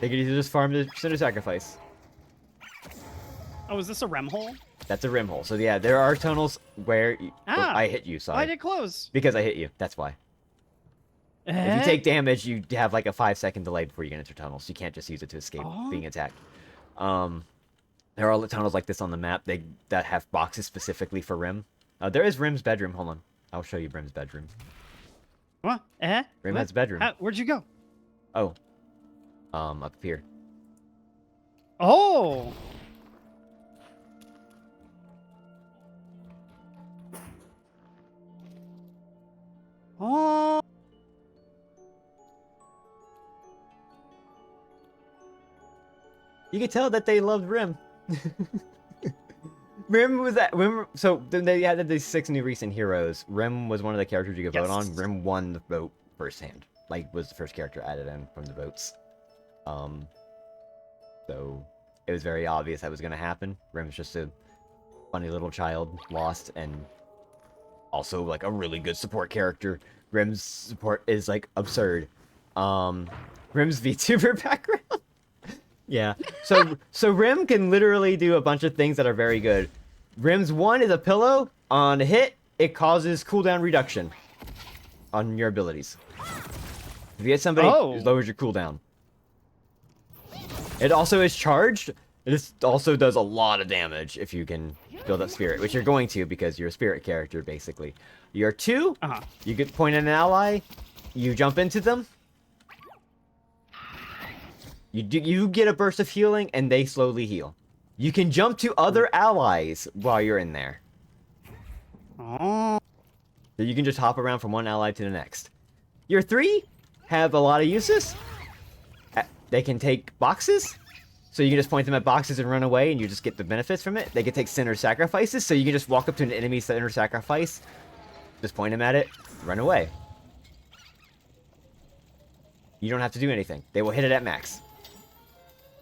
They can just farm the Center Sacrifice. Oh, is this a rem hole? That's a rim hole. So yeah, there are tunnels where I hit you. Sorry. Why did it close? Because I hit you. That's why. If you take damage, you have like a 5-second delay before you get into tunnels. You can't just use it to escape being attacked. There are tunnels like this on the map that have boxes specifically for rim. There is Rim's bedroom. Hold on. I'll show you Rim's bedroom. What? Eh? Rim What? has a bedroom. Where'd you go? Oh. Up here. Oh! Oh! You can tell that they loved Rim. Rim was that. So they added these 6 new recent heroes. Rim was one of the characters you could vote on. Yes. Rim won the vote firsthand. Like, was the first character added in from the votes. So it was very obvious that was going to happen. Rim's just a funny little child, lost, and also like a really good support character. Rim's support is like absurd. Rim's VTuber background. Yeah. So Rim can literally do a bunch of things that are very good. Rim's 1 is a pillow. On a hit, it causes cooldown reduction on your abilities. If you hit somebody, it lowers your cooldown. It also is charged. It also does a lot of damage if you can build up spirit, which you're going to because you're a spirit character, basically. Your 2, you get point at an ally, you jump into them. You get a burst of healing, and they slowly heal. You can jump to other allies while you're in there. Oh. So you can just hop around from one ally to the next. Your 3 have a lot of uses. They can take boxes, so you can just point them at boxes and run away, and you just get the benefits from it. They can take center sacrifices, so you can just walk up to an enemy center sacrifice, just point them at it, run away. You don't have to do anything. They will hit it at max.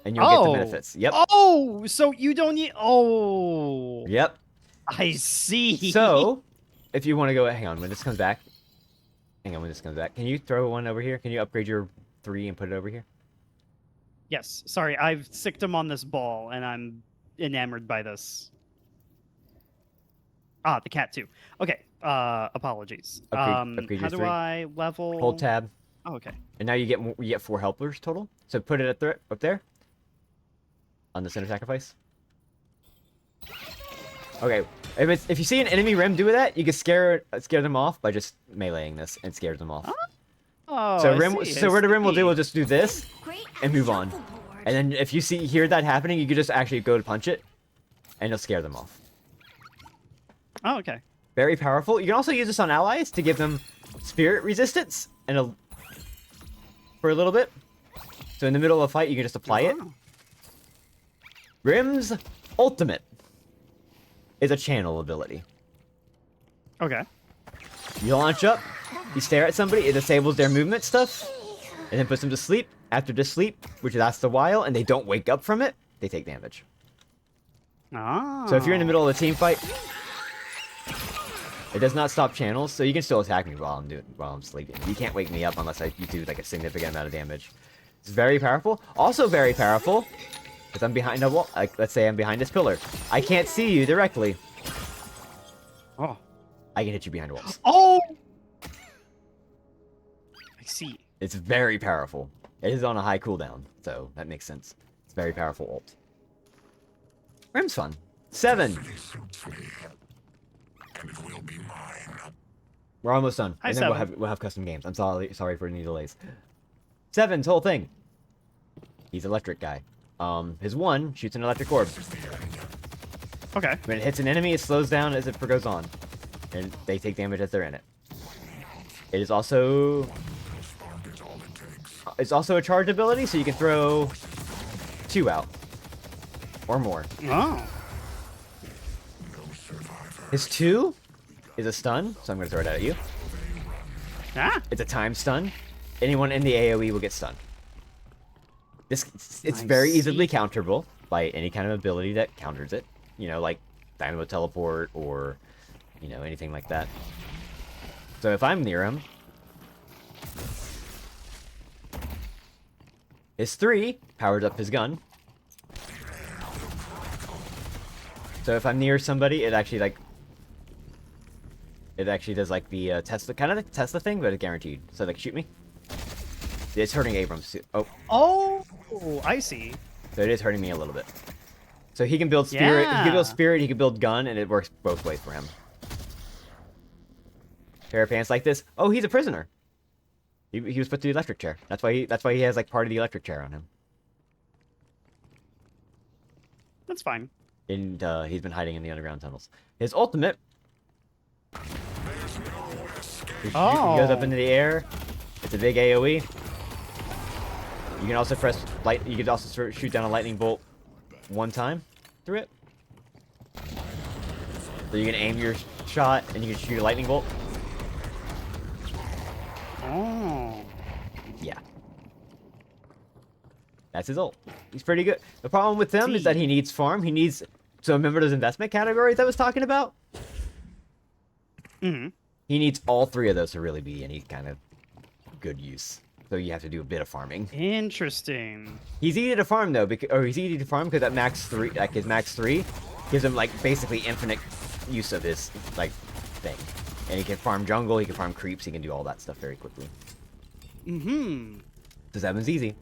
And you'll get the benefits. Yep. Oh, so you don't need... Oh. Yep. I see. So, if you want to go... Hang on, when this comes back. Hang on, when this comes back. Can you throw one over here? Can you upgrade your 3 and put it over here? Yes. Sorry, I've sicked him on this ball, and I'm enamored by this. Ah, the cat too. Okay. Apologies. Upgrade how your do 3. I level? Hold tab. Oh, okay. And now you get 4 helpers total. So put it up there. On the center sacrifice. Okay. If you see an enemy Rim do that, you can scare them off by just meleeing this and scare them off. Oh, So I what the Rim will do see. will just do this Great and move on. shuffleboard. And then if you hear that happening, you can just actually go to punch it, and you'll scare them off. Oh, okay. Very powerful. You can also use this on allies to give them spirit resistance and for a little bit. So in the middle of a fight, you can just apply it. Oh. Rim's ultimate is a channel ability. Okay. You launch up, you stare at somebody, it disables their movement stuff, and then puts them to sleep. After the sleep, which lasts a while, and they don't wake up from it, they take damage. Ah. So if you're in the middle of a team fight, it does not stop channels, so you can still attack me while I'm sleeping. You can't wake me up unless you do like a significant amount of damage. It's very powerful. Also very powerful, because I'm behind a wall. Like, let's say I'm behind this pillar. I can't see you directly. Oh. I can hit you behind walls. Oh. I see. It's very powerful. It is on a high cooldown, so that makes sense. It's very powerful ult. Rim's fun. 7. And it will be mine. We're almost done. Hi, And then 7. we'll have custom games. I'm sorry for any delays. 7's whole thing. He's electric guy. His 1 shoots an electric orb. Okay. When it hits an enemy, it slows down as it goes on. And they take damage as they're in it. It is also... It's also a charge ability, so you can throw 2 out. Or more. Oh. His 2 is a stun, so I'm going to throw it at you. Ah. It's a time stun. Anyone in the AoE will get stunned. It's I very easily see. counterable by any kind of ability that counters it. You know, like Dynamo Teleport or, you know, anything like that. So if I'm near him, his 3 powers up his gun. So if I'm near somebody, it actually does like the Tesla, kind of the Tesla thing, but it's guaranteed. So like, shoot me. It's hurting Abrams too. Oh, Oh, I see. so it is hurting me a little bit. So he can build spirit. He can build Yeah. spirit. He can build gun, and it works both ways for him. pair of pants like this. Oh, he's a prisoner. He was put to the electric chair. That's why he has like part of the electric chair on him. That's fine. And he's been hiding in the underground tunnels. His ultimate. He goes up into the air. It's a big AOE. You can also press light. You can also shoot down a lightning bolt one time through it. So you can aim your shot and you can shoot a lightning bolt. Oh. Yeah. That's his ult. He's pretty good. The problem with him is that he needs farm. He needs... So remember those investment categories I was talking about? Mm-hmm. He needs all three of those to really be any kind of good use. So you have to do a bit of farming. Interesting. He's easy to farm though, he's easy to farm because at max 3, like his max 3, gives him like basically infinite use of his like thing. And he can farm jungle, he can farm creeps, he can do all that stuff very quickly. Mm-hmm. So 7's easy.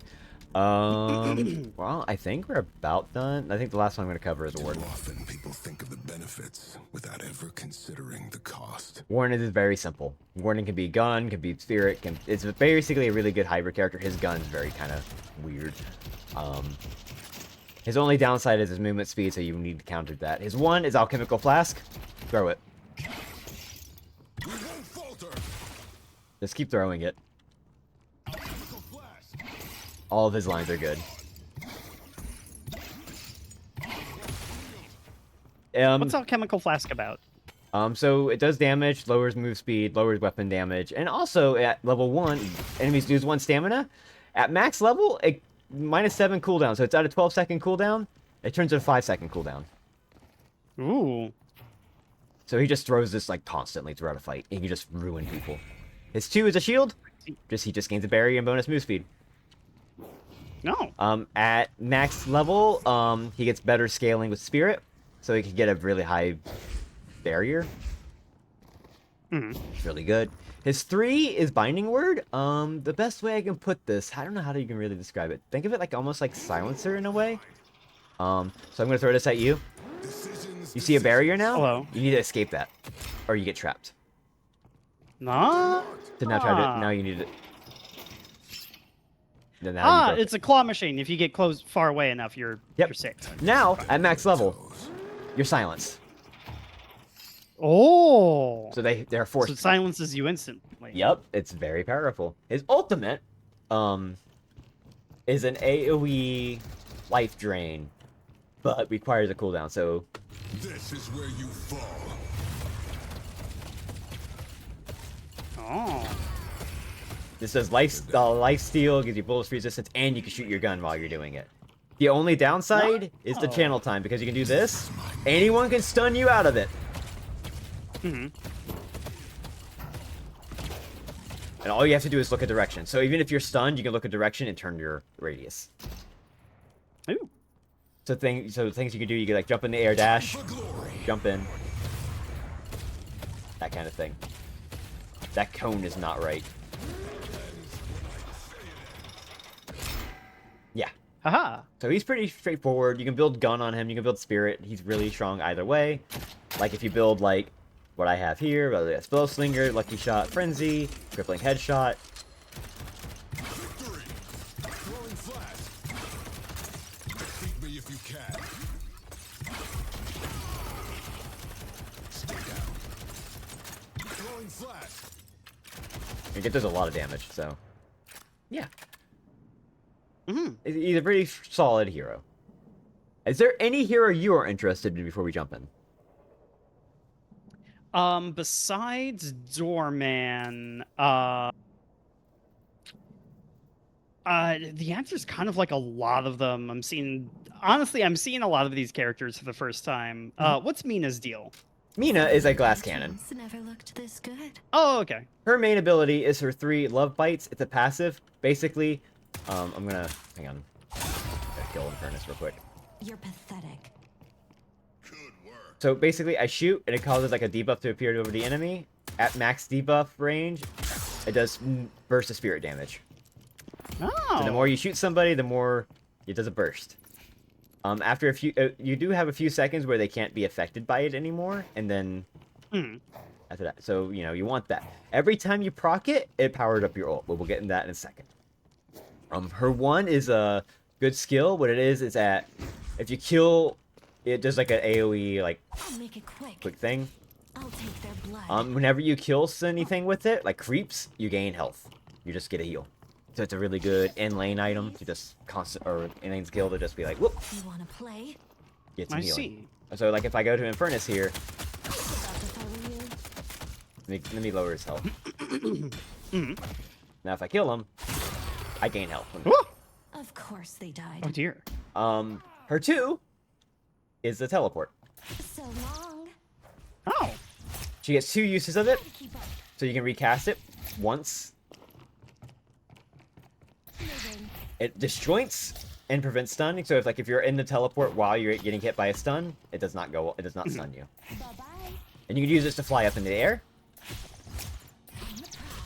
Well, I think we're about done. I think the last one I'm going to cover is Warden. Often people think of the benefits without ever considering the cost. Warden is very simple. Warden can be gun, can be spirit, it's basically a really good hybrid character. His gun's very kind of weird. His only downside is his movement speed, so you need to counter that. His one is Alchemical Flask. Throw it. We won't falter. Just keep throwing it. All of his lines are good. What's Alchemical Flask about? So it does damage, lowers move speed, lowers weapon damage, and also at level 1, enemies lose 1 stamina. At max level, it -7 cooldown, so it's at a 12-second cooldown. It turns to a 5-second cooldown. Ooh. So he just throws this like constantly throughout a fight. He can just ruin people. His 2 is a shield. He just gains a barrier and bonus move speed. No. At max level, he gets better scaling with spirit, so he can get a really high barrier. It's really good. His 3 is Binding Word. The best way I can put this, I don't know how you can really describe it. Think of it like almost like Silencer in a way. So I'm gonna throw this at you. You see a barrier now? Hello. You need to escape that, or you get trapped. Nah. To now try to. Now you need it. Now It's a claw machine. If you get far away enough, you're safe. Now at max level, you're silenced. Oh. So they're forced. So it silences you instantly. Yep, it's very powerful. His ultimate, is an AOE life drain, but requires a cooldown. So This is where you fall. Oh. this does life steal, gives you bullet resistance, and you can shoot your gun while you're doing it. The only downside is the channel time, because you can do this. Anyone can stun you out of it. Mm-hmm. And all you have to do is look at direction. So even if you're stunned, you can look at direction and turn your radius. Ooh. So things you can do, you can like jump in the air, dash, jump in. That kind of thing. That cone is not right. Yeah. Haha. So he's pretty straightforward. You can build gun on him, you can build spirit. He's really strong either way. Like if you build like what I have here, whether it's Spell Slinger, Lucky Shot, Frenzy, Crippling Headshot. Victory. Throwing flash. Beat me if you can. Stay down. Throwing flash. It does a lot of damage, so yeah. Mm-hmm. He's a pretty solid hero. Is there any hero you are interested in before we jump in? Besides Doorman, the answer's kind of like a lot of them. I'm seeing a lot of these characters for the first time. What's Mina's deal? Mina is a glass cannon. Never looked this good. Oh, okay. Her main ability is her 3 love bites. It's a passive. Basically, I'm gonna hang on. Gotta kill Infernus real quick. You're pathetic. So basically, I shoot, and it causes like a debuff to appear over the enemy. At max debuff range, it does burst of spirit damage. Oh. So the more you shoot somebody, the more it does a burst. After a few, you do have a few seconds where they can't be affected by it anymore, and then after that. So, you know, you want that. Every time you proc it, it powered up your ult. But we'll get into that in a second. Her one is a good skill. What it is at if you kill, it does like an AoE like I'll make it quick. thing. I'll take their blood. Whenever you kill anything with it, like creeps, you gain health. You just get a heal. So it's a really good in-lane item to just constant, or in-lane skill to just be like, whoop, You wanna play? get some I healing. see. So like if I go to Infernus here, About to follow you. let me lower his health. Now if I kill him, I gain health. Woo! Of course they died. Oh dear. Her 2 is the teleport. So long. Oh. She gets 2 uses of it, Keep up. so you can recast it once. Moving. It disjoints and prevents stunning. So if you're in the teleport while you're getting hit by a stun, it does not stun you. Bye-bye. And you can use this to fly up in the air. On the prowl.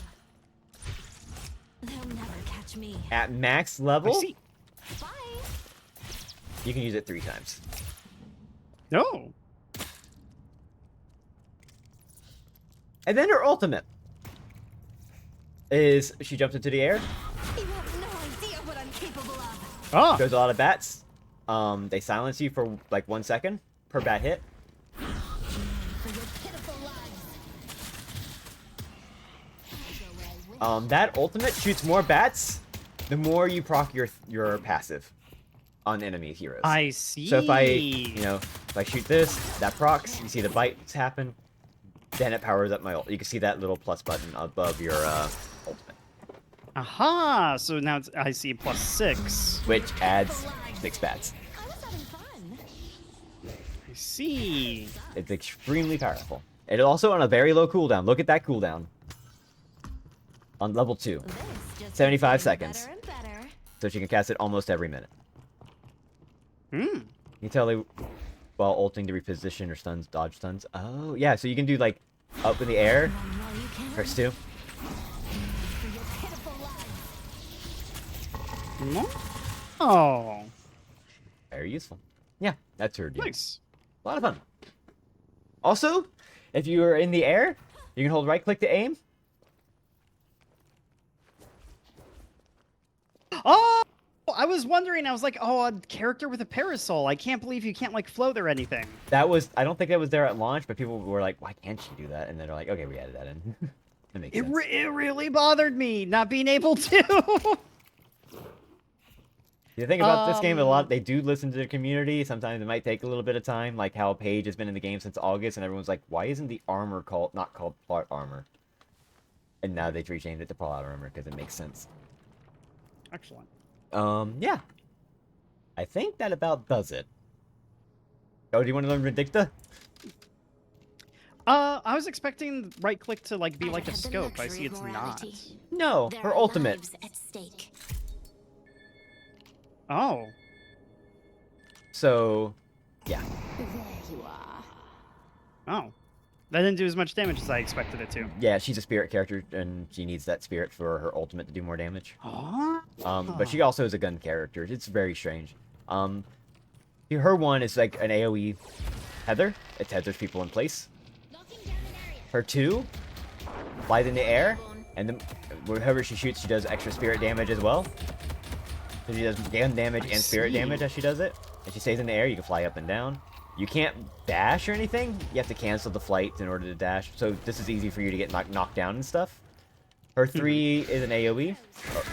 They'll never catch me. At max I level, see. Bye. you can use it 3 times. No. And then her ultimate is she jumps into the air, You have no idea what I'm capable of. Oh. goes a lot of bats. They silence you for like 1 second per bat hit. For your pitiful lives. That ultimate shoots more bats the more you proc your passive on enemy heroes. I see. So if I shoot this, that procs, you see the bites happen, then it powers up my ult. You can see that little plus button above your ultimate, Aha. So now I see +6. which adds 6 bats. I was having fun. I see. It's extremely powerful. It also on a very low cooldown. Look at that cooldown. On level 2. This just 75 keeps getting seconds. Better and better. So she can cast it almost every minute. Hmm. You can tell they, while ulting to reposition or stuns, dodge stuns. Oh, yeah, so you can do like up in the air. Run while you can. Press 2. For your pitiful lives. Oh. Very useful. Yeah, that's her deal. Nice. A lot of fun. Also, if you are in the air, you can hold right click to aim. Oh. I was wondering. I was like, oh, a character with a parasol. I can't believe you can't like float or anything. That was, I don't think that was there at launch, but people were like, why can't she do that? And then they're like, okay, we added that in. That makes sense. It really bothered me not being able to. You think about this game a lot, they do listen to the community. Sometimes it might take a little bit of time, like how Paige has been in the game since August, and everyone's like, why isn't the armor not called plot armor? And now they've renamed it to plot armor because it makes sense. Excellent. Yeah. I think that about does it. Oh, do you want to learn Vindicta? I was expecting right click to like be I've like a had the scope. I luxury see of it's morality. not. No, There her are ultimate. lives at stake. Oh. So, yeah. There you are. Oh. That didn't do as much damage as I expected it to. Yeah, she's a spirit character, and she needs that spirit for her ultimate to do more damage. Oh. But she also is a gun character. It's very strange. Her one is like an AoE tether. It tethers people in place. Her 2 flies in the air, and then whenever she shoots, she does extra spirit damage as well. So she does gun damage and spirit see. damage as she does it. If she stays in the air, you can fly up and down. You can't dash or anything. You have to cancel the flight in order to dash. So this is easy for you to get knocked down and stuff. Her 3 is an AoE,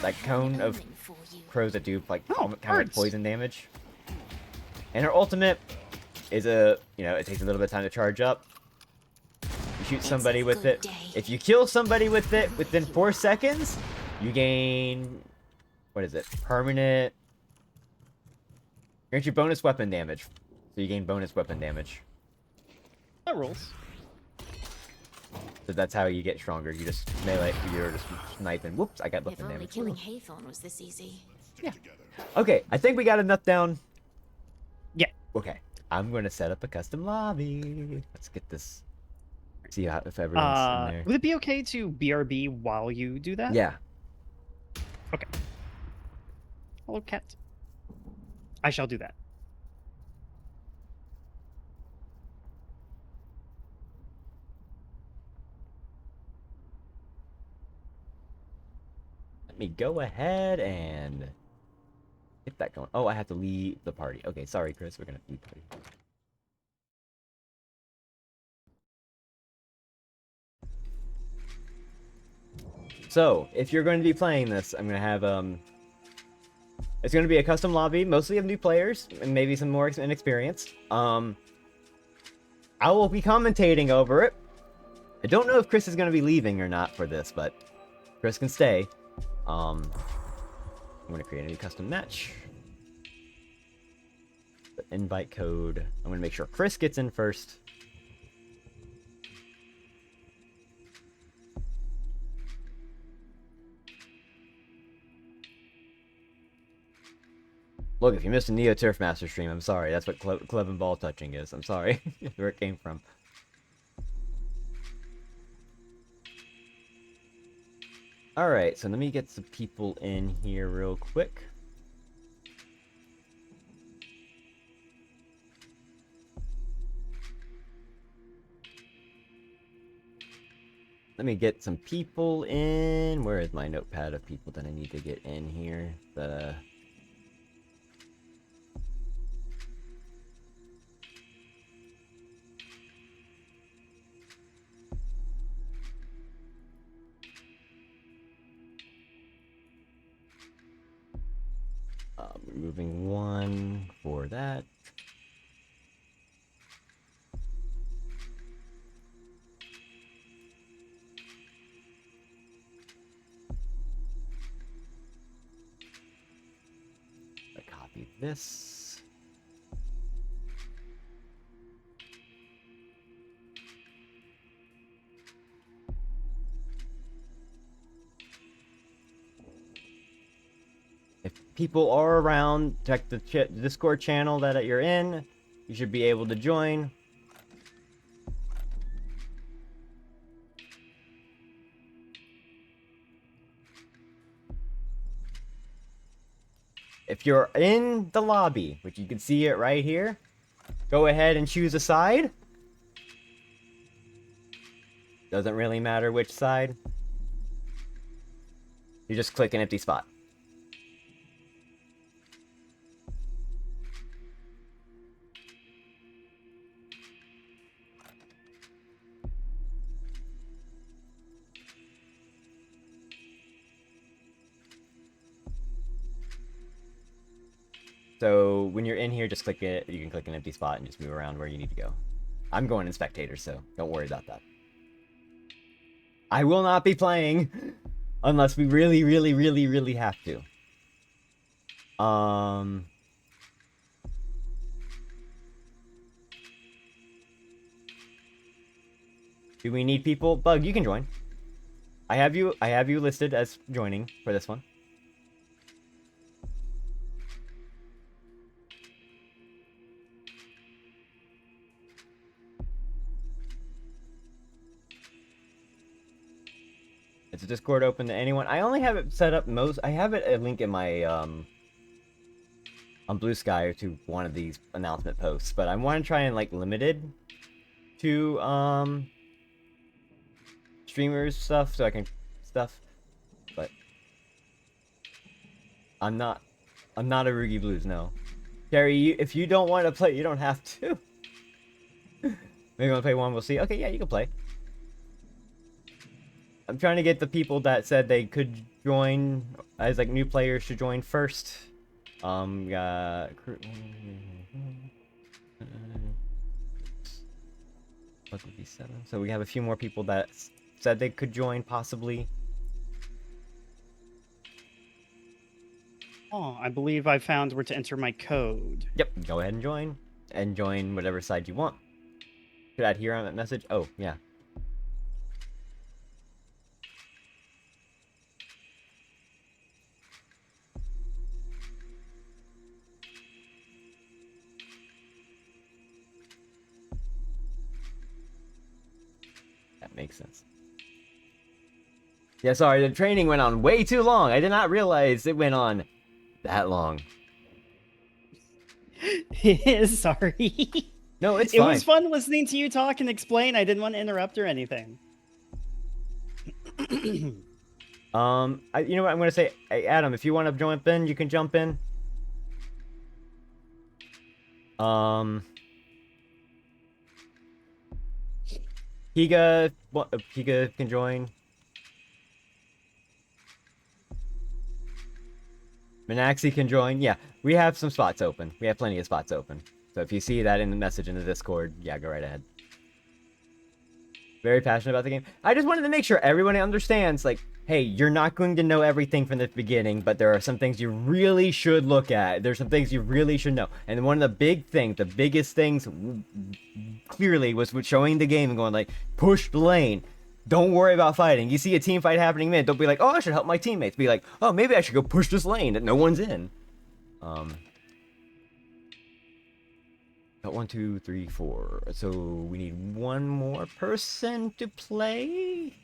like cone of Coming for you. crows that do like Oh, kind of like birds. poison damage. And her ultimate is it takes a little bit of time to charge up. You shoot somebody a with good it. day. If you kill somebody with it within 4 seconds, you gain, what is it? Permanent. Grants you bonus weapon damage. So you gain bonus weapon damage. That rules. So that's how you get stronger. You just melee, you're just sniping. Whoops, I got If weapon only damage. killing Haythorn was this easy. Okay, I think we got enough down. Yeah. Okay, I'm going to set up a custom lobby. Let's get this. See how, if everyone's in there. Would it be okay to BRB while you do that? Yeah. Okay. Hello, cat. I shall do that. me go ahead and get that going. Oh, I have to leave the party. Okay, sorry, Chris. We're gonna leave party. So, if you're going to be playing this, I'm gonna have it's gonna be a custom lobby, mostly of new players and maybe some more inexperienced. I will be commentating over it. I don't know if Chris is gonna be leaving or not for this, but Chris can stay. I'm gonna create a new custom match. The invite code. I'm gonna make sure Chris gets in first. Look, if you missed a Neo Turf Master stream, I'm sorry. That's what club and ball touching is. I'm sorry. Where it came from. Alright, so let me get some people in here real quick. Let me get some people in. Where is my notepad of people that I need to get in here? Removing one for that. I copy this. If people are around, check the Discord channel that you're in. You should be able to join. If you're in the lobby, which you can see it right here, go ahead and choose a side. Doesn't really matter which side. You just click an empty spot. So when you're in here, just click it. You can click an empty spot and just move around where you need to go. I'm going in spectators, so don't worry about that. I will not be playing unless we really, really, really, really have to. Do we need people? Bug, you can join. I have you listed as joining for this one. Is the Discord open to anyone? I only have it set up I have it a link in my on Blue Sky to one of these announcement posts, but I want to try and like limited to streamers stuff so I can but I'm not a Rugi Blues, no. Carrie, if you don't want to play, you don't have to. Maybe you want to play one, we'll see. Okay, yeah, you can play. I'm trying to get the people that said they could join as like new players to join first. Got what would be 7? So we have a few more people that said they could join possibly. Oh, I believe I found where to enter my code. Yep, go ahead and join whatever side you want. Could add here on that message. Oh, yeah. That makes sense. Yeah, sorry, the training went on way too long. I did not realize it went on that long. Sorry. No, it's It fine. was fun listening to you talk and explain. I didn't want to interrupt or anything. You know what? I'm gonna say, hey, Adam, if you want to jump in, you can jump in. Higa can join. Minaxi can join. Yeah, we have some spots open. We have plenty of spots open. So if you see that in the message in the Discord, yeah, go right ahead. Very passionate about the game. I just wanted to make sure everyone understands, like, hey, you're not going to know everything from the beginning, but there are some things you really should look at. There's some things you really should know. And one of the big things, the biggest things, clearly, was with showing the game and going, like, push the lane. Don't worry about fighting. You see a team fight happening, man, don't be like, oh, I should help my teammates. Be like, oh, maybe I should go push this lane that no one's in. Got 1, 2, 3, 4. So we need one more person to play.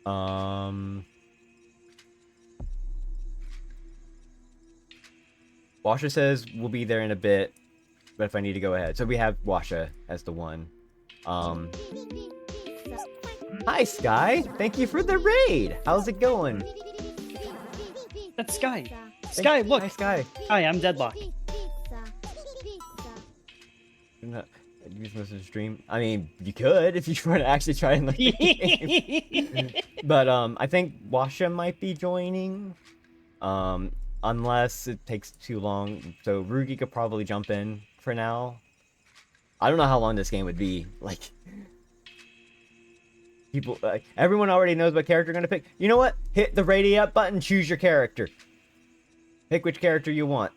Washa says we'll be there in a bit, but if I need to go ahead. So we have Washa as the one. Hi, Sky. Thank you for the raid. How's it going? That's Sky. Sky, look. Hi, Sky. Hi, I'm Deadlock. Use most of the stream. I mean, you could if you want to actually try and look the game. But I think Washa might be joining. Unless it takes too long. So Rugi could probably jump in for now. I don't know how long this game would be. Like, people, everyone already knows what character you're gonna pick. You know what? Hit the ready up button. Choose your character. Pick which character you want.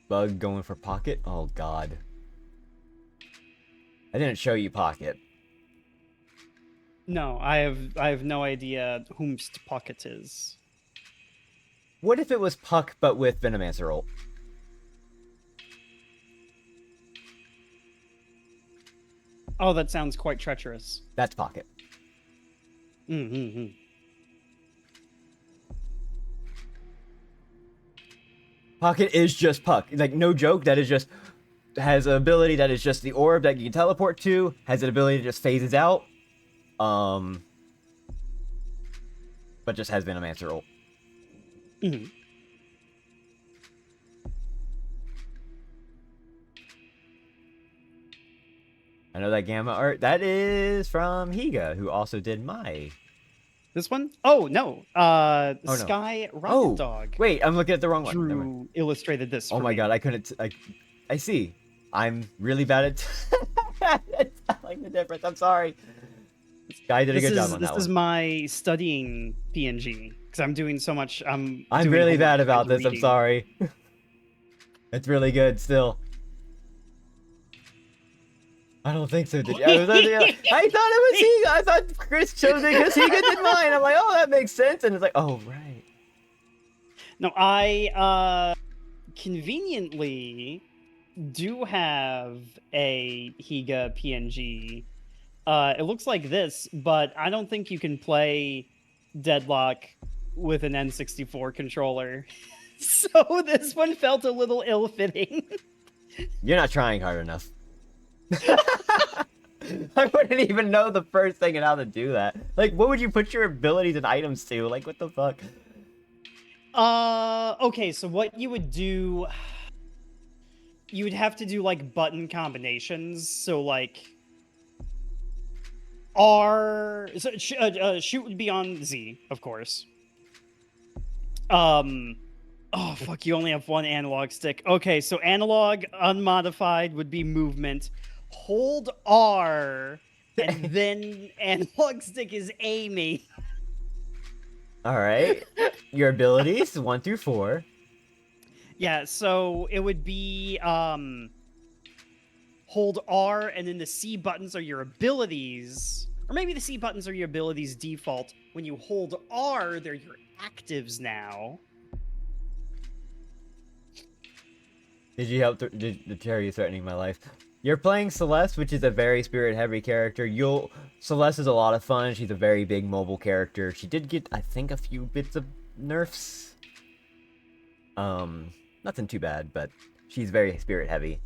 Bug going for Pocket? Oh god. I didn't show you Pocket. No, I have no idea whomst Pocket is. What if it was Puck but with Venomancer ult? Oh, that sounds quite treacherous. That's Pocket. Mm-hmm. Pocket is just Puck. Like, no joke, that is just... has an ability that is just the orb that you can teleport to, has an ability that just phases out. But just has Venomancer ult. Mm-hmm. I know that Gamma art. That is from Higa, who also did my... This one? Oh, no. no. Sky Rocket Dog. Wait, I'm looking at the wrong one. Never mind. Drew illustrated this Oh for my me. god, I couldn't... I see. I'm really bad at... telling the difference. I'm sorry. This guy did a good job on that one. This is my studying PNG, because I'm doing so much... I'm doing really bad homework about and this. I'm reading. sorry. It's really good still. I don't think so. Did you? I thought it was Higa. I thought Chris chose it because Higa did mine. I'm like, oh, that makes sense. And it's like, oh, right. No, I conveniently do have a Higa PNG. It looks like this, but I don't think you can play Deadlock with an N64 controller. So this one felt a little ill-fitting. You're not trying hard enough. I wouldn't even know the first thing and how to do that. Like, what would you put your abilities and items to? Like, what the fuck? Okay, so what you would do... You would have to do, like, button combinations. So, like... R... So, shoot would be on Z, of course. Oh, fuck, you only have one analog stick. Okay, so analog, unmodified, would be movement. Hold R, and then analog stick is aiming. Alright. Your abilities, 1 through 4. Yeah, so it would be, hold R, and then the C buttons are your abilities. Or maybe the C buttons are your abilities default. When you hold R, they're your actives now. Did you help? Did Terry threatening my life? You're playing Celeste, which is a very spirit-heavy character. Celeste is a lot of fun. She's a very big mobile character. She did get, I think, a few bits of nerfs. Nothing too bad, but she's very spirit-heavy.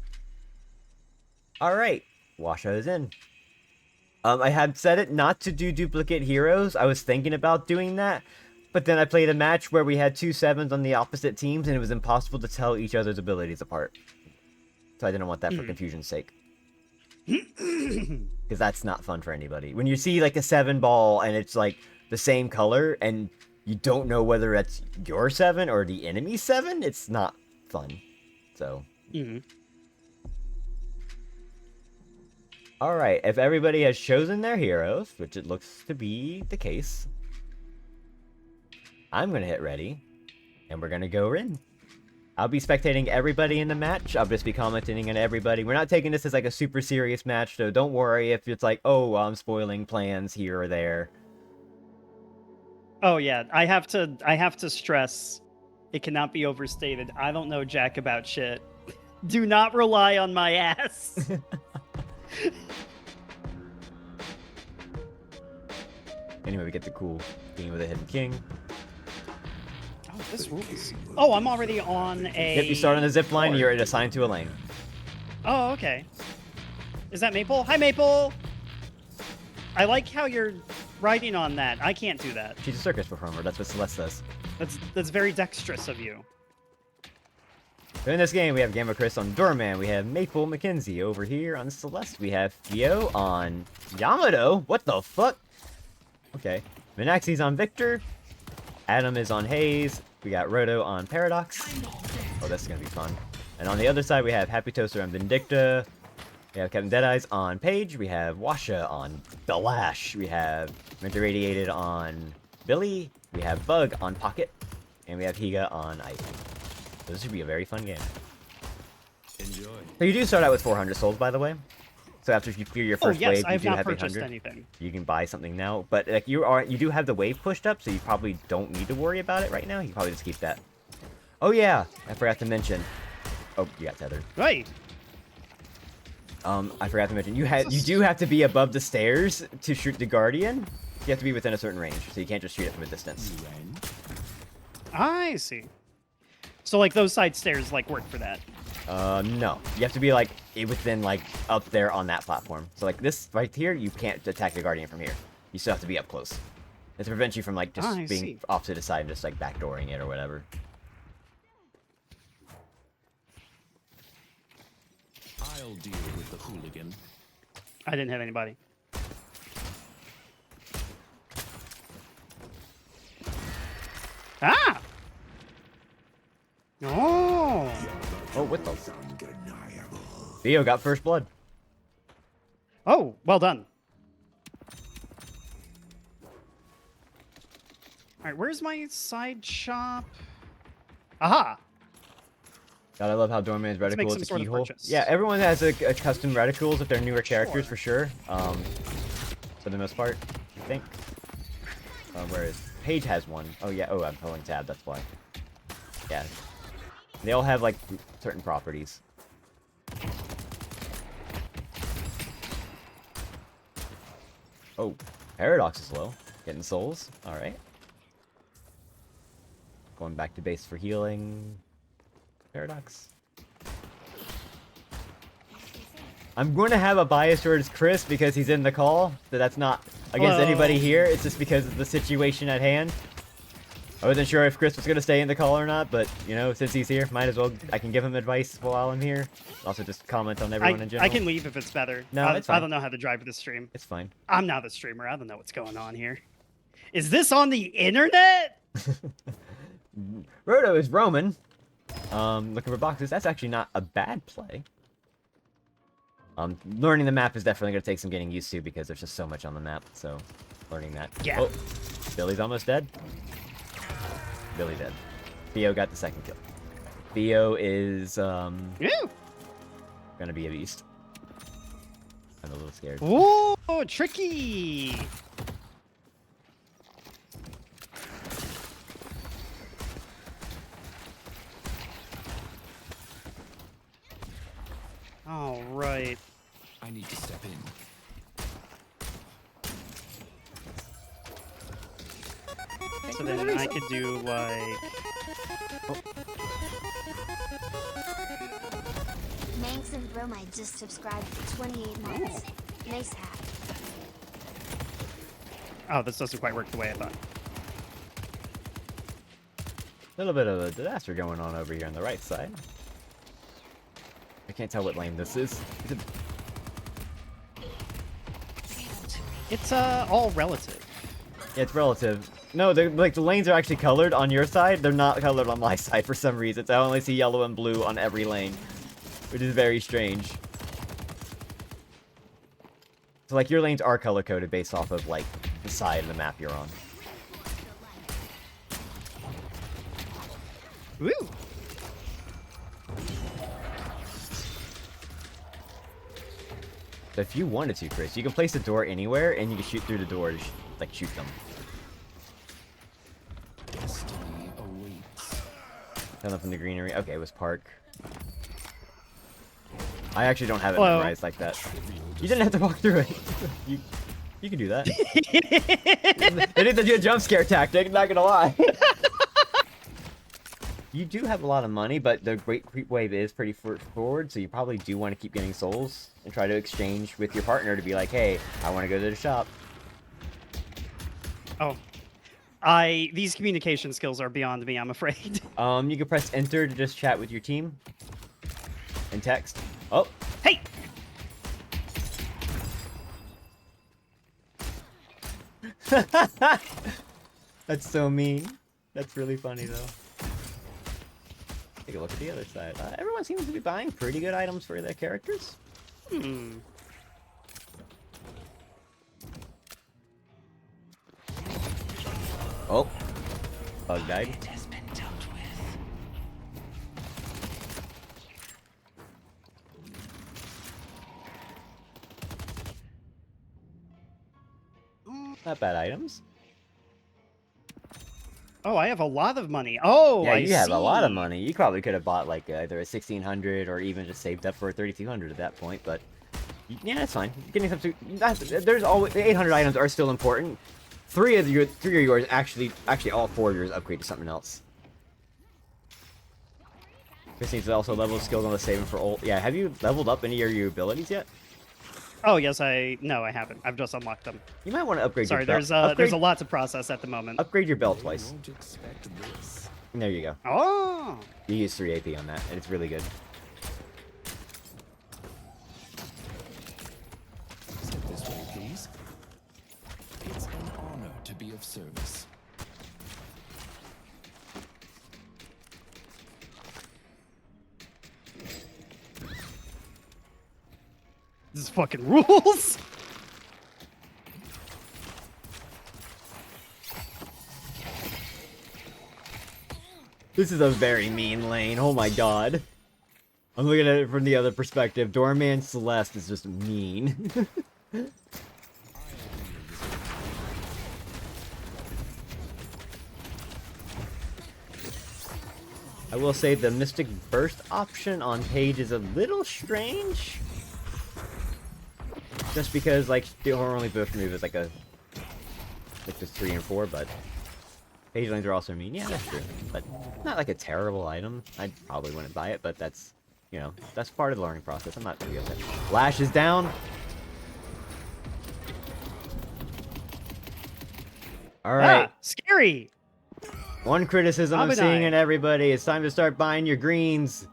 All right, Washa is in. I had said it not to do duplicate heroes. I was thinking about doing that, but then I played a match where we had 2 7s on the opposite teams, and it was impossible to tell each other's abilities apart. So I didn't want that for confusion's sake. Because that's not fun for anybody. When you see like a 7 ball and it's like the same color, and you don't know whether it's your 7 or the enemy's 7, it's not fun. So. Alright, if everybody has chosen their heroes, which it looks to be the case, I'm going to hit ready, and we're going to go in. I'll be spectating everybody in the match. I'll just be commenting on everybody. We're not taking this as like a super serious match, so don't worry if it's like, oh, I'm spoiling plans here or there. Oh yeah, I have to stress, it cannot be overstated. I don't know jack about shit. Do not rely on my ass. Anyway, we get the cool theme with a hidden king. Oh, this rules. Oh, I'm already on a... Yep, you start on the zip line, you're assigned to a lane. Oh, okay. Is that Maple? Hi, Maple! I like how you're riding on that. I can't do that. She's a circus performer, that's what Celeste says. That's very dexterous of you. So in this game, we have Gamma Chris on Doorman, we have Maple McKenzie over here on Celeste, we have Theo on Yamato. What the fuck? Okay. Minaxi's on Victor. Adam is on Hayes. We got Roto on Paradox. Oh, this is going to be fun. And on the other side, we have Happy Toaster on Vindicta. We have Captain Deadeyes on Paige. We have Washa on Belash. We have Winter Radiated on Billy. We have Bug on Pocket. And we have Higa on Ivy. So this should be a very fun game. Enjoy. So you do start out with 400 souls, by the way. So after you clear your first wave, I you have do not have purchased 800. anything. You can buy something now, but like you do have the wave pushed up, so you probably don't need to worry about it right now. You can probably just keep that. Oh yeah, I forgot to mention. Oh, you got tethered. Right. I forgot to mention you do have to be above the stairs to shoot the guardian. You have to be within a certain range, so you can't just shoot it from a distance. I see. So like those side stairs like work for that. No. You have to be like within like up there on that platform. So like this right here, you can't attack the guardian from here. You still have to be up close. It's to prevent you from like just being off to the side and just like backdooring it or whatever. I'll deal with the hooligan. I didn't have anybody. Ah! Oh! Oh, what the? Theo got first blood. Oh, well done. Alright, where's my side shop? Aha! God, I love how Doorman's Let's make reticle some is a sort of keyhole. purchase. Yeah, everyone has a custom reticles if they're newer characters for sure. For the most part, I think. Whereas Paige has one. Oh yeah. Oh, I'm pulling tab. That's why. Yeah. They all have like certain properties. Oh, Paradox is low. Getting souls. All right. Going back to base for healing. Paradox. I'm going to have a bias towards Chris because he's in the call. So that's not against anybody here. It's just because of the situation at hand. I wasn't sure if Chris was going to stay in the call or not, but, you know, since he's here, might as well, I can give him advice while I'm here. Also, just comment on everyone in general. I can leave if it's better. No, it's fine. I don't know how to drive this stream. It's fine. I'm not the streamer. I don't know what's going on here. Is this on the internet? Roto is Roman. Looking for boxes. That's actually not a bad play. Learning the map is definitely going to take some getting used to because there's just so much on the map. So, learning that. Yeah. Oh, Billy's almost dead. Billy dead. Theo got the second kill. Theo is, gonna be a beast. I'm a little scared. Ooh, tricky! right. I need to step in. So then I could do like. Manx and Bromide just subscribed for 28 months. Nice hack. Oh, this doesn't quite work the way I thought. A little bit of a disaster going on over here on the right side. I can't tell what lane this is. Is it... It's all relative. Yeah, it's relative. No, like the lanes are actually colored on your side. They're not colored on my side for some reason. So I only see yellow and blue on every lane, which is very strange. So like your lanes are color coded based off of like the side of the map you're on. Woo! So if you wanted to, Chris, you can place the door anywhere and you can shoot through the door to like shoot them. Destiny awaits. Turn up in the greenery. Okay, it was park. I actually don't have it Hello. memorized like that. You didn't have to walk through it. you can do that. They did the jump scare tactic, not gonna lie. You do have a lot of money, but the Great Creep Wave is pretty forward, so you probably do want to keep getting souls and try to exchange with your partner to be like, hey, I want to go to the shop. Oh. These communication skills are beyond me, I'm afraid. You can press enter to just chat with your team and text. Oh, Hey! that's so mean. That's really funny though. Take a look at the other side. Everyone seems to be buying pretty good items for their characters. Hmm. Oh, bug died. Has been dealt with. Not bad items. Oh, I have a lot of money. Oh, Yeah, I you have a lot of see. money. You probably could have bought like either a 1600 or even just saved up for a 3200 at that point. But yeah, that's fine. Getting some. There's always 800 items are still important. Three of yours actually all four of yours upgrade to something else. Chris needs to also level skills on the saving for old. Yeah, have you leveled up any of your abilities yet? Oh, yes, no, I haven't. I've just unlocked them. You might want to upgrade Sorry, your belt. there's a lot to process at the moment. Upgrade your belt twice. Won't expect this. There you go. Oh! You use 3 AP on that, and it's really good. Step this way, please. It's an honor to be of service. This is fucking rules! This is a very mean lane. Oh my god. I'm looking at it from the other perspective. Doorman Celeste is just mean. I will say the Mystic Burst option on Page is a little strange. Just because, like, the only burst move is like a... like just 3 and 4, but... Page lanes are also mean. Yeah, that's true. But not like a terrible item. I probably wouldn't buy it, but that's... you know, that's part of the learning process. I'm not really upset. Lash is down. Alright. Ah, scary! One criticism I'm Abenai. seeing in everybody. It's time to start buying your greens.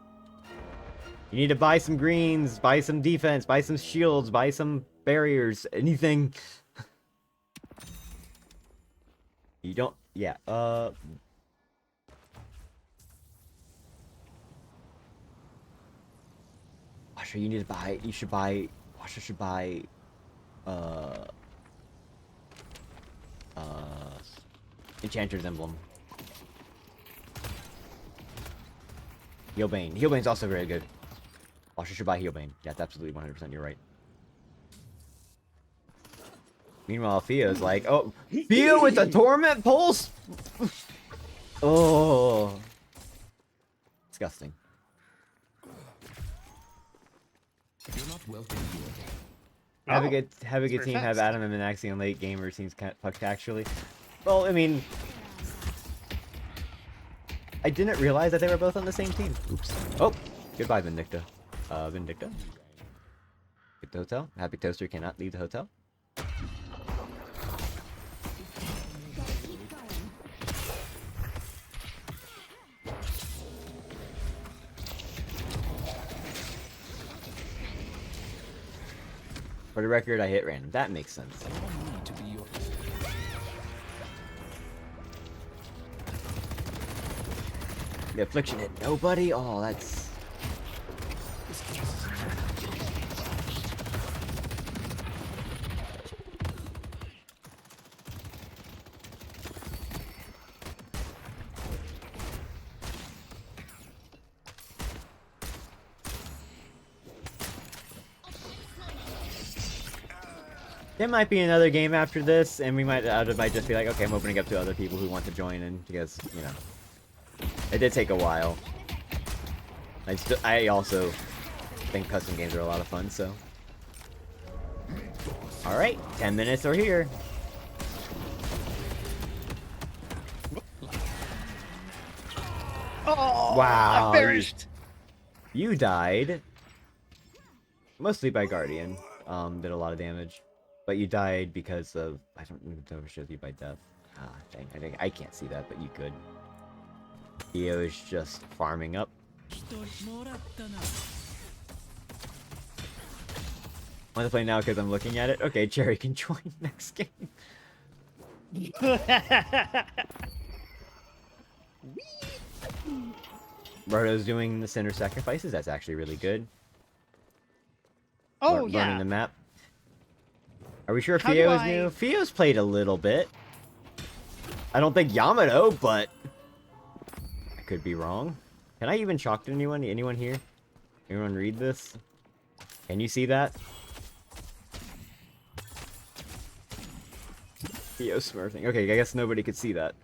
You need to buy some greens, buy some defense, buy some shields, buy some barriers, anything. You don't... yeah, Washer, you need to buy... you should buy... Washer should buy... Enchanter's Emblem. Healbane. Healbane's also very good. Washer should buy Healbane. Yeah, that's absolutely 100%. You're right. Meanwhile, Theo's like, oh, Theo with the Torment Pulse? Oh. Disgusting. You're not welcome here. Have a Oh, good that's team. very Have fast. Adam and Minaxi in late game, or seems kind of fucked actually. Well, I mean, I didn't realize that they were both on the same team. Oops. Oh, goodbye, Vindicta. Vindicta. Get the hotel. Happy Toaster cannot leave the hotel. For the record, I hit random. That makes sense. Allow me to be your... The affliction hit nobody. Oh, that's. There might be another game after this, and we might just be like, okay, I'm opening up to other people who want to join in, because, you know, it did take a while. I also think custom games are a lot of fun, so. Alright, 10 minutes are here. Oh, Wow, I perished. You died. Mostly by Guardian. Did a lot of damage. But you died because of... I don't know if it shows you by death. Ah, dang. I can't see that, but you could. Theo is just farming up. Want to play now because I'm looking at it? Okay, Cherry can join next game. Bardo's doing the center sacrifices. That's actually really good. Oh, Learning yeah. the map. Are we sure How do Fio is I- new? Fio's played a little bit. I don't think Yamato, but I could be wrong. Can I even talk to anyone? Anyone here? Anyone read this? Can you see that? Fio smurfing. Okay, I guess nobody could see that.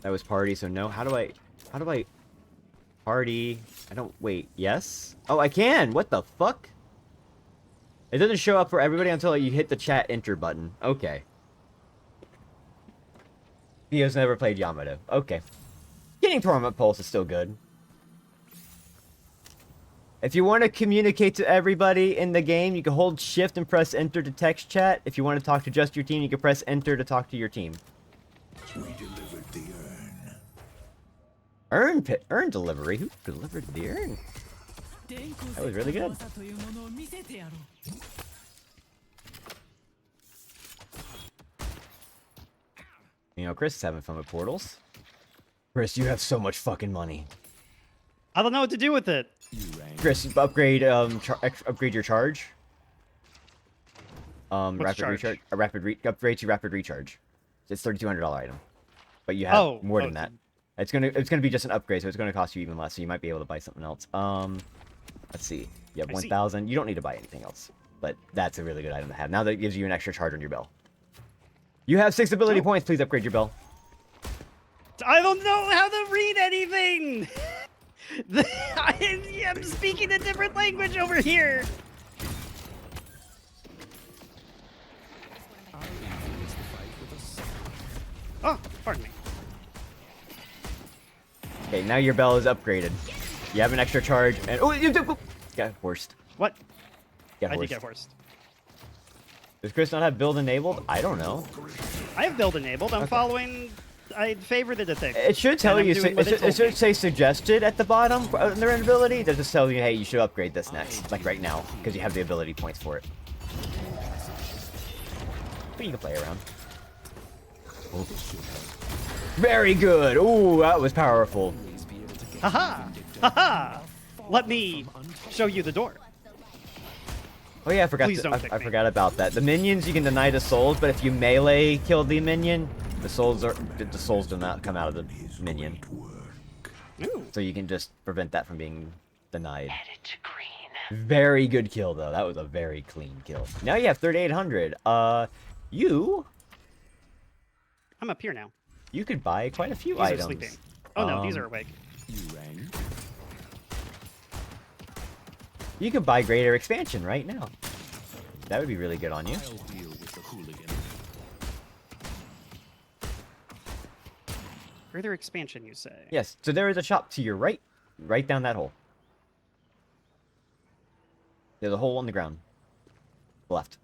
That was party, so no. How do I party? I don't wait. Yes? Oh, I can. What the fuck? It doesn't show up for everybody until you hit the chat enter button. Okay. Fio's never played Yamato. Okay. Getting Torment Pulse is still good. If you want to communicate to everybody in the game, you can hold shift and press enter to text chat. If you want to talk to just your team, you can press enter to talk to your team. We delivered the urn. Urn delivery? Who delivered the urn? That was really good. You know, Chris is having fun with portals. Chris, you have so much fucking money. I don't know what to do with it. Chris, upgrade upgrade your charge. Rapid charge? recharge. Upgrade to rapid recharge. It's $3,200 item, but you have more than that. It's gonna be just an upgrade, so it's gonna cost you even less. So you might be able to buy something else. Let's see. You have 1,000. You don't need to buy anything else, but that's a really good item to have. Now that gives you an extra charge on your bell. You have 6 ability points. Please upgrade your bell. I don't know how to read anything. I'm speaking a different language over here. Oh, pardon me. Okay, now your bell is upgraded. You have an extra charge, and got horsed. What? Got I did horsed. get horsed. Does Chris not have build enabled? I don't know. I have build enabled. I'm following. I favorited a thing. It should tell And I'm you. doing what It told should me. say suggested at the bottom under an ability. That just tells you, hey, you should upgrade this next, like right now, because you have the ability points for it. But you can play around. Oh. Very good. Ooh, that was powerful. Haha! Haha! Let me show you the door. Oh yeah, I forgot. Please don't I kick me. forgot about that. The minions you can deny the souls, but if you melee kill the minion, the souls do not come out of the minion. Ooh. So you can just prevent that from being denied. Very good kill though. That was a very clean kill. Now you have 3,800. I'm up here now. You could buy quite a few These are items. sleeping. Oh no, these Um, are awake. You rang? You could buy greater expansion right now. That would be really good on you. I'll deal with the hooligan. Further expansion, you say? Yes, so there is a shop to your right, right down that hole. There's a hole on the ground. Left.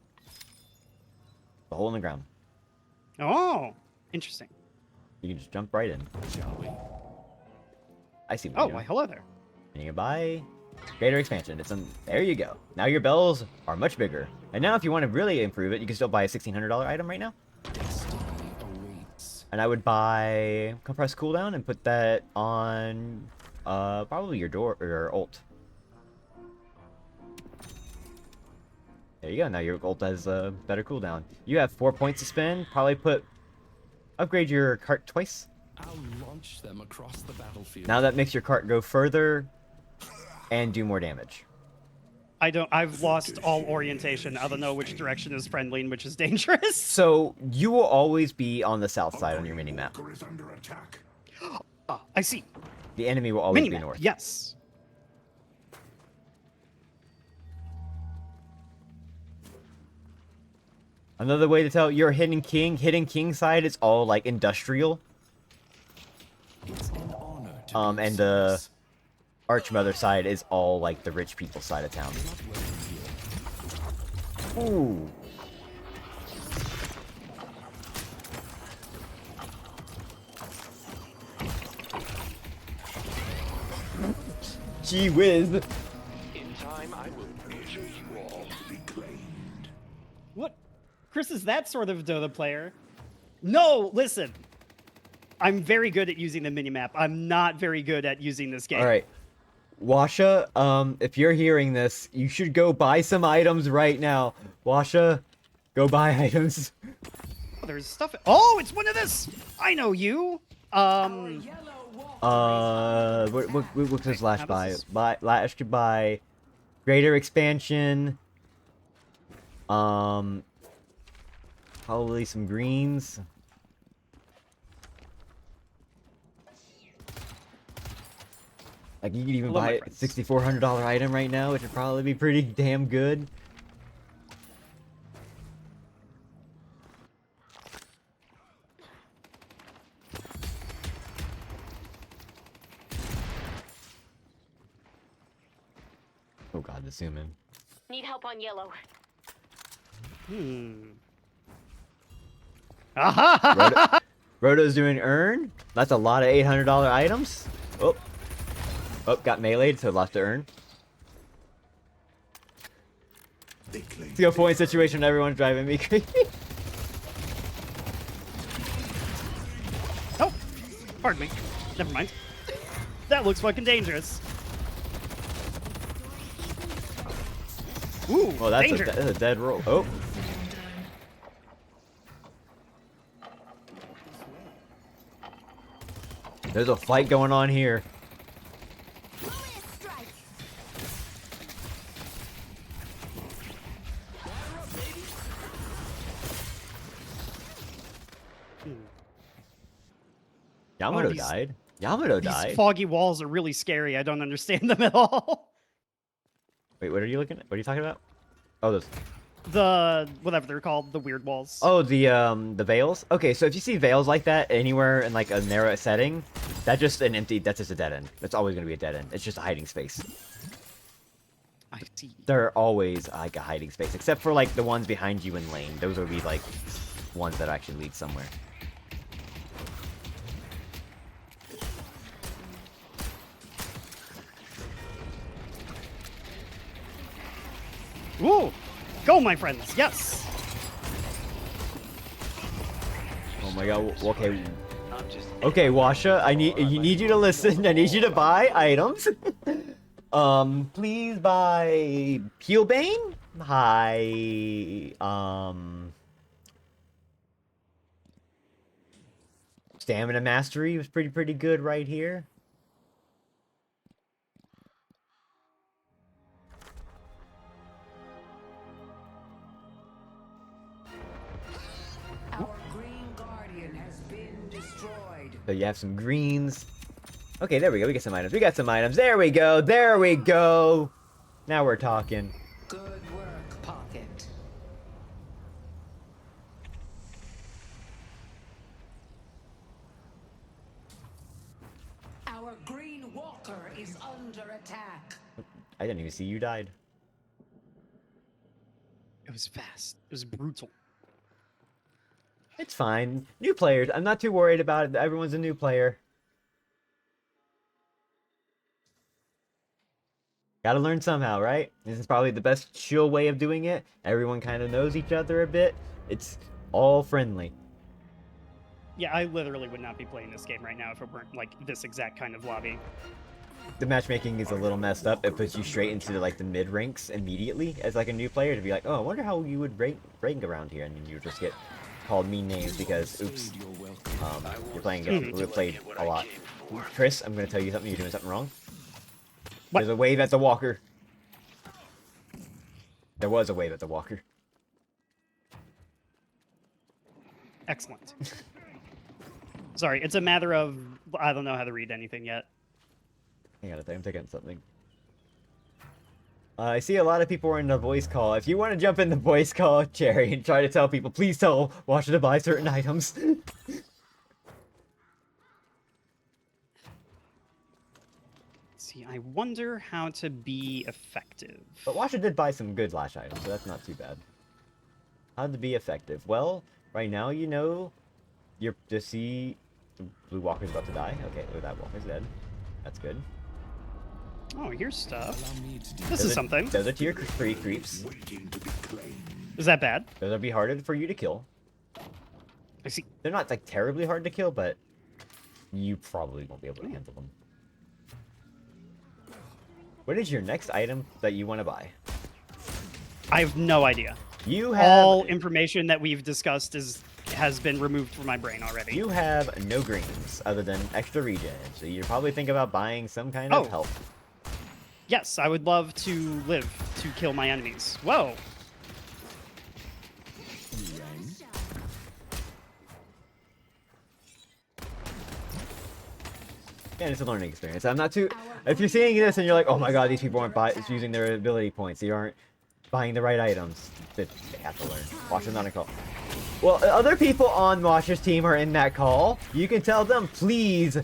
The hole in the ground. Oh, interesting. You can just jump right in. Shall we? I see what Oh, you're why, doing. hello there. And you can buy greater expansion. There you go. Now your bells are much bigger. And now if you want to really improve it, you can still buy a $1,600 item right now. Destiny awaits. And I would buy compressed cooldown and put that on probably your door or your ult. There you go. Now your ult has a better cooldown. You have 4 points to spend. Probably upgrade your cart twice. I'll launch them across the battlefield. Now that makes your cart go further and do more damage. I've lost all orientation. I don't know which direction is friendly and which is dangerous. So you will always be on the south side on your mini map. Bunker is under attack. Ah, I see. The enemy will always be Minimap, north. yes. Another way to tell you're hidden king side is all like industrial. It's an honor to be And of the service. Archmother side is all like the rich people side of town. Not welcome here. Ooh. Gee whiz. In time, I will measure you all. What? Chris is that sort of Dota player? No, listen. I'm very good at using the minimap. I'm not very good at using this game. All right. Washa, if you're hearing this, you should go buy some items right now. Washa, go buy items. There's stuff. Oh, it's one of this. I know you. What does Lash how buy? does this- Lash could buy greater expansion. Probably some greens. Like you could even Hello, my buy a friends. $6,400 item right now, which would probably be pretty damn good. Oh god, the zoom in. Need help on yellow. Aha! Roto's doing earn. That's a lot of $800 items. Oh. Oh, got meleeed, so lost to earn. Skill point situation, everyone's driving me crazy. Oh, pardon me. Never mind. That looks fucking dangerous. Ooh, Well, that's danger. that's a dead roll. Oh. There's a fight going on here. Yamato these- died. Yamato These died. foggy walls are really scary. I don't understand them at all. Wait, what are you looking at? What are you talking about? Oh, those. The whatever they're called, the weird walls. Oh, the veils. Okay, so if you see veils like that anywhere in like a narrow setting, that's just a dead end. That's always gonna be a dead end. It's just a hiding space. I see. They're always like a hiding space, except for like the ones behind you in lane. Those would be like ones that actually lead somewhere. Ooh, go, my friends. Yes. Oh my god. Okay. I'm just Okay, Washa, you need you to listen. I need you to buy items. Please buy Peelbane. Hi. Stamina Mastery was pretty good right here. Our Green Guardian has been destroyed. So you have some greens. Okay, there we go. We get some items. We got some items. There we go. There we go. Now we're talking. Good work, Pocket. Our green walker is under attack. I didn't even see you died. It was fast. It was brutal. It's fine. New players. I'm not too worried about it. Everyone's a new player. Gotta learn somehow, right? This is probably the best chill way of doing it. Everyone kind of knows each other a bit. It's all friendly. Yeah, I literally would not be playing this game right now if it weren't like this exact kind of lobby. The matchmaking is a little messed up. It puts you straight into like the mid ranks immediately as like a new player to be like, oh, I wonder how you would rank around here, and then you just get called mean names because oops, you're playing against people who played a lot. Chris, I'm gonna tell you something. You're doing something wrong. What? There's a wave at the walker. There was a wave at the walker. Excellent. Sorry, it's a matter of I don't know how to read anything yet. Hang on a second, I'm taking something. I see a lot of people are in the voice call. If you want to jump in the voice call, Cherry, and try to tell people, please tell Watcher to buy certain items. See, I wonder how to be effective. But Watcher did buy some good lash items, so that's not too bad. How to be effective? Well, right now you know you're to see the blue walker's about to die. Okay, look, that walker's dead. That's good. Oh, here's stuff. Allow me to do This is something. Those are tier 3 creeps. Is that bad? Those will be harder for you to kill. I see. They're not like terribly hard to kill, but you probably won't be able to handle them. What is your next item that you want to buy? I have no idea. You have All information that we've discussed has been removed from my brain already. You have no greens other than extra regen, so you probably think about buying some kind of health. Yes, I would love to live to kill my enemies. Whoa. Yeah, it's a learning experience. I'm not too... If you're seeing this and you're like, oh my god, these people aren't using their ability points, they aren't buying the right items, they have to learn. Watcher's not a call. Well, other people on Watcher's team are in that call. You can tell them, please.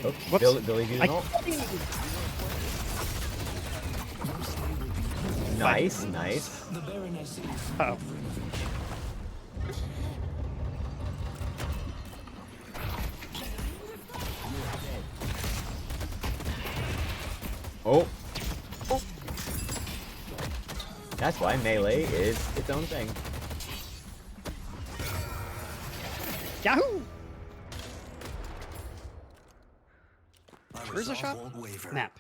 Oh, Billy using ult. Nice, nice. Oh. Oh. Oh. That's why melee is its own thing. Yahoo! Where's the shop? Map.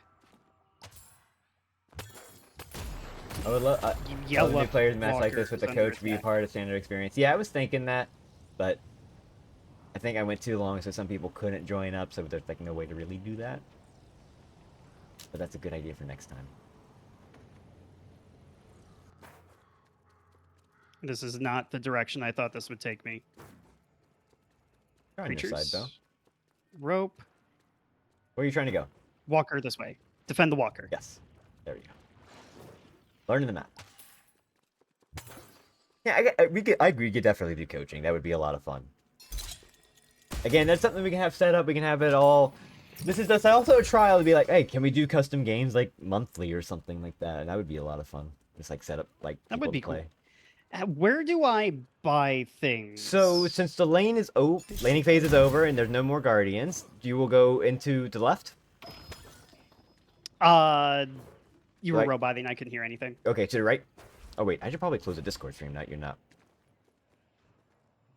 I would love new players match like this with the coach be part of standard experience. Yeah, I was thinking that, but I think I went too long, so some people couldn't join up, so there's like no way to really do that. But that's a good idea for next time. This is not the direction I thought this would take me. You're on your side, though. Rope. Where are you trying to go? Walker this way. Defend the walker. Yes. There we go. Learning the map. Yeah, I agree. We could definitely do coaching. That would be a lot of fun. Again, that's something we can have set up. We can have it all. That's also a trial to be like, hey, can we do custom games like monthly or something like that? That would be a lot of fun. Just like set up like that would be play. Cool. Where do I buy things? So since the laning phase is over and there's no more guardians, you will go into the left. You were roboting. I couldn't hear anything. Okay, to the right. Oh wait, I should probably close the Discord stream. You're not.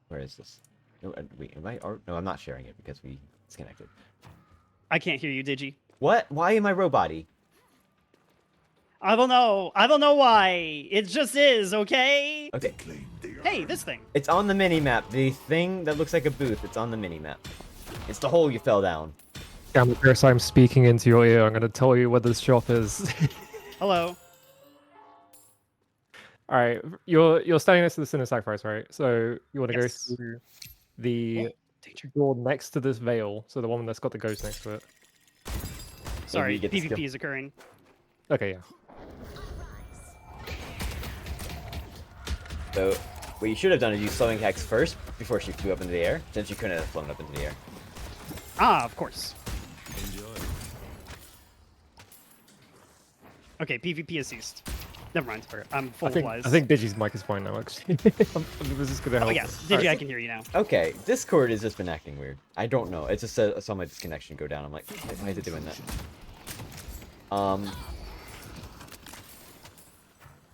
Where is this? No, wait, am I? No, I'm not sharing it because it's connected. I can't hear you, Digi. What? Why am I robot-y? I don't know. I don't know why. It just is, okay? Okay. Hey, this thing. It's on the mini-map. The thing that looks like a booth, it's on the mini-map. It's the hole you fell down. Chris, I'm speaking into your ear. I'm going to tell you where this shop is. Hello. Alright, you're standing next to the Sinner Sacrifice, right? So you want to Yes. go through the door next to this veil, so the one that's got the ghost next to it. Sorry, you get the skill. PvP is occurring. Okay, yeah. So, what you should have done is use slowing hex first before she flew up into the air, since you couldn't have flown up into the air. Ah, of course. Enjoy. Okay, PvP is ceased. Never mind. I'm full I of think lies. I think Digi's mic is fine now. Actually, this is gonna help. Oh yeah, Digi, I can hear you now. Okay, Discord has just been acting weird. I don't know. It just I saw my disconnection go down. I'm like, why is it doing that?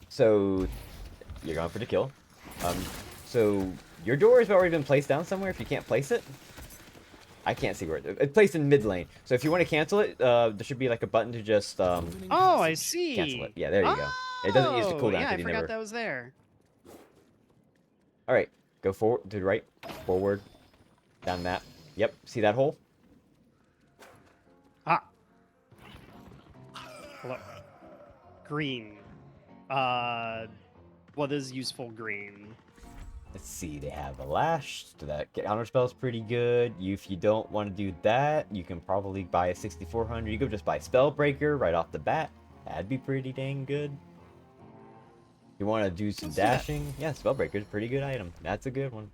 So you're going for the kill. So your door has already been placed down somewhere. If you can't place it, I can't see where it's placed in mid lane. So if you want to cancel it, there should be like a button to just Oh, I see. cancel it. Yeah, there you go. It doesn't use the Oh, cooldown. yeah, I you forgot never... that was there. All right, go forward to the right, forward, down map. Yep, see that hole? Ah. Hello. Green. What is useful green? Let's see, they have a lash, so that counter spell is pretty good. If you don't want to do that, you can probably buy a 6400. You could just buy Spellbreaker right off the bat. That'd be pretty dang good. You want to do some dashing? Yeah, Spellbreaker's a pretty good item. That's a good one.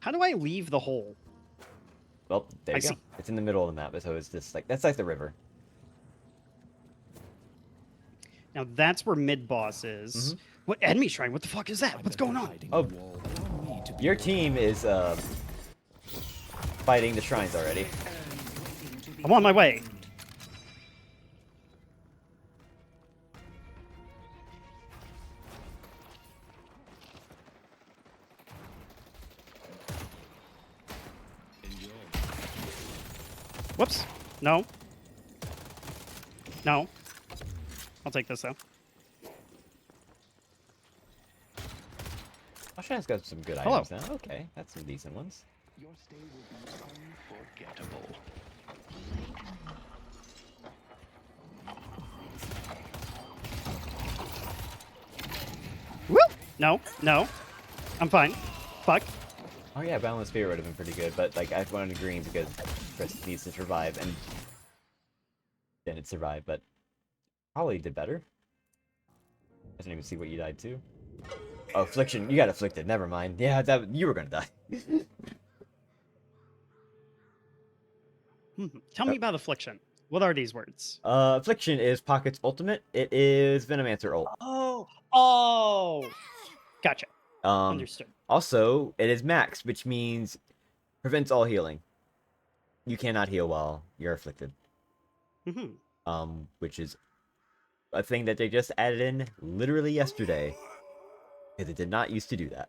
How do I leave the hole? Well, there I you go. see. It's in the middle of the map, so it's just like, that's like the river. Now that's where mid boss is. What enemy shrine? What the fuck is that? What's going on? Oh, your team is fighting the shrines already. I'm on my way. Whoops. No. No. I'll take this though. Shrines got some good Hello. items now. Okay, that's some decent ones. Your stay will be unforgettable. Woo! No. No. I'm fine. Fuck. Oh yeah, Boundless Fear would have been pretty good, but like I wanted green because Chris needs to survive, and then it survived, but probably did better. I didn't even see what you died to. Oh, Affliction. You got Afflicted. Never mind. Yeah, that you were gonna die. Tell me about Affliction. What are these words? Affliction is Pocket's ultimate. It is Venomancer ult. Oh! Gotcha. Understood. Also, it is Max, which means prevents all healing. You cannot heal while you're afflicted. Which is a thing that they just added in literally yesterday. Because it did not used to do that.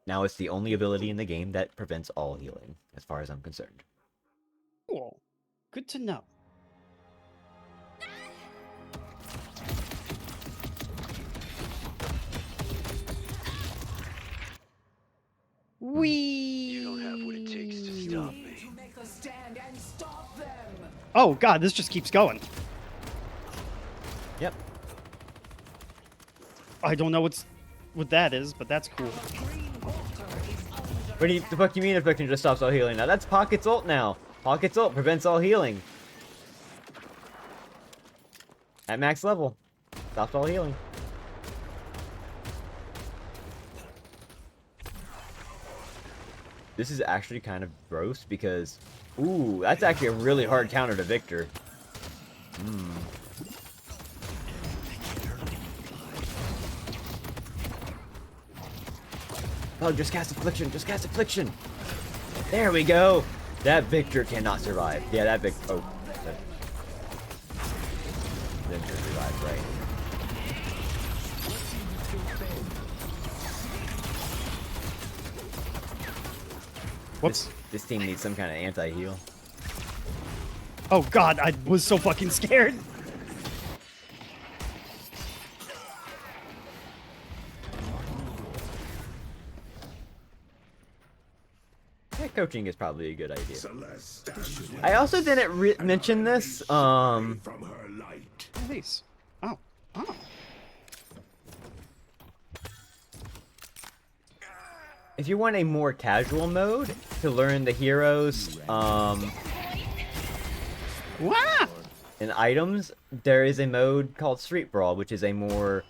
Now it's the only ability in the game that prevents all healing, as far as I'm concerned. Cool. Good to know. You don't have what it takes to stop me. Make a stand and stop them. Oh god, this just keeps going. Yep. I don't know what that is, but that's cool. What do you, the fuck you mean Affliction just stops all healing? Now that's Pocket's ult now. Pocket's ult prevents all healing. At max level. Stops all healing. This is actually kind of gross because... Ooh, that's actually a really hard counter to Victor. Oh, just cast Affliction, just cast Affliction. There we go. That Victor cannot survive. Yeah, that Victor... Oh. That Victor survived, right. Whoops. This team needs some kind of anti-heal. Oh god, I was so fucking scared. Yeah, coaching is probably a good idea. I also didn't mention this. Nice. Oh. Oh. if you want a more casual mode to learn the heroes, Wow! and items, there is a mode called Street Brawl, which is a more,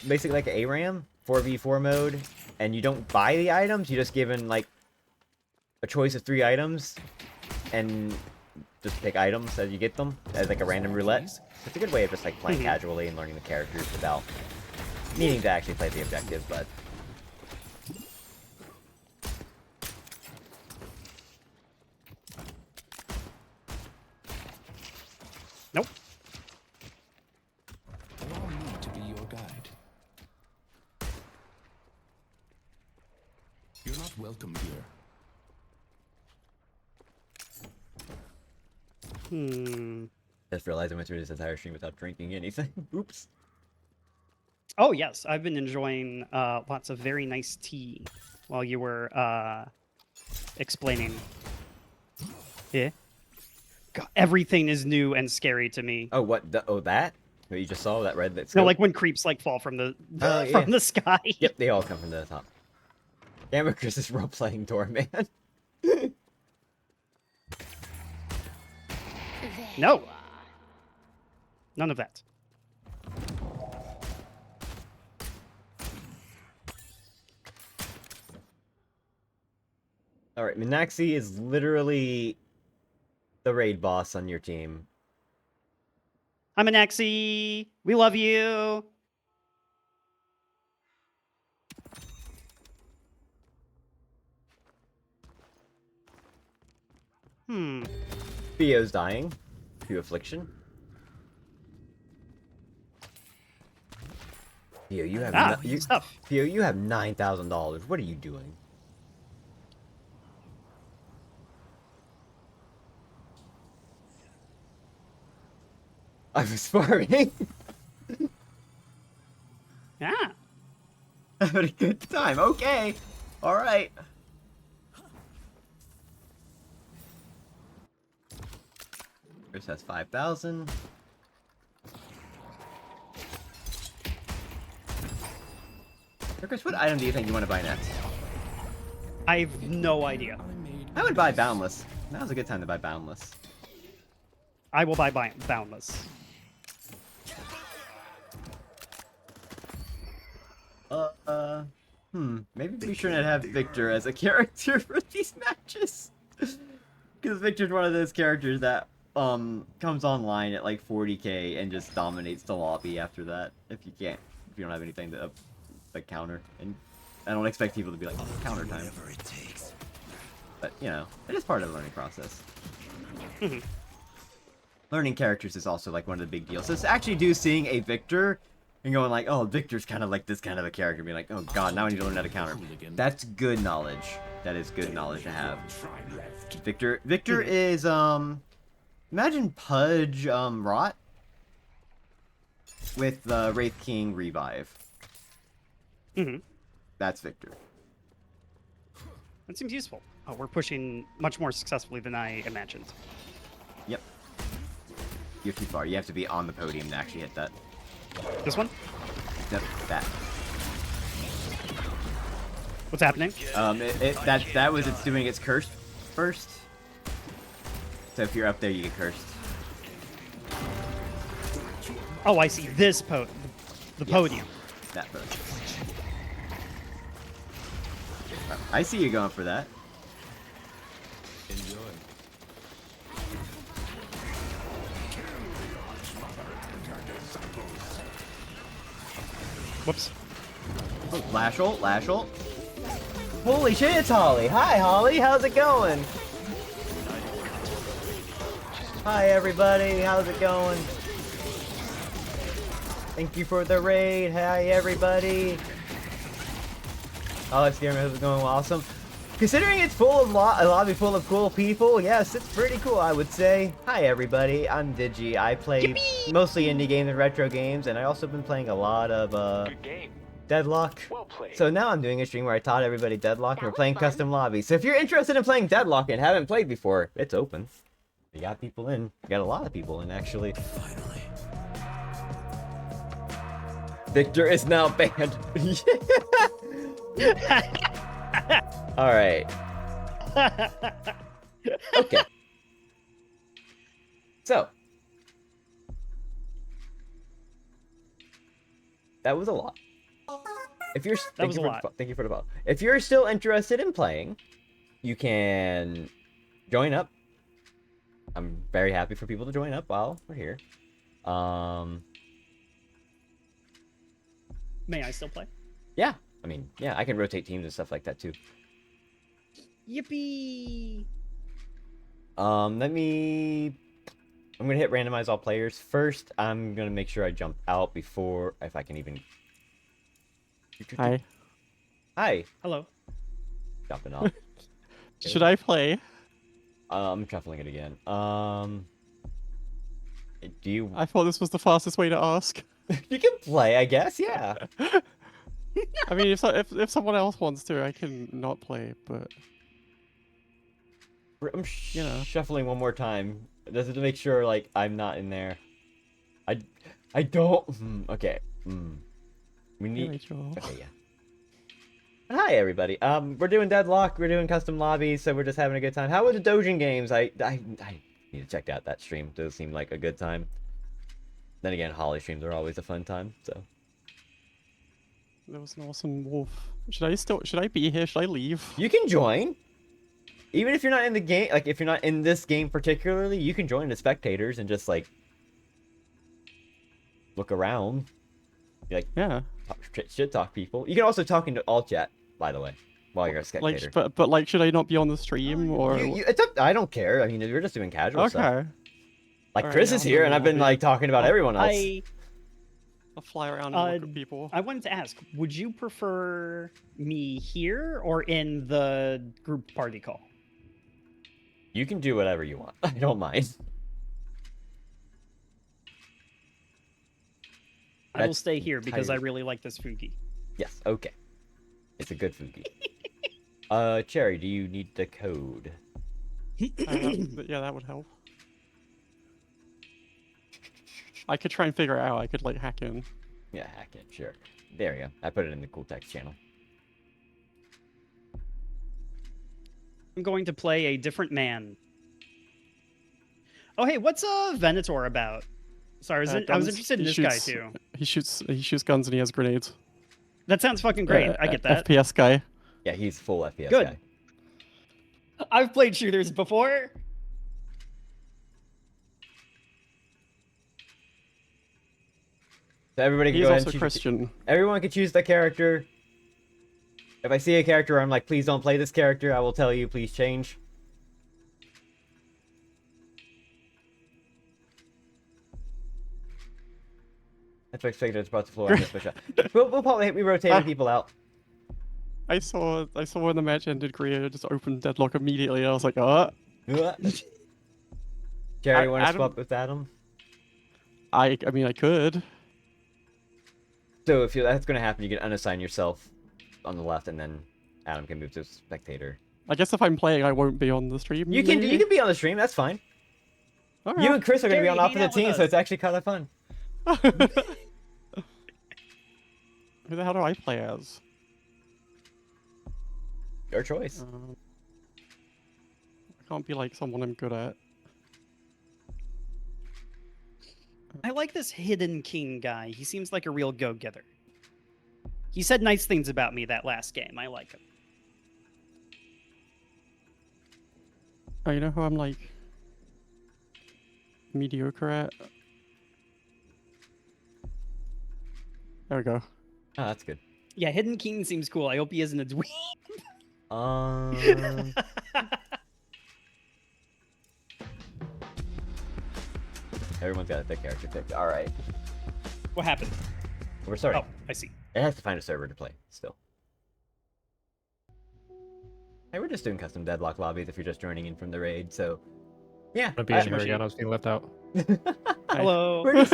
basically like an ARAM 4v4 mode, and you don't buy the items, you're just given like a choice of 3 items, and just pick items as you get them as like a random roulette. It's a good way of just like playing casually and learning the characters without needing to actually play the objective, but. Nope. Allow me to be your guide. You're not welcome here. Just realized I went through this entire stream without drinking anything. Oops. Oh yes, I've been enjoying lots of very nice tea while you were explaining. Yeah. God, everything is new and scary to me. Oh, what? Oh, that? What you just saw? That red that's. No, like when creeps like fall from the from the sky. Yep, they all come from the top. Gamma Chris is role playing Doorman. No. None of that. Alright, Minaxi is literally the raid boss on your team. I'm an Axie. We love you. Theo's dying. To affliction. Theo, you have Theo, you have $9,000. What are you doing? I was farming. Yeah. Having a good time. Okay. All right. Chris has 5,000. Chris, what item do you think you want to buy next? I have no idea. I would buy Boundless. Now's a good time to buy Boundless. I will buy Boundless. Maybe we shouldn't have Victor as a character for these matches. Because Victor's one of those characters that comes online at like 40k and just dominates the lobby after that. If you don't have anything to like counter, and I don't expect people to be like counter time. But you know, it is part of the learning process. Learning characters is also like one of the big deals. So it's actually seeing a Victor and going like, oh, Victor's kind of like this kind of a character, being like, oh god, now I need to learn how to counter. That's good knowledge. That is good knowledge to have. Victor is imagine Pudge Rot with the Wraith King Revive. That's Victor. That seems useful. Oh, we're pushing much more successfully than I imagined. Yep. You're too far. You have to be on the podium to actually hit that. This one? No, that. What's happening? That was it's doing its curse first. So if you're up there, you get cursed. Oh, I see. This the podium. That podium. I see you going for that. Enjoy. Whoops. Oh, Lashel. Holy shit, it's Holly. Hi, Holly. How's it going? Hi, everybody. How's it going? Thank you for the raid. Hi, everybody. Alex Gamer, how's it going? Awesome. Considering it's full of a lobby full of cool people, yes, it's pretty cool, I would say. Hi, everybody. I'm Digi. I play mostly indie games and retro games, and I also been playing a lot of Good game. Deadlock. Well played. So now I'm doing a stream where I taught everybody Deadlock, and we're playing custom lobbies. So if you're interested in playing Deadlock and haven't played before, it's open. We got people in. We got a lot of people in, actually. Finally. Victor is now banned. All right. Okay. So that was a lot. If you're That was a lot. Thank you for the follow. If you're still interested in playing, you can join up. I'm very happy for people to join up while we're here. May I still play? Yeah. I mean, yeah, I can rotate teams and stuff like that too. Yippee! I'm gonna hit randomize all players first. I'm gonna make sure I jump out before, if I can even. Hi. Hi. Hello. Jumping off. Should I play? I'm shuffling it again. Do you? I thought this was the fastest way to ask. You can play, I guess. Yeah. I mean, if someone else wants to, I can not play, but I'm you know. shuffling one more time, just to make sure like I'm not in there. I don't. Okay. We need. Okay, yeah. Hi everybody. We're doing Deadlock. We're doing custom lobbies, so we're just having a good time. How were the Dojin games? I need to check out that stream. Those seem like a good time. Then again, Holly streams are always a fun time. So. There was an awesome wolf. Should I be here? Should I leave? You can join. Even if you're not in the game, like if you're not in this game particularly, you can join the spectators and just like look around. Like shit talk people. You can also talk into all chat, by the way, while you're a spectator. Like, but like, should I not be on the stream or? It's up, I don't care. I mean, we're just doing casual stuff. Okay. Like Chris is here, and I've been like talking about everyone else. I'll fly around and look at people. I wanted to ask, would you prefer me here or in the group party call? You can do whatever you want. I don't mind. I will stay here because I really like this Fugi. Yes, okay. It's a good Fugi. Cherry, do you need the code? Yeah, that would help. I could try and figure it out. I could like hack in. Yeah, hack in, sure. There you go. I put it in the cool text channel. I'm going to play a different man. Oh, hey, what's Venator about? Sorry, I was interested in this guy too. He shoots guns and he has grenades. That sounds fucking great. I get that. FPS guy. Yeah, he's full FPS Good. guy. I've played shooters before. So everybody can He's go ahead also and choose. Christian. Everyone can choose the character. If I see a character, I'm like, please don't play this character. I will tell you, please change. That's what I expected. It's about to floor on this shot. We'll probably be rotating people out. I saw when the match ended, Korea just opened Deadlock immediately. I was like, oh. Jerry, want to swap with Adam? I mean, I could. So if that's going to happen, you can unassign yourself on the left, and then Adam can move to spectator. I guess if I'm playing, I won't be on the stream. You can be on the stream. That's fine. Right. You and Chris are going to be on opposite teams, so it's actually kind of fun. Who the hell do I play as? Your choice. I can't be like someone I'm good at. I like this Hidden King guy. He seems like a real go-getter. He said nice things about me that last game. I like him. Oh, you know who I'm like mediocre at? There we go. Oh, that's good. Yeah, Hidden King seems cool. I hope he isn't a dweeb. Everyone's got a thick character picked. All right. What happened? We're starting. Oh, I see. It has to find a server to play still. Hey, we're just doing custom Deadlock lobbies if you're just joining in from the raid. So, yeah. I'm being here again. I was being left out. Hello. We're just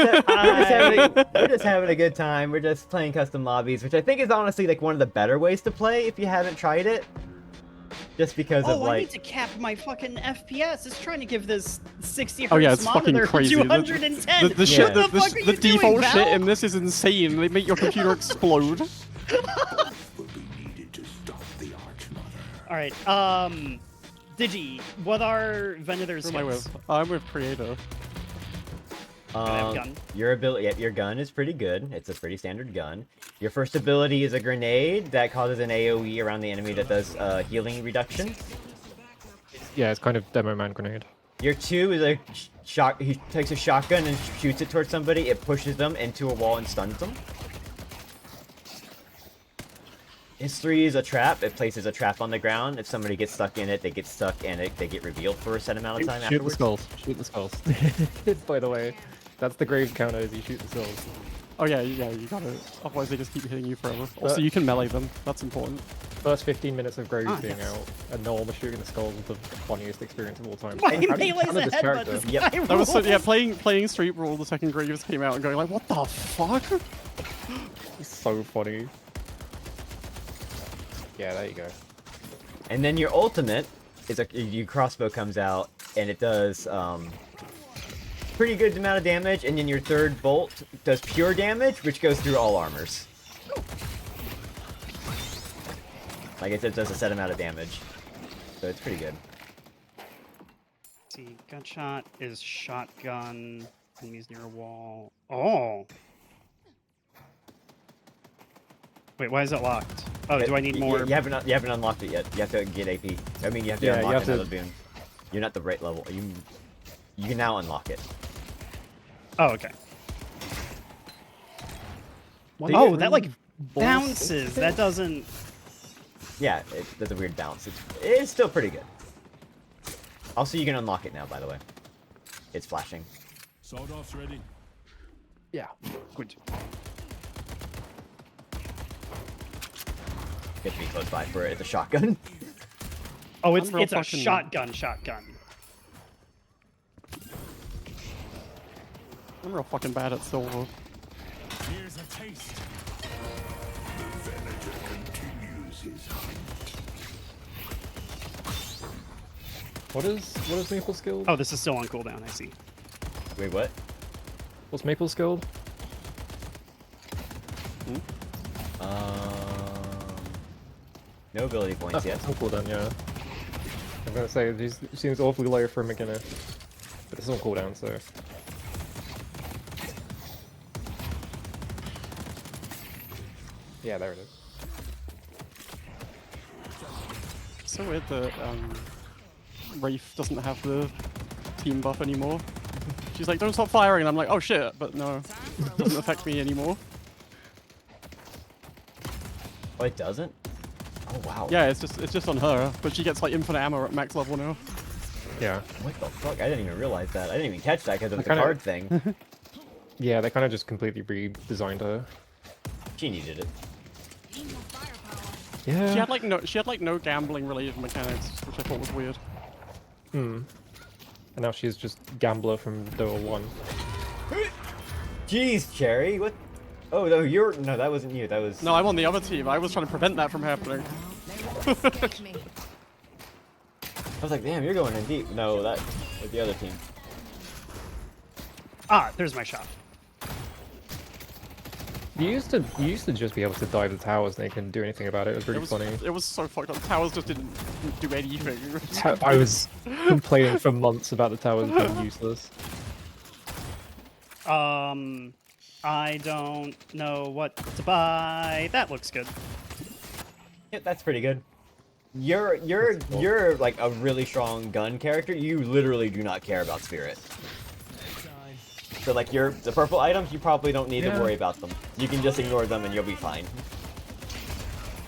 having a good time. We're just playing custom lobbies, which I think is honestly like one of the better ways to play if you haven't tried it. Just because of like. I need to cap my fucking FPS. It's trying to give this 60 hertz Oh yeah, it's fucking monitor crazy. 210. The shit, What the fuck are the you doing, default Val? shit in this is insane. They make your computer explode. Will be needed to All right. Digi, what are Venather's Who am I skills? with? I'm with Creator. I have gun. Your ability, yeah, your gun is pretty good. It's a pretty standard gun. Your first ability is a grenade that causes an AoE around the enemy that does healing reduction. Yeah, it's kind of demo man grenade. Your 2 is a shot. He takes a shotgun and shoots it towards somebody. It pushes them into a wall and stuns them. His 3 is a trap. It places a trap on the ground. If somebody gets stuck in it, they get stuck and they get revealed for a set amount of time Shoot the afterwards. skulls. Shoot the skulls. By the way, that's the graves counter. Is you shoot the skulls. Oh yeah, you gotta. Otherwise they just keep hitting you forever. Also, you can melee them. That's important. First 15 minutes of graves being yes. out, and Norma shooting the skulls is the funniest experience of all time. My How do you melee's counter a this headbutt. character? This Yep. guy That was so, yeah, rules. playing Street Brawl, the second Graves came out and going like, what the fuck? It's so funny. Yeah, there you go. And then your ultimate is your crossbow comes out and it does pretty good amount of damage. And then your 3rd bolt does pure damage, which goes through all armors. Like it does a set amount of damage, so it's pretty good. Let's see, gunshot is shotgun. Enemies near a wall. Oh. Wait, why is it locked? Oh, do I need more? You haven't unlocked it yet. You have to get AP. I mean, you have to Yeah, you unlock have to- another boon. You're not the right level. You can now unlock it. Oh, okay. What? Oh, that like bounces. That doesn't. Yeah, that's a weird bounce. It's still pretty good. Also, you can unlock it now, by the way. It's flashing. Sawed-off's ready. Yeah. Good. You have to be close by for it. It's a shotgun. Oh, it's I'm real a fucking- shotgun. I'm real fucking bad at silver. Here's a taste. The Venator continues his hunt. What is Maple skilled? Oh, this is still on cooldown. I see. Wait, what? What's Maple skilled? No ability points yet. It's on cooldown, yeah. I'm gonna say it seems awfully low for a McKinnon, but it's on cooldown, so. Yeah, there it is. So weird that Wraith doesn't have the team buff anymore. She's like, don't stop firing, and I'm like, oh shit, but no, it doesn't affect me anymore. Oh, it doesn't? Oh, wow. Yeah, it's just on her, but she gets like infinite ammo at max level now. Yeah. What the fuck? I didn't even realize that. I didn't even catch that because of the kinda- card thing. Yeah, they kind of just completely redesigned her. She needed it. Yeah. She had like no gambling related mechanics, which I thought was weird. And now she's just Gambler from Dota 1. Jeez, Cherry, what? Oh, no, no, that wasn't you. That was. No, I'm on the other team. I was trying to prevent that from happening. me. I was like, damn, you're going in deep. No, that was the other team. Ah, there's my shot. You used to just be able to dive the towers and they couldn't do anything about it. It was really funny. It was so fucked up. Towers just didn't do anything. I was complaining for months about the towers being useless. I don't know what to buy. That looks good. Yeah, that's pretty good. You're like a really strong gun character. You literally do not care about spirit. So like the purple items, you probably don't need to worry about them. You can just ignore them and you'll be fine.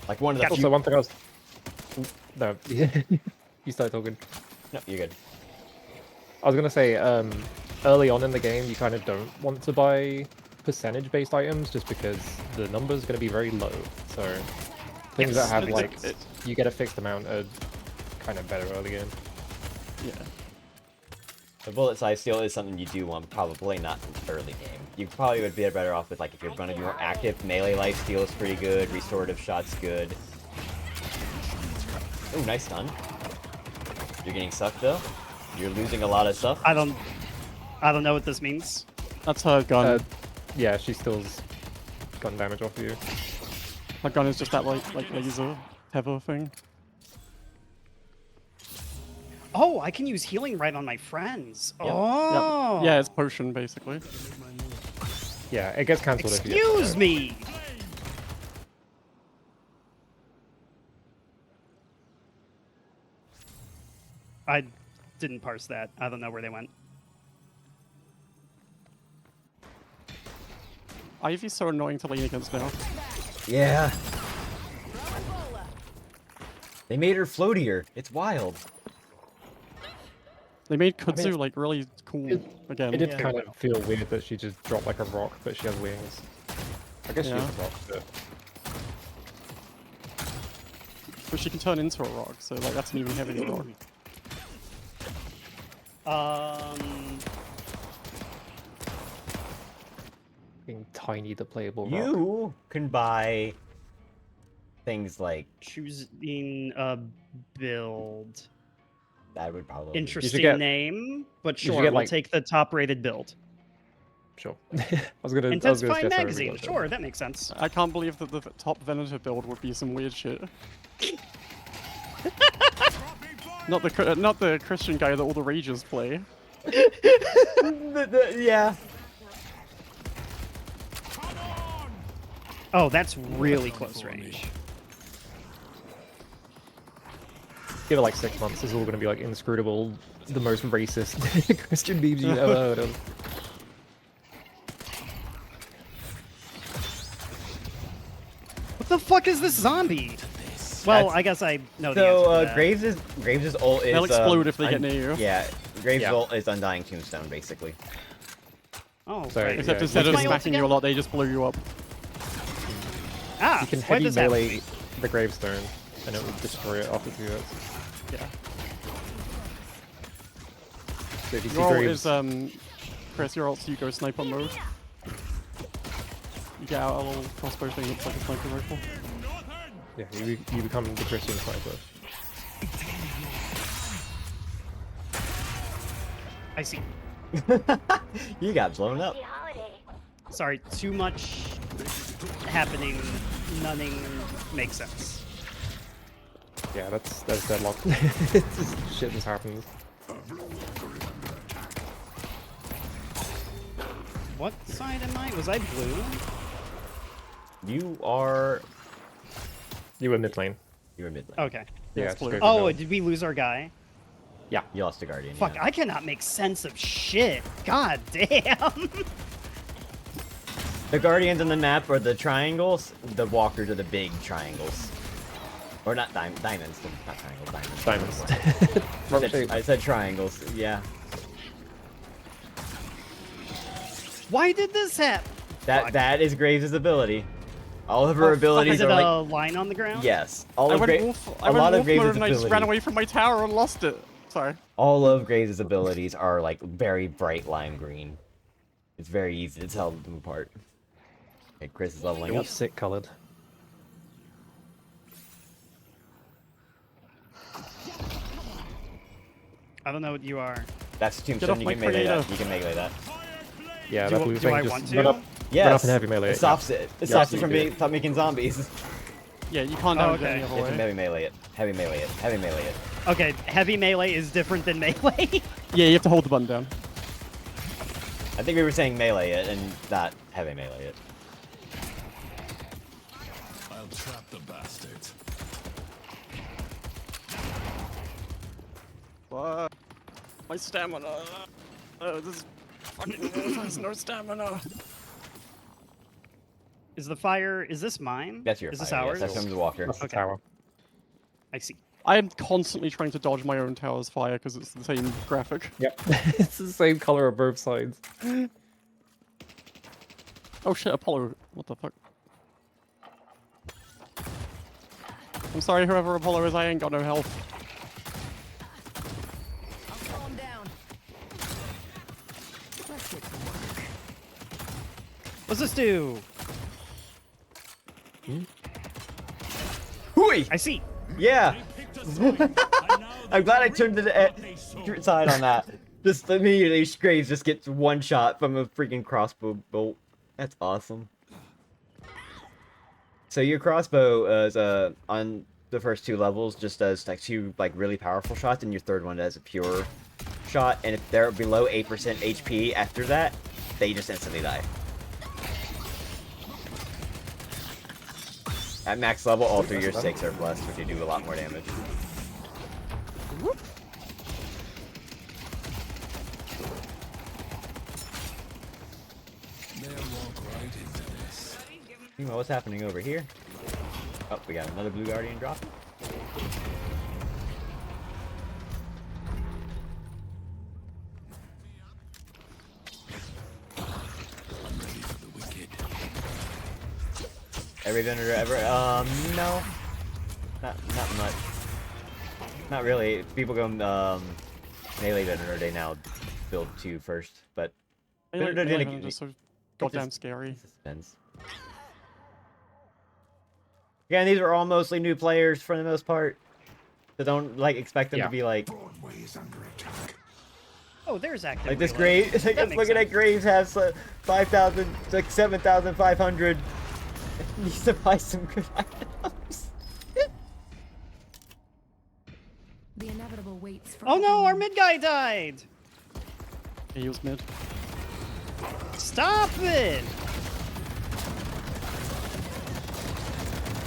Like one of the Also, one thing I was... No, you start talking. No, you're good. I was gonna say, early on in the game, you kind of don't want to buy percentage-based items just because the number's gonna be very low. So things that have like you get a fixed amount are kind of better early in. Yeah. The bullet size steal is something you do want, probably not in early game. You probably would be better off with like if you're going to be more active. Melee life steal is pretty good. Restorative shot's good. Oh, nice stun. You're getting sucked though. You're losing a lot of stuff. I don't know what this means. That's her gun. Yeah, she steals gun damage off you. Her gun is just that like laser tether thing. Oh, I can use healing right on my friends. Oh. Yeah, it's potion basically. Yeah, it gets cancelled if you get Excuse me. I didn't parse that. I don't know where they went. Ivy's so annoying to lean against now. Yeah. They made her floatier. It's wild. They made Kudzu like really cool again. It did kind of feel weird that she just dropped like a rock, but she has wings. I guess she has rocks, but... But she can turn into a rock, so like that's an even heavier rock. Being tiny, the playable rock. You can buy things like Choosing a build. that would probably Interesting get- name, but you should sure, get, we'll like- take the top-rated build. Sure. I was gonna Intensifying suggest that magazine. regardless. Sure, that makes sense. I can't believe that the top Venator build would be some weird shit. Not the Christian guy that all the rages play. yeah. Oh, that's really close range. Give it like 6 months, this is all gonna be like inscrutable, the most racist Christian memes you've ever heard of. What the fuck is this zombie? Well, I guess I know the answer So to that. Graves' ult is They'll explode if they get near you. Yeah, Graves' ult is Undying Tombstone basically. Oh, So, right. Except yeah, instead of What's my ult smacking you a again? lot, they just blow you up. Ah, You can why heavy does that melee mean? the gravestone, and it will destroy it after 2 hits. Yeah. So if you see Your ult Graves, is Chris, your ult so you go sniper mode. You get out a little crossbow thing, looks like a sniper rifle. yeah, you become the Christian sniper. I see. You got blown up. Sorry, too much happening. Nothing makes sense. Yeah, that's deadlock. It's just shit just happens. What side am I? Was I blue? You are. You were mid lane. You were mid lane. Okay. Yeah, it's blue. straight to Oh, middle. did we lose our guy? You lost a guardian. Fuck, yeah. I cannot make sense of shit. God damn. The guardians on the map are the triangles. The walkers are the big triangles. Or not diamonds. Not triangles. Diamonds. Diamonds. I said triangles. Yeah. Why did this happen? That is Graves' ability. All of Oh, her fuck, abilities is it are like a line on the ground? yes. I All of went Graves. wolf, A lot of wolf Graves' mode and I just ran abilities. away from my tower and lost it. Sorry. All of Graves' abilities are like very bright lime green. It's very easy to tell them apart. Okay, Chris is leveling You're up. sick colored. I don't know what you are. That's off Tombstone. You my can melee creator. that. You can melee that. Yeah, Do- that blue do thing I just want to? run up, Yes. run up and heavy melee. It stops it. It Yeah, stops it you from do. being stop making zombies. Yeah, you can't Oh, damage it okay. any You other have to way. heavy melee it. Heavy melee it. Heavy melee it. Okay, heavy melee is different than melee. Yeah, you have to hold the button down. I think we were saying melee it and not heavy melee it. I'll trap the bastards. My stamina. This fucking has no stamina. Is the fire? Is this mine? That's your Is this fire, ours? yes, that's from the walker. That's the Okay. tower. I see. I am constantly trying to dodge my own tower's fire because it's the same graphic. Yep. It's the same color on both sides. Oh shit, Apollo. What the fuck? I'm sorry, whoever Apollo is, I ain't got no health. I'll calm down. Let's get to work. What's this do? Hooey! I see. Yeah. I'm glad I turned to the side on that. Just immediately, Graves just gets one shot from a freaking crossbow bolt. That's awesome. So your crossbow is on the first 2 levels just does like 2 like really powerful shots, and your third one does a pure shot. And if they're below 8% HP after that, they just instantly die. At max level, all 3 your 6 are blessed, which you do a lot more damage. Meanwhile, what's happening over here? Oh, we got another Blue Guardian dropping. Every vendor ever? No. Not much. Not really. People go, melee vendor, they now build 2 first, but... Melee vendor is so goddamn scary. Suspense. Again, these are all mostly new players for the most part. So don't, like, expect them to be, like... Oh, there's active. Like this Graves, like, looking at Graves has 5,000, like 7,500. Needs to buy some good items. The inevitable waits for Oh no, our mid guy died! He was mid. Stop it!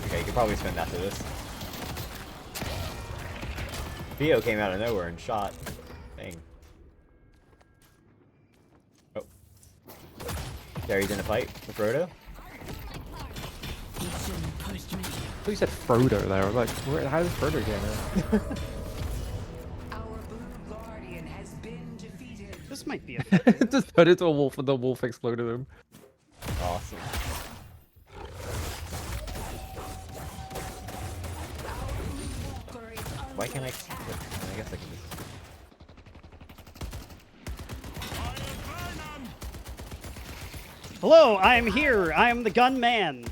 Okay, you could probably spend after this. Theo came out of nowhere and shot. Dang. Oh. Gary's in a fight with Frodo. You said Frodo there. I'm like, how does Frodo get in? Our blue guardian has been defeated. This might be a Just turned into a wolf and the wolf exploded him. Awesome. Why can't I? I guess I can just. Hello, I am here. I am the gunman.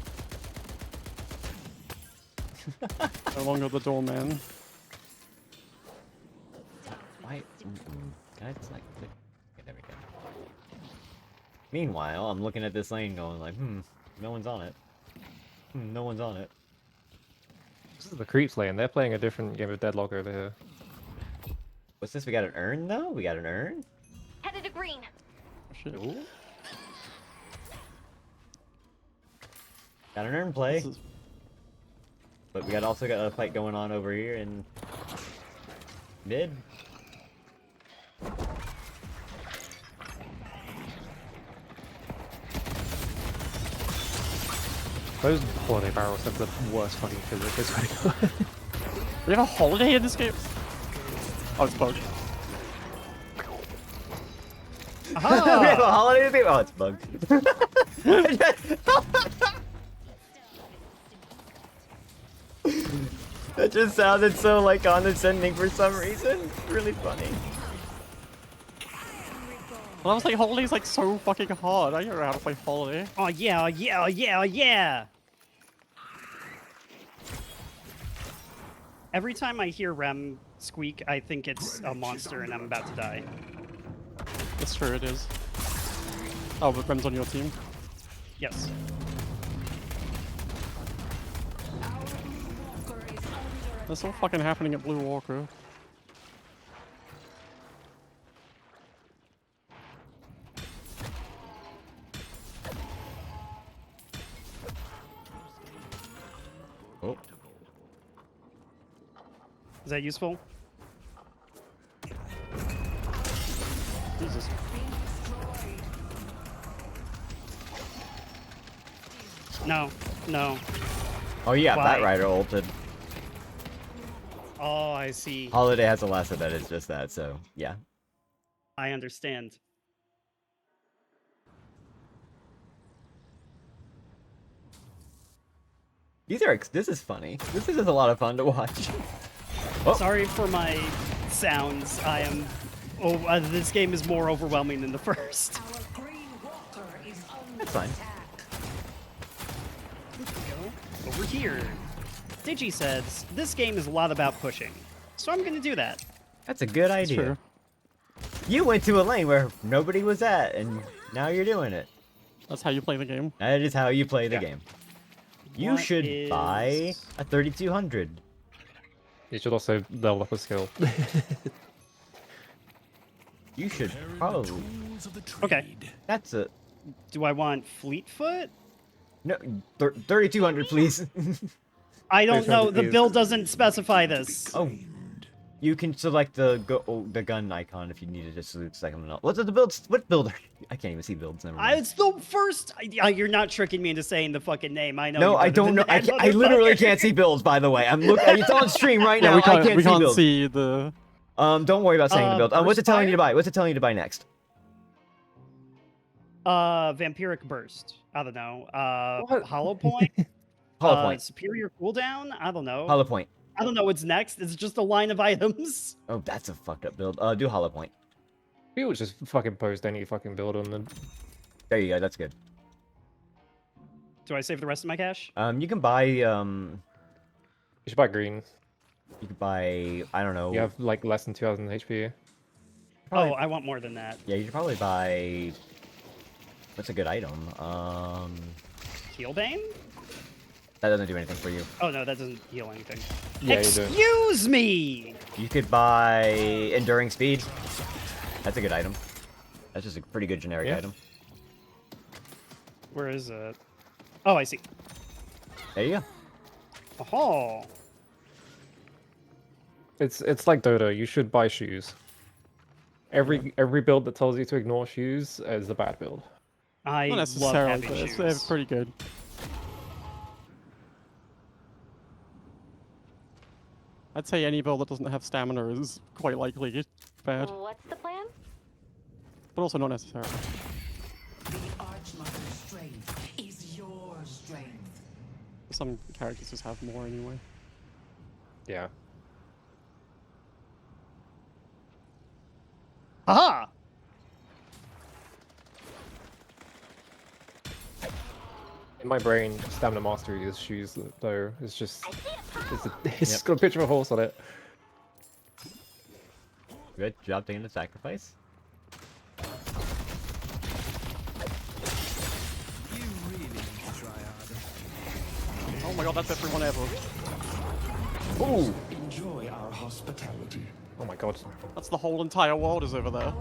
No longer the doorman. Why? Can I just like click? Okay, there we go. Meanwhile, I'm looking at this lane going like, no one's on it. No one's on it. This is the creeps lane. They're playing a different game of Deadlock over here. What's this? We got an urn though? We got an urn? Headed to green. Oh, shit. Ooh. Got an urn play. This is... But we also got a fight going on over here in mid. Those holiday barrels have the worst fucking physics. We have a holiday in this game? Oh, it's bugged. Aha! We have a holiday theme? Oh, it's bugged. That just sounded so like condescending for some reason. It's really funny. Well, I was like, holiday's like so fucking hard. I don't know how to play holiday. Oh yeah, oh yeah, oh yeah, oh yeah! Every time I hear Rem squeak, I think it's a monster and I'm about to die. That's true, it is. Oh, but Rem's on your team. Yes. That's all fucking happening at Blue Walker. Oh. Is that useful? Jesus. No, no. Oh yeah, Why? that rider ulted. Oh, I see. Holiday has a lesson that is just that, so yeah. I understand. This is funny. This is just a lot of fun to watch. Oh. Sorry for my sounds. I am. Oh, this game is more overwhelming than the first. That's fine. Over here. Digi says, this game is a lot about pushing. So I'm gonna do that. That's a good idea. True. You went to a lane where nobody was at, and now you're doing it. That's how you play the game. That is how you play the game. You What should is- buy a 3200. You should also level up a skill. You should probably. Okay. That's a Do I want Fleetfoot? no 3,200, please. I don't know. The please. bill doesn't specify this. Oh, you can select the gun icon if you need to just select second one. What's the build? What build? I can't even see builds. Never mind. It's the first. You're not tricking me into saying the fucking name. I know. No, you I better don't than know. that, I literally motherfucker. can't see builds. By the way, I'm looking. It's on stream right now. Yeah, we can't, I can't we see can't builds. see the. Don't worry about saying the build. What's it telling you to Burst buy? What's it telling you to buy next? Vampiric Burst. I don't know. What? Hollow Point. Hollow Point. Superior Cooldown. I don't know. Hollow Point. I don't know what's next. It's just a line of items. Oh, that's a fucked up build. Do Hollow Point. People just fucking post any fucking build on the. There you go. That's good. Do I save the rest of my cash? You can buy You should buy green. You could buy. I don't know. You have like less than 2,000 HP. Probably- Oh, I want more than that. Yeah, you should probably buy. What's a good item? Healbane? That doesn't do anything for you. Oh no, that doesn't heal anything. Yeah, you do. Excuse me. You could buy Enduring Speed. That's a good item. That's just a pretty good generic Yeah. item. Where is it? Oh, I see. There you go. Oh. It's like Dota. You should buy shoes. Every build that tells you to ignore shoes is a bad build. I Not love necessarily, having but shoes. they're pretty good. I'd say any build that doesn't have stamina is quite likely bad, What's the plan? but also not necessarily. The Archmother's strength is your strength. Some characters just have more anyway. Yeah. Aha! In my brain, stamina mastery is shoes, though. It's just it's got a picture of a horse on it. Good job taking the sacrifice. Oh my god, that's everyone ever. Ooh! Enjoy our hospitality. Oh my god. That's the whole entire world is over there.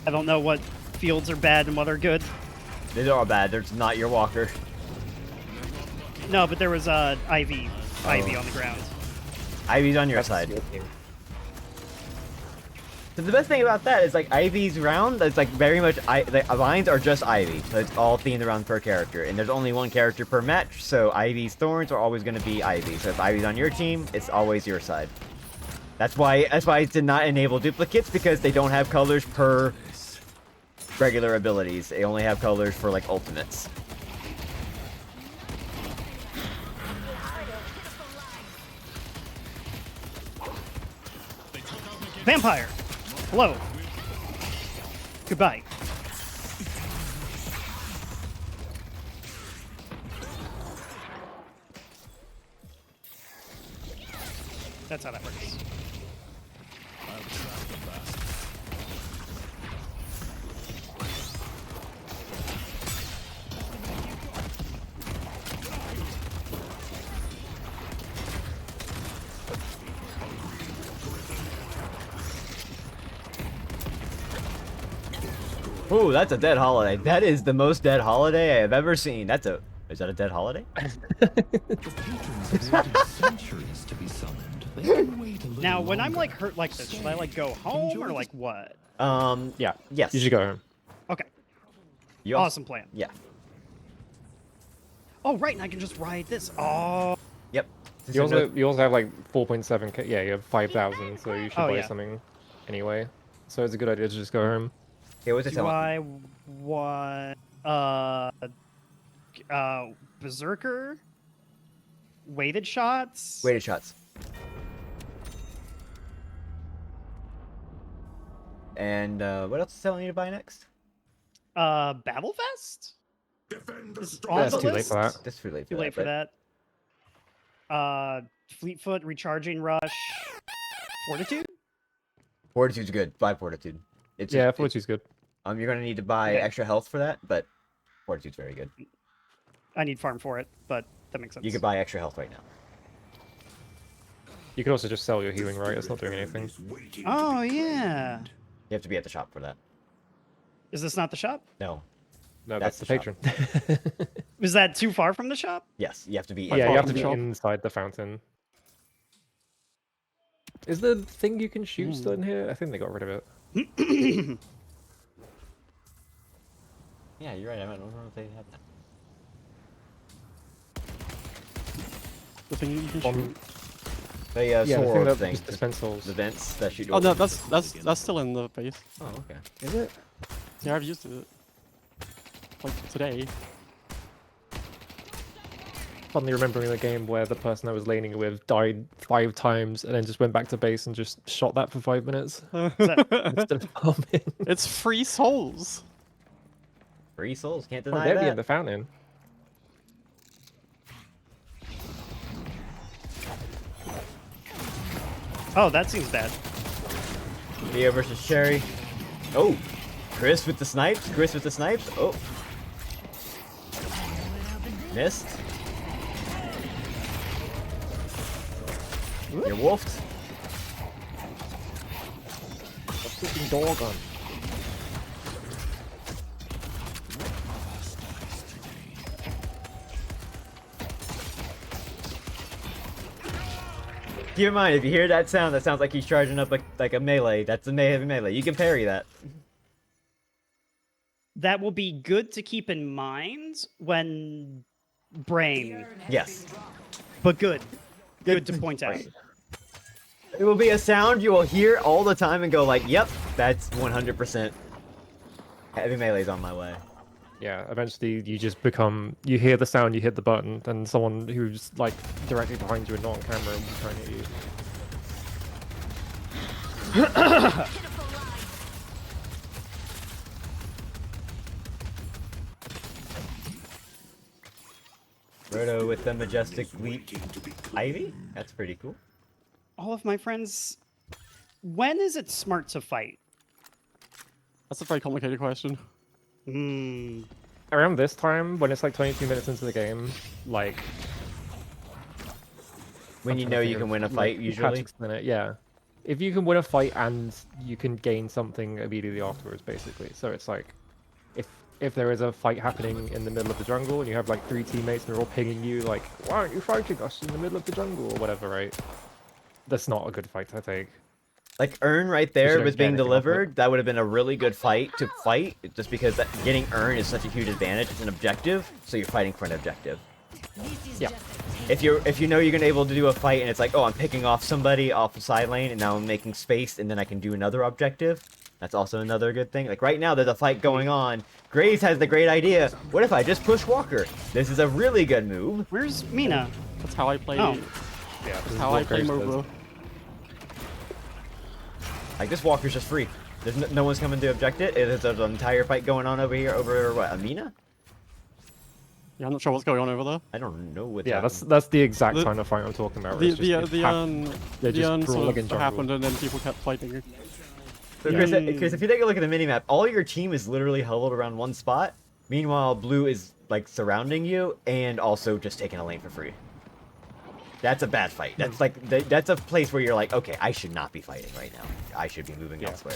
I don't know what fields are bad and what are good. These are all bad. There's not your walker. No, but there was Ivy on the ground. Ivy's on your side. So the best thing about that is like Ivy's round. It's like very much the lines are just Ivy. So it's all themed around per character, and there's only one character per match. So Ivy's thorns are always going to be Ivy. So if Ivy's on your team, it's always your side. That's why it did not enable duplicates, because they don't have colors per regular abilities. They only have colors for like ultimates. Vampire! Hello. Goodbye. That's how that works. Ooh, that's a dead holiday. That is the most dead holiday I have ever seen. Is that a dead holiday? Centuries to be summoned. They can wait a little Now, when I'm longer. like hurt like this, should I like go home or like what? Yeah. Yes. You should go home. Okay. You also- Awesome plan. Yeah. Oh, right, and I can just ride this. Oh. Yep. You also have like 4.7k. Yeah, you have 5,000, so you should Oh, buy yeah. something anyway. So it's a good idea to just go home. Okay, what's it Do telling? I want Berserker? Weighted shots? Weighted shots. And what else is telling you to buy next? Battle Vest? This is on That's the too late list? for that. That's too late for Too that. late for but- that. Fleetfoot, Recharging Rush, Fortitude? Fortitude's good. Buy Fortitude. It's Yeah, Fortitude's good. You're gonna need to buy Okay. extra health for that, but Fortitude's very good. I need farm for it, but that makes sense. You could buy extra health right now. You could also just sell your healing, right? It's not doing anything. Oh yeah. You have to be at the shop for that. Is this not the shop? No. No, That's that's, the the shop. patron. Is that too far from the shop? Yes, you have to be. Yeah, you have to be shop. inside the fountain. Is the thing you can shoot still in here? I think they got rid of it. Yeah, you're right. I don't know if they have that. The thing you can On- shoot. The Yeah, the thing sword that thing. just dispense souls. The vents that shoot. Oh no, orcs. that's still in the base. Oh, okay. Is it? Yeah, I've used it. Like today. Suddenly remembering the game where the person I was laning with died 5 times and then just went back to base and just shot that for 5 minutes. Instead of farming. It's free souls. Free souls. Can't Oh, deny they'd be that. in the fountain. Oh, that seems bad. Theo versus Cherry. Oh, Chris with the snipes. Chris with the snipes. Oh, missed. You're wolfed. A freaking dog on. Keep in mind, if you hear that sound, that sounds like he's charging up like a melee. That's a heavy melee. You can parry that. That will be good to keep in mind when brain, Yes. but good. Good to point out. It will be a sound you will hear all the time and go like, yep, that's 100% heavy melee's on my way. Yeah, eventually you just become, you hear the sound, you hit the button, and someone who's like directly behind you and not on camera will be trying to hit you. Roto with the majestic leap. Ivy? That's pretty cool. All of my friends, when is it smart to fight? That's a very complicated question. Hmm. Around this time, when it's like 22 minutes into the game, like... When I'm you trying know to you think can of, win a like, fight, usually. Patrick's minute, yeah. If you can win a fight and you can gain something immediately afterwards, basically. So it's like, if there is a fight happening in the middle of the jungle and you have like 3 teammates and they're all pinging you like, why aren't you fighting us in the middle of the jungle or whatever, right? That's not a good fight to take. Like Urn right You there shouldn't was get being anything off it. delivered. That would have been a really good fight to fight, just because getting Urn is such a huge advantage. It's an objective, so you're fighting for an objective. Yeah. If you know you're gonna able to do a fight and it's like, oh, I'm picking off somebody off the side lane and now I'm making space and then I can do another objective. That's also another good thing. Like right now there's a fight going on. Graves has the great idea. What if I just push Walker? This is a really good move. Where's Mina? That's how I play. Oh. Yeah, That's how I play MOBA. Like this Walker's just free. There's no one's coming to object it. There's an entire fight going on over here over what, Amina? Yeah, I'm not sure what's going on over there. I don't know what. Yeah, that's the exact The- kind of fight I'm talking about. where The it's just- the it hap- urn they're the just urn brawling sort in of jungle. happened and then people kept fighting. So Chris, if you take a look at the minimap, all your team is literally huddled around one spot. Meanwhile, blue is like surrounding you and also just taking a lane for free. That's a bad fight. That's like that's a place where you're like, okay, I should not be fighting right now. I should be moving elsewhere.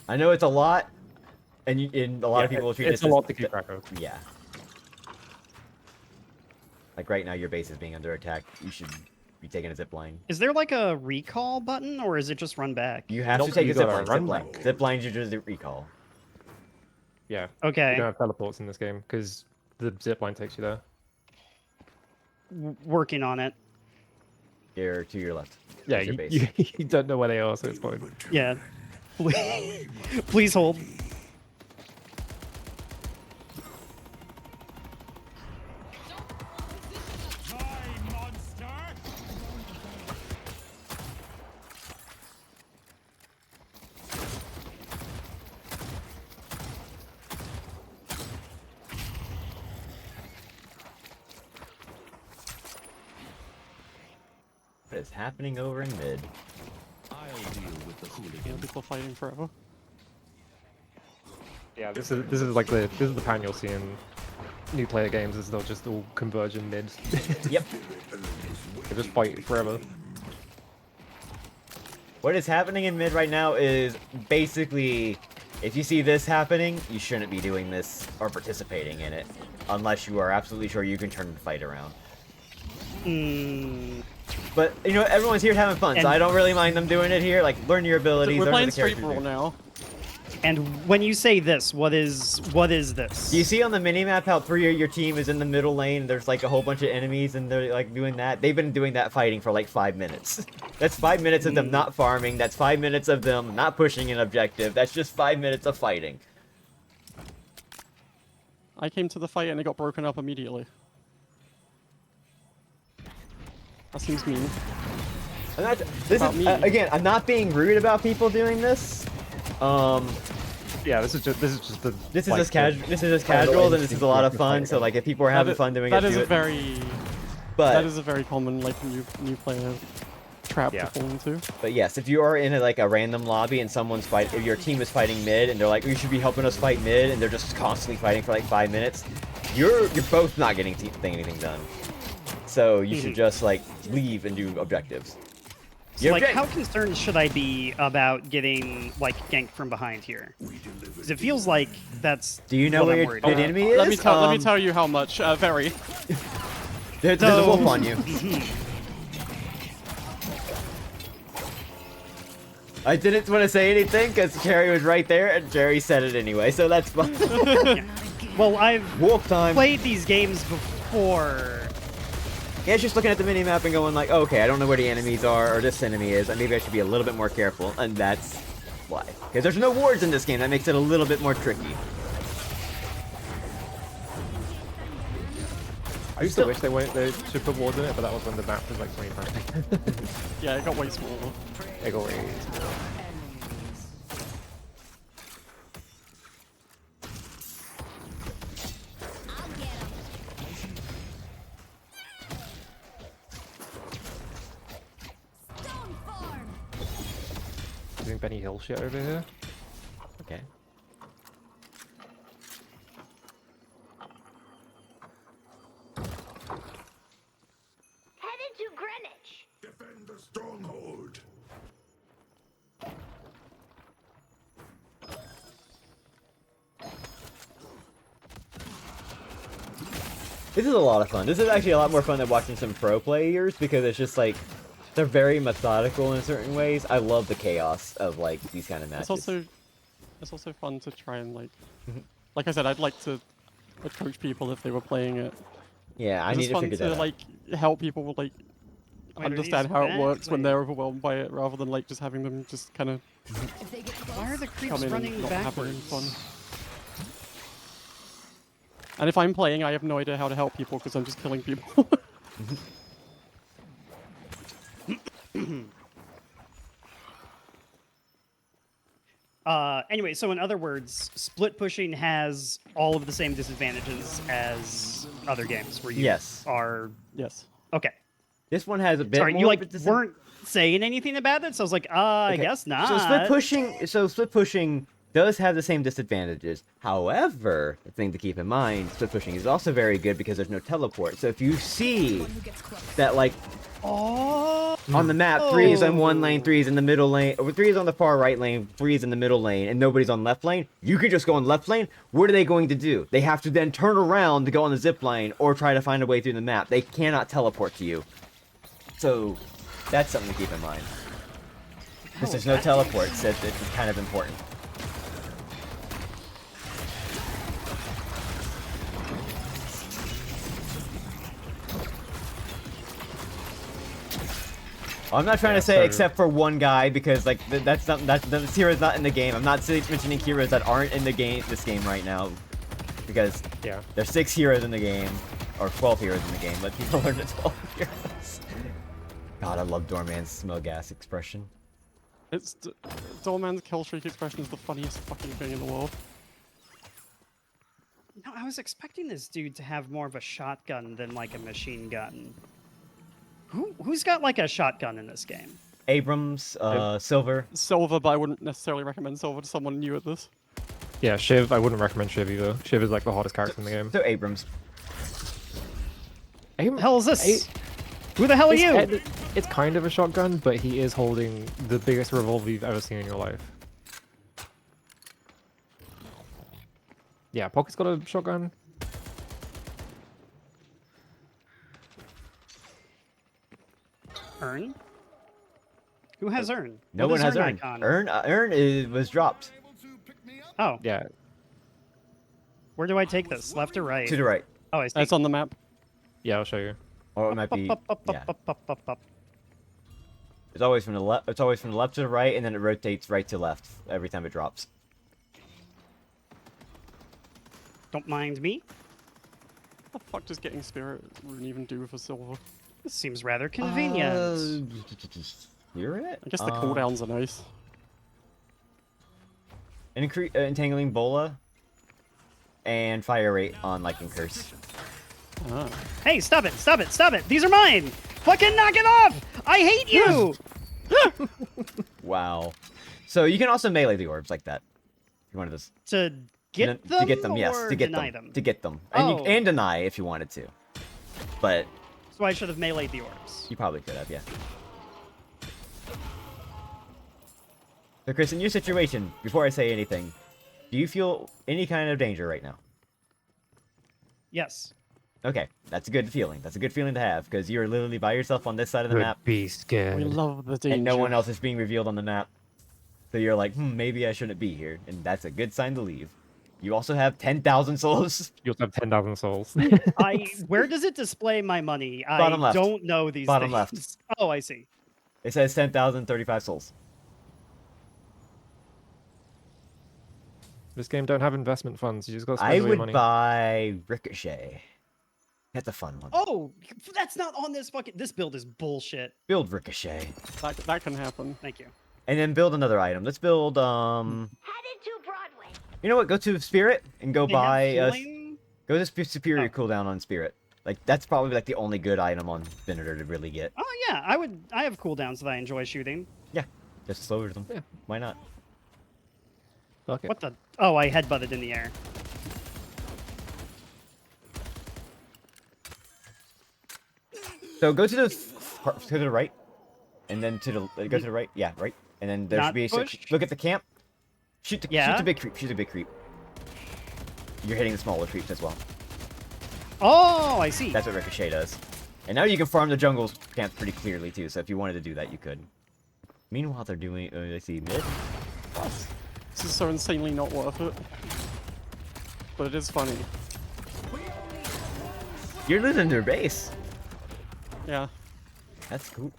I know it's a lot, and a lot of people treat it's this a lot as- to keep track of. Yeah. Like right now, your base is being under attack. You should be taking a zip line. Is there like a recall button or is it just run back? You have Nope, to take you a zip gotta line. run Zip line. back. Zip lines you just recall. Yeah. Okay. You don't have teleports in this game because the zipline takes you there. Working on it. You're to your left. Yeah, That's your you, base. you don't know where they are, so it's fine. Yeah. Please hold. What is happening over in mid? I'll deal with the Yeah, hooligan. people fighting forever. Yeah, this is like the pattern you'll see in new player games. Is they'll just all converge in mid. Yep. They just fight forever. What is happening in mid right now is basically, if you see this happening, you shouldn't be doing this or participating in it, unless you are absolutely sure you can turn the fight around. But, you know, everyone's here having fun, so I don't really mind them doing it here. Like, learn your abilities, We're learn playing the straight characters brawl do. now. And when you say this, what is this? Do you see on the minimap how 3 of your team is in the middle lane, and there's like a whole bunch of enemies, and they're like doing that? They've been doing that fighting for like 5 minutes. That's 5 minutes of them not farming, that's 5 minutes of them not pushing an objective, that's just 5 minutes of fighting. I came to the fight and it got broken up immediately. That seems mean. This About is, me. again, I'm not being rude about people doing this. Yeah, this is just the This is like, just casual. This is just casual casual, and this is instinct a lot to of fun. fight So like, if people are having fun doing it, that do is a it. very that is a very common like new player trap to fall into. But yes, if you are in like a random lobby and someone's if your team is fighting mid and they're like, you should be helping us fight mid, and they're just constantly fighting for like 5 minutes, you're both not getting anything done. So you should just like leave and do objectives. So, like, how concerned should I be about getting like ganked from behind here? Because it feels like that's. Do you know what where I'm your worried mid about. enemy is? Let me tell you how much. Very. There's a wolf on you. I didn't want to say anything because Jerry was right there, and Jerry said it anyway, so that's fine. Well, I've wolf time. Played these games before. Yeah, it's just looking at the minimap and going like, okay, I don't know where the enemies are, or this enemy is, and maybe I should be a little bit more careful, and that's why. Because there's no wards in this game, that makes it a little bit more tricky. I used to wish they should put wards in it, but that was when the map was like 25. Yeah, it got way smaller. It got way smaller. Doing Benny Hill shit over here. Okay. Headed to Greenwich. Defend the stronghold. This is a lot of fun. This is actually a lot more fun than watching some pro players, because it's just like, they're very methodical in certain ways. I love the chaos of like these kind of matches. It's also fun to try and like I said, I'd like to coach people if they were playing it. Yeah, I need to figure that out. like help people like Wait, understand are how these it works when bags? they're overwhelmed by it, rather than like just having them just kind of Why are the creeps come in running and not having backwards? fun. And if I'm playing, I have no idea how to help people because I'm just killing people. Anyway, so in other words, split pushing has all of the same disadvantages as other games where you are. Yes. Okay. This one has a bit Sorry, more. you like weren't saying anything about it, so I was like, I Okay. guess not. So split pushing does have the same disadvantages. However, the thing to keep in mind, split pushing is also very good because there's no teleport. So if you see that like on the map, 3 is on one lane, 3 is in the middle lane, or 3 is on the far right lane, 3 is in the middle lane, and nobody's on left lane, you can just go on left lane. What are they going to do? They have to then turn around to go on the zip line or try to find a way through the map. They cannot teleport to you. So that's something to keep in mind. Because there's no teleports, it's kind of important. I'm not trying to say except for one guy, because like that's not the hero's not in the game. I'm not mentioning heroes that aren't in the game this game right now, because there's 6 heroes in the game, or 12 heroes in the game. Let people learn to 12 heroes. God, I love Doorman's smell gas expression. It's Doorman's kill streak expression is the funniest fucking thing in the world. No, I was expecting this dude to have more of a shotgun than like a machine gun. Who's got like a shotgun in this game? Abrams, Silver. Silver, but I wouldn't necessarily recommend Silver to someone new at this. Yeah, Shiv. I wouldn't recommend Shiv either. Shiv is like the hottest character in the game. So Abrams. The hell is this? Who the hell are you? It's kind of a shotgun, but he is holding the biggest revolver you've ever seen in your life. Yeah, Pocket's got a shotgun. Earn? Who has Earn? No What one is has Earn. icon? Earn was dropped. Oh, Yeah, where do I take this? Left or right? To the right. Oh, I see. It's on the map. yeah, I'll show you. Or it might be. Up, up, Yeah. up, up, up, up. It's always from the left. It's always from the left to the right, and then it rotates right to left every time it drops. Don't mind me. What the fuck does getting Spirit Rune even do for Silver? This seems rather convenient. Hear it? I guess the cooldowns are nice. Entangling Bola and fire rate on Lightning Curse. Ah. Hey, stop it! Stop it! Stop it! These are mine! Fucking knock it off! I hate you! Wow. So you can also melee the orbs like that. If you wanted this. To get them? To get them, yes. Or To get deny them. To get them. And, Oh. and deny if you wanted to. But So I should have meleeed the orbs. you probably could have, yeah. So Chris, in your situation, before I say anything, do you feel any kind of danger right now? Yes. Okay, that's a good feeling. That's a good feeling to have, because you're literally by yourself on this side of the map, Be scared. We love the danger. and no one else is being revealed on the map. So you're like, maybe I shouldn't be here, and that's a good sign to leave. You also have 10,000 souls. You also have 10,000 souls. Where does it display my money? Bottom I left. don't know these Bottom things. left. Oh, I see. It says 10,035 souls. This game don't have investment funds. You just gotta spend I all your would money. buy Ricochet. That's a fun one. Oh, that's not on this fucking... This build is bullshit. Build Ricochet. That can happen. Thank you. And then build another item. Let's build, Headed to Broadway. You know what? Go to Spirit and go They have buy healing? Go to Superior Oh. cooldown on Spirit. Like, that's probably like the only good item on Venator to really get. Oh, yeah. I have cooldowns that I enjoy shooting. Yeah. Just slow them. Yeah. Why not? Fuck it. What the... Oh, I headbutted in the air. So go to the right, and then to the go to the right. Yeah, right. And then there Not should be a push? look at the camp. Shoot the Yeah? big creep. Shoot the big creep. You're hitting the smaller creeps as well. Oh, I see. That's what Ricochet does. And now you can farm the jungle camp pretty clearly too. So if you wanted to do that, you could. Meanwhile, they're doing. I see mid. This is so insanely not worth it. But it is funny. You're losing their base. Yeah. That's cool.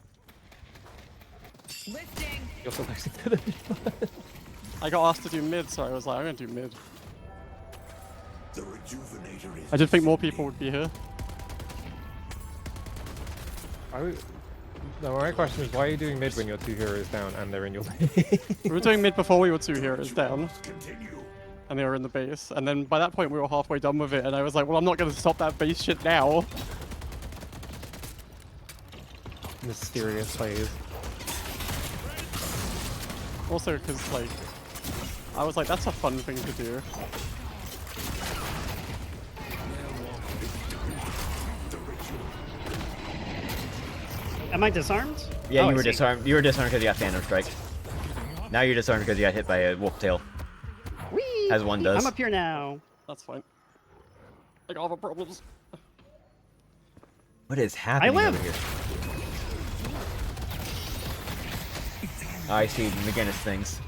Lifting. You're so nice to the I got asked to do mid, so I was like, I'm gonna do mid. The rejuvenator is I did think more people would be here. No, my question is, why are you doing mid when your 2 heroes down and they're in your base? We were doing mid before we were 2 heroes down, continue. and they were in the base. And then by that point, we were halfway done with it, and I was like, well, I'm not gonna stop that base shit now. Mysterious phase. Also, because, like, I was like, that's a fun thing to do. Am I disarmed? Yeah, Oh, you I were see. disarmed. You were disarmed because you got Phantom Strike. Now you're disarmed because you got hit by a wolf tail. Whee! As one does. I'm up here now. That's fine. I got other problems. What is happening live. over here? I see McGinnis things.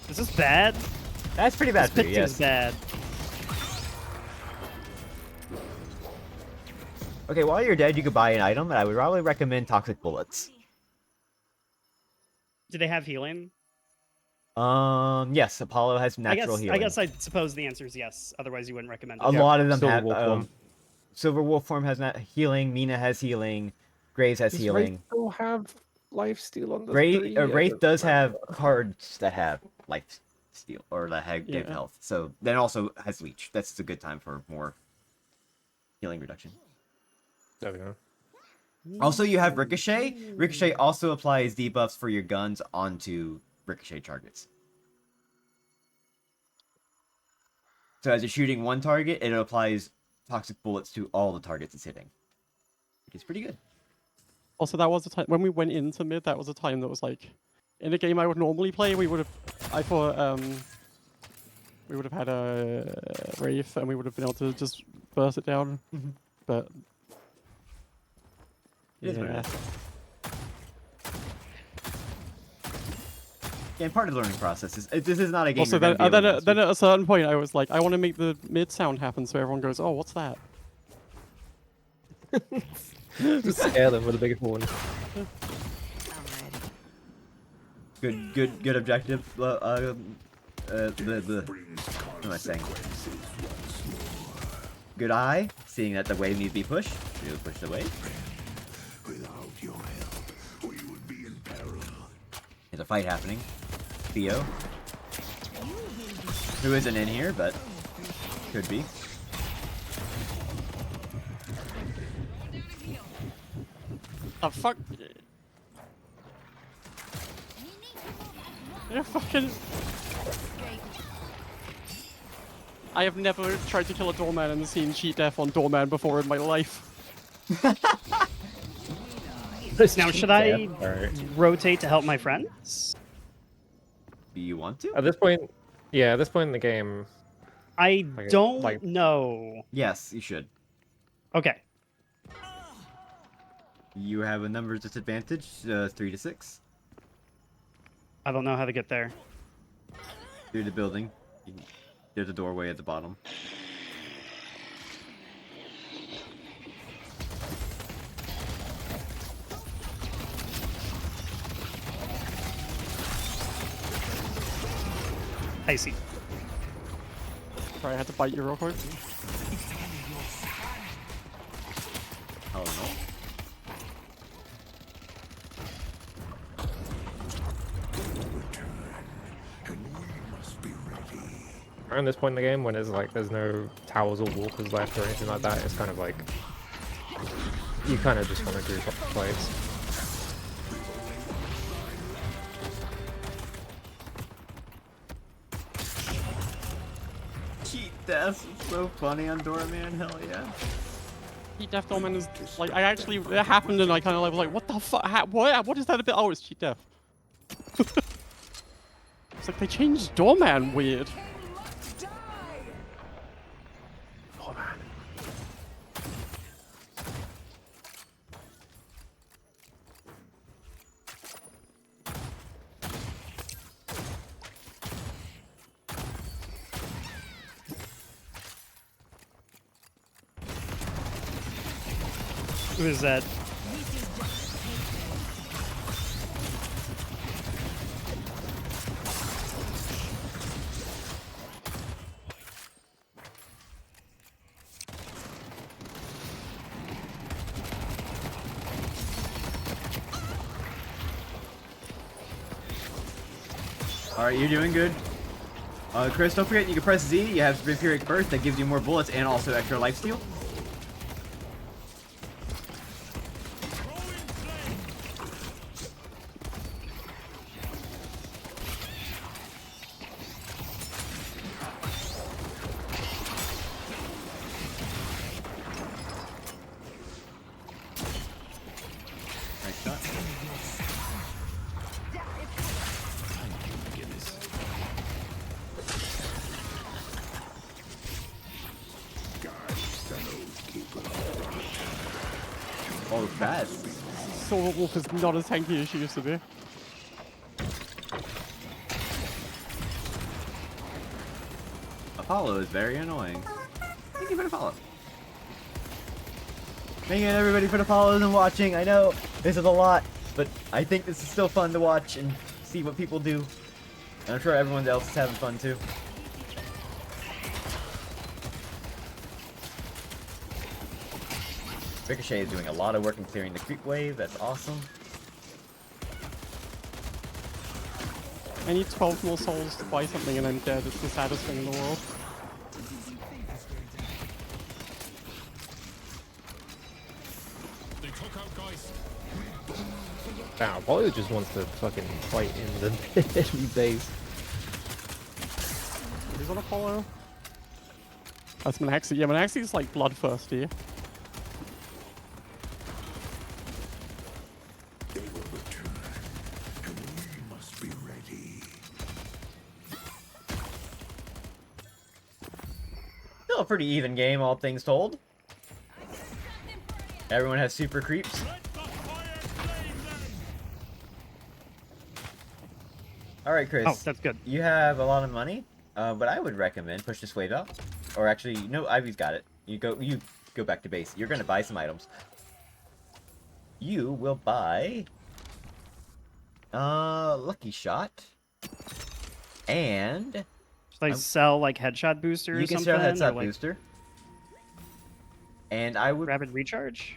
Is this bad? That's pretty bad This for you, pit seems yes. bad. Okay, while you're dead, you could buy an item, and I would probably recommend Toxic Bullets. Do they have healing? Yes, Apollo has natural healing. I guess I suppose the answer is yes. Otherwise, you wouldn't recommend it. A lot of them Silver have. Wolf form. Silver Wolf form has healing. Mina has healing. Graves has Does healing. Wraith still have lifesteal on the Wraith, 3? I Wraith don't does have remember. cards that have life steal or that have give Yeah. health. So then also has leech. That's a good time for more healing reduction. There we go. Also, you have Ricochet. Ricochet also applies debuffs for your guns onto Ricochet targets. So as you're shooting one target, it applies toxic bullets to all the targets it's hitting. Which is pretty good. Also, that was the time when we went into mid. That was a time that was like, in a game I would normally play, we would have. I thought we would have had a Wraith and we would have been able to just burst it down. But It is what it yeah. is. Yeah, and part of the learning process is this is not a game. Also, you're gonna be able to then at a certain point, I was like, I want to make the mid sound happen, so everyone goes, "Oh, what's that?" Just scare them with a bigger horn. Good objective. What am I saying? Good eye, seeing that the wave needs to be pushed. We'll push the wave. There's a fight happening. Theo, who isn't in here, but could be. Oh fuck! Yeah, fucking. I have never tried to kill a doorman and seen cheat death on doorman before in my life. Now, should I rotate to help my friends? Do you want to? At this point, yeah, at this point in the game, I don't know. Yes, you should. Okay. You have a numbers disadvantage, 3 to 6. I don't know how to get there. Through the building. There's a doorway at the bottom. I see. Sorry, I had to bite you real quick. Oh no. around this point in the game, when it's like there's no towers or walkers left or anything like that, it's kind of like you kind of just want to group up the fights. Cheat death is so funny on Doorman, hell yeah. Cheat death doorman is like it happened and I kind of was like, what the fuck? What is that about? Oh, it's cheat death. It's like they changed doorman weird. Who is that? Alright, you're doing good. Chris, don't forget you can press Z, you have Vampiric Burst that gives you more bullets and also extra lifesteal. Nice shot. Oh, fast. Silver Wolf is not as tanky as she used to be. Apollo is very annoying. Thank you for the follow. Thank you everybody for the follows and watching. I know this is a lot, but I think this is still fun to watch and see what people do. And I'm sure everyone else is having fun too. Ricochet is doing a lot of work in clearing the creep wave. That's awesome. I need 12 more souls to buy something and I'm dead. It's the saddest thing in the world. Wow, Apollo just wants to fucking fight in the pit these days. Who's on Apollo? That's Manaxi. Yeah, Manaxi's like bloodthirsty. They will return, and we must be ready. Still a pretty even game, all things told. Everyone has super creeps. Alright, Chris. Oh, that's good. You have a lot of money, but I would recommend push this wave up. Or actually, no, Ivy's got it. You go back to base. You're gonna buy some items. You will buy Lucky Shot. And Should I sell like headshot booster or you can something? sell headshot or, like, booster. And I would rapid recharge?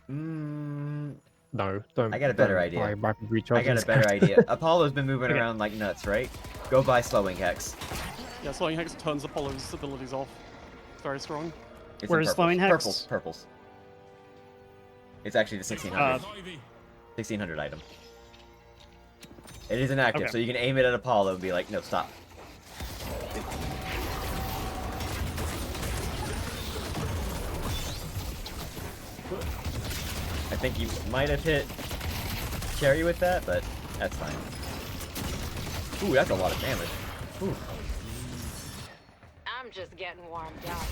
No, don't. I got a better don't idea. buy rapid recharges. I got a better idea. Apollo's been moving around like nuts, right? Go buy Slowing Hex. Yeah, Slowing Hex turns Apollo's abilities off. It's very strong. It's Where's in Slowing Hex? Purples. It's actually the 1600. 1600 item. It is inactive, Okay. so you can aim it at Apollo and be like, no, stop. I think you might have hit Cherry with that, but that's fine. Ooh, that's a lot of damage. Ooh. I'm just getting warmed up.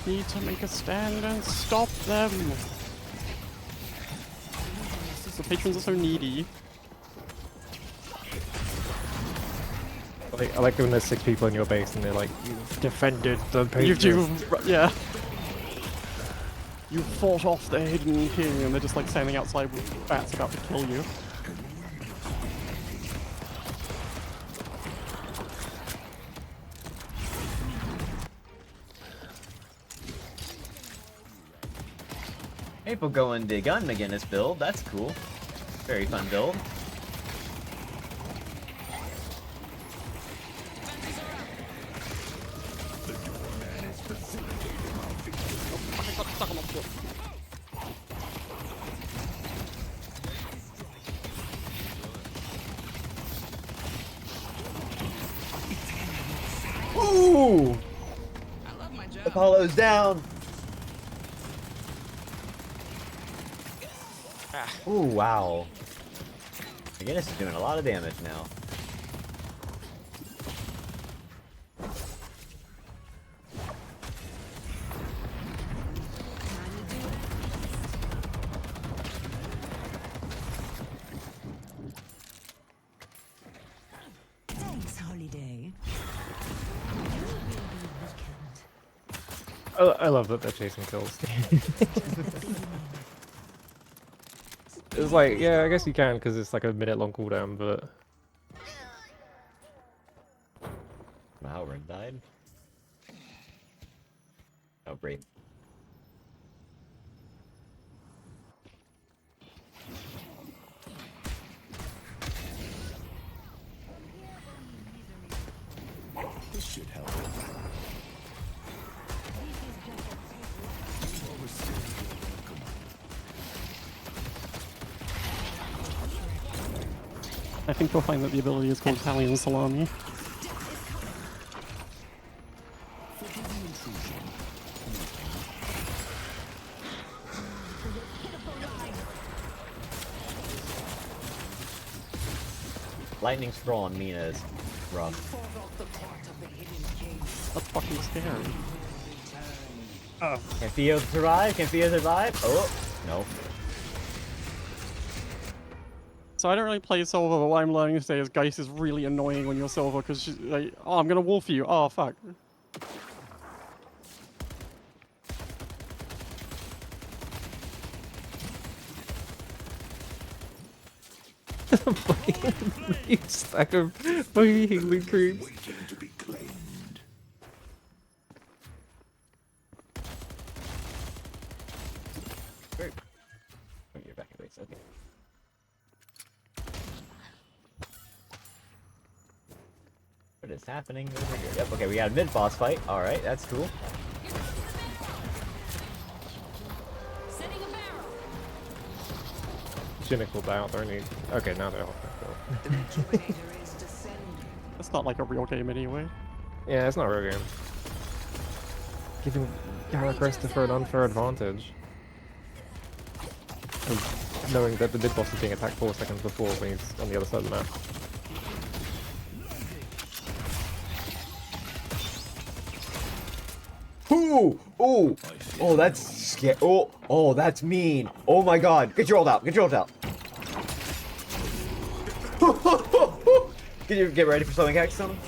We need to make a stand and stop them. The patrons are so needy. I like when there's 6 people in your base and they're like, you've defended the You patrons. do, yeah. You fought off the hidden king and they're just like standing outside with bats about to kill you. People going to Gun McGinnis build, that's cool. Very fun build. Ooh! I love my job. Apollo's down! Ooh, wow. McGinnis is doing a lot of damage now. Thanks, Holiday. I love that they're chasing kills. It's like, yeah, I guess you can because it's like a minute-long cooldown, but... Malrin died. Oh, great. This should help. I think you'll find that the ability is called Italian Salami. Lightning Scroll on Mina is rough. That's fucking scary. Oh. Can Theo survive? Can Theo survive? Oh, no. So I don't really play silver, but what I'm learning today is Geist is really annoying when you're silver because she's like, oh, I'm gonna wolf you. Oh, fuck. Fucking stack of fucking healing creeps. Waiting to be claimed. Where? Oh, you're back at base. Okay. What is happening over here? Yep. Okay, we got a mid boss fight. All right, that's cool. Setting a barrel. Cynical out there. Okay, now they're off. The rejuvenator is descending. That's not like a real game anyway. Yeah, it's not a real game. Giving Garrett Christopher an unfair advantage. Of knowing that the mid boss is being attacked 4 seconds before when he's on the other side of the map. Ooh! Ooh! Oh, that's scary. Oh! Oh, that's mean. Oh my god. Get your ult out. Get your ult out. Get ready for something hex on him.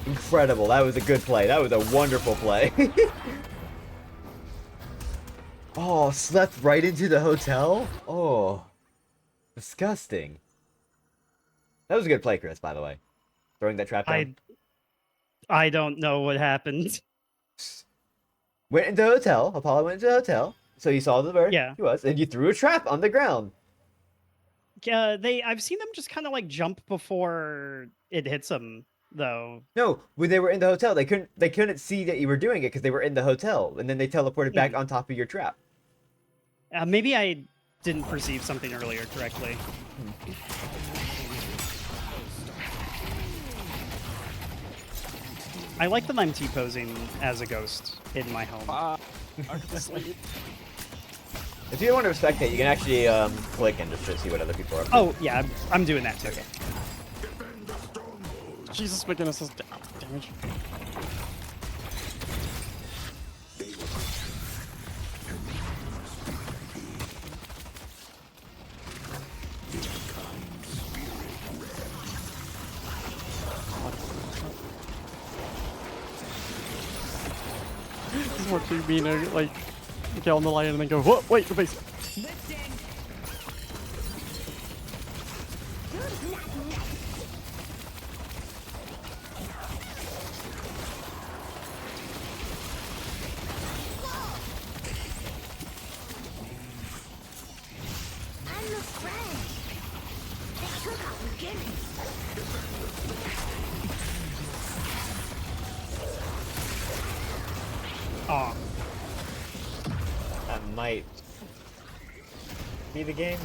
Incredible. That was a good play. That was a wonderful play. Oh, slept right into the hotel? Oh. Disgusting. That was a good play, Chris, by the way. Throwing that trap down. I don't know what happened. Went into the hotel. Apollo went into the hotel. So you saw the bird. Yeah. He was. And you threw a trap on the ground. Yeah, I've seen them just kind of like jump before it hits them, though. No, when they were in the hotel, they couldn't see that you were doing it because they were in the hotel, and then they teleported back on top of your trap. Maybe I didn't perceive something earlier correctly. I like that I'm T-posing as a ghost in my home. If you want to spectate, you can actually click and just see what other people are up to. Oh, yeah, I'm doing that too. Okay. Jesus, McGinnis is damage. This is what you mean, like, get on the line and then go, whoa, wait, the base. Aw. That might be the game.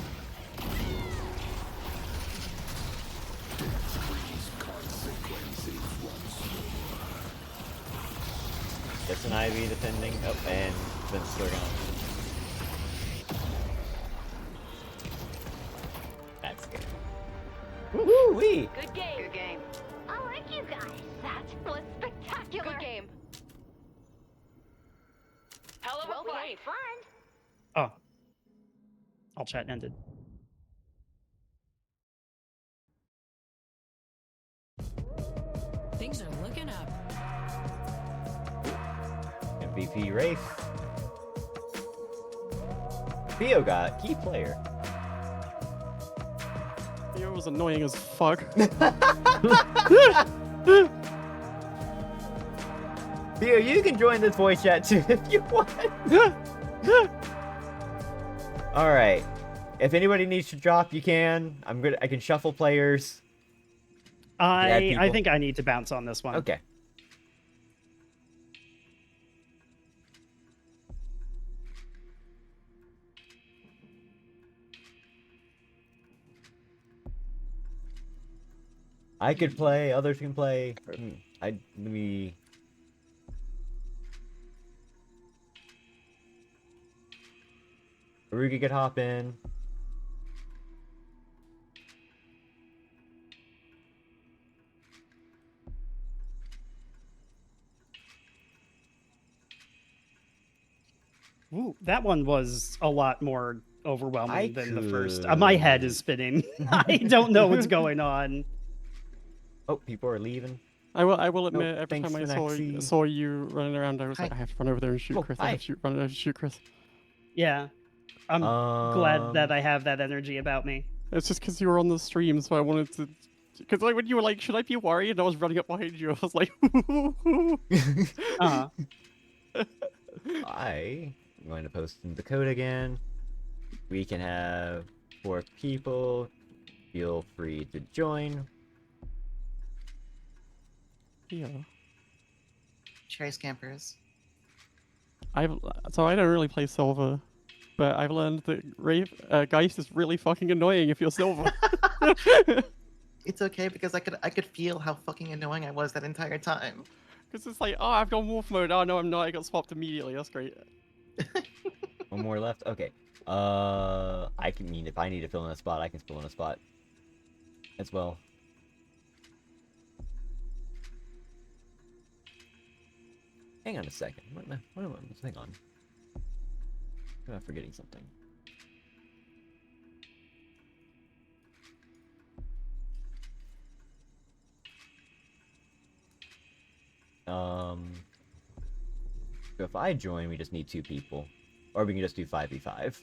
Just an Ivy defending. Oh, and Vince still gone. That's good. Woo-wee! Good game. Good game. I like you guys. That was spectacular. Good game. Hell of a play. Fun. Oh. All chat ended. Things are looking up. MVP race. Theo got key player. Theo was annoying as fuck. Theo, you can join this voice chat too if you want. All right. If anybody needs to drop, you can. I can shuffle players. I think I need to bounce on this one. Okay. I could play. Others can play. Let me. Aruga could hop in. Ooh, that one was a lot more overwhelming I than the first. My head is spinning. I don't know what's going on. Oh, people are leaving. I will admit, every thanks, time I Finaxi. saw you running around, I was like, Hi. I have to run over there and shoot Oh, Chris. hi. I have to run over and shoot Chris. Yeah, I'm glad that I have that energy about me. It's just because you were on the stream, so I wanted to. Because like when you were like, should I be worried? And I was running up behind you. I was like, Uh-huh. I'm going to post in the code again. We can have 4 people. Feel free to join. yeah. Cherry Scampers. So I don't really play Silver, but I've learned that Geist is really fucking annoying if you're Silver. It's okay because I could feel how fucking annoying I was that entire time. Because it's like, oh, I've gone wolf mode. Oh no, I'm not. I got swapped immediately. That's great. One more left. Okay. If I need to fill in a spot, I can fill in a spot as well. Hang on a second. Hang on. Am I forgetting something? So if I join, we just need 2 people. Or we can just do 5v5.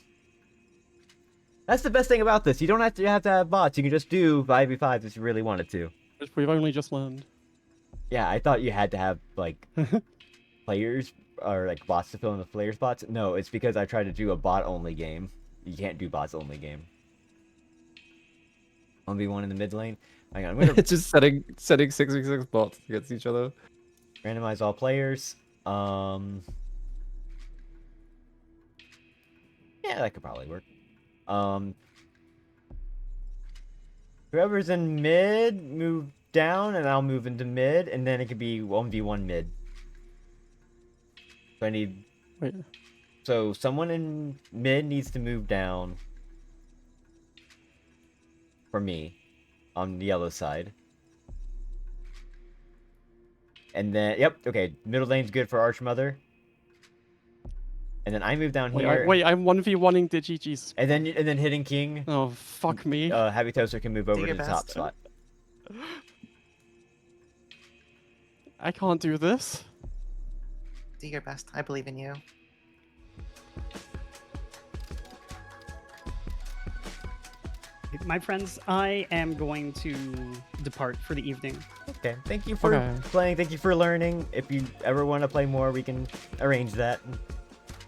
That's the best thing about this. You don't have to have bots. You can just do 5v5 if you really wanted to. Which we've only just learned. Yeah, I thought you had to have, like, players, or, like, bots to fill in the player spots. No, it's because I tried to do a bot-only game. You can't do bots-only game. 1v1 in the mid lane. Hang on, I'm gonna... It's just setting 6v6 bots against each other. Randomize all players. Yeah, that could probably work. Whoever's in mid, move down, and I'll move into mid, and then it could be 1v1 mid. So I need... Wait. So someone in mid needs to move down. For me. On the yellow side. And then, yep, okay, middle lane's good for Archmother. And then I move down here. Wait, I'm 1v1ing Digi, Jesus. And then hitting King. Oh, fuck me. Happy Toaster can move over Do to your the top best. spot. I can't do this. Do your best. I believe in you. My friends, I am going to depart for the evening. Okay, thank you for playing. Thank you for learning. If you ever want to play more, we can arrange that and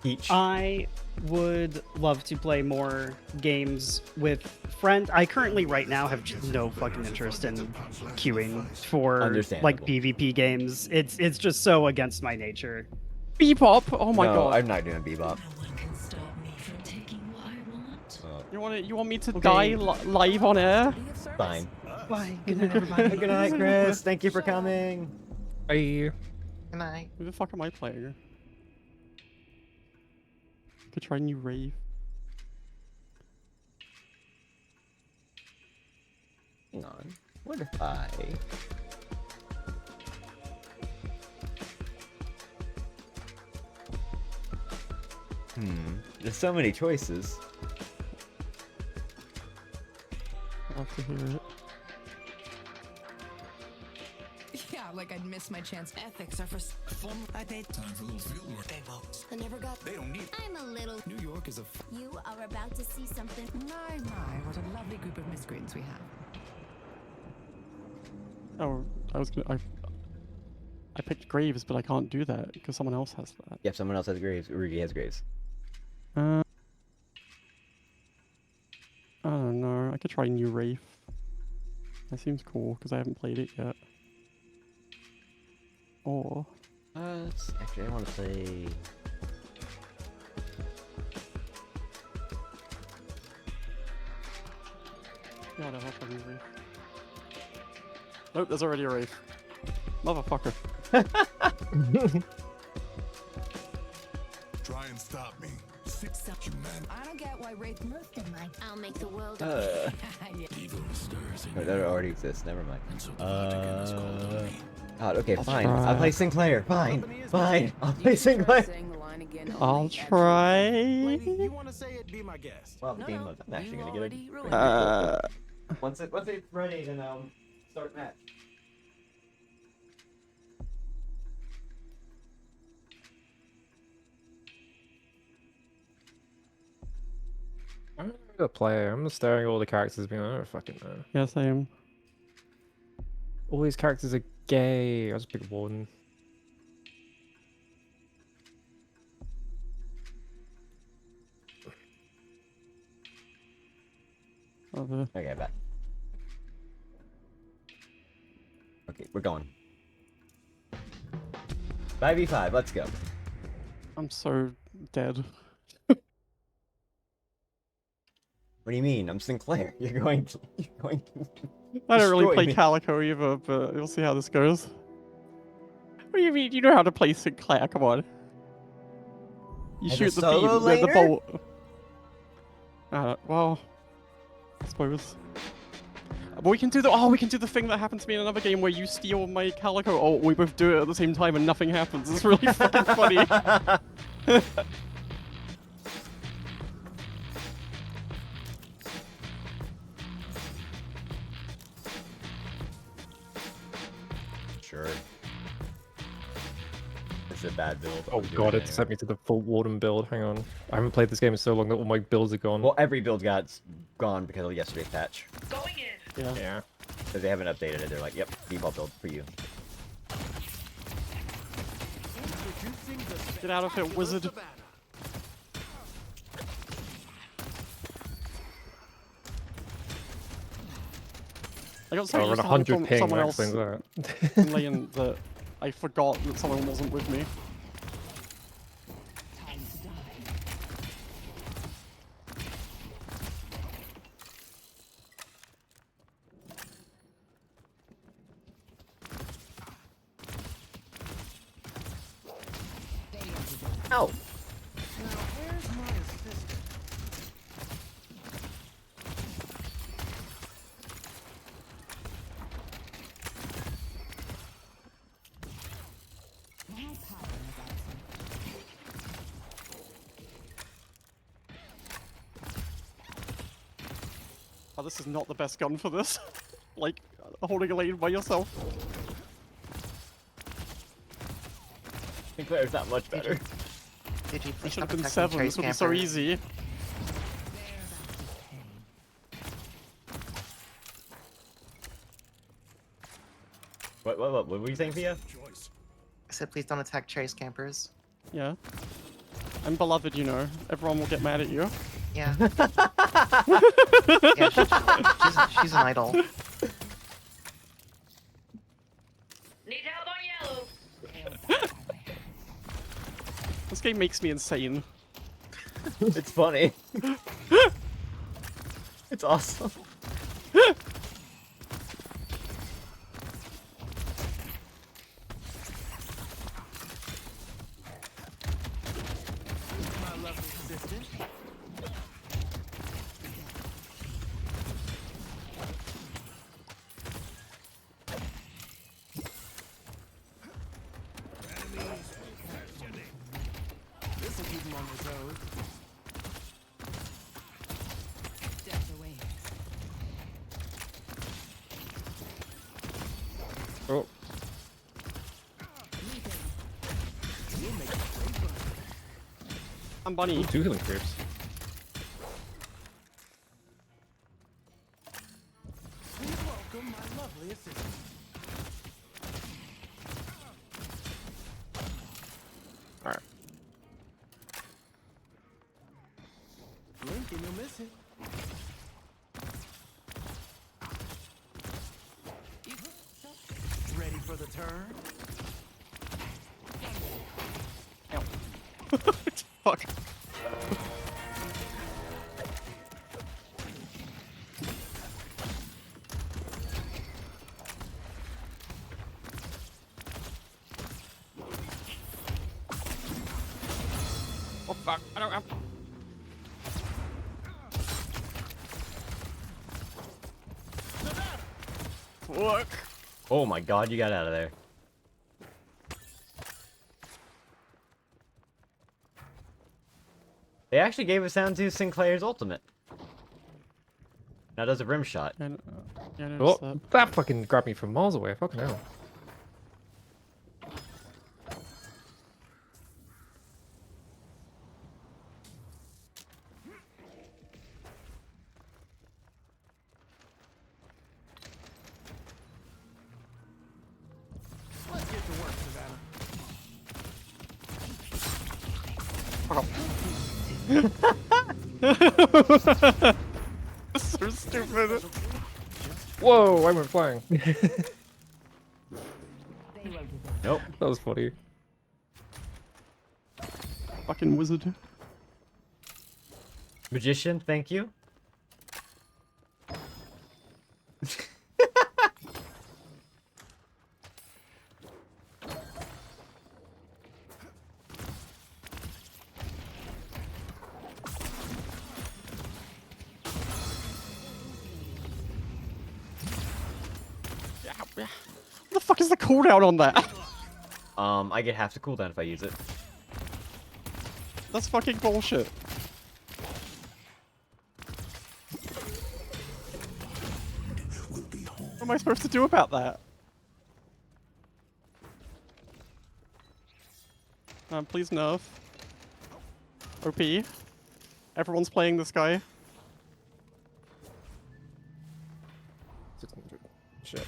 teach. I would love to play more games with friends. I currently, right now, have just no fucking interest in queuing for like PvP games. It's just so against my nature. Bebop! Oh my god! I'm not doing Bebop. You want me to die live on air? Fine. Bye. Good night, everybody. Good night, Chris. Thank you for coming. Bye. Good night. Who the fuck am I playing? Could try new rave. Hang on. What if I... There's so many choices. I'll have to hear it. Yeah, like I'd miss my chance. Ethics are for fun. I paid time for a little field work. They won't. I never got. They don't need. I'm a little. New York is a. You are about to see something. My, what a lovely group of miscreants we have. Oh, I picked Graves, but I can't do that because someone else has that. Yep, someone else has Graves. Rudy has Graves. I don't know. I could try new Wraith. That seems cool because I haven't played it yet. Or actually, I want to play. Yeah, whatever, I'll try new Wraith. Nope, there's already a Wraith. Motherfucker. Try and stop me. I don't get why Wraith moved in mine. I'll make the world. Oh, that already exists. Never mind. God, okay, fine. I'll play Sinclair. Fine. I'll play Sinclair. I'll try. You want to say it? Be my guest. Well, the game mode. I'm actually gonna get it. Once it's ready, then start match. I'm not a player. I'm just staring at all the characters being like, I don't fucking know. Yeah, same. All these characters are gay. I was a big warden. Okay, back. Okay, we're going. 5v5, let's go. I'm so dead. What do you mean? I'm Sinclair. You're going to I don't really destroy play me. Calico either, but we'll see how this goes. What do you mean? You know how to play Sinclair? Come on. You As shoot a the beam solo with the laner? bolt. Well, I suppose. But we can do the thing that happened to me in another game where you steal my Calico ult, we both do it at the same time and nothing happens. It's really fucking funny. Sure. It's a bad build. Oh god, it sent me to the full warden build. Hang on. I haven't played this game in so long that all my builds are gone. Well, every build got gone because of yesterday's patch. Going in. Yeah. Because they haven't updated it. They're like, yep, default build for you. Get out of here, wizard. I got so Oh, we're used at to 100 having ping, someone that else explains that. in lane that I forgot that someone wasn't with me. Oh. Oh, this is not the best gun for this. Like, holding a lane by yourself. Sinclair's not much better. Did you It please should have stop been attacking 7, Trace this would be so Camper? easy. What were you saying, Thea? I said please don't attack Trace Campers. Yeah. I'm beloved, you know. Everyone will get mad at you. Yeah. Yeah, she's an idol. Need help on yellow. This game makes me insane. It's funny. It's awesome. This'll keep him on his toes. Oh. I'm Bunny. Ooh, 2 healing creeps. Please welcome my lovely assistant. Alright. Blink and you'll miss it. Ready for the turn? Fuck. Oh fuck, I don't have... Fuck. Oh my god, you got out of there. They actually gave a sound to Sinclair's ultimate. Now does a rim shot. And, yeah, I noticed Oh, that. that fucking grabbed me from miles away. Fucking hell. Let's get to work, Savannah. So stupid. Whoa, I went flying. Nope. That was funny. Fucking wizard. Magician, thank you. What the fuck is the cooldown on that? I get half the cooldown if I use it. That's fucking bullshit. What am I supposed to do about that? Please nerf. OP. Everyone's playing this guy. 600. Shit.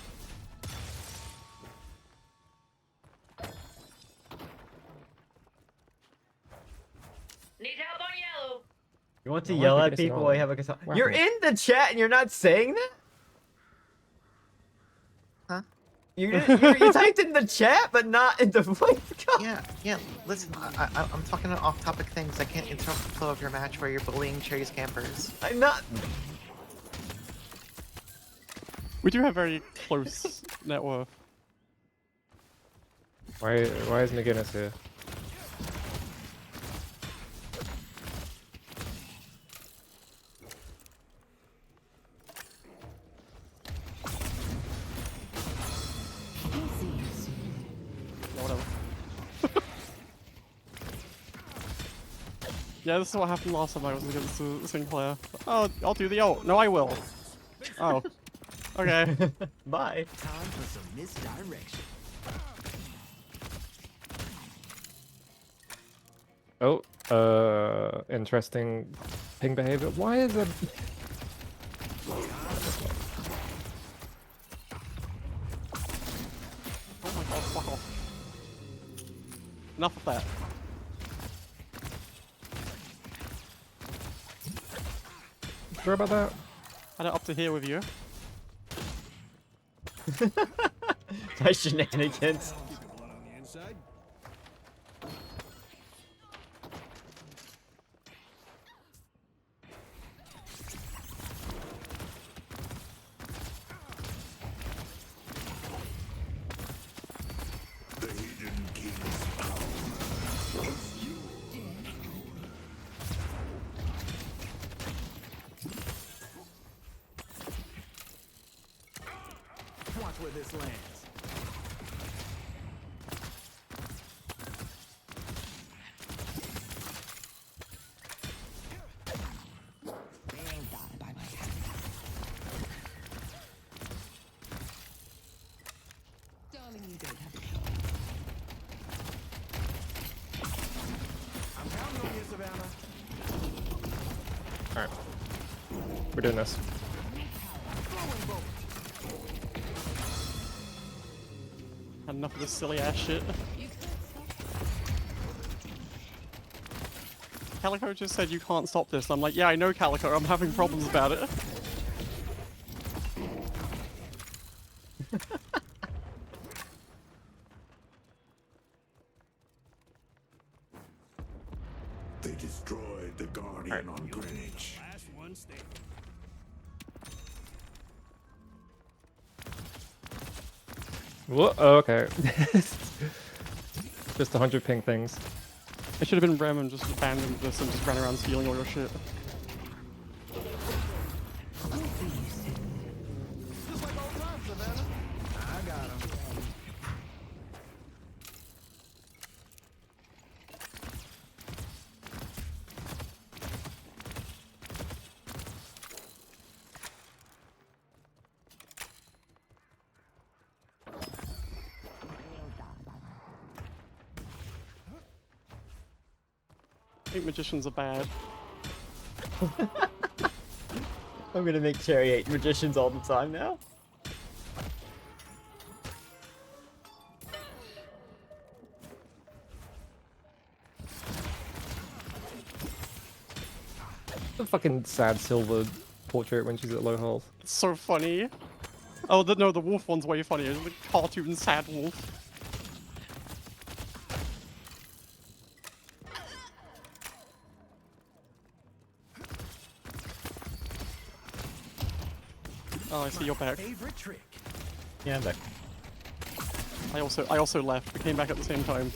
Need help on yellow. You want to Why yell am I at getting people all while you that? have a consult? Wow. You're in the chat and you're not saying that? Huh? You typed in the chat, but not in the voice call. Yeah. Listen, I'm talking about off-topic things. I can't interrupt the flow of your match where you're bullying Cherry's campers. I'm not. We do have very close net worth. Why is McGinnis here? Yeah, whatever. Yeah, this is what happened last time I was against Sinclair. Oh, I'll do the ult. No, I will. Oh. Okay. Bye. Time for some misdirection. Oh, interesting ping behavior. Why is it? Oh my god, fuck off. Enough of that. Sure about that? Had it up to here with you. My shenanigans. Watch where this lands. Darling, you don't have to. I'm counting on you, Savannah. Alright. We're doing this. Had enough of this silly ass shit. Calico just said you can't stop this. I'm like, yeah, I know, Calico. I'm having problems about it. They destroyed the Guardian on Greenwich. Last one standing. What? Oh, okay. Just 100 ping things. I should have been Rem and just abandoned this and just ran around stealing all your shit. Just like old times, Savannah. I got him. I think magicians are bad. I'm gonna make Cherry hate magicians all the time now. The fucking sad silver portrait when she's at low health. It's so funny. Oh, no, the wolf one's way funnier. The cartoon sad wolf. Oh, I see you're back. Favorite trick. Yeah, I'm back. I also left. We came back at the same time.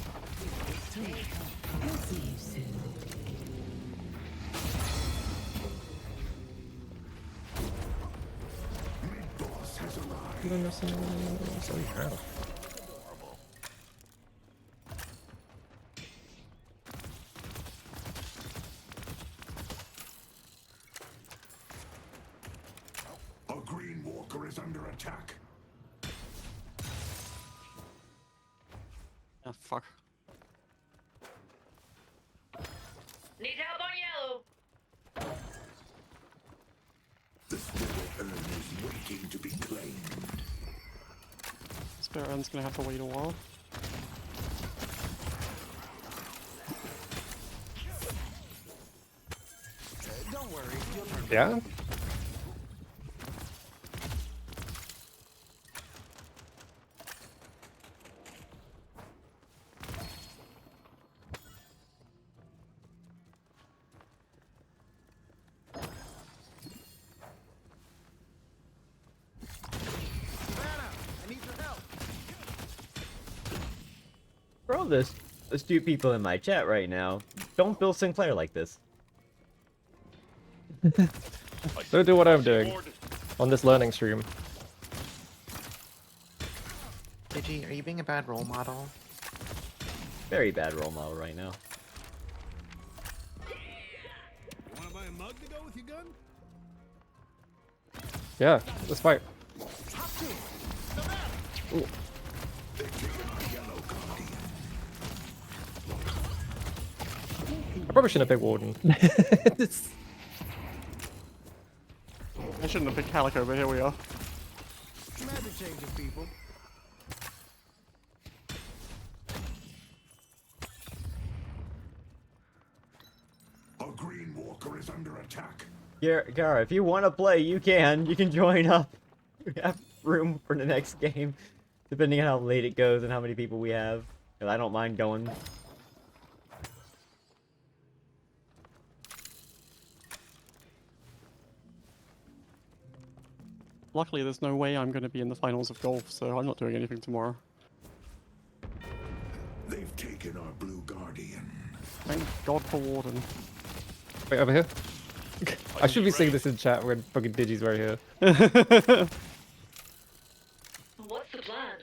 So yeah. A green walker is under attack. Ah, fuck. Need help on yellow. The spirit urn is waiting to be claimed. Spirit Urn's gonna have to wait a while. Don't worry, you'll turn. Yeah? I need your help. Bro, there's two people in my chat right now. Don't Bill Sinclair like this. Don't do what I'm doing on this learning stream. Digi, are you being a bad role model? Very bad role model right now. You wanna buy a mug to go with your gun? Yeah, let's fight. Ooh. I probably shouldn't have picked Warden. I shouldn't have picked Calico, but here we are. Magic changes people. A green walker is under attack. Gara, if you want to play, you can. You can join up. We have room for the next game, depending on how late it goes and how many people we have. 'Cause I don't mind going. Luckily, there's no way I'm going to be in the finals of golf, so I'm not doing anything tomorrow. They've taken our blue guardian. Thank God for Warden. Wait, over here? I should be saying this in chat when fucking Digi's right here. What's the plan?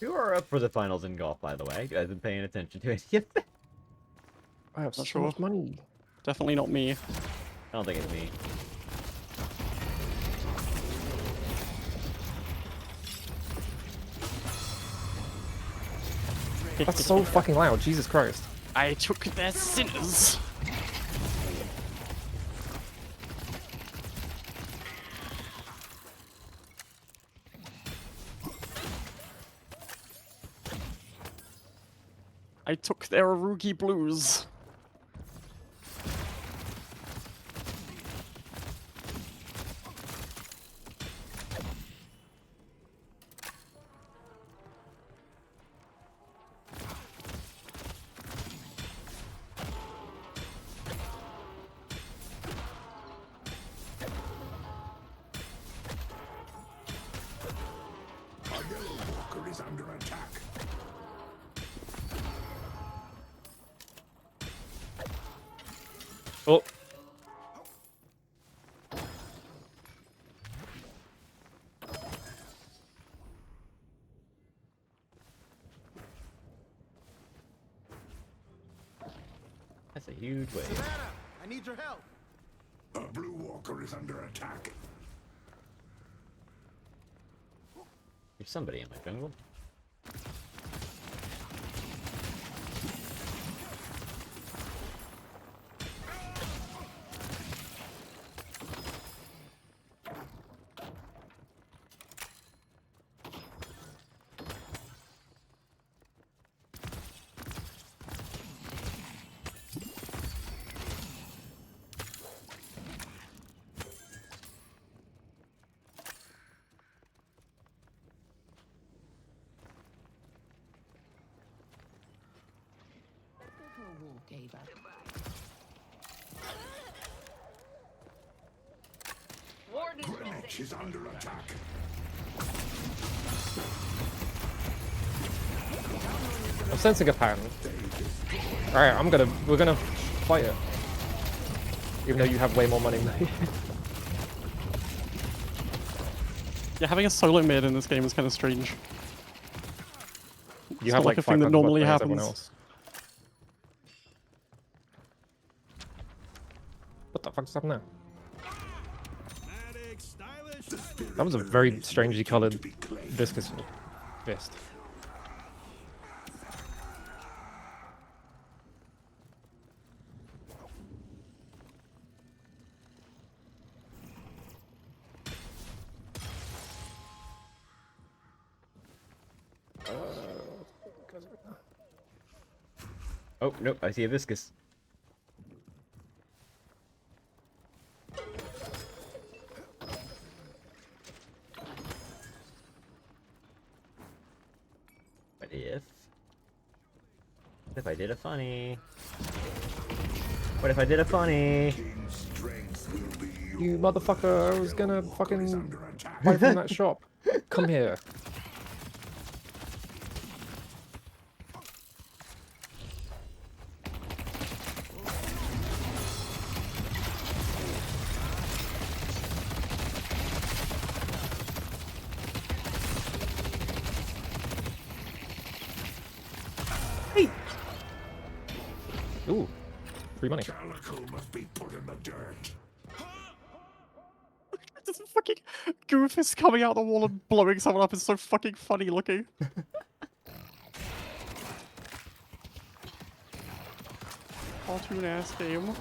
You are up for the finals in golf, by the way. I've been paying attention to it. Yep. I have Not so much sure. money. Definitely not me. I don't think it's me. That's so fucking loud, Jesus Christ. I took their sinners. I took their Arugi blues. A yellow walker is under attack. Oh. That's a huge wave. I need your help. A blue walker is under attack. There's somebody in my jungle. Gave up. Greenwich is under attack. I'm sensing a pattern. Alright, we're gonna fight it. Even though you have way more money than me. Yeah, having a solo mid in this game is kind of strange. You It's have not like a thing 500 that normally players, everyone happens. else. What the fuck just happened there? That was a very strangely colored viscous fist. Oh, nope, I see a viscous. What if I did a funny? What if I did a funny? You motherfucker, I was gonna fucking buy from that shop. Come here. Ooh, free money. Calico must be put in the dirt. This fucking goof is coming out the wall and blowing someone up is so fucking funny looking. Cartoon ass game.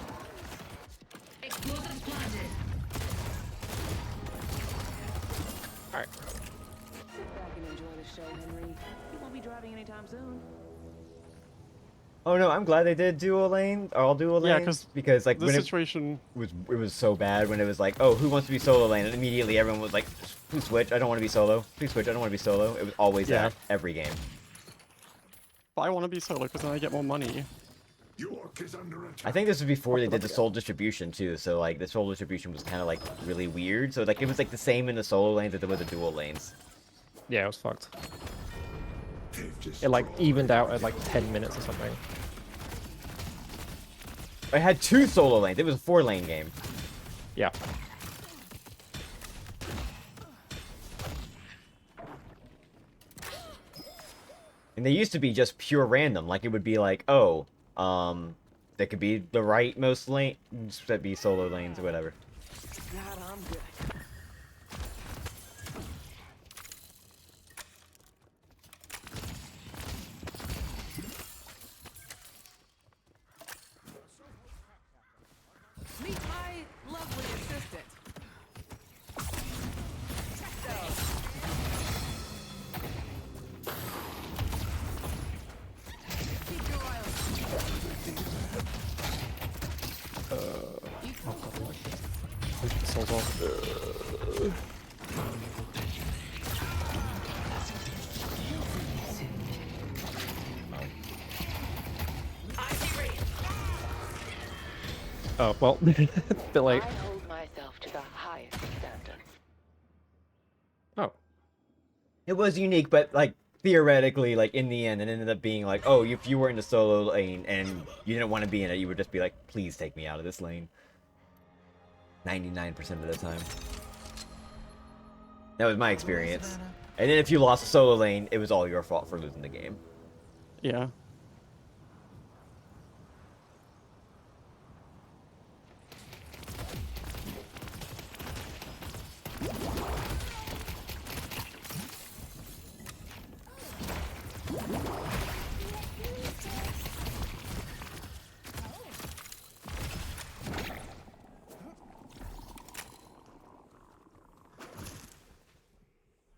Explosives planted. Alright. Sit back and enjoy the show, Henry. You won't be driving anytime soon. Oh no, I'm glad they did dual lane, or all dual Yeah, lanes, because like this when situation it was so bad when it was like, oh, who wants to be solo lane, and immediately everyone was like, please switch, I don't want to be solo. Please switch, I don't want to be solo. It was always Yeah. that every game. But I want to be solo because then I get more money. York is under attack. I think this was before they did the soul distribution too, so like the soul distribution was kind of like really weird. So like it was like the same in the solo lanes as it was the dual lanes. Yeah, it was fucked. It like evened out at like 10 minutes or something. I had 2 solo lanes. It was a 4-lane game. Yeah. And they used to be just pure random. Like it would be like, oh, that could be the rightmost lane, that'd be solo lanes or whatever. God, I'm good. Meet my lovely assistant. Keep your eye Souls off. Oh, well, bit late. I hold myself to the highest standards. Oh. It was unique, but like theoretically, like in the end, it ended up being like, oh, if you were in the solo lane and you didn't want to be in it, you would just be like, please take me out of this lane. 99% of the time. That was my experience. And then if you lost a solo lane, it was all your fault for losing the game. Yeah.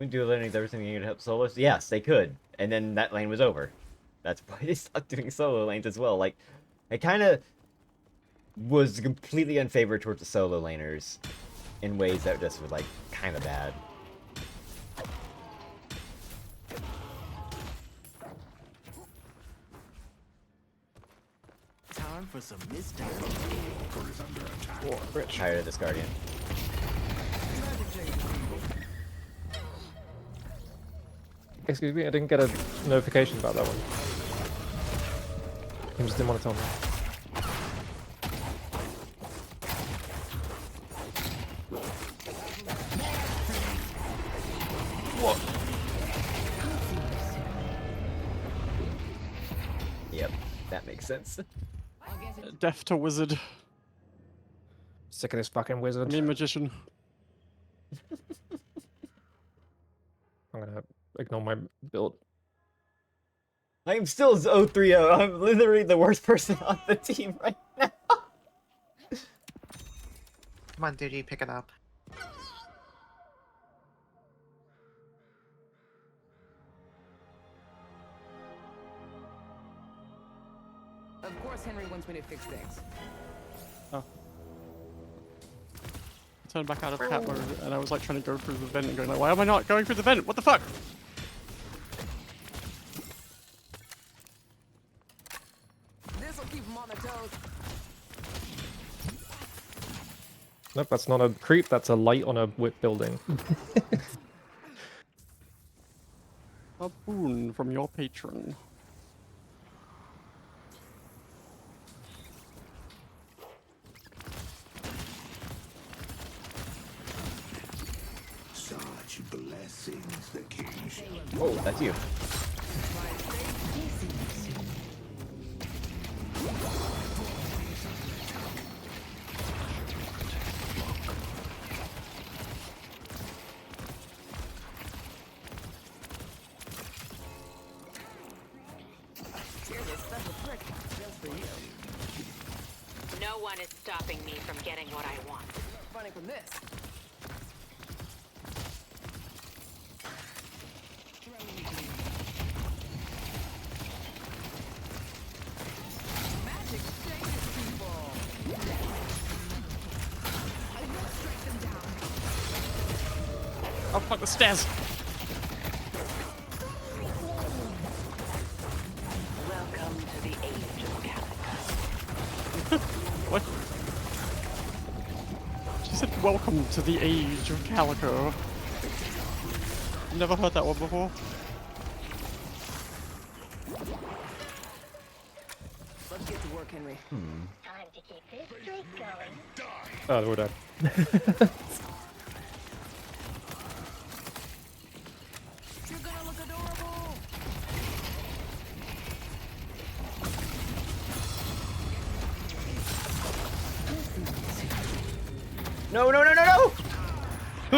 do lanes everything you need to help solos? Yes, they could. And then that lane was over. That's why they stopped doing solo lanes as well. Like, it kind of was completely unfavored towards the solo laners in ways that just were, like, kind of bad. Time for some misdirection. Tired of this Guardian. Excuse me, I didn't get a notification about that one. You just didn't want to tell me. What? Yep, that makes sense. Deaf to wizard. Sick of this fucking wizard. I mean magician. I'm gonna ignore my build. I'm still 0-3-0. I'm literally the worst person on the team right now. Come on, dude, you pick it up. Of course, Henry wants me to fix things. Oh. I turned back out of cat mode and I was like trying to go through the vent and going like, why am I not going through the vent? What the fuck? This'll keep him on the toes. Nope, that's not a creep, that's a light on a whip building. A boon from your patron. Such blessings, the king. Oh, that's you. No one is stopping me from getting what I want. Running from this. Magic changes people. I will strike them down. Oh fuck, the stairs! Welcome to the age of Calico. What? She said, welcome to the age of Calico. Never heard that one before. Let's get to work, Henry. Time to keep this streak going. Oh, we're dead. You're gonna look adorable. No, no, no, no, no! I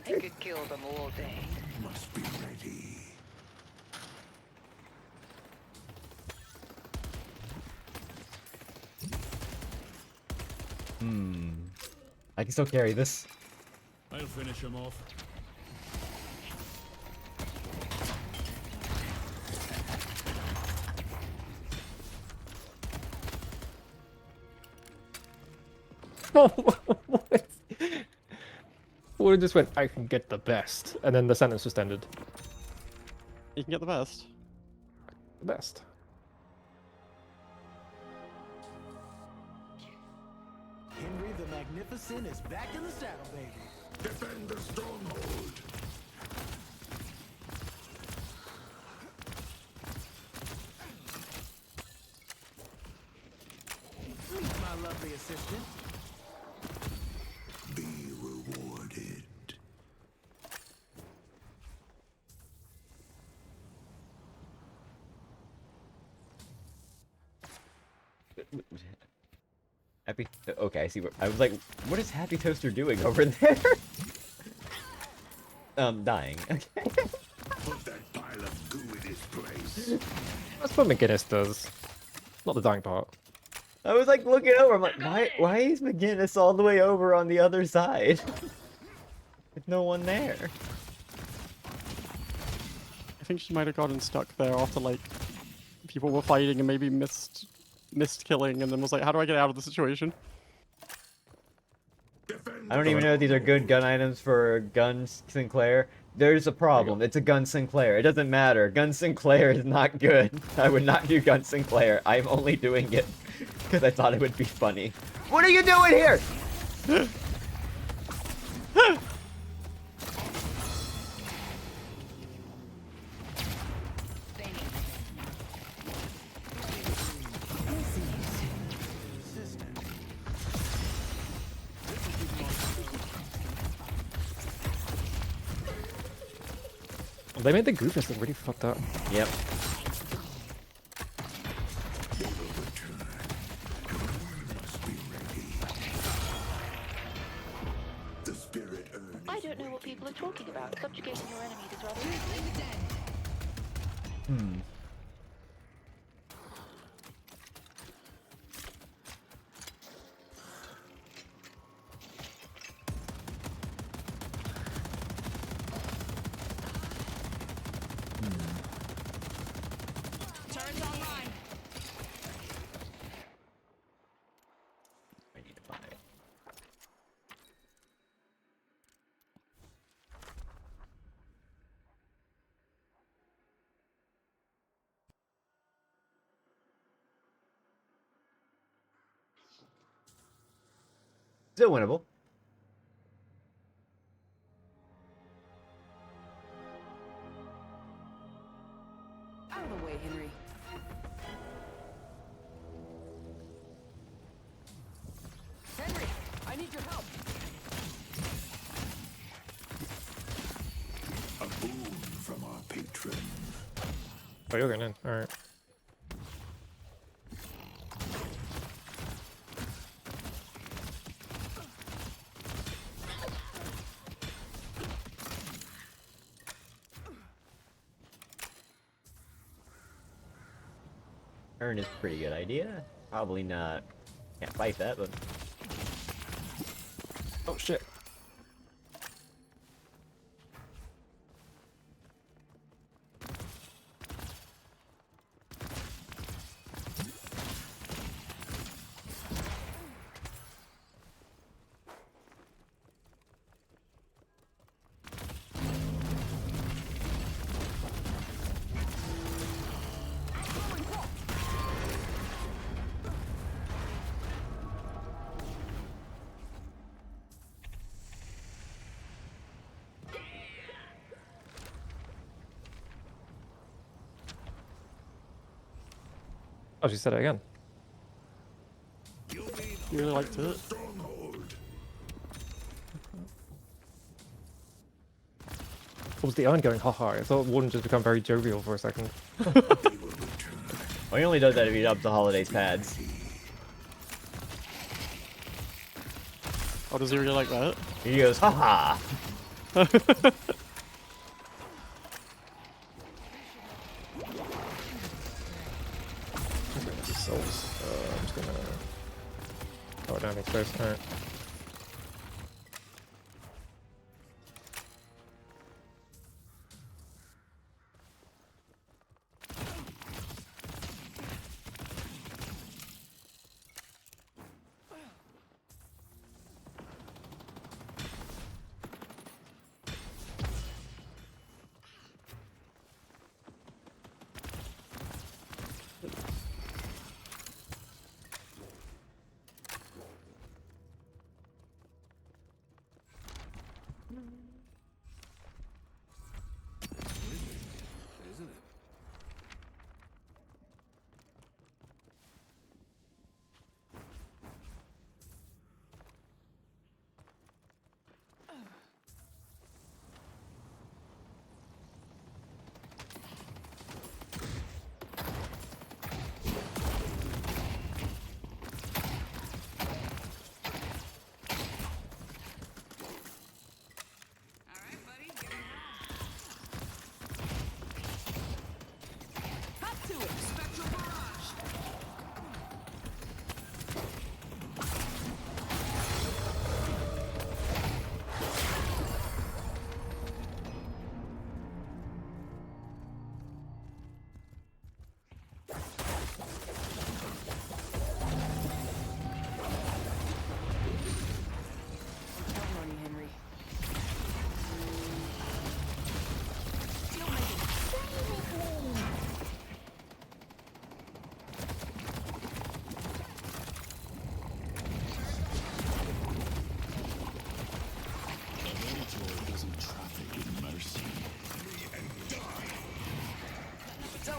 could kill them all day. Must be ready. I can still carry this. I'll finish him off. Or it just went, I can get the best. And then the sentence just ended. You can get the best. The best. Henry the Magnificent is back in the saddle, baby. Defend the stronghold. Meet my lovely assistant. Be rewarded. Happy. Okay, I see. I was like, what is Happy Toaster doing over there? Dying. Okay. Put that pile of goo in its place. That's what McGinnis does. Not the dying part. I was like looking over. I'm like, why is McGinnis all the way over on the other side? There's no one there. I think she might have gotten stuck there after like people were fighting and maybe missed killing, and then was like, how do I get out of the situation? I don't even know if these are good gun items for Gun Sinclair. There's a problem. It's a Gun Sinclair. It doesn't matter. Gun Sinclair is not good. I would not do Gun Sinclair. I'm only doing it because I thought it would be funny. What are you doing here? They made the Goofus look really fucked up. Yep. I don't know what people are talking about. Subjugating your enemies is rather easy. Hmm. Turns online. I need to buy it. Still winnable. Out of the way, Henry. Henry, I need your help. A boon from our patron. Oh, you're getting in. Alright. Turn is a pretty good idea. Probably not. Can't fight that, but Oh shit. Oh, she said it again. You really liked it. What was the iron going? Haha, I thought Warden just become very jovial for a second. well, he only does that if he ups the holidays pads. Oh, does he really like that? He goes, haha. Souls. I'm just gonna. Oh, down makes first. Alright.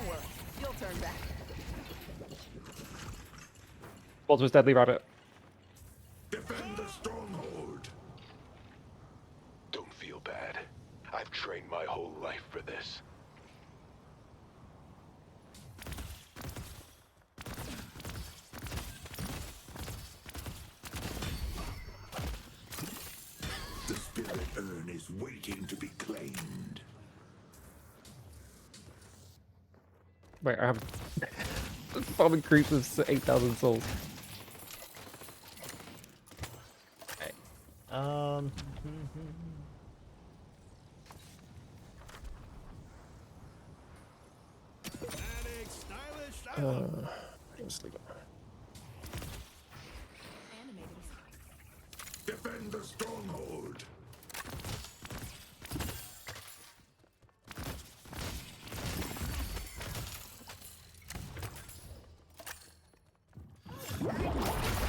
Don't worry, you'll turn back. What was Deadly Rabbit? Defend the stronghold. Don't feel bad. I've trained my whole life for this. The spirit urn is waiting to be claimed. Wait, I have farming creeps with 8,000 souls. Okay. Defend the stronghold.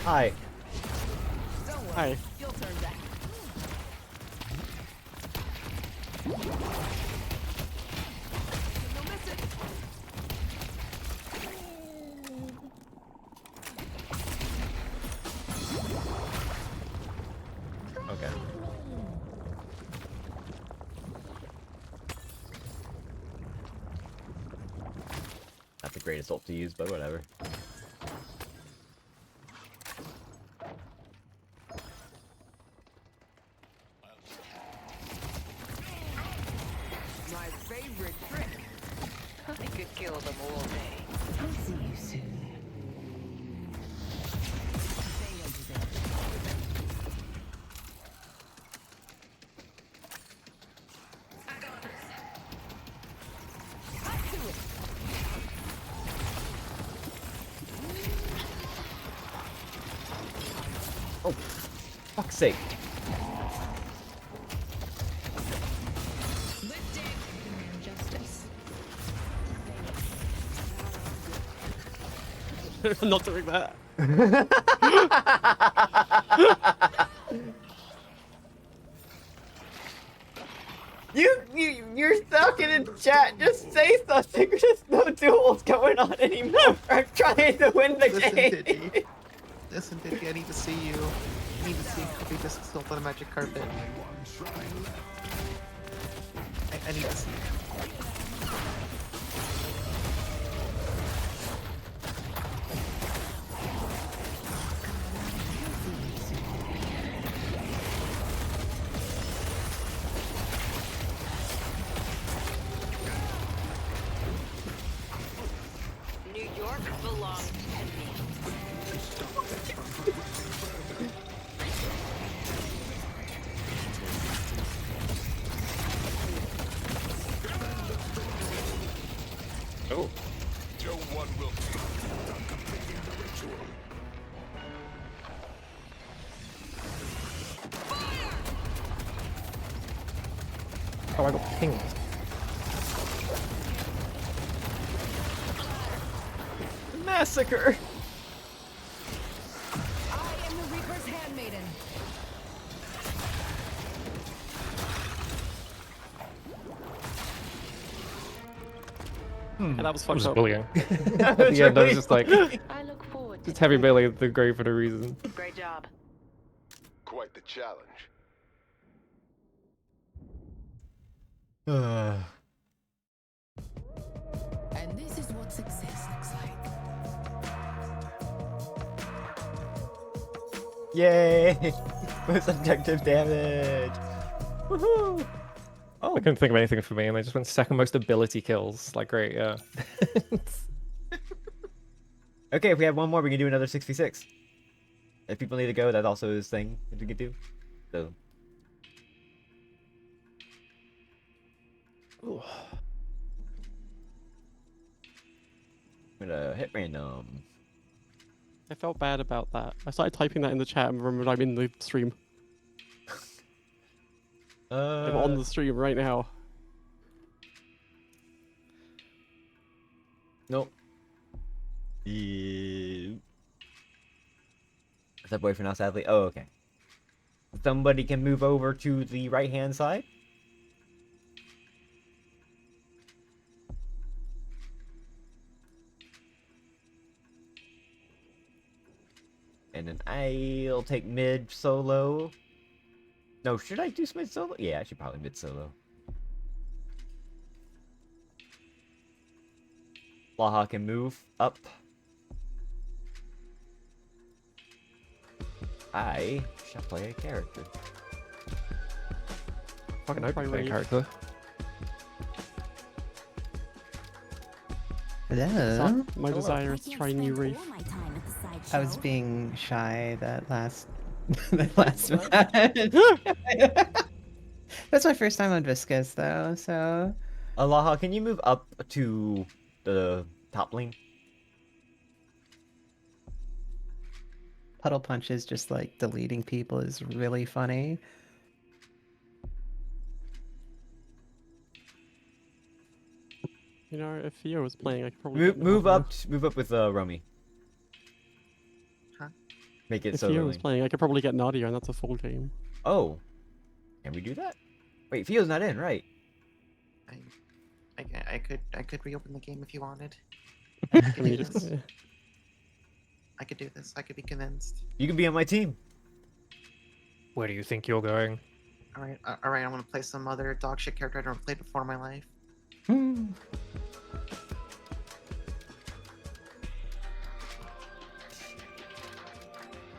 Hi. Don't worry, Hi. you'll turn back. You'll miss it. Okay. Not the greatest ult to use, but whatever. My favorite trick. I could kill them all day. I'll see you soon. Oh, fuck's sake. Justice. Not doing that. You're stuck in a chat. Just say something. There's no duels going on anymore. I'm trying to win the Listen, game. Diddy. Listen, Diddy, I need to see you. I need to see if we just still on a magic carpet. I need to see you. New York belongs to me. Oh. No one will without completing the ritual. Oh, I got pinged. Massacre. I am the Reaper's handmaiden. And that was I'm fucked just up. bullying. At the end, I was just like, I look forward to just heavy Billy the grave for no reason. Great job. Quite the challenge. And this is what success looks like. Yay! With subjective damage. Woohoo! I couldn't think of anything for me, and I just went second most ability kills. Like, great, yeah. Okay, if we have one more, we can do another 6v6. If people need to go, that also is thing that we could do. So. Ooh. I'm gonna hit random. I felt bad about that. I started typing that in the chat and remembered I'm in the stream. I'm on the stream right now. Nope. Is that boy for now, sadly? Oh, okay. Somebody can move over to the right-hand side. And then I'll take mid solo. No, should I do mid solo? Yeah, I should probably mid solo. Laha can move up. I shall play a character. Fucking hope I play a character. Hello. My desire is to try new Wraith. I was being shy that last match. That's my first time on Viscous though, so Laha, can you move up to the top lane? puddle punches just like deleting people is really funny. You know, if Theo was playing, I could probably Move up with Romy. Huh? Make it If so. Theo was playing, I could probably get Nadia, and that's a full game. Oh, can we do that? Wait, Theo's not in, right? I could reopen the game if you wanted. I mean, I could do this. I could be convinced. You can be on my team. Where do you think you're going? All right. I'm gonna play some other dog shit character I've never played before in my life.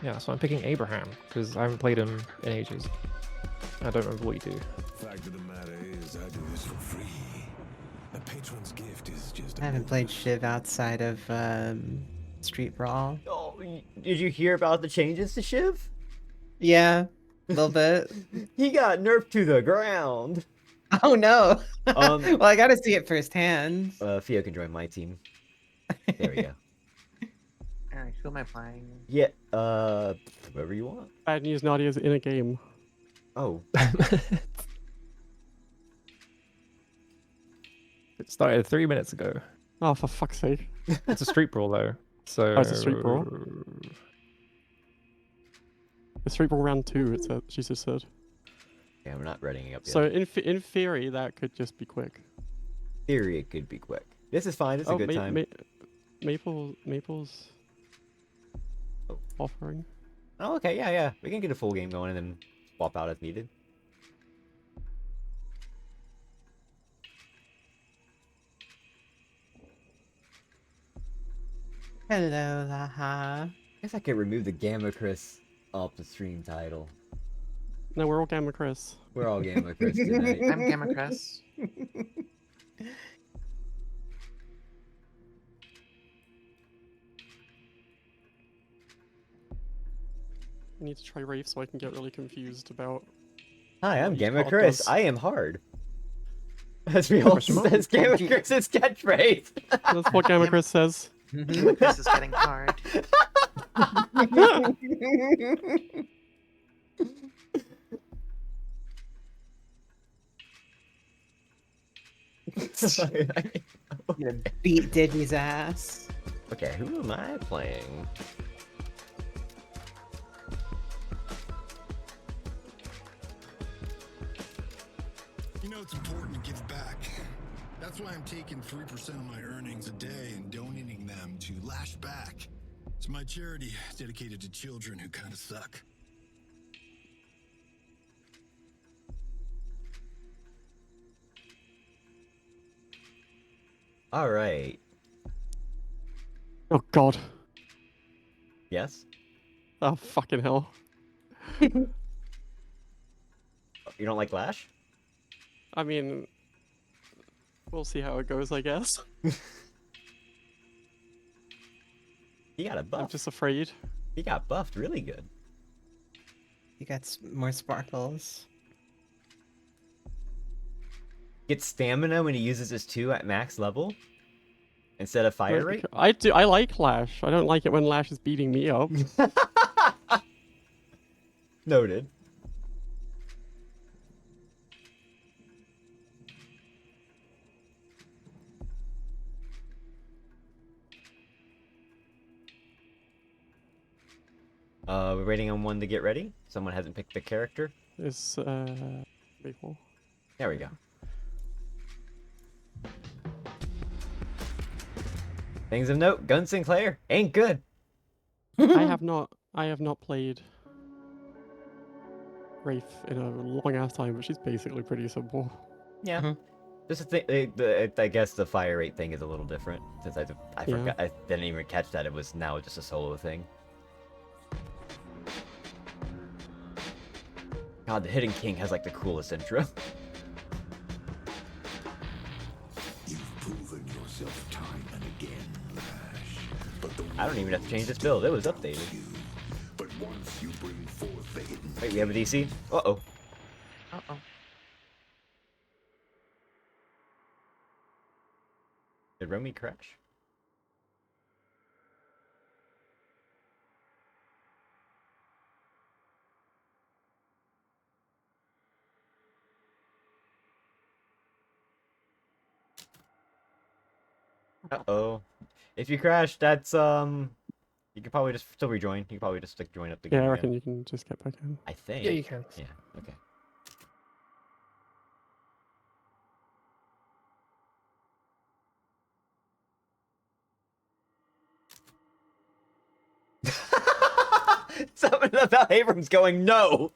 Yeah, so I'm picking Abraham, because I haven't played him in ages. I don't remember what you do. Fact of the matter is, I do this for free. The patron's gift is just. I haven't played Shiv outside of Street Brawl. Oh, did you hear about the changes to Shiv? Yeah, a little bit. He got nerfed to the ground. Oh no. Well, I gotta see it firsthand. Theo can join my team. There we go. Alright, who am I playing? Yeah, whoever you want. Bad news, Nadia's in a game. Oh. It started 3 minutes ago. Oh, for fuck's sake. It's a street brawl though, so. Oh, it's a street brawl? The street brawl round 2, it said, she just said. Yeah, we're not readying up yet. So in theory, that could just be quick. Theory, it could be quick. This is fine. It's a good time. Maple's offering. Oh, okay. Yeah. We can get a full game going and then swap out as needed. Hello, Laha. Guess I could remove the Gamma Chris off the stream title. No, we're all Gamma Chris. We're all Gamma Chris tonight. I'm Gamma Chris. I need to try Wraith so I can get really confused about. Hi, I'm each Gamma card Chris. does. I am hard. As we all says Gamma Chris's catchphrase. That's what Gamma Chris says. Gamma Chris is getting hard. You gonna beat Diggy's ass. Okay, who am I playing? You know it's important to give back. That's why I'm taking 3% of my earnings a day and donating them to Lash Back. It's my charity dedicated to children who kind of suck. All right. Oh God. Yes. Oh fucking hell. You don't like Lash? I mean, we'll see how it goes, I guess. He got a buff. I'm just afraid. He got buffed really good. You got more sparkles. Gets stamina when he uses his 2 at max level instead of fire rate. I like Lash. I don't like it when Lash is beating me up. Noted. We're waiting on one to get ready. Someone hasn't picked the character. Is Maple. There we go. Things of note, Gun Sinclair ain't good. I have not I have not played Wraith in a long ass time, but she's basically pretty simple. Yeah. Just I guess the fire rate thing is a little different since I forgot I didn't even catch that it was now just a solo thing. God, the Hidden King has like the coolest intro. You've proven yourself time and again, Lash. But the I don't even have to change this build. It was updated. But once you bring forth the hidden. Wait, we have a DC? Uh-oh. Uh-oh. Did Romy crash? Uh-oh. If you crash, that's, you could probably just still rejoin. You could probably just, like, join up the game. Yeah, I reckon you can just get back in. I think. Yeah, you can. Yeah, okay. Something about Abrams going, no!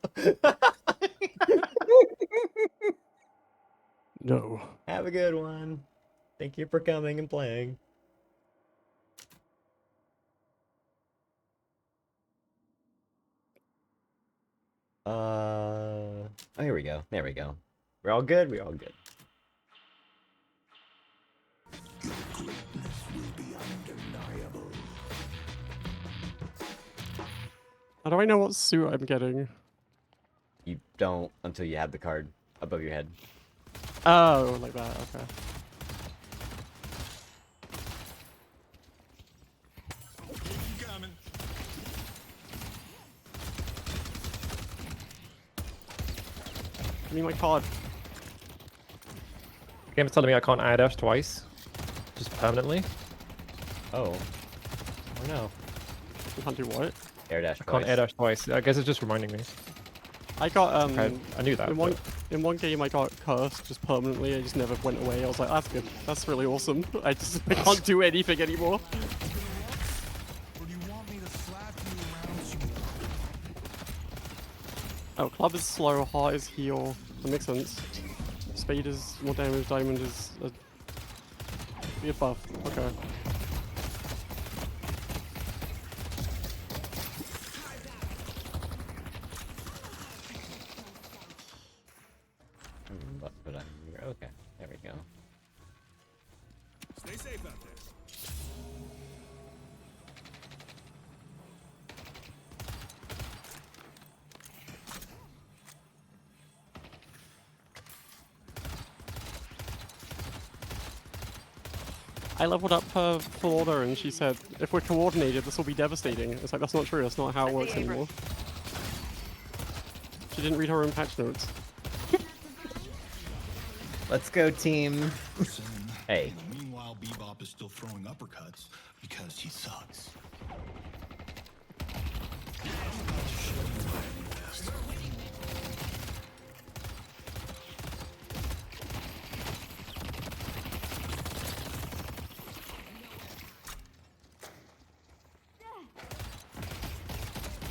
No. Have a good one. Thank you for coming and playing. Oh, here we go. There we go. We're all good? We're all good. Your greatness will be undeniable. How do I know what suit I'm getting? You don't until you have the card above your head. Oh, like that, okay. Coming. Give me my card. Game's telling me I can't air dash twice, just permanently. Oh. Oh no. You can't do what? Air dash I twice. can't air dash twice. I guess it's just reminding me. I got I knew that. In one game I got cursed just permanently. I just never went away. I was like, that's good. That's really awesome. I can't do anything anymore. Oh, club is slow, heart is heal. That makes sense. Spade is more damage, diamond is be a buff. Okay. Okay, there we go. Stay safe out there. I leveled up her full order and she said, if we're coordinated, this will be devastating. It's like, that's not true. That's not how it works anymore. She didn't read her own patch notes. Let's go, team. Hey. Meanwhile, Bebop is still throwing uppercuts because he sucks.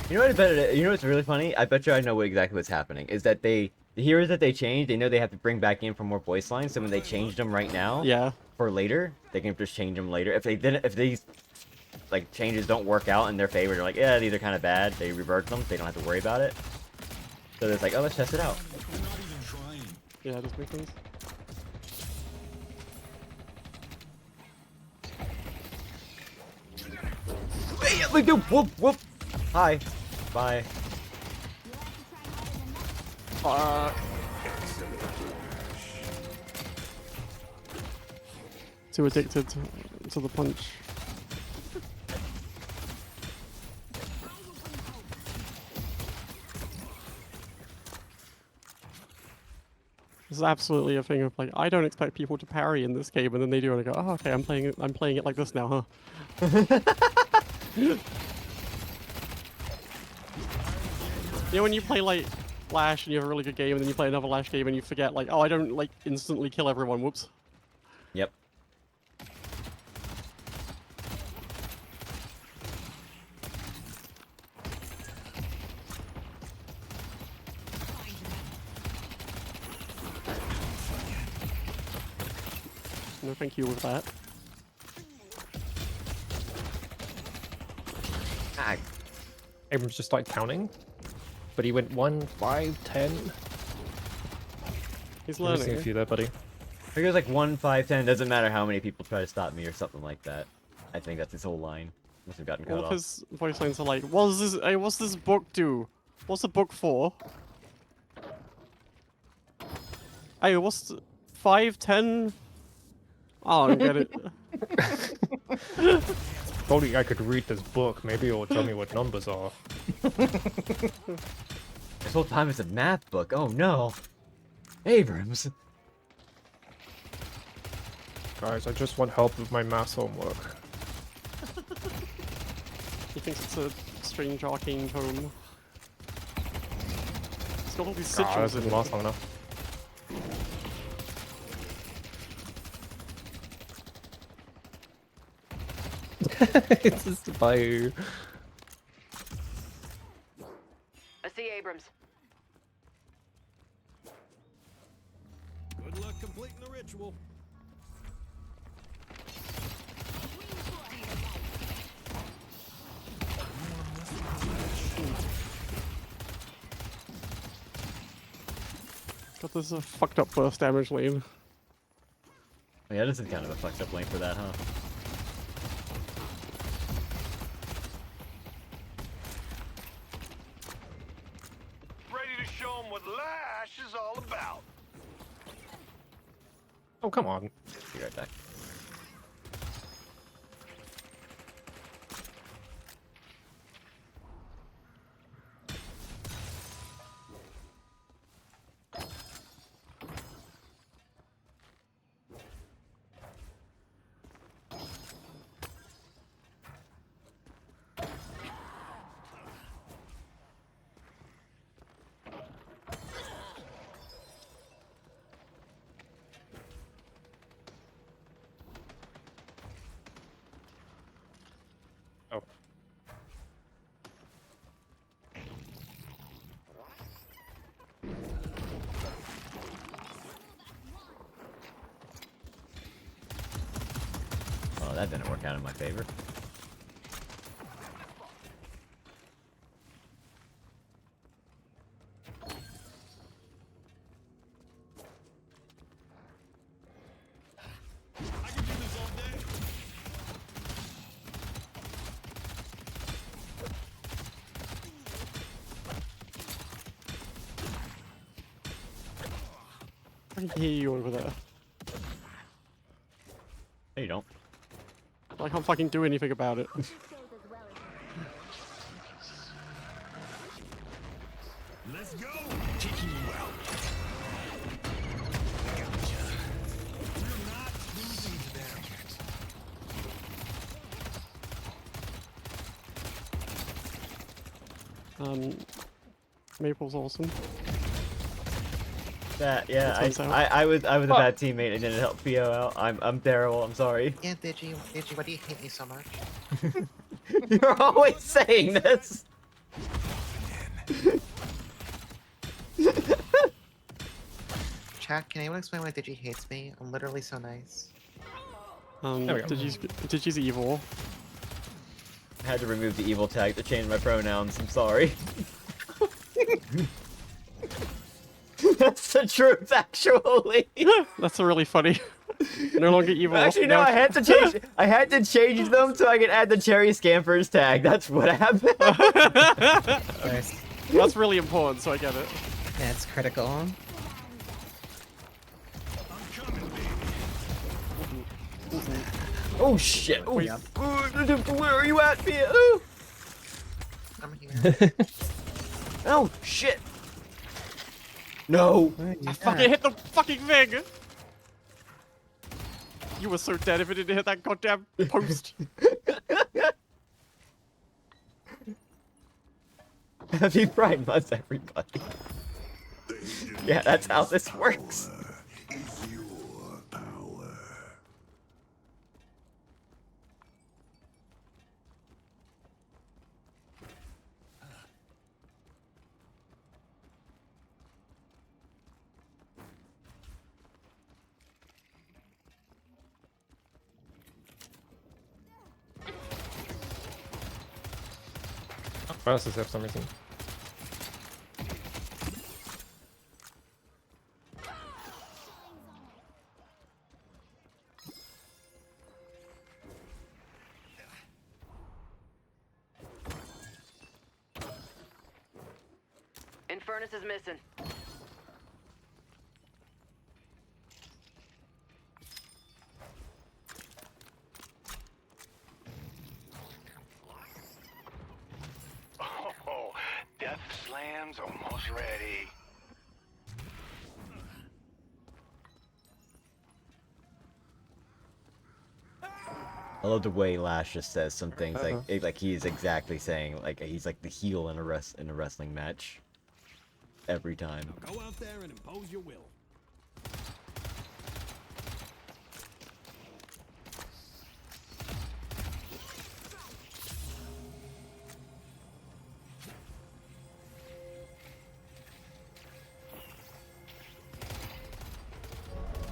You know what? You know what's really funny? I bet you I know exactly what's happening. Is that the heroes that they changed, they know they have to bring back in for more voice lines. So when they changed them right now, yeah, for later, they can just change them later. If they didn't, if these like changes don't work out in their favor, they're like, yeah, these are kind of bad. They revert them. They don't have to worry about it. So it's like, oh, let's test it out. Yeah, that does make sense. Whoop whoop. Hi. Bye. Fuck. Too addicted to the punch. This is absolutely a thing of like, I don't expect people to parry in this game, and then they do, and I go, oh, okay, I'm playing it like this now, huh? You know when you play like Lash and you have a really good game, and then you play another Lash game and you forget like, oh, I don't like instantly kill everyone. Whoops. Yep. No, thank you with that. Ah, Abrams just started counting, but he went 1, 5, 10. He's Never learning. seen a few there, buddy. I think it was like 1, 5, 10. Doesn't matter how many people try to stop me or something like that. I think that's his whole line. Must have gotten cut All of off. his voice lines are like, what does this? Hey, what's this book do? What's the book for? Hey, what's 5, 10? I don't get it. If only I could read this book, maybe it will tell me what numbers are. This whole time it's a math book. Oh no. Abrams. Guys, I just want help with my maths homework. He thinks it's a strange arcane tome. It's got all these Ah, sigils this in doesn't it. last long enough. It's just a bio. I see Abrams. Good luck completing the ritual. Got this fucked up burst damage lane. Yeah, this is kind of a fucked up lane for that, huh? Ready to show them what Lash is all about. Oh, come on. Be right back. Oh. Oh, that didn't work out in my favor. I can do this all day. I can hear you over there. No, you don't. I can't fucking do anything about it. Let's go! Taking you out. Gotcha. We're not losing to them. Maple's awesome. That yeah, Turns out. I was a bad teammate and didn't help Theo out. I'm terrible. I'm sorry. Yeah, Digi, why do you hate me so much? You're always saying this. Chat, can anyone explain why Digi hates me? I'm literally so nice. There we go. Digi's evil. I had to remove the evil tag to change my pronouns. I'm sorry. That's the truth, actually. That's really funny. No longer evil. Actually, no. Now- I had to change. I had to change them so I could add the cherry scampers tag. That's what happened. Nice. That's really important, so I get it. Yeah, it's critical. Oh shit! Oh, Wait. where are you at, Mia? Ooh. I'm here. Oh shit! No! I fucking hit the fucking thing! You were so dead if it didn't hit that goddamn post. Happy Pride Month, everybody. Yeah, that's how this works. Furnace is here for some reason. Infernus is missing. Oh, Death Slam's almost ready. I love the way Lash just says some things like he is exactly saying like he's like the heel in a wrestling match. Every time. Now go out there and impose your will.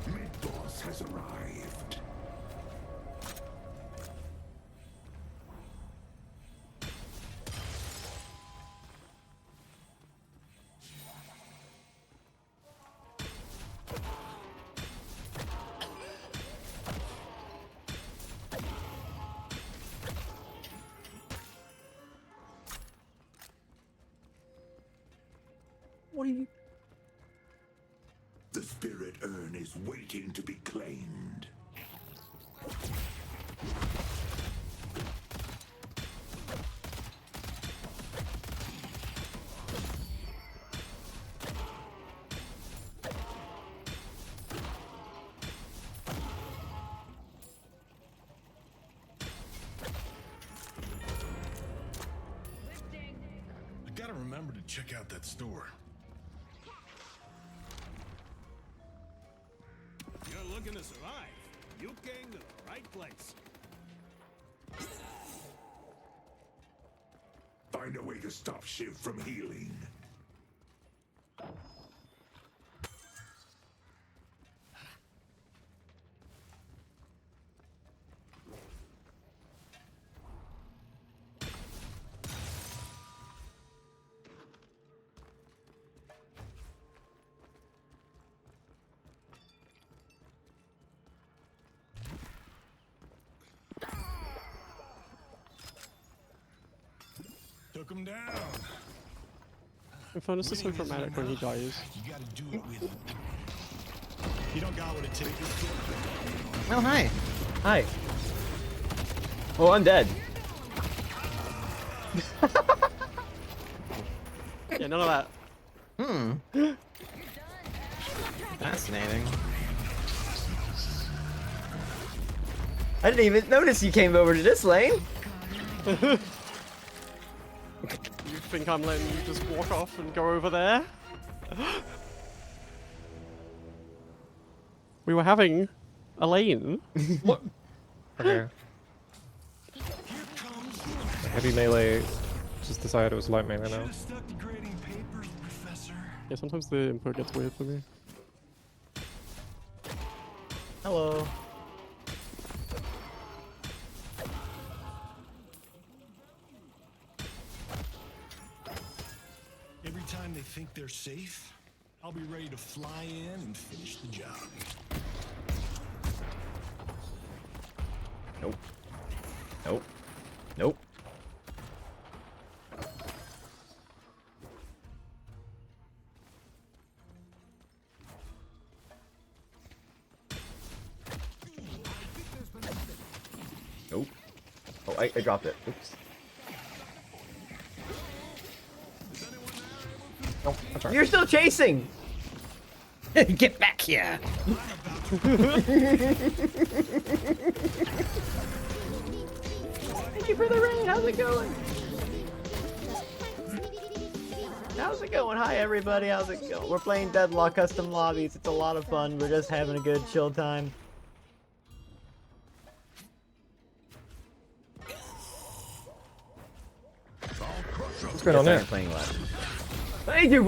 Mid-boss has arrived. What are you? The spirit urn is waiting to be claimed. I gotta remember to check out that store. You're looking to survive. You came to the right place. Find a way to stop Shiv from healing. Took him down. Infernus is so dramatic when he dies. You gotta do it with You don't got what it takes. Oh, hi. Hi. Oh, I'm dead. Yeah, none of that. Fascinating. I didn't even notice you came over to this lane. You think I'm letting you just walk off and go over there? We were having a lane. What? Okay. Heavy melee just decided it was light melee now. Yeah, sometimes the input gets weird for me. Hello. Every time they think they're safe, I'll be ready to fly in and finish the job. Nope. Nope. Nope. Nope. Oh, I dropped it. Oops. Nope, that's right. You're still chasing! Get back here! Thank you for the raid. How's it going? How's it going? Hi everybody. How's it going? We're playing Deadlock custom lobbies. It's a lot of fun. We're just having a good chill time. What's going on there? Playing left. Thank you.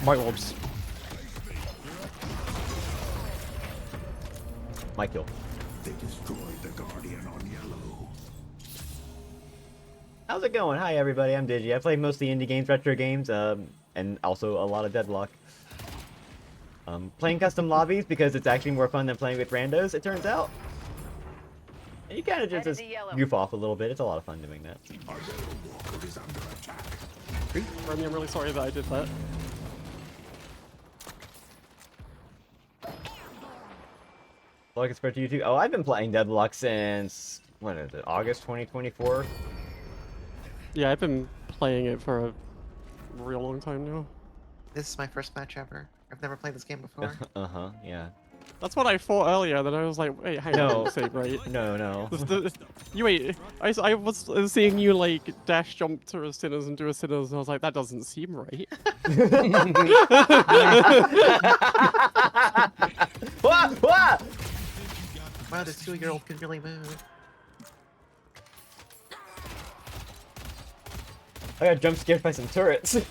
Might orbs. My kill. They destroyed the Guardian on yellow. How's it going? Hi everybody, I'm Digi. I play mostly indie games, retro games, and also a lot of Deadlock. Playing custom lobbies because it's actually more fun than playing with randos, it turns out. And you kind of just goof off a little bit. It's a lot of fun doing that. Remy, I'm really sorry that I did that. Deadlock is spread to YouTube. Oh, I've been playing Deadlock since, when is it, August 2024? Yeah, I've been playing it for a real long time now. This is my first match ever. I've never played this game before. Uh-huh, yeah. That's what I thought earlier, then I was like, wait, hang on a sec, right? No. You wait, I was seeing you like dash jump to a sinners and do a sinners, and I was like, that doesn't seem right. Wow, this 2-year-old can really move. I got jump scared by some turrets. This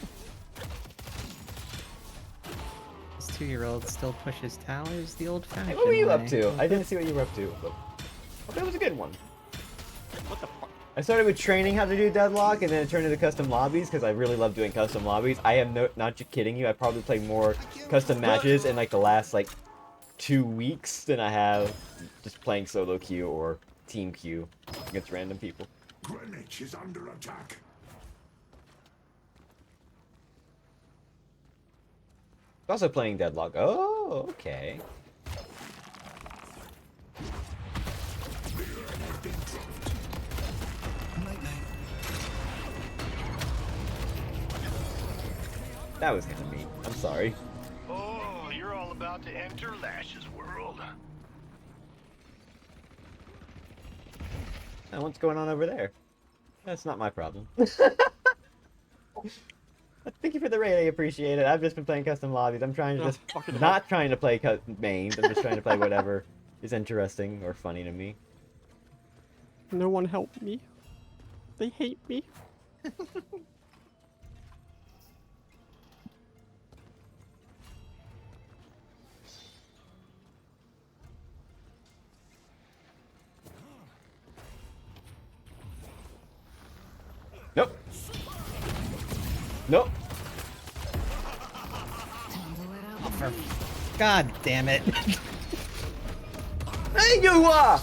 2-year-old still pushes towers the old-fashioned way. Hey, what were you up to? I didn't see what you were up to, but that was a good one. What the fuck? I started with training how to do Deadlock, and then it turned into custom lobbies because I really love doing custom lobbies. I am not kidding you. I probably played more custom matches in like the last like 2 weeks than I have just playing solo queue or team queue against random people. Greenwich is under attack. Also playing Deadlock. Oh, okay. That was kind of mean. I'm sorry. Oh, you're all about to enter Lash's world. And what's going on over there? That's not my problem. Thank you for the raid, I appreciate it. I've just been playing custom lobbies. I'm trying to not trying to play mains. I'm just trying to play whatever is interesting or funny to me. No one helped me. They hate me. Nope. Nope. God damn it. Hey, you are!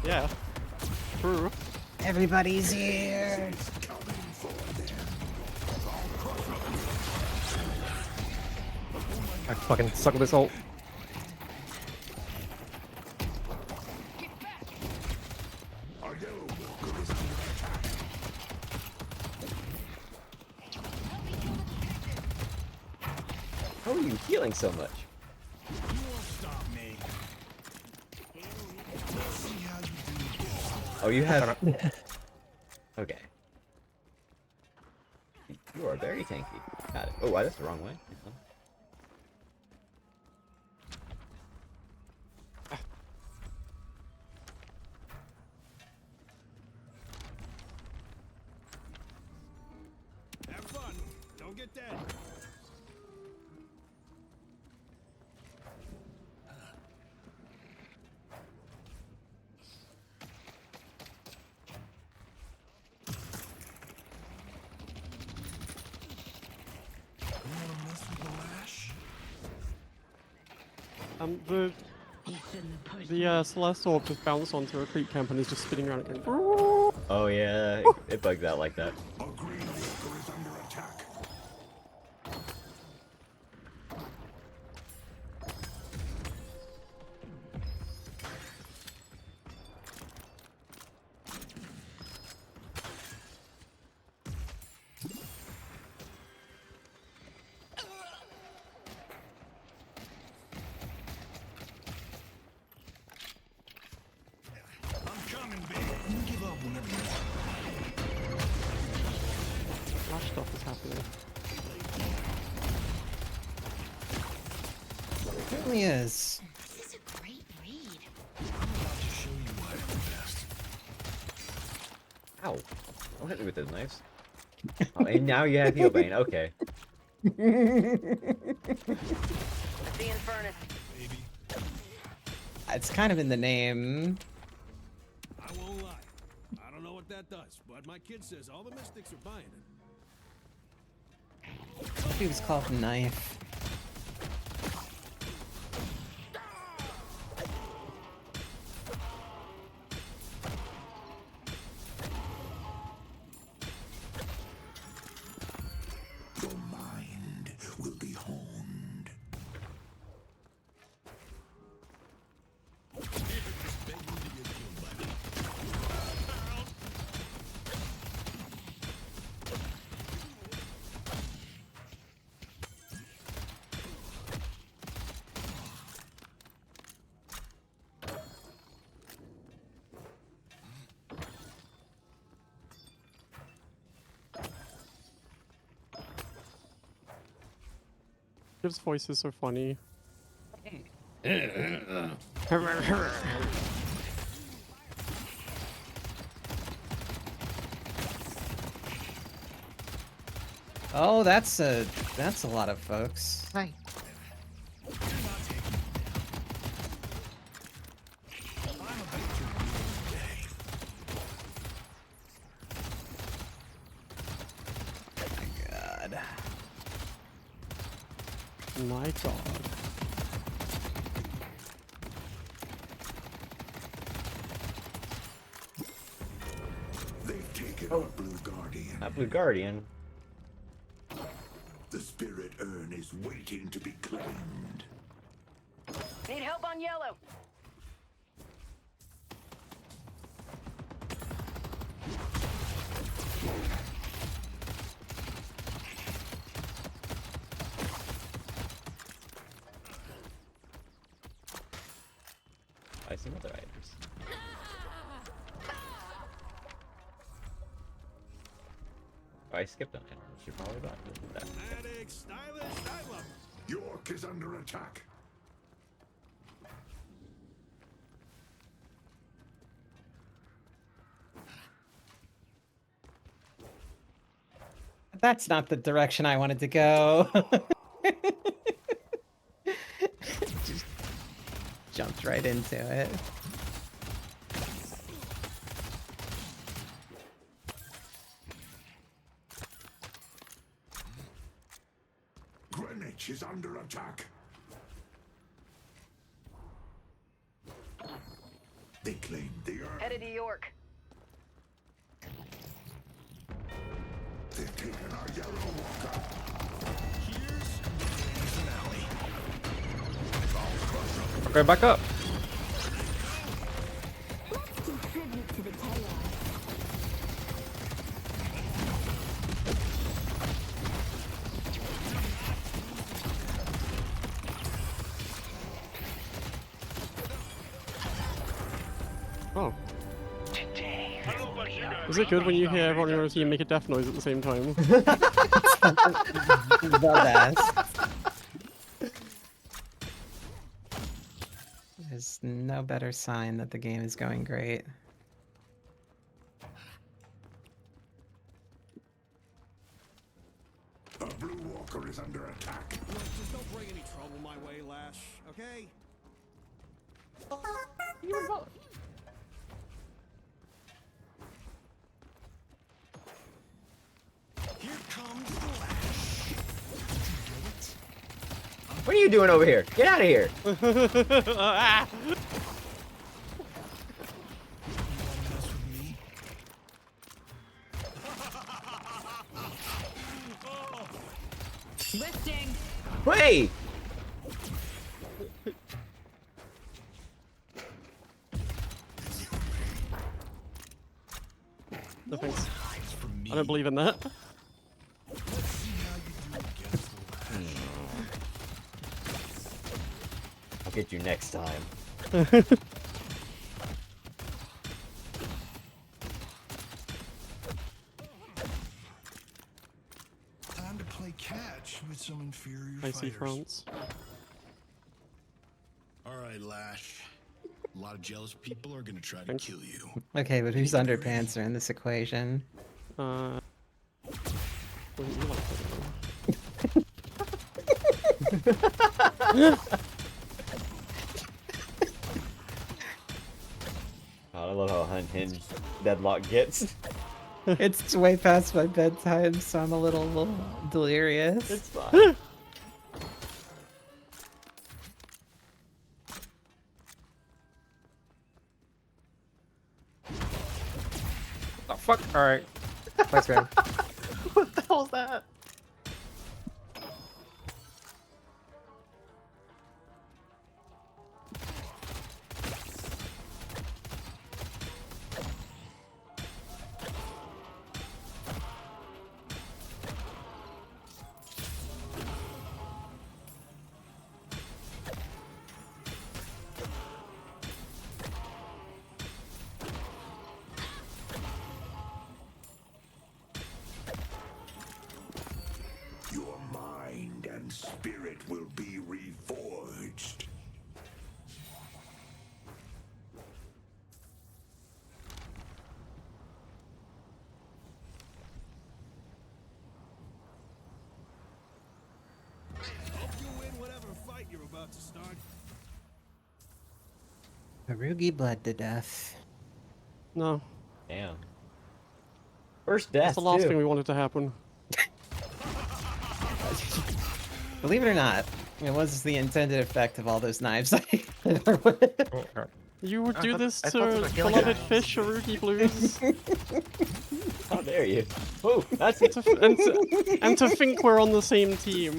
Yeah. True. Everybody's here. I fucking suck with this ult. How are you healing so much? Oh, you have... Okay. You are very tanky. Got it. Oh, that's the wrong way. Have fun. Don't get dead. The Celeste Orb just bounced onto a creep camp and is just spinning around again. Oh yeah, it bugs out like that. Flash stuff is happening. It really is. This is a great read. Ow. Don't hit me with those knives. Oh, and now you have heal bane. Okay. The Infernus. It's kind of in the name. I won't lie. I don't that does, but my kid says all the mystics are buying it. He was called Knife. Your mind will be honed. His voice is so funny. Oh, that's a lot of folks. Hi. God. My God. They've taken our Blue Guardian. Not Blue Guardian. The spirit urn is waiting to be claimed. Need help on yellow. I see other items. Oh, I skipped on it. I should probably not do that. Dramatic, stylish, I love it. York is under attack. That's not the direction I wanted to go. Just jumped right into it. Greenwich is under attack. They claimed the earth. Headed to York. They've taken our yellow walker. Here's an alley. Okay, back up. Let's contribute to the chaos. Oh. Today, Is it good when you hear everyone in your team make a death noise at the same time? The best. There's no better sign that the game is going great. A blue walker is under attack. Look, just don't bring any trouble my way, Lash, okay? Here comes Lash. What are you doing over here? Get out of here! Ah. Lifting. Wait! No thanks. I don't believe in that. I'll get you next time. Time to play catch with some inferior I see fighters. France. All right, Lash. A lot of jealous people are gonna try to Thanks. kill you. Okay, but whose underpants are in this equation? Wouldn't you like I love how unhinged Deadlock gets. It's way past my bedtime, so I'm a little delirious. It's fine. Oh, fuck. Alright. Thanks, man. What the hell's that? Your mind and spirit will be reforged. Hope you win whatever fight you're about to start. Harugi bled to death. No. Damn. First death, That's the last too. thing we wanted to happen. Believe it or not, it was the intended effect of all those knives. You would do this I thought they to were killing beloved us. fish, Harugi Blues? How dare you? Oh, that's and, and to think we're on the same team.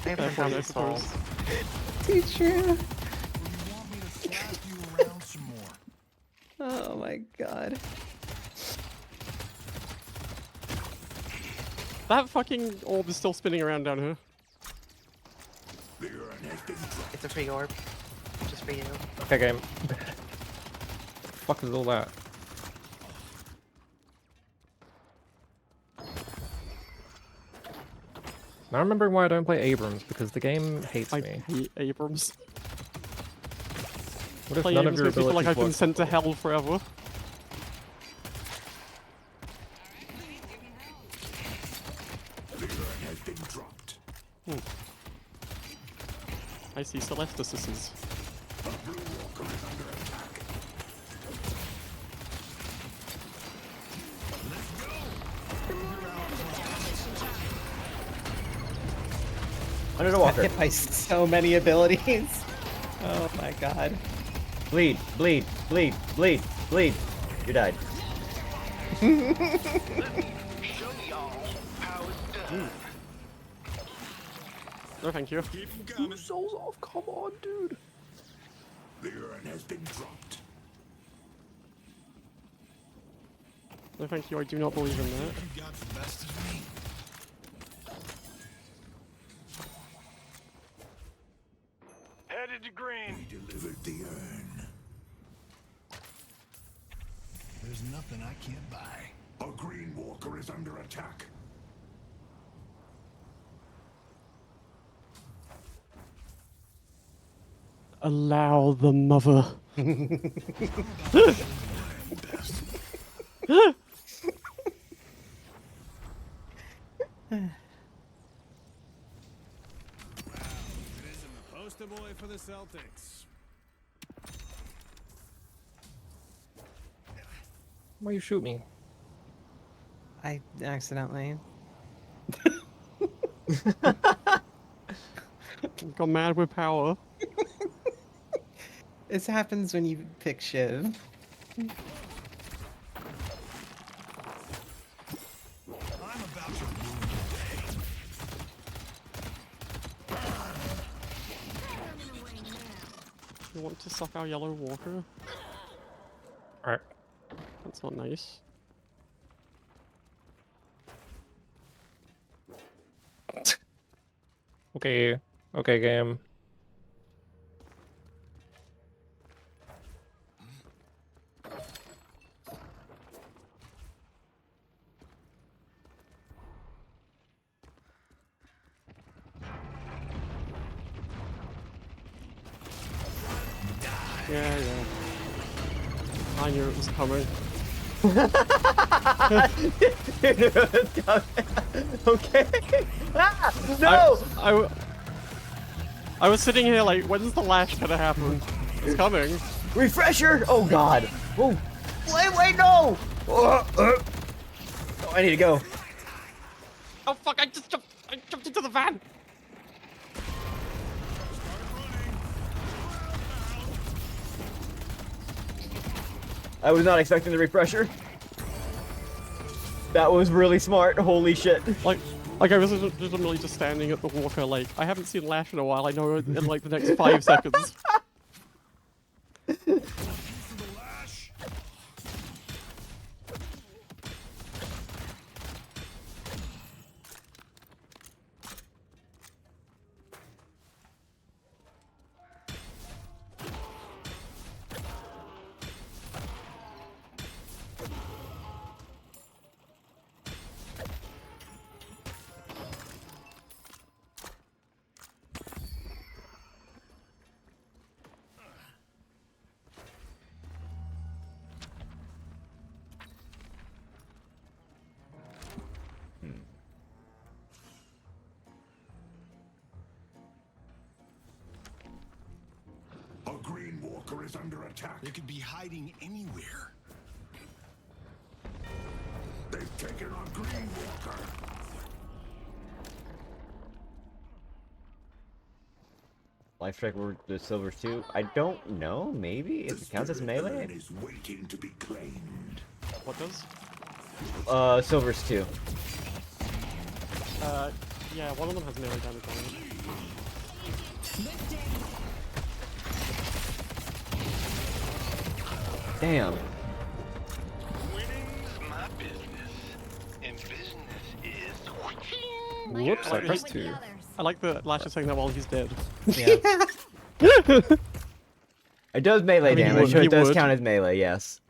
I have Fair point, I some suppose. souls. Too true. You want me to slap you around some more? Oh my god. That fucking orb is still spinning around down here. It's a free orb. Just for you. Okay, game. Fuck is all that? Now I'm remembering why I don't play Abrams, because the game hates I me. hate Abrams. What if Play none of Abrams your makes me feel like abilities I've been work? sent to hell forever. Has been dropped. I see Celestises. Under the water. Hit by so many abilities. Oh my god. Bleed, bleed, bleed, bleed, bleed. You died. Show y'all how it's done. No, thank you. Two souls off, come on, dude. The urn has been dropped. No, thank you. I do not believe in that. You got the best of me. Headed to green. We delivered the urn. There's nothing I can't buy. A green walker is under attack. Allow the mother. It isn't the poster boy for the Celtics. Why you shoot me? I accidentally. Got mad with power. This happens when you pick Shiv. I'm about to ruin your day. You want to suck our yellow water? Alright. That's not nice. Okay. Okay, game. Yeah, yeah. I knew it was coming. Okay. Ah, no! I was sitting here like, when's the lash gonna happen? It's coming. Refresher! Oh god! Oh! Wait, no! Oh, I need to go. Oh fuck! I jumped into the van. I was not expecting the refresher. That was really smart. Holy shit! Like I was literally just standing at the walker. Like I haven't seen Lash in a while. I know in like the next 5 seconds. A green walker is under attack. They could be hiding anywhere. They've taken on green walker. Life strike were the silvers too. I don't know. Maybe if it counts as melee. Is waiting to be claimed. What does? Silvers too. Yeah, one of them has melee damage on it. Damn. Winning's my business, and business is. Whoops, I pressed 2. I like the Lash is saying that while he's dead. Yeah. It does melee damage, so it does count as melee, yes.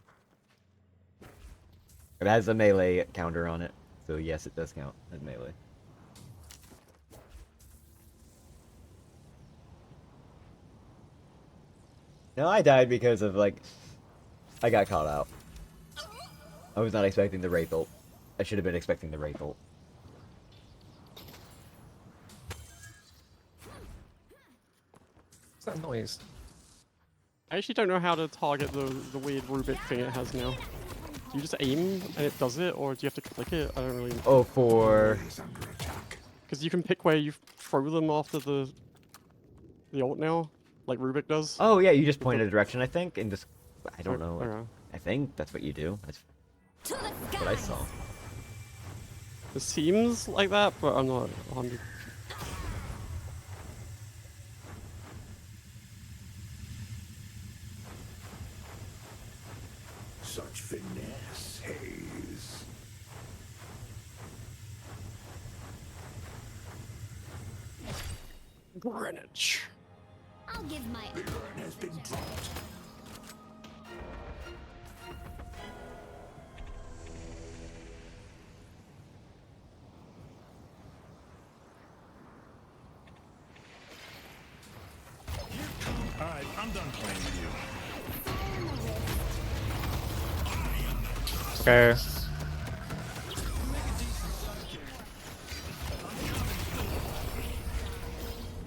It has a melee counter on it, so yes, it does count as melee. No, I died because of, like, I got caught out. I was not expecting the Wraith ult. I should have been expecting the Wraith ult. What's that noise? I actually don't know how to target the weird Rubik thing it has now. Do you just aim and it does it, or do you have to click it? I don't really know. Oh, for... Because you can pick where you throw them after the ult now, like Rubik does. Oh yeah, you just point in a direction, I think, and just... I don't know. Like, Okay. I think that's what you do. That's what I saw. It seems like that, but I'm not 100. Such finesse, Hayes. Greenwich. I'll give my. The urn has been dropped. Alright, I'm done playing with you. Okay.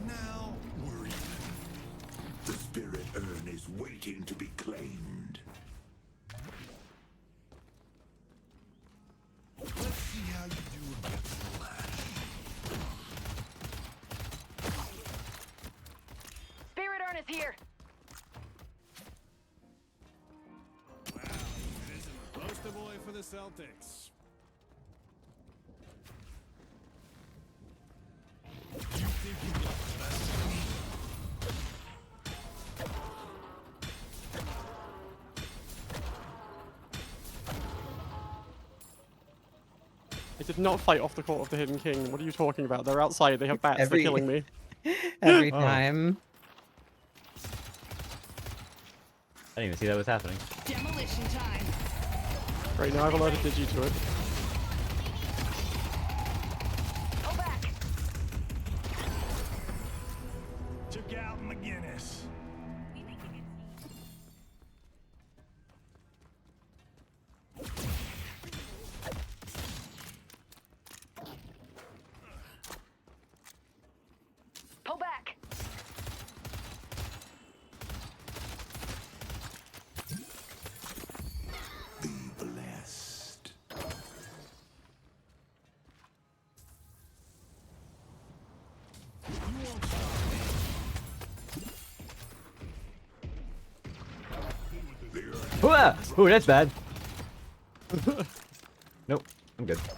Now we're even. The spirit urn is waiting to be claimed. Let's see how you do against the lash. Spirit urn is here. Wow, this is a poster boy for the Celtics. You think you got the best of me? I did not fight off the court of the Hidden King. What are you talking about? They're outside. They have bats. Every- They're killing me. Every Oh. time. I didn't even see that was happening. Demolition time. Right now, I've alerted Digi to it. Go back. Took out McGinnis. Pull back. Ah! Ooh, that's bad. Nope, I'm good. This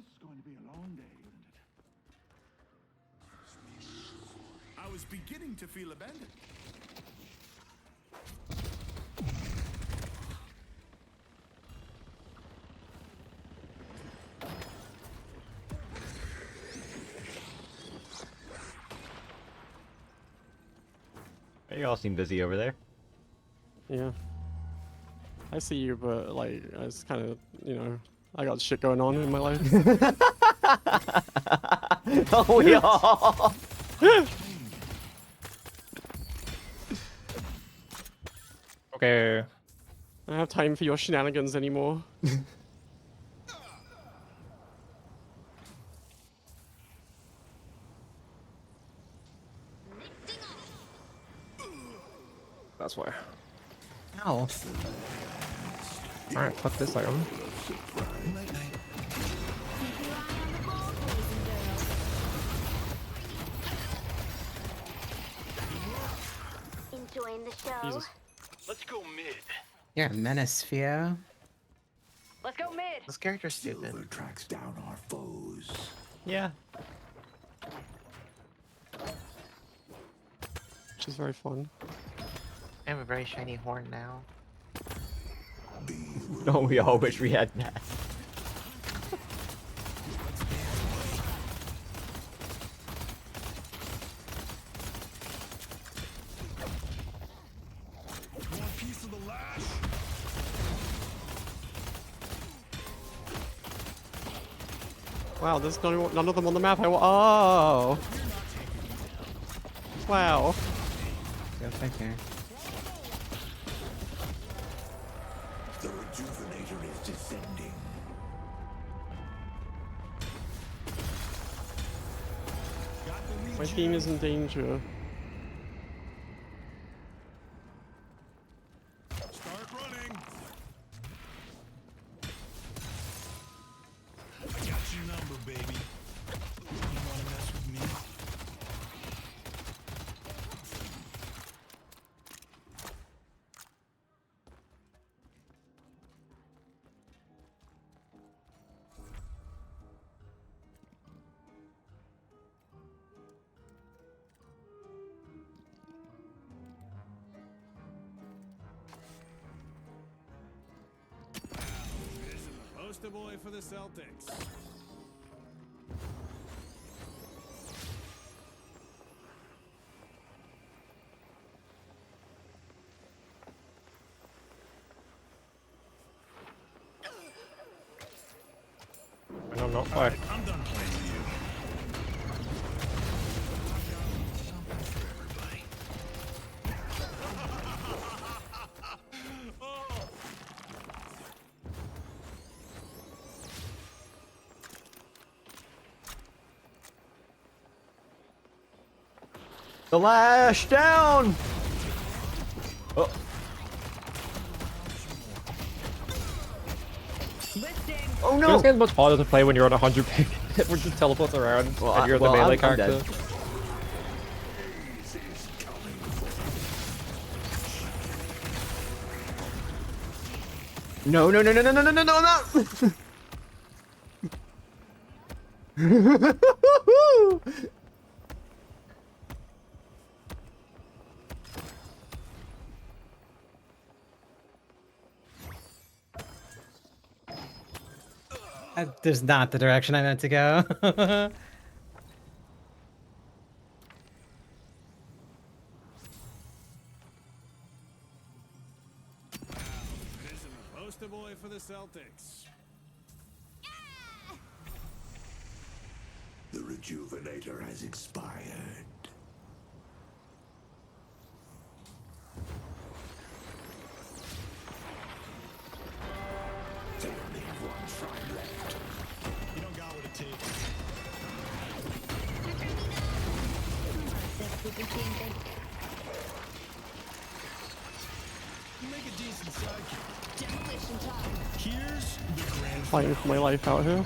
is going to be a long day, isn't it? I was beginning to feel abandoned. You all seem busy over there. Yeah. I see you, but like, it's kind of, you know, I got shit going on in my life. Oh, we all. Okay. I don't have time for your shenanigans anymore. That's why. Ow. Alright, fuck this item. Enjoying the show? Jesus. Let's go mid. You're a menace, Theo. Let's go mid. This character's stupid. Tracks down our foes. Yeah. Which is very fun. I have a very shiny horn now. No, we all wish we had that. One piece of the lash. Wow, there's none of them on the map. Oh. Wow. Go figure. The rejuvenator is descending. My team is in danger. Start running. I got your number, baby. You wanna mess with me? This is the poster boy for the Celtics. And I'm not quite. I'm done playing with you. The lash down. Oh. Oh no! This game's much harder to play when you're on 100 ping. Everyone just teleports around and you're the melee character. No, no, no, no, no, no, no, no, no, no! There's not the direction I meant to go. This is the poster boy for the Celtics. The rejuvenator has expired. They only have one shrine left. You don't got what it takes. You make a decent sidekick. Demolition time. Here's the grand Fighting for my life out here.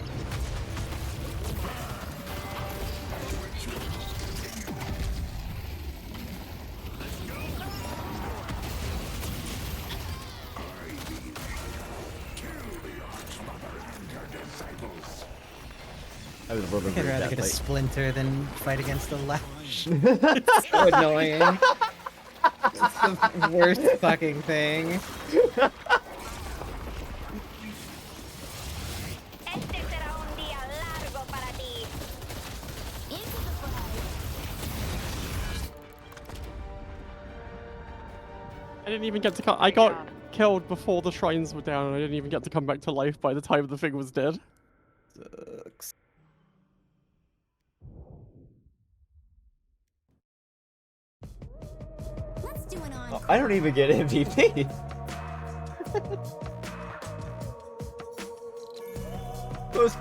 I was a little bit I'd rude rather that get a fight. splinter than fight against a lash. It's so annoying. It's the worst fucking thing. Este será un día largo para ti. Into the fray. I didn't even get to I got killed before the shrines were down, and I didn't even get to come back to life by the time the thing was dead. Sucks. Let's do an on. Oh, I don't even get MVP.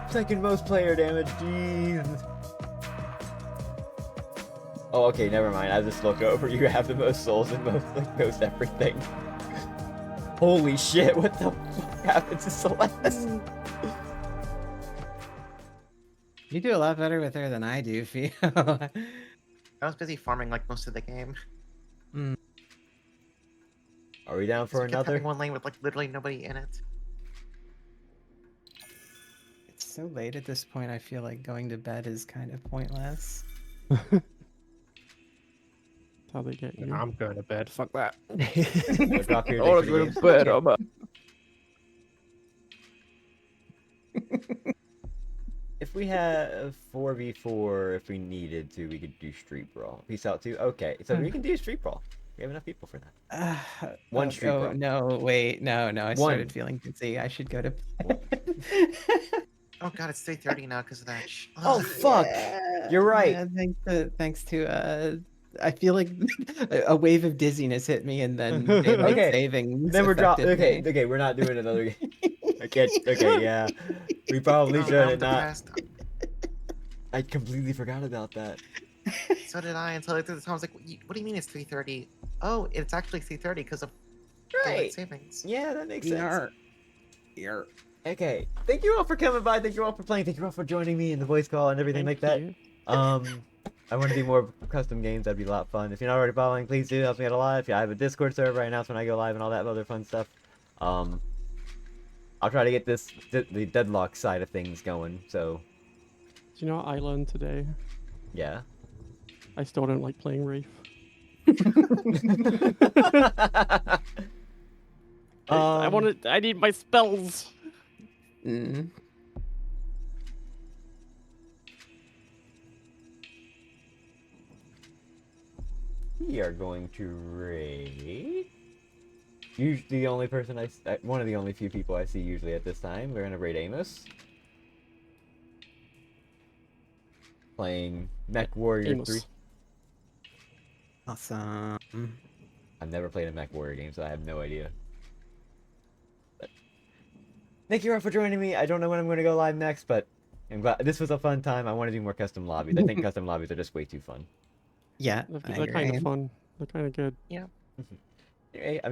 Second most player damage, jeez. Oh, okay, never mind. I just look over. You have the most souls and most everything. Holy shit! What the fuck happened to Celeste? You do a lot better with her than I do, Theo. I was busy farming like most of the game. Are we down for We kept another? having one lane with like literally nobody in it. It's so late at this point, I feel like going to bed is kind of pointless. That's how they get you. I'm going to bed. Fuck that. Drop your I want to go to bed. I'm up. If we have 4v4, if we needed to, we could do Street Brawl. Peace out too. Okay, so we can do Street Brawl. We have enough people for that. One Street Brawl. No, wait, no. I started feeling dizzy. I should go to. Oh god, it's 3:30 now because of that. Oh fuck! You're right. Yeah, thanks to I feel like a wave of dizziness hit me, and then daylight savings. Then we're dropping. affected me. Okay, we're not doing another game. Okay, yeah. We probably shouldn't not. I completely forgot about that. So did I until I threw this. I was like, "What do you mean it's 3:30? Oh, it's actually 3:30 because of daylight savings." Yeah, that makes sense. Here. Okay, thank you all for coming by. Thank you all for playing. Thank you all for joining me in the voice call and everything like that. I want to do more custom games. That'd be a lot of fun. If you're not already following, please do. It helps me out a lot. If I have a Discord server, I announce when I go live and all that other fun stuff. I'll try to get the Deadlock side of things going. So. Do you know what I learned today? Yeah. I still don't like playing Wraith. I need my spells. We are going to raid. Usually the only person one of the only few people I see usually at this time. We're gonna raid Amos. Playing Mech Warrior Amos. 3. Awesome. I've never played a Mech Warrior game, so I have no idea. But thank you all for joining me. I don't know when I'm going to go live next, but I'm glad this was a fun time. I want to do more custom lobbies. I think custom lobbies are just way too fun. Yeah, They're kind of fun. They're kind of good. Yeah. Anyway, I'm